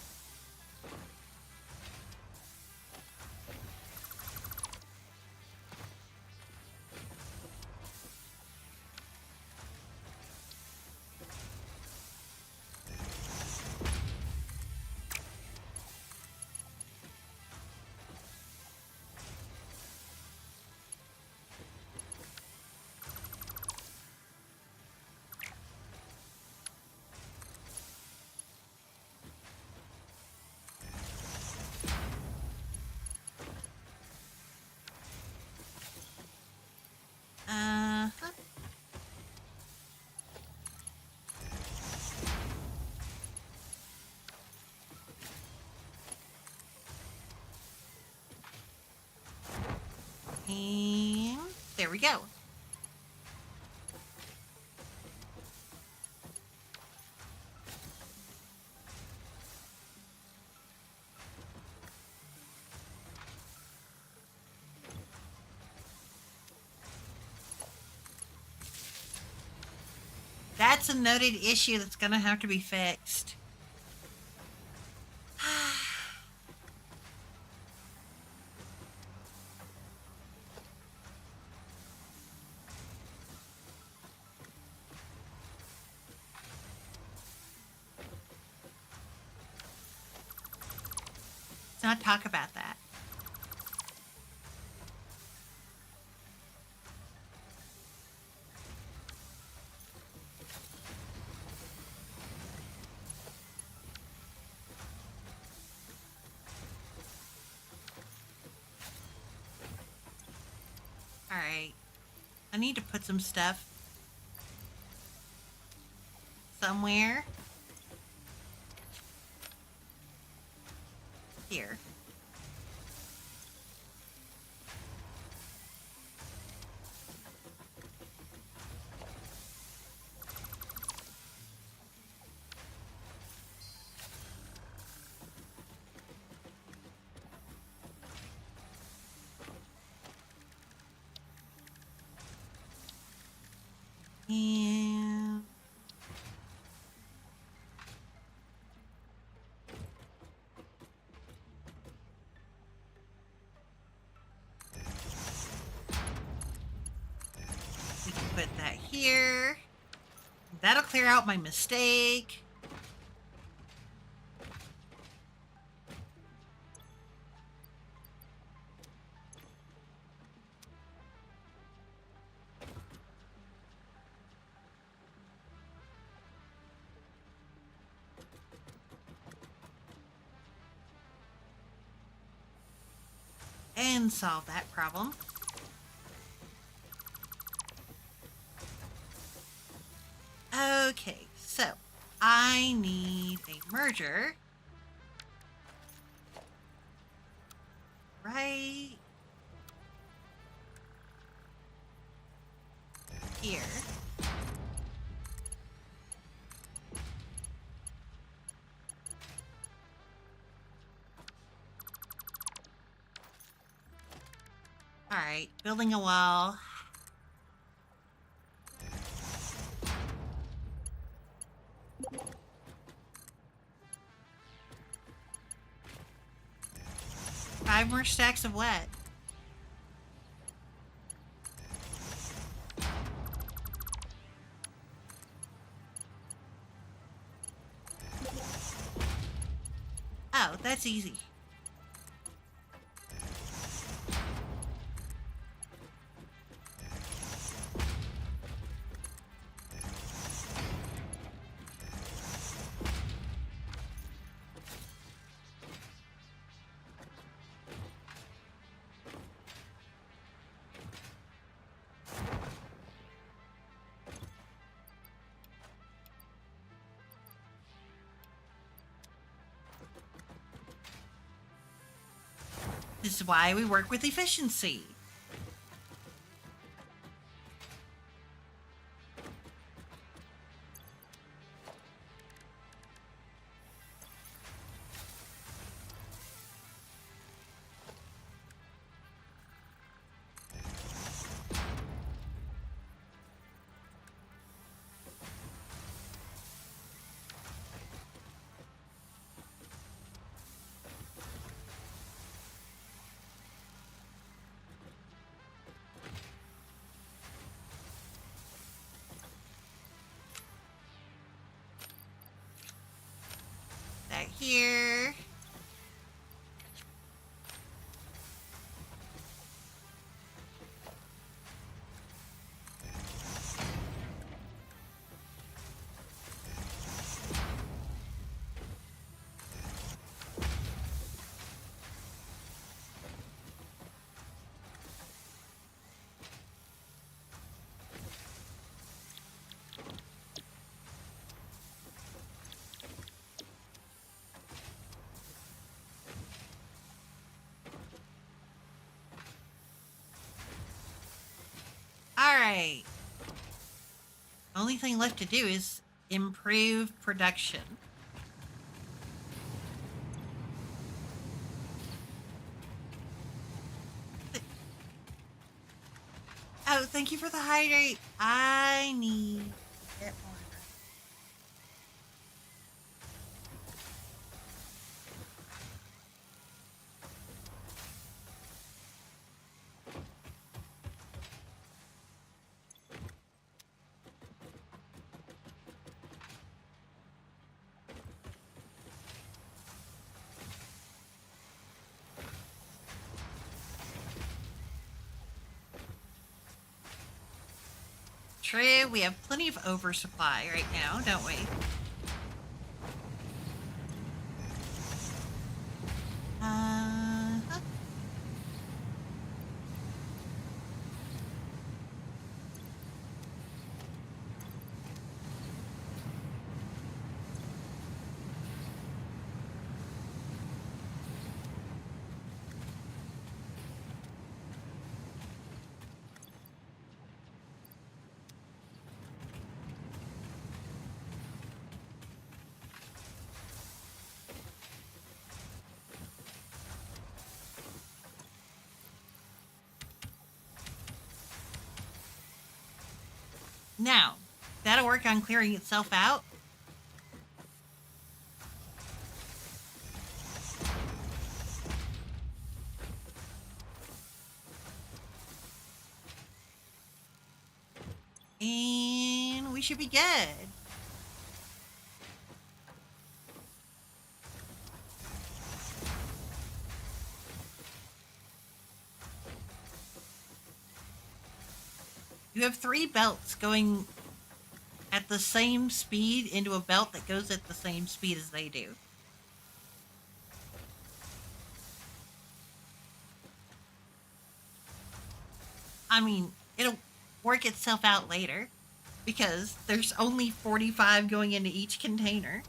Uh-huh. And there we go. That's a noted issue that's gonna have to be fixed. Let's not talk about that. Alright. I need to put some stuff somewhere. Here. And here. That'll clear out my mistake. And solve that problem. Okay, so I need a merger. Right here. All right, building a wall. Five more stacks of wet. Oh, that's easy. This is why we work with efficiency. That here. Alright. Only thing left to do is improve production. Oh, thank you for the hydrate. I need to get more. True, we have plenty of oversupply right now, don't we? Uh-huh. Now, that'll work on clearing itself out. And should be good. You have 3 belts going at the same speed into a belt that goes at the same speed as they do. I mean, it'll work itself out later because there's only 45 going into each container.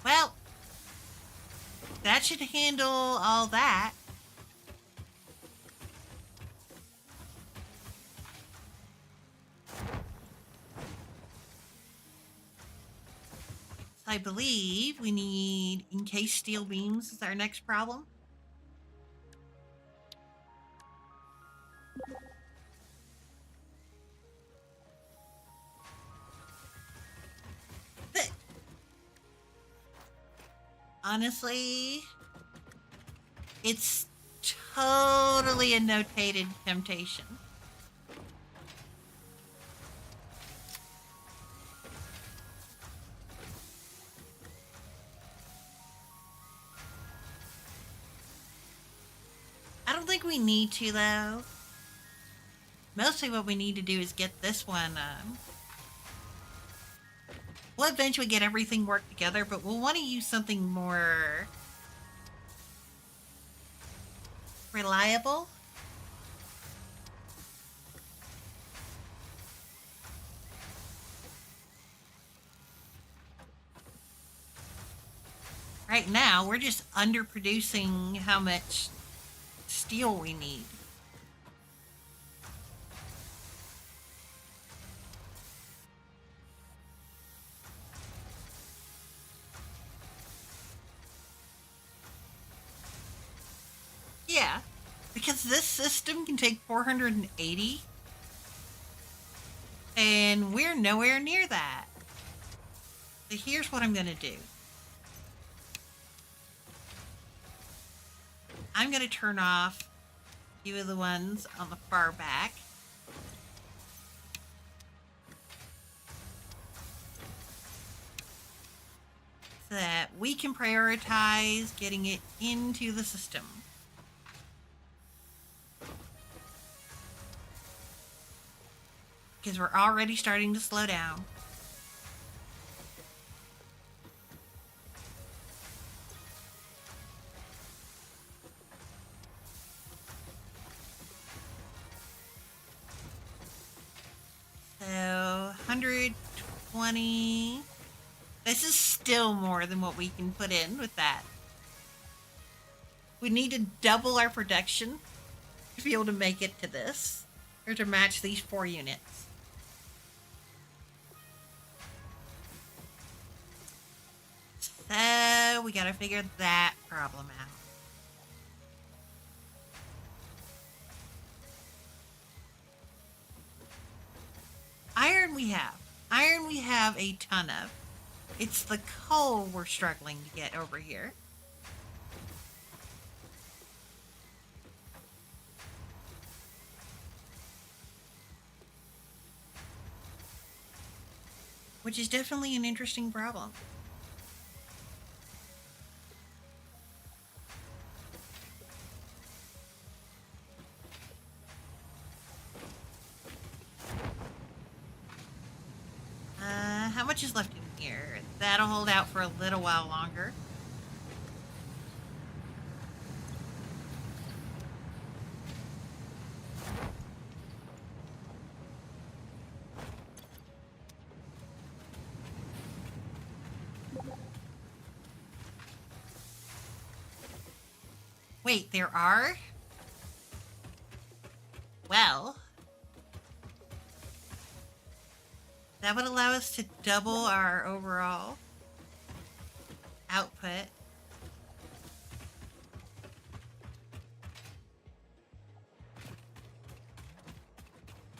Well, that should handle all that. I believe we need encased steel beams is our next problem. But honestly, it's totally a notated temptation. I don't think we need to, though. Mostly what we need to do is get this one. We'll eventually get everything worked together, but we'll want to use something more reliable. Right now, we're just underproducing how much steel we need. Yeah, because this system can take 480, and we're nowhere near that. So here's what I'm going to do. I'm going to turn off a few of the ones on the far back. So that we can prioritize getting it into the system. Because we're already starting to slow down. So 120. This is still more than what we can put in with that. We need to double our production to be able to make it to this, or to match these 4 units. So we gotta figure that problem out. Iron we have. Iron we have a ton of. It's the coal we're struggling to get over here. Which is definitely an interesting problem. How much is left in here? That'll hold out for a little while longer. Wait, there are? Well, that would allow us to double our overall output.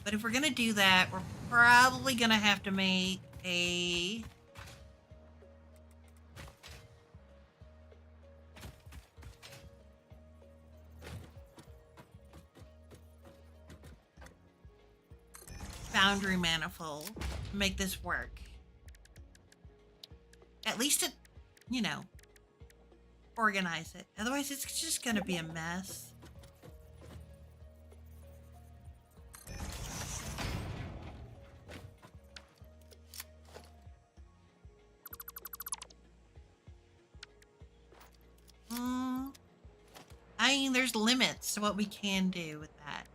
But if we're gonna do that, we're probably gonna have to make a boundary manifold to make this work. At least it, you know, organize it. Otherwise, it's just gonna be a mess. I mean, there's limits to what we can do with that.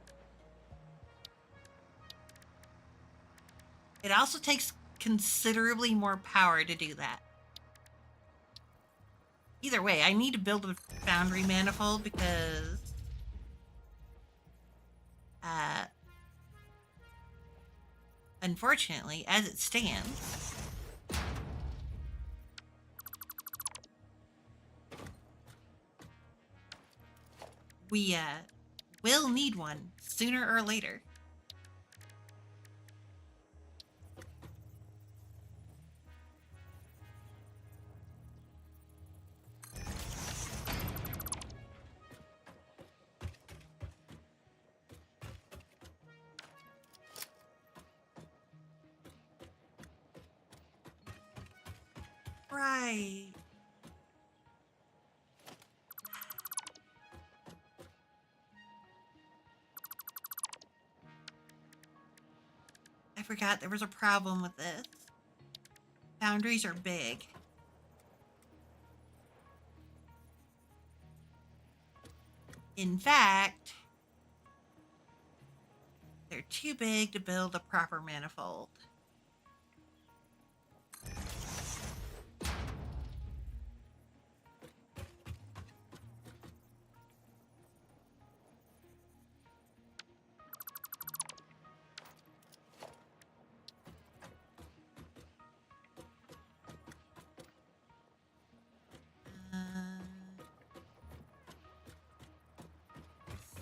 It also takes considerably more power to do that. Either way, I need to build a boundary manifold because unfortunately, as it stands, we will need one sooner or later. Right. I forgot there was a problem with this. Boundaries are big. In fact, they're too big to build a proper manifold.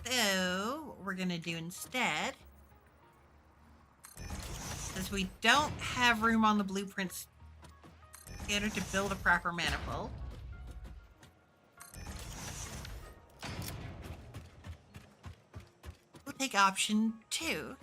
So, what we're going to do instead, since we don't have room on the blueprint scanner to build a proper manifold, we'll take option 2.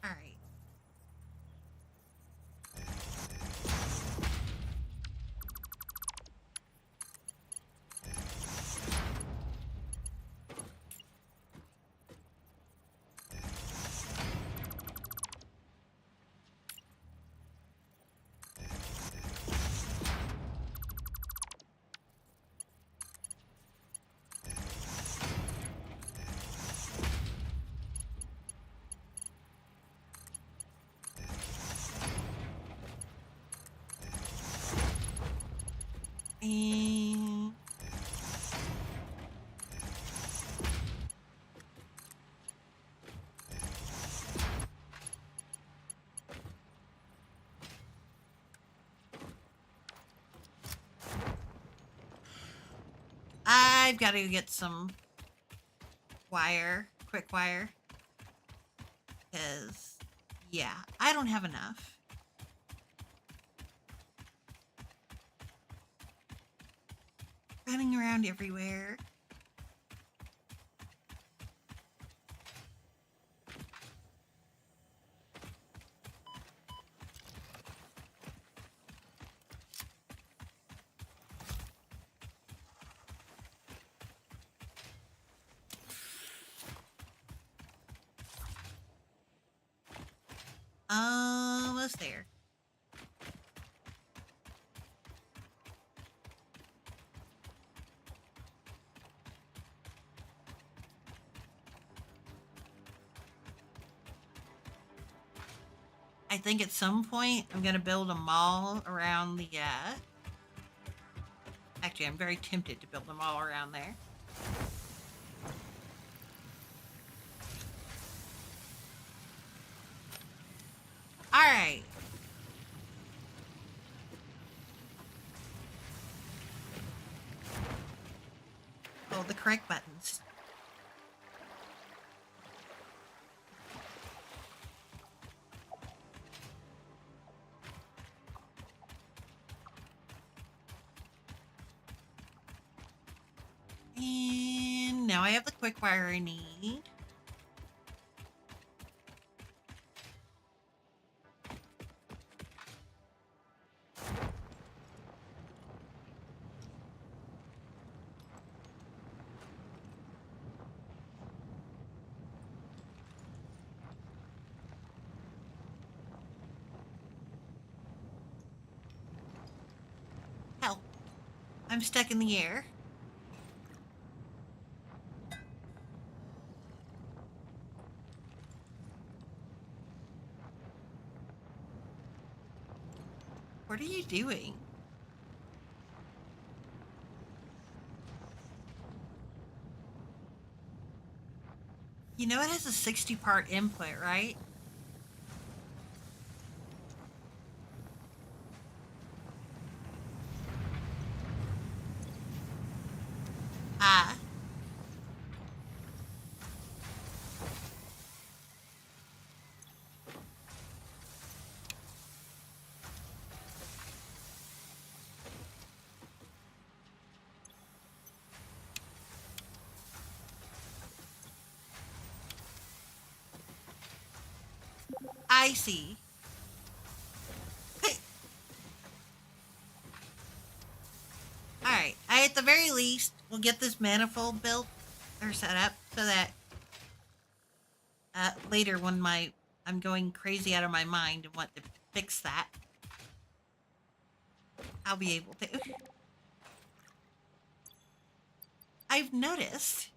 All right. And I've got to get some wire, quick wire, because, yeah, I don't have enough. Running around everywhere. Almost there. I think at some point I'm gonna build a mall around the actually I'm very tempted to build a mall around there. Alright. Oh, the correct buttons. And now I have the quick wire I need. Help. I'm stuck in the air. What are you doing? You know it has a 60-part input, right? Ah. I see. Alright, I at the very least will get this manifold built or set up so that later when I'm going crazy out of my mind and want to fix that, I'll be able to. I've noticed.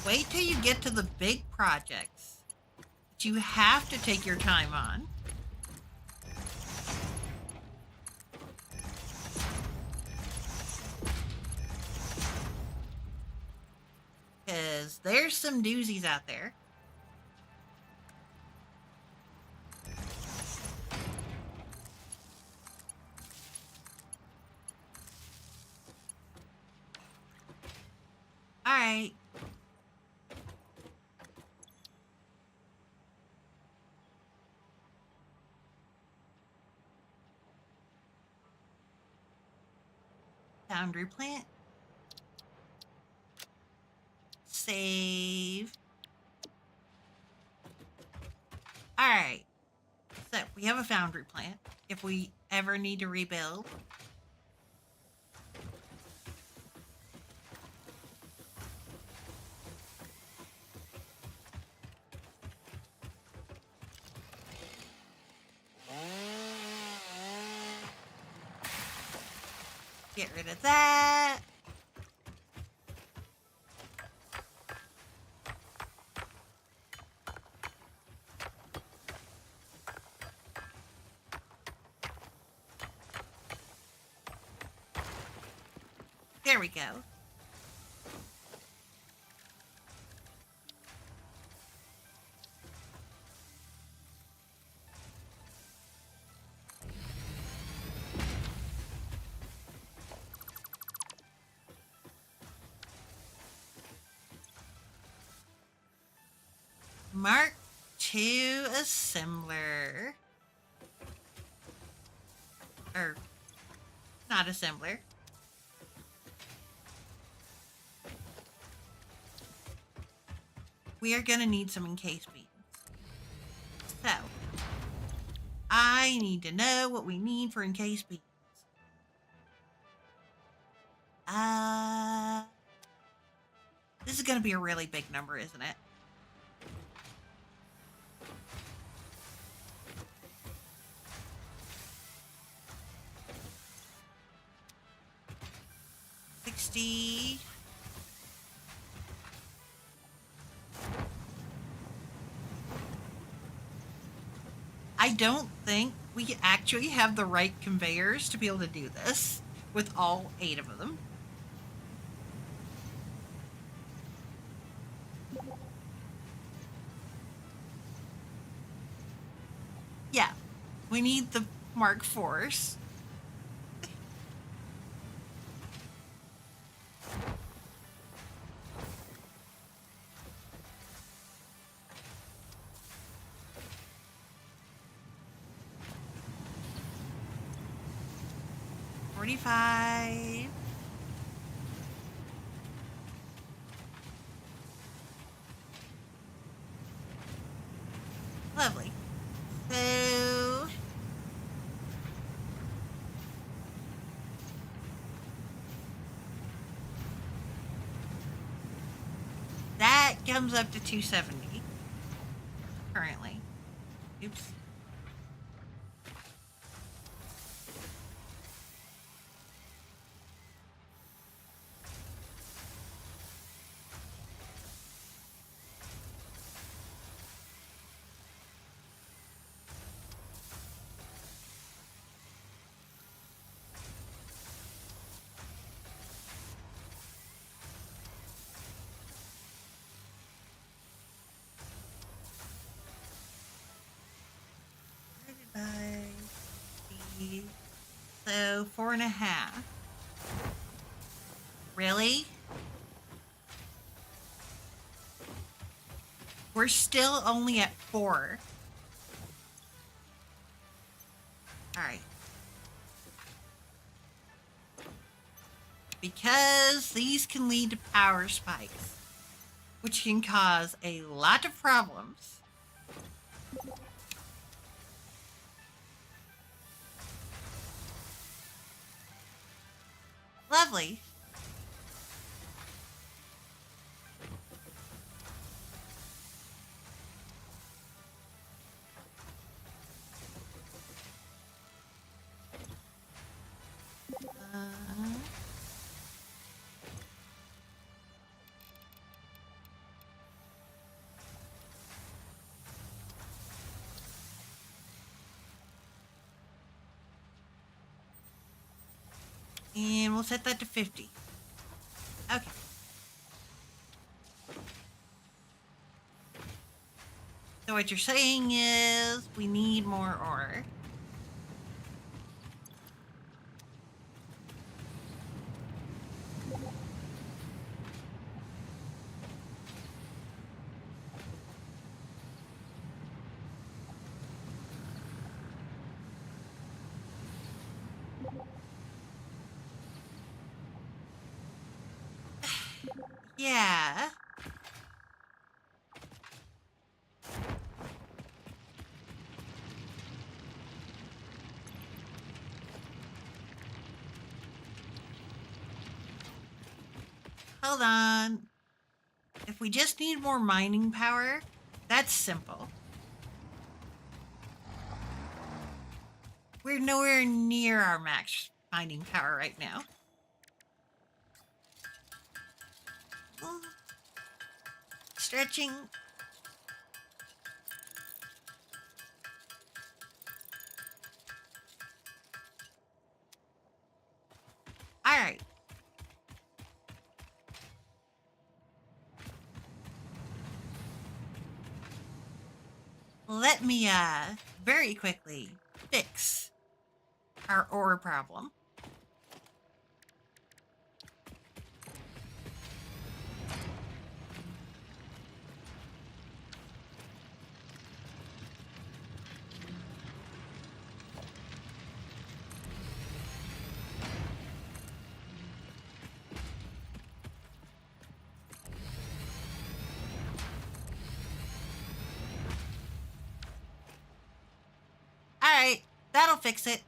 Wait till you get to the big projects that you have to take your time on. Because there's some doozies out there. Alright. Foundry plant. Save. Alright. So we have a foundry plant if we ever need to rebuild. Get rid of that. There we go. Mark II assembler. Or, not assembler. We are gonna need some encased beams. So, I need to know what we need for encased beams. This is gonna be a really big number, isn't it? 60. I don't think we actually have the right conveyors to be able to do this with all 8 of them. Yeah, we need the Mark IVs. $45. Lovely. So that comes up to 270 currently. Oops. By the, so 4.5. Really? We're still only at 4. All right. Because these can lead to power spikes, which can cause a lot of problems. Lovely. And we'll set that to 50. Okay. So what you're saying is we need more ore. Yeah. Hold on. If we just need more mining power, that's simple. We're nowhere near our max mining power right now. Stretching. All right. Let me very quickly fix our ore problem. All right, that'll fix it.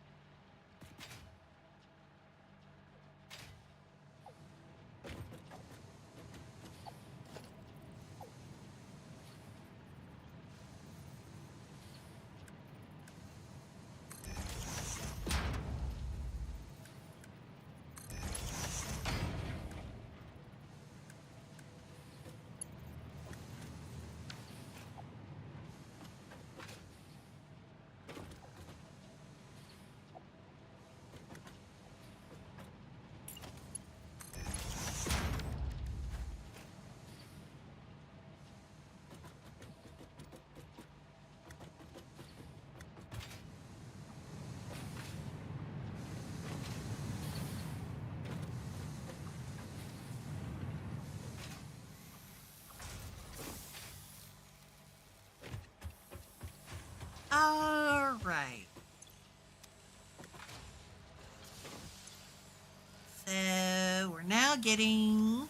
getting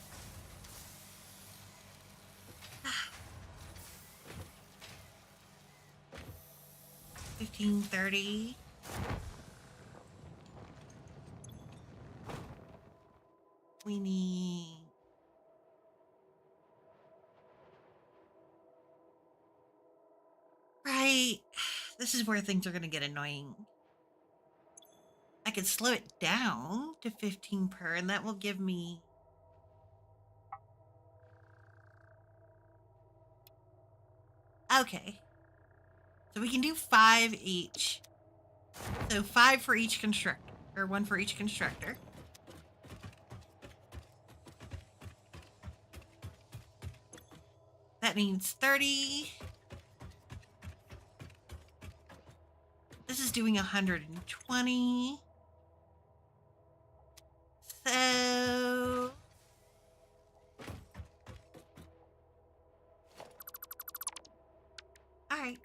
15:30. We need right. This is where things are going to get annoying. I could slow it down to 15 per, and that will give me okay. So we can do 5 each. So 5 for each constructor, or 1 for each constructor. That means 30. This is doing 120. So all right.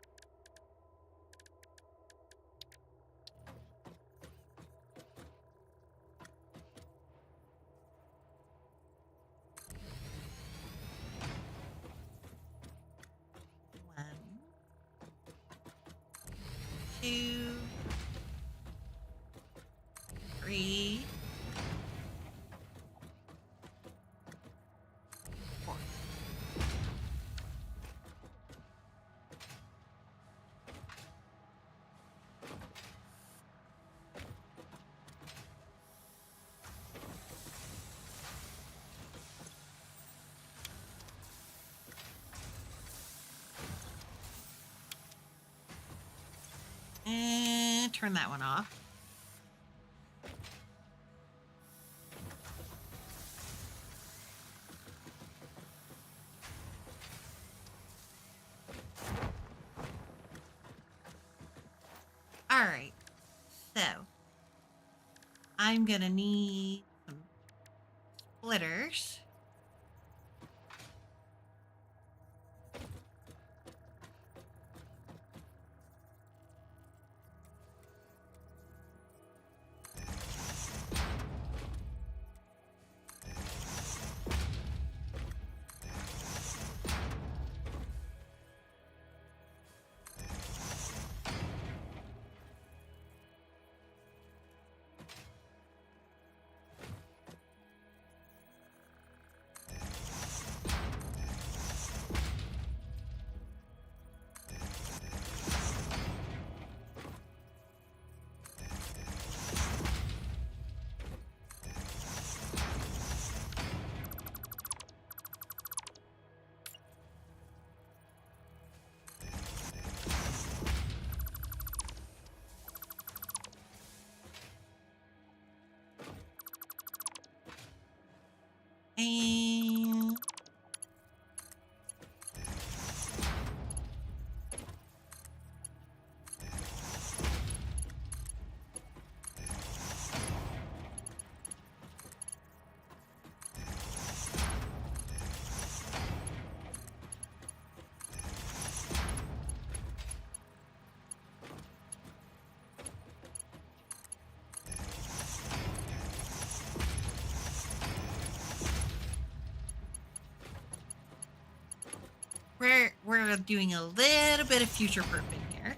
One, 2, 3, 4. And turn that one off. All right. So I'm going to need some splitters. And we're doing a little bit of future proofing here.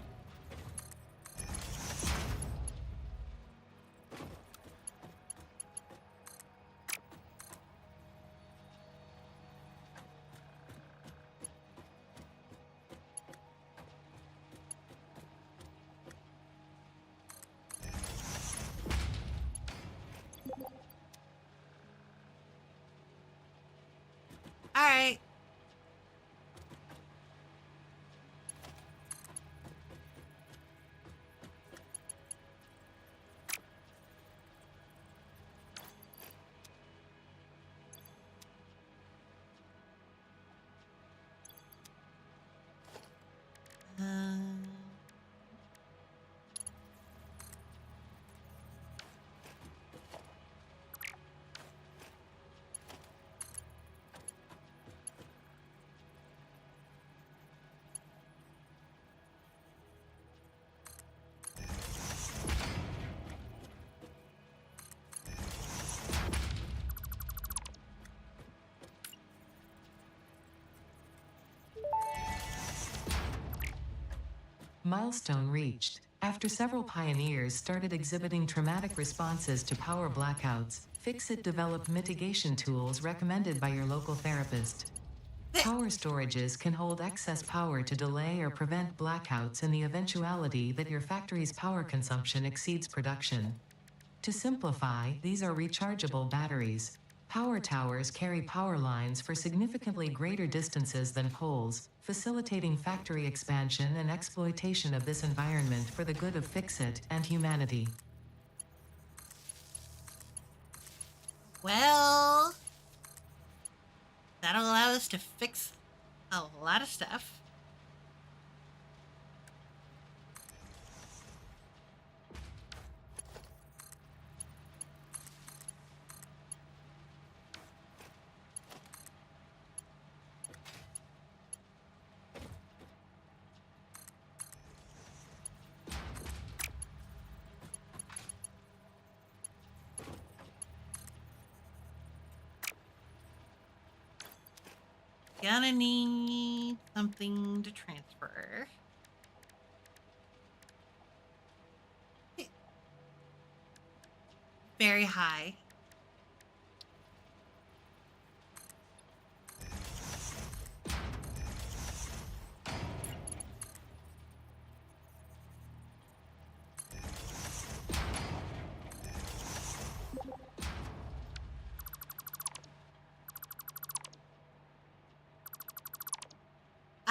All right. Um, Milestone reached. After several pioneers started exhibiting traumatic responses to power blackouts, Fixit developed mitigation tools recommended by your local therapist. Power storages can hold excess power to delay or prevent blackouts in the eventuality that your factory's power consumption exceeds production. To simplify, these are rechargeable batteries. Power towers carry power lines for significantly greater distances than poles, facilitating factory expansion and exploitation of this environment for the good of Fixit and humanity. Well, that'll allow us to fix a lot of stuff. Gonna need something to transfer. Very high.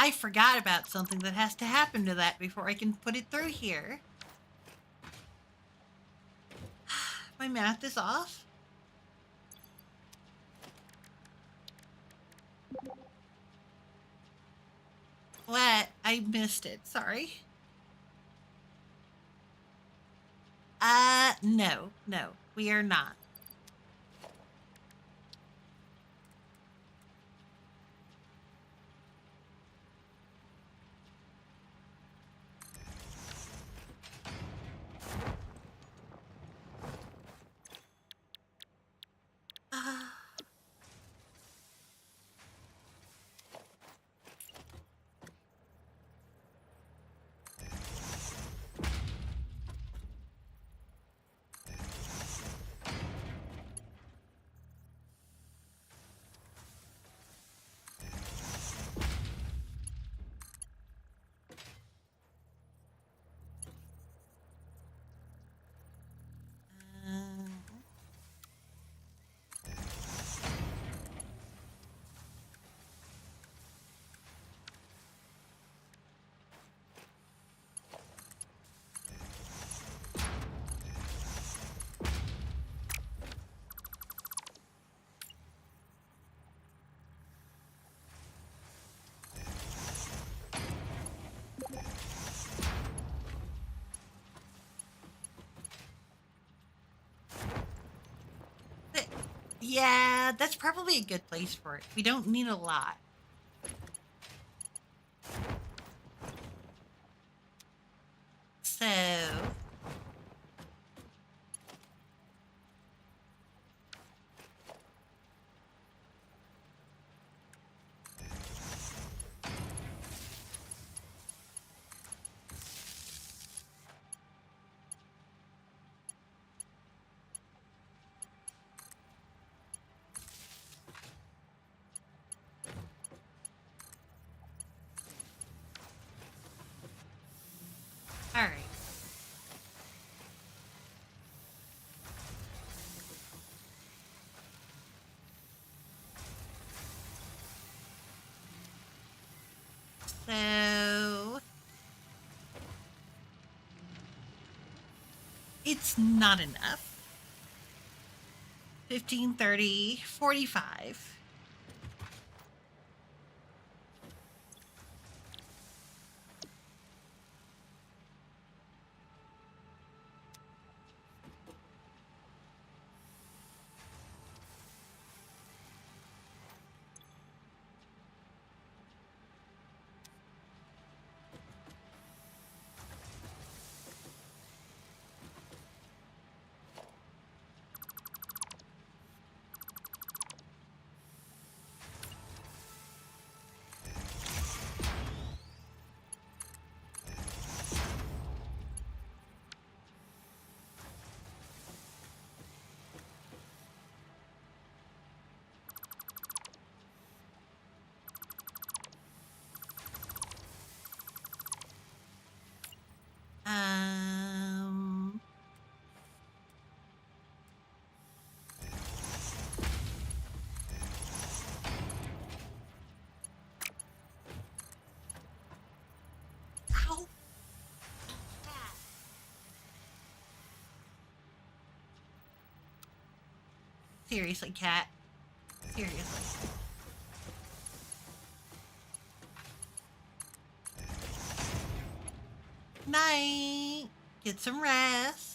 I forgot about something that has to happen to that before I can put it through here. My math is off. What? I missed it. Sorry. No, we are not. Yeah, that's probably a good place for it. We don't need a lot. So, all right. So, it's not enough. 15, 30, 45. Seriously, cat. Seriously. Night. Get some rest.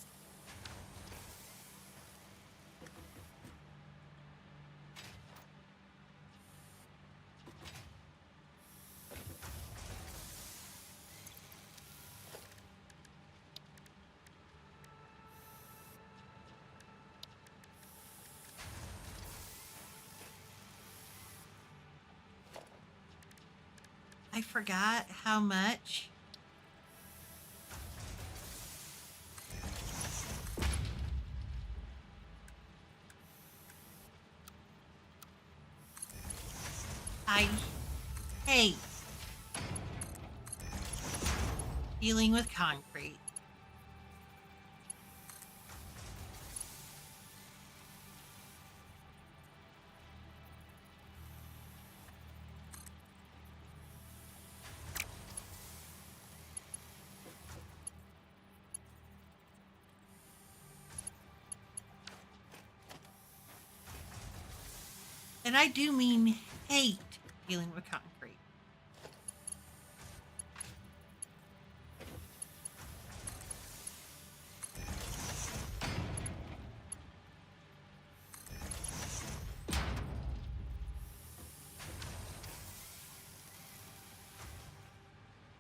I forgot how much I hate dealing with concrete. And I do mean hate dealing with concrete.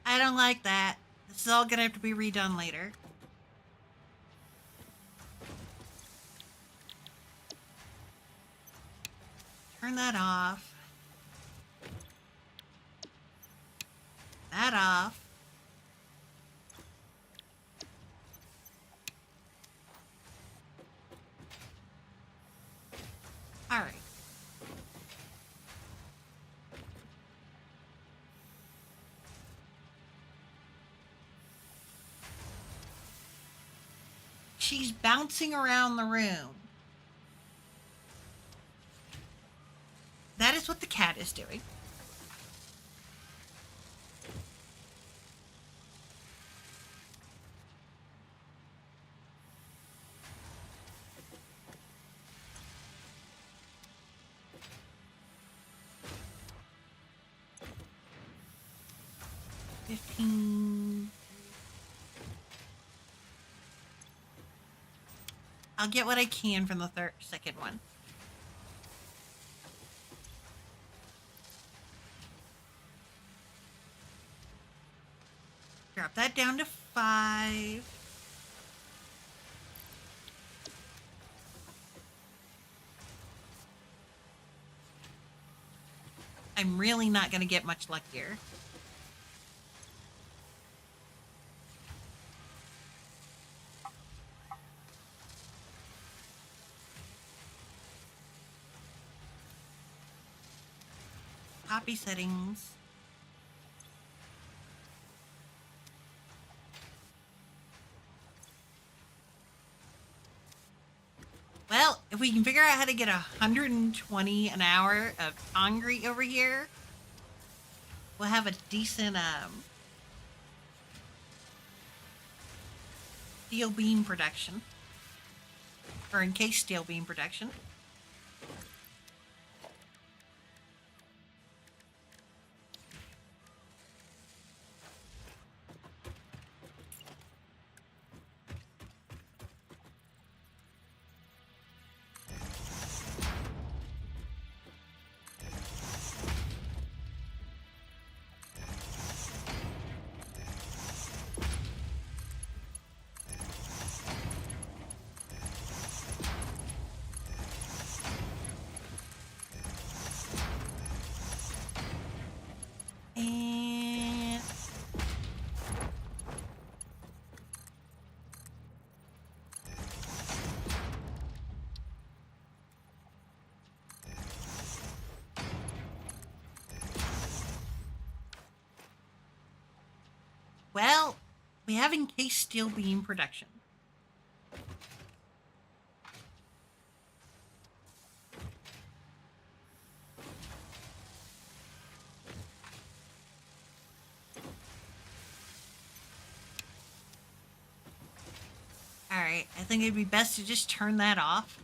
I don't like that. This is all gonna have to be redone later. Turn that off. That off. All right. She's bouncing around the room. That is what the cat is doing. I'll get what I can from the second one. Drop that down to 5. I'm really not going to get much luckier. Copy settings. Well, if we can figure out how to get 120 an hour of concrete over here, we'll have a decent steel beam production. Or encased steel beam production. And well, we have encased steel beam production. Alright, I think it'd be best to just turn that off.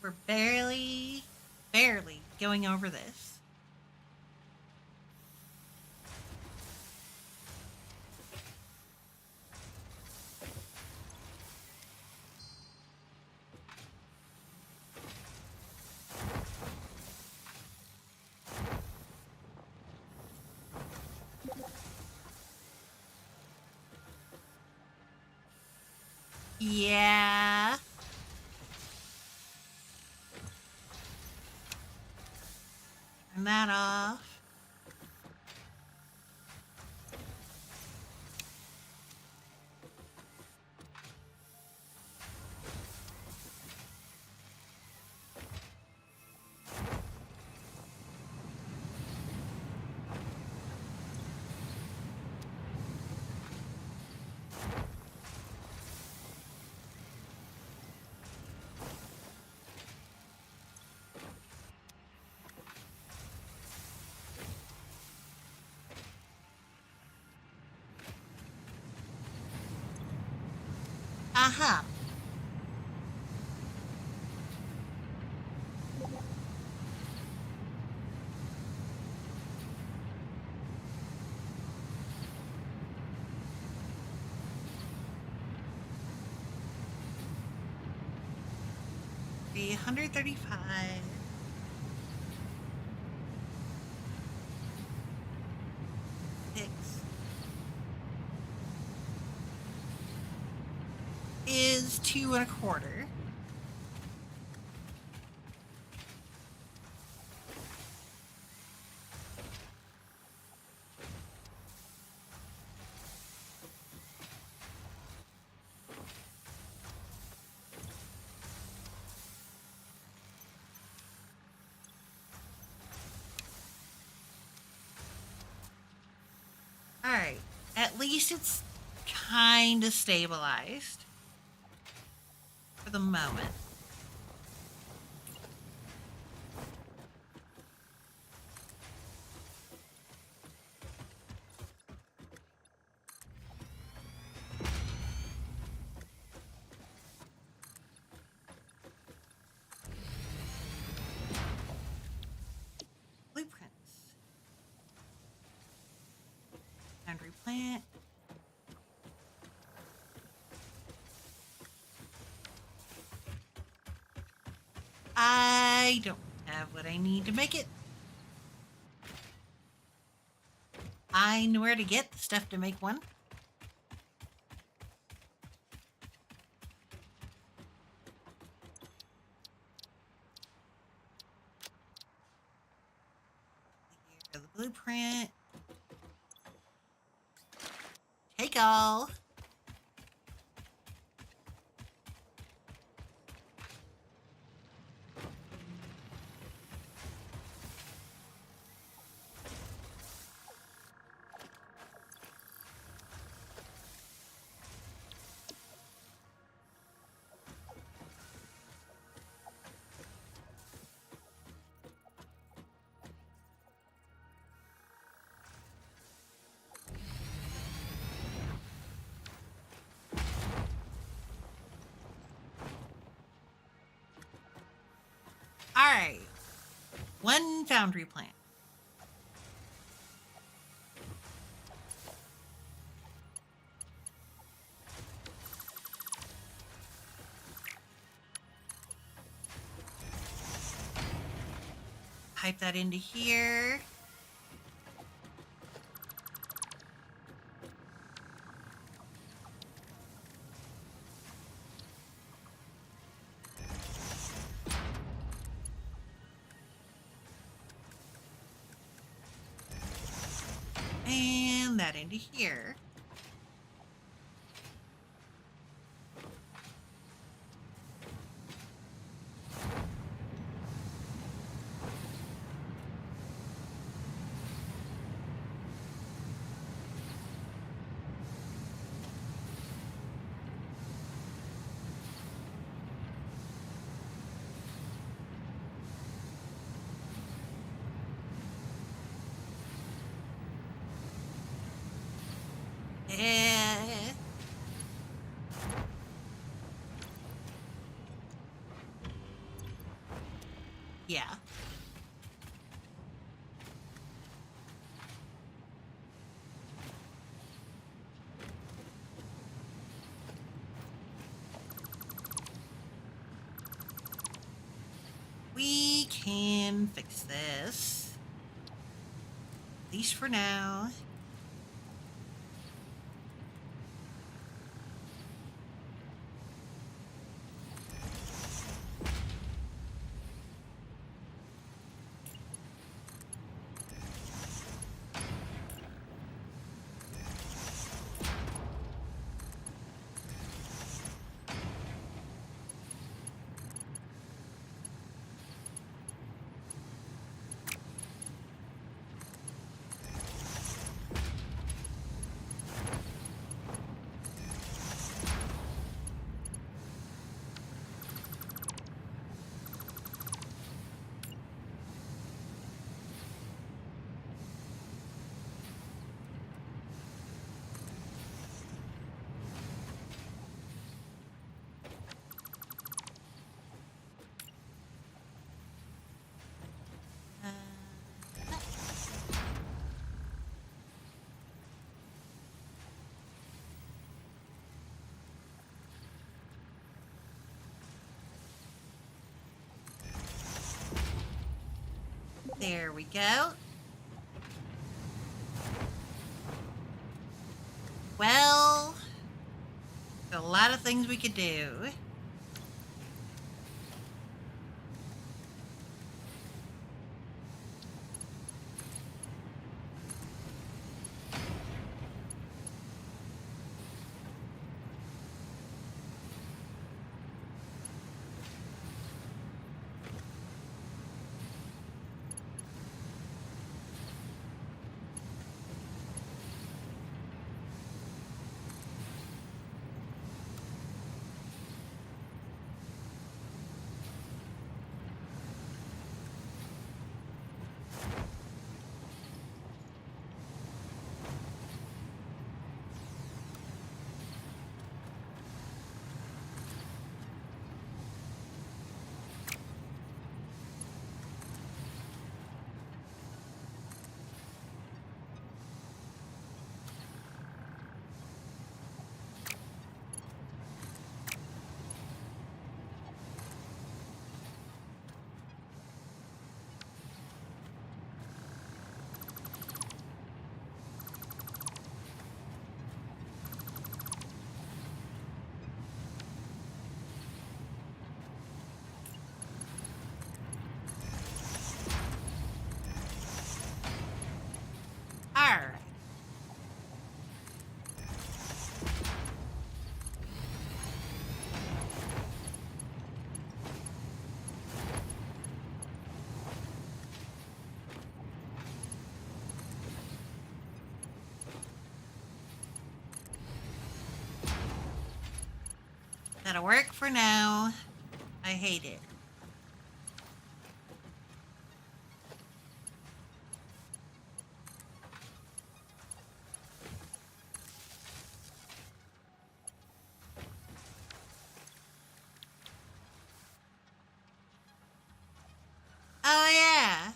We're barely going over this. Yeah. Turn that off. Aha. The 135. Six. Is 2 1/4. All right. At least it's kind of stabilized for the moment. Blueprints. Boundary plant. I don't have what I need to make it. I know where to get the stuff to make one. Here's the blueprint. Take all. All right. One foundry plant. Pipe that into here. And that into here. Yeah. We can fix this. At least for now. There we go. Well, a lot of things we could do. Alright. That'll work for now. I hate it. Oh yeah.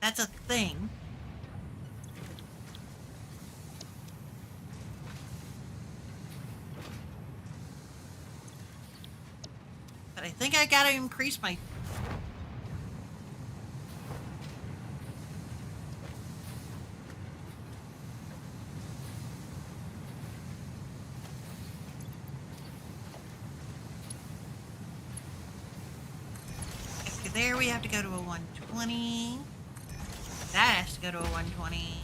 That's a thing. But I think I gotta increase my... After there we have to go to a 120. That has to go to a 120.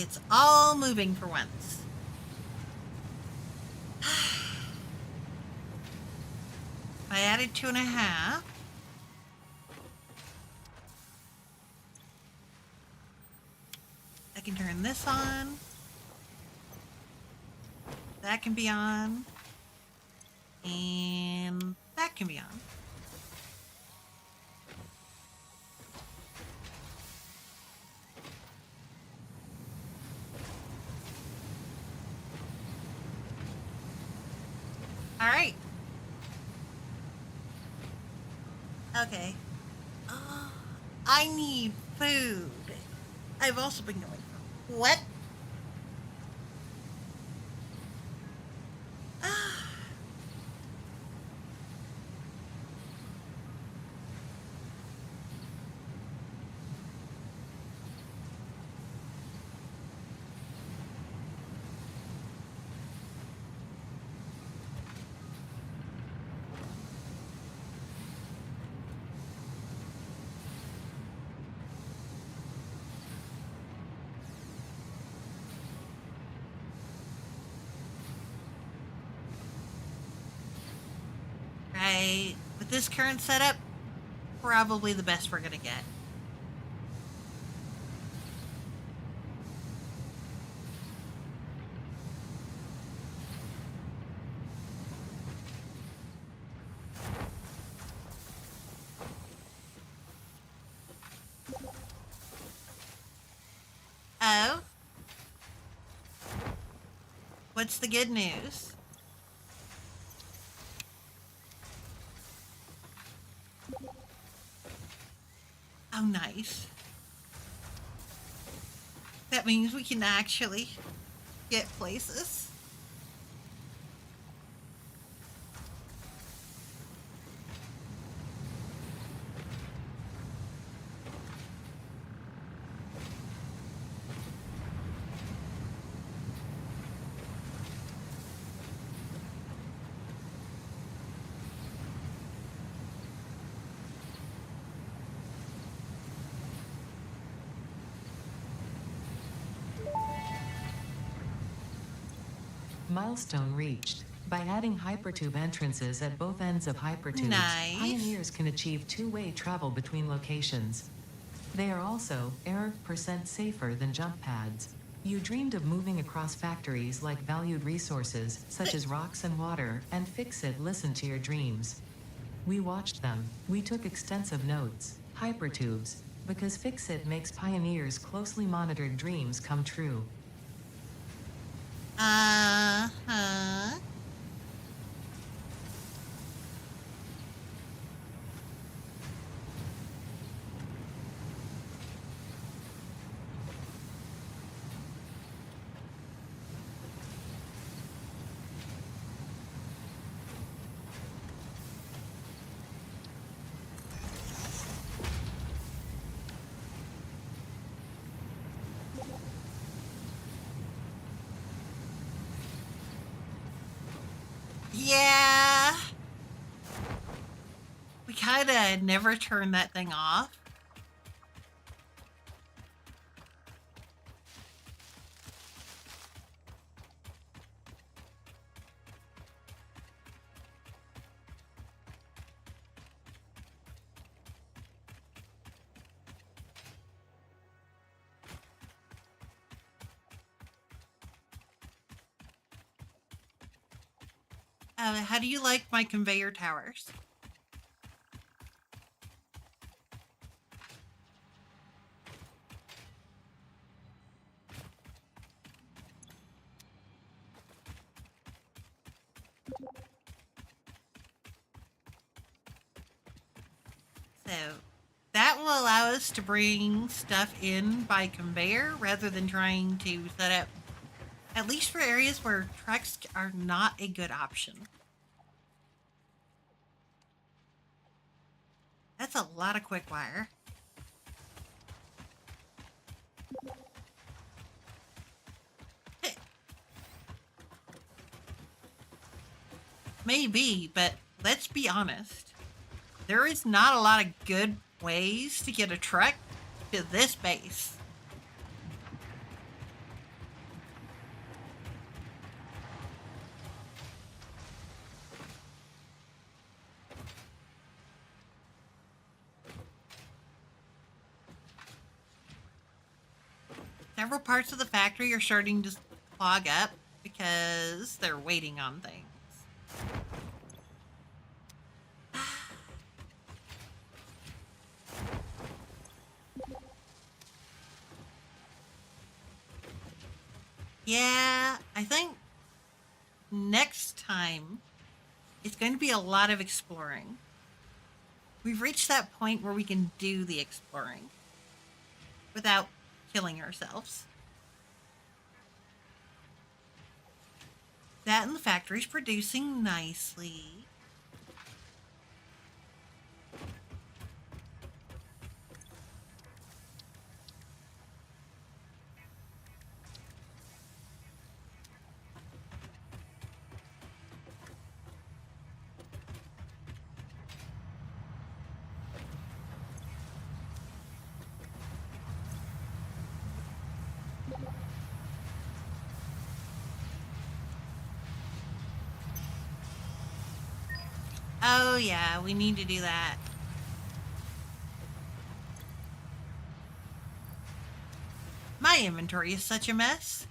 It's all moving for once. I added 2.5. I can turn this on. That can be on. And that can be on. All right. Okay. I need food. I've also been going. What? Right. With this current setup, probably the best we're gonna get. Oh? What's the good news? Oh, nice. That means we can actually get places. Milestone reached. By adding hypertube entrances at both ends of hypertubes, Nice. pioneers can achieve two-way travel between locations. They are also % safer than jump pads. You dreamed of moving across factories like valued resources, such as rocks and water, and Fix-It listened to your dreams. We watched them. We took extensive notes. Hypertubes. Because Fix-It makes pioneers' closely monitored dreams come true. Uh-huh. Yeah. We kind of never turned that thing off. How do you like my conveyor towers? So that will allow us to bring stuff in by conveyor rather than trying to set up, at least for areas where trucks are not a good option. That's a lot of quick wire. Maybe, but let's be honest. There is not a lot of good ways to get a truck to this base. Several parts of the factory are starting to clog up because they're waiting on things. Yeah, I think next time it's going to be a lot of exploring. We've reached that point where we can do the exploring without killing ourselves. That and the factory's producing nicely. Oh yeah, we need to do that. My inventory is such a mess.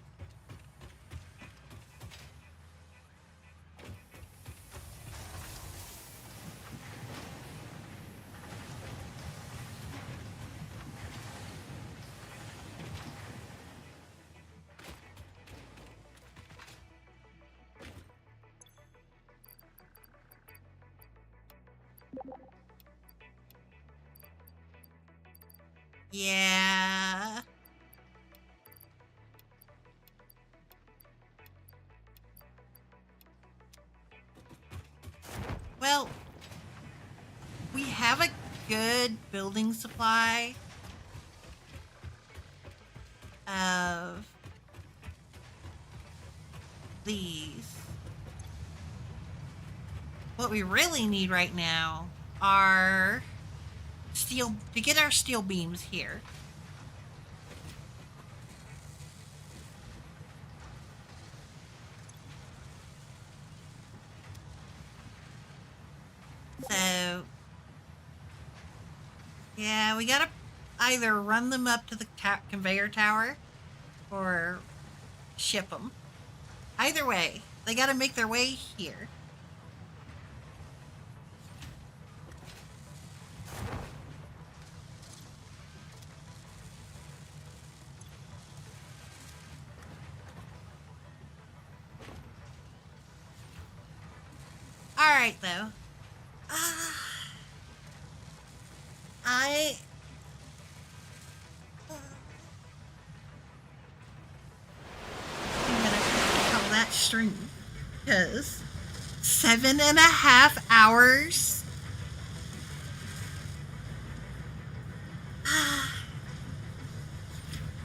Yeah. Well, we have a good building supply of these. What we really need right now are steel, to get our steel beams here. So, yeah, we gotta either run them up to the conveyor tower or ship them. Either way, they gotta make their way here. All right, though. I. I'm gonna call that stream because 7.5 hours.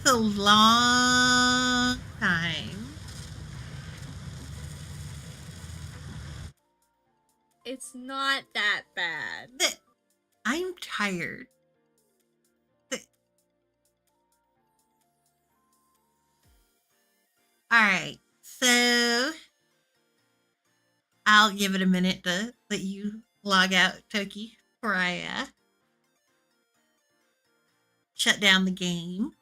It's a long time. It's not that bad. I'm tired. All right, so I'll give it a minute to let you log out, Toki, before I shut down the game.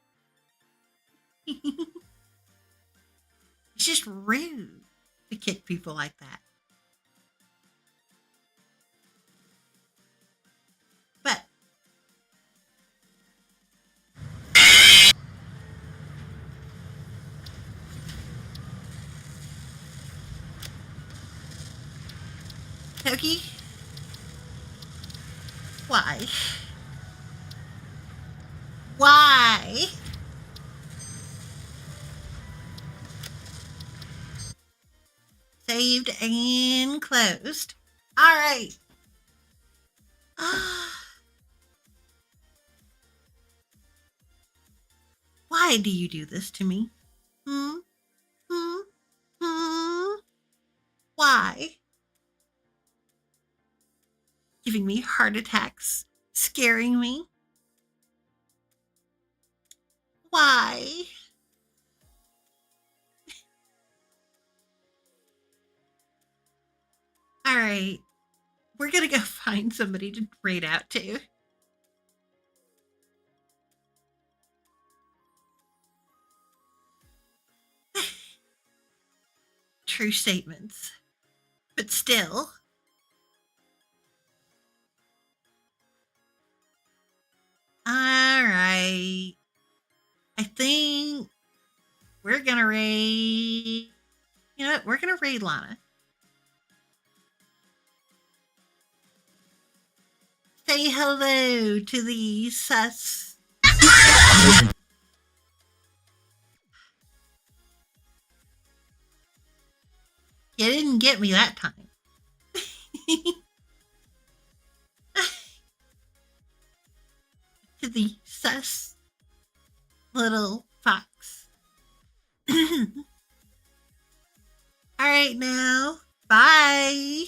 It's just rude to kick people like that. But Toki, why? Why? Saved and closed. All right. Why do you do this to me? Hmm? Hmm? Hmm? Why? Giving me heart attacks, scaring me. Why? All right. We're going to go find somebody to raid out to. true statements. But still. Alright. I think we're gonna raid. You know what? We're gonna raid Lana. Say hello to the sus. You didn't get me that time. To the sus little fox. All right now. Bye.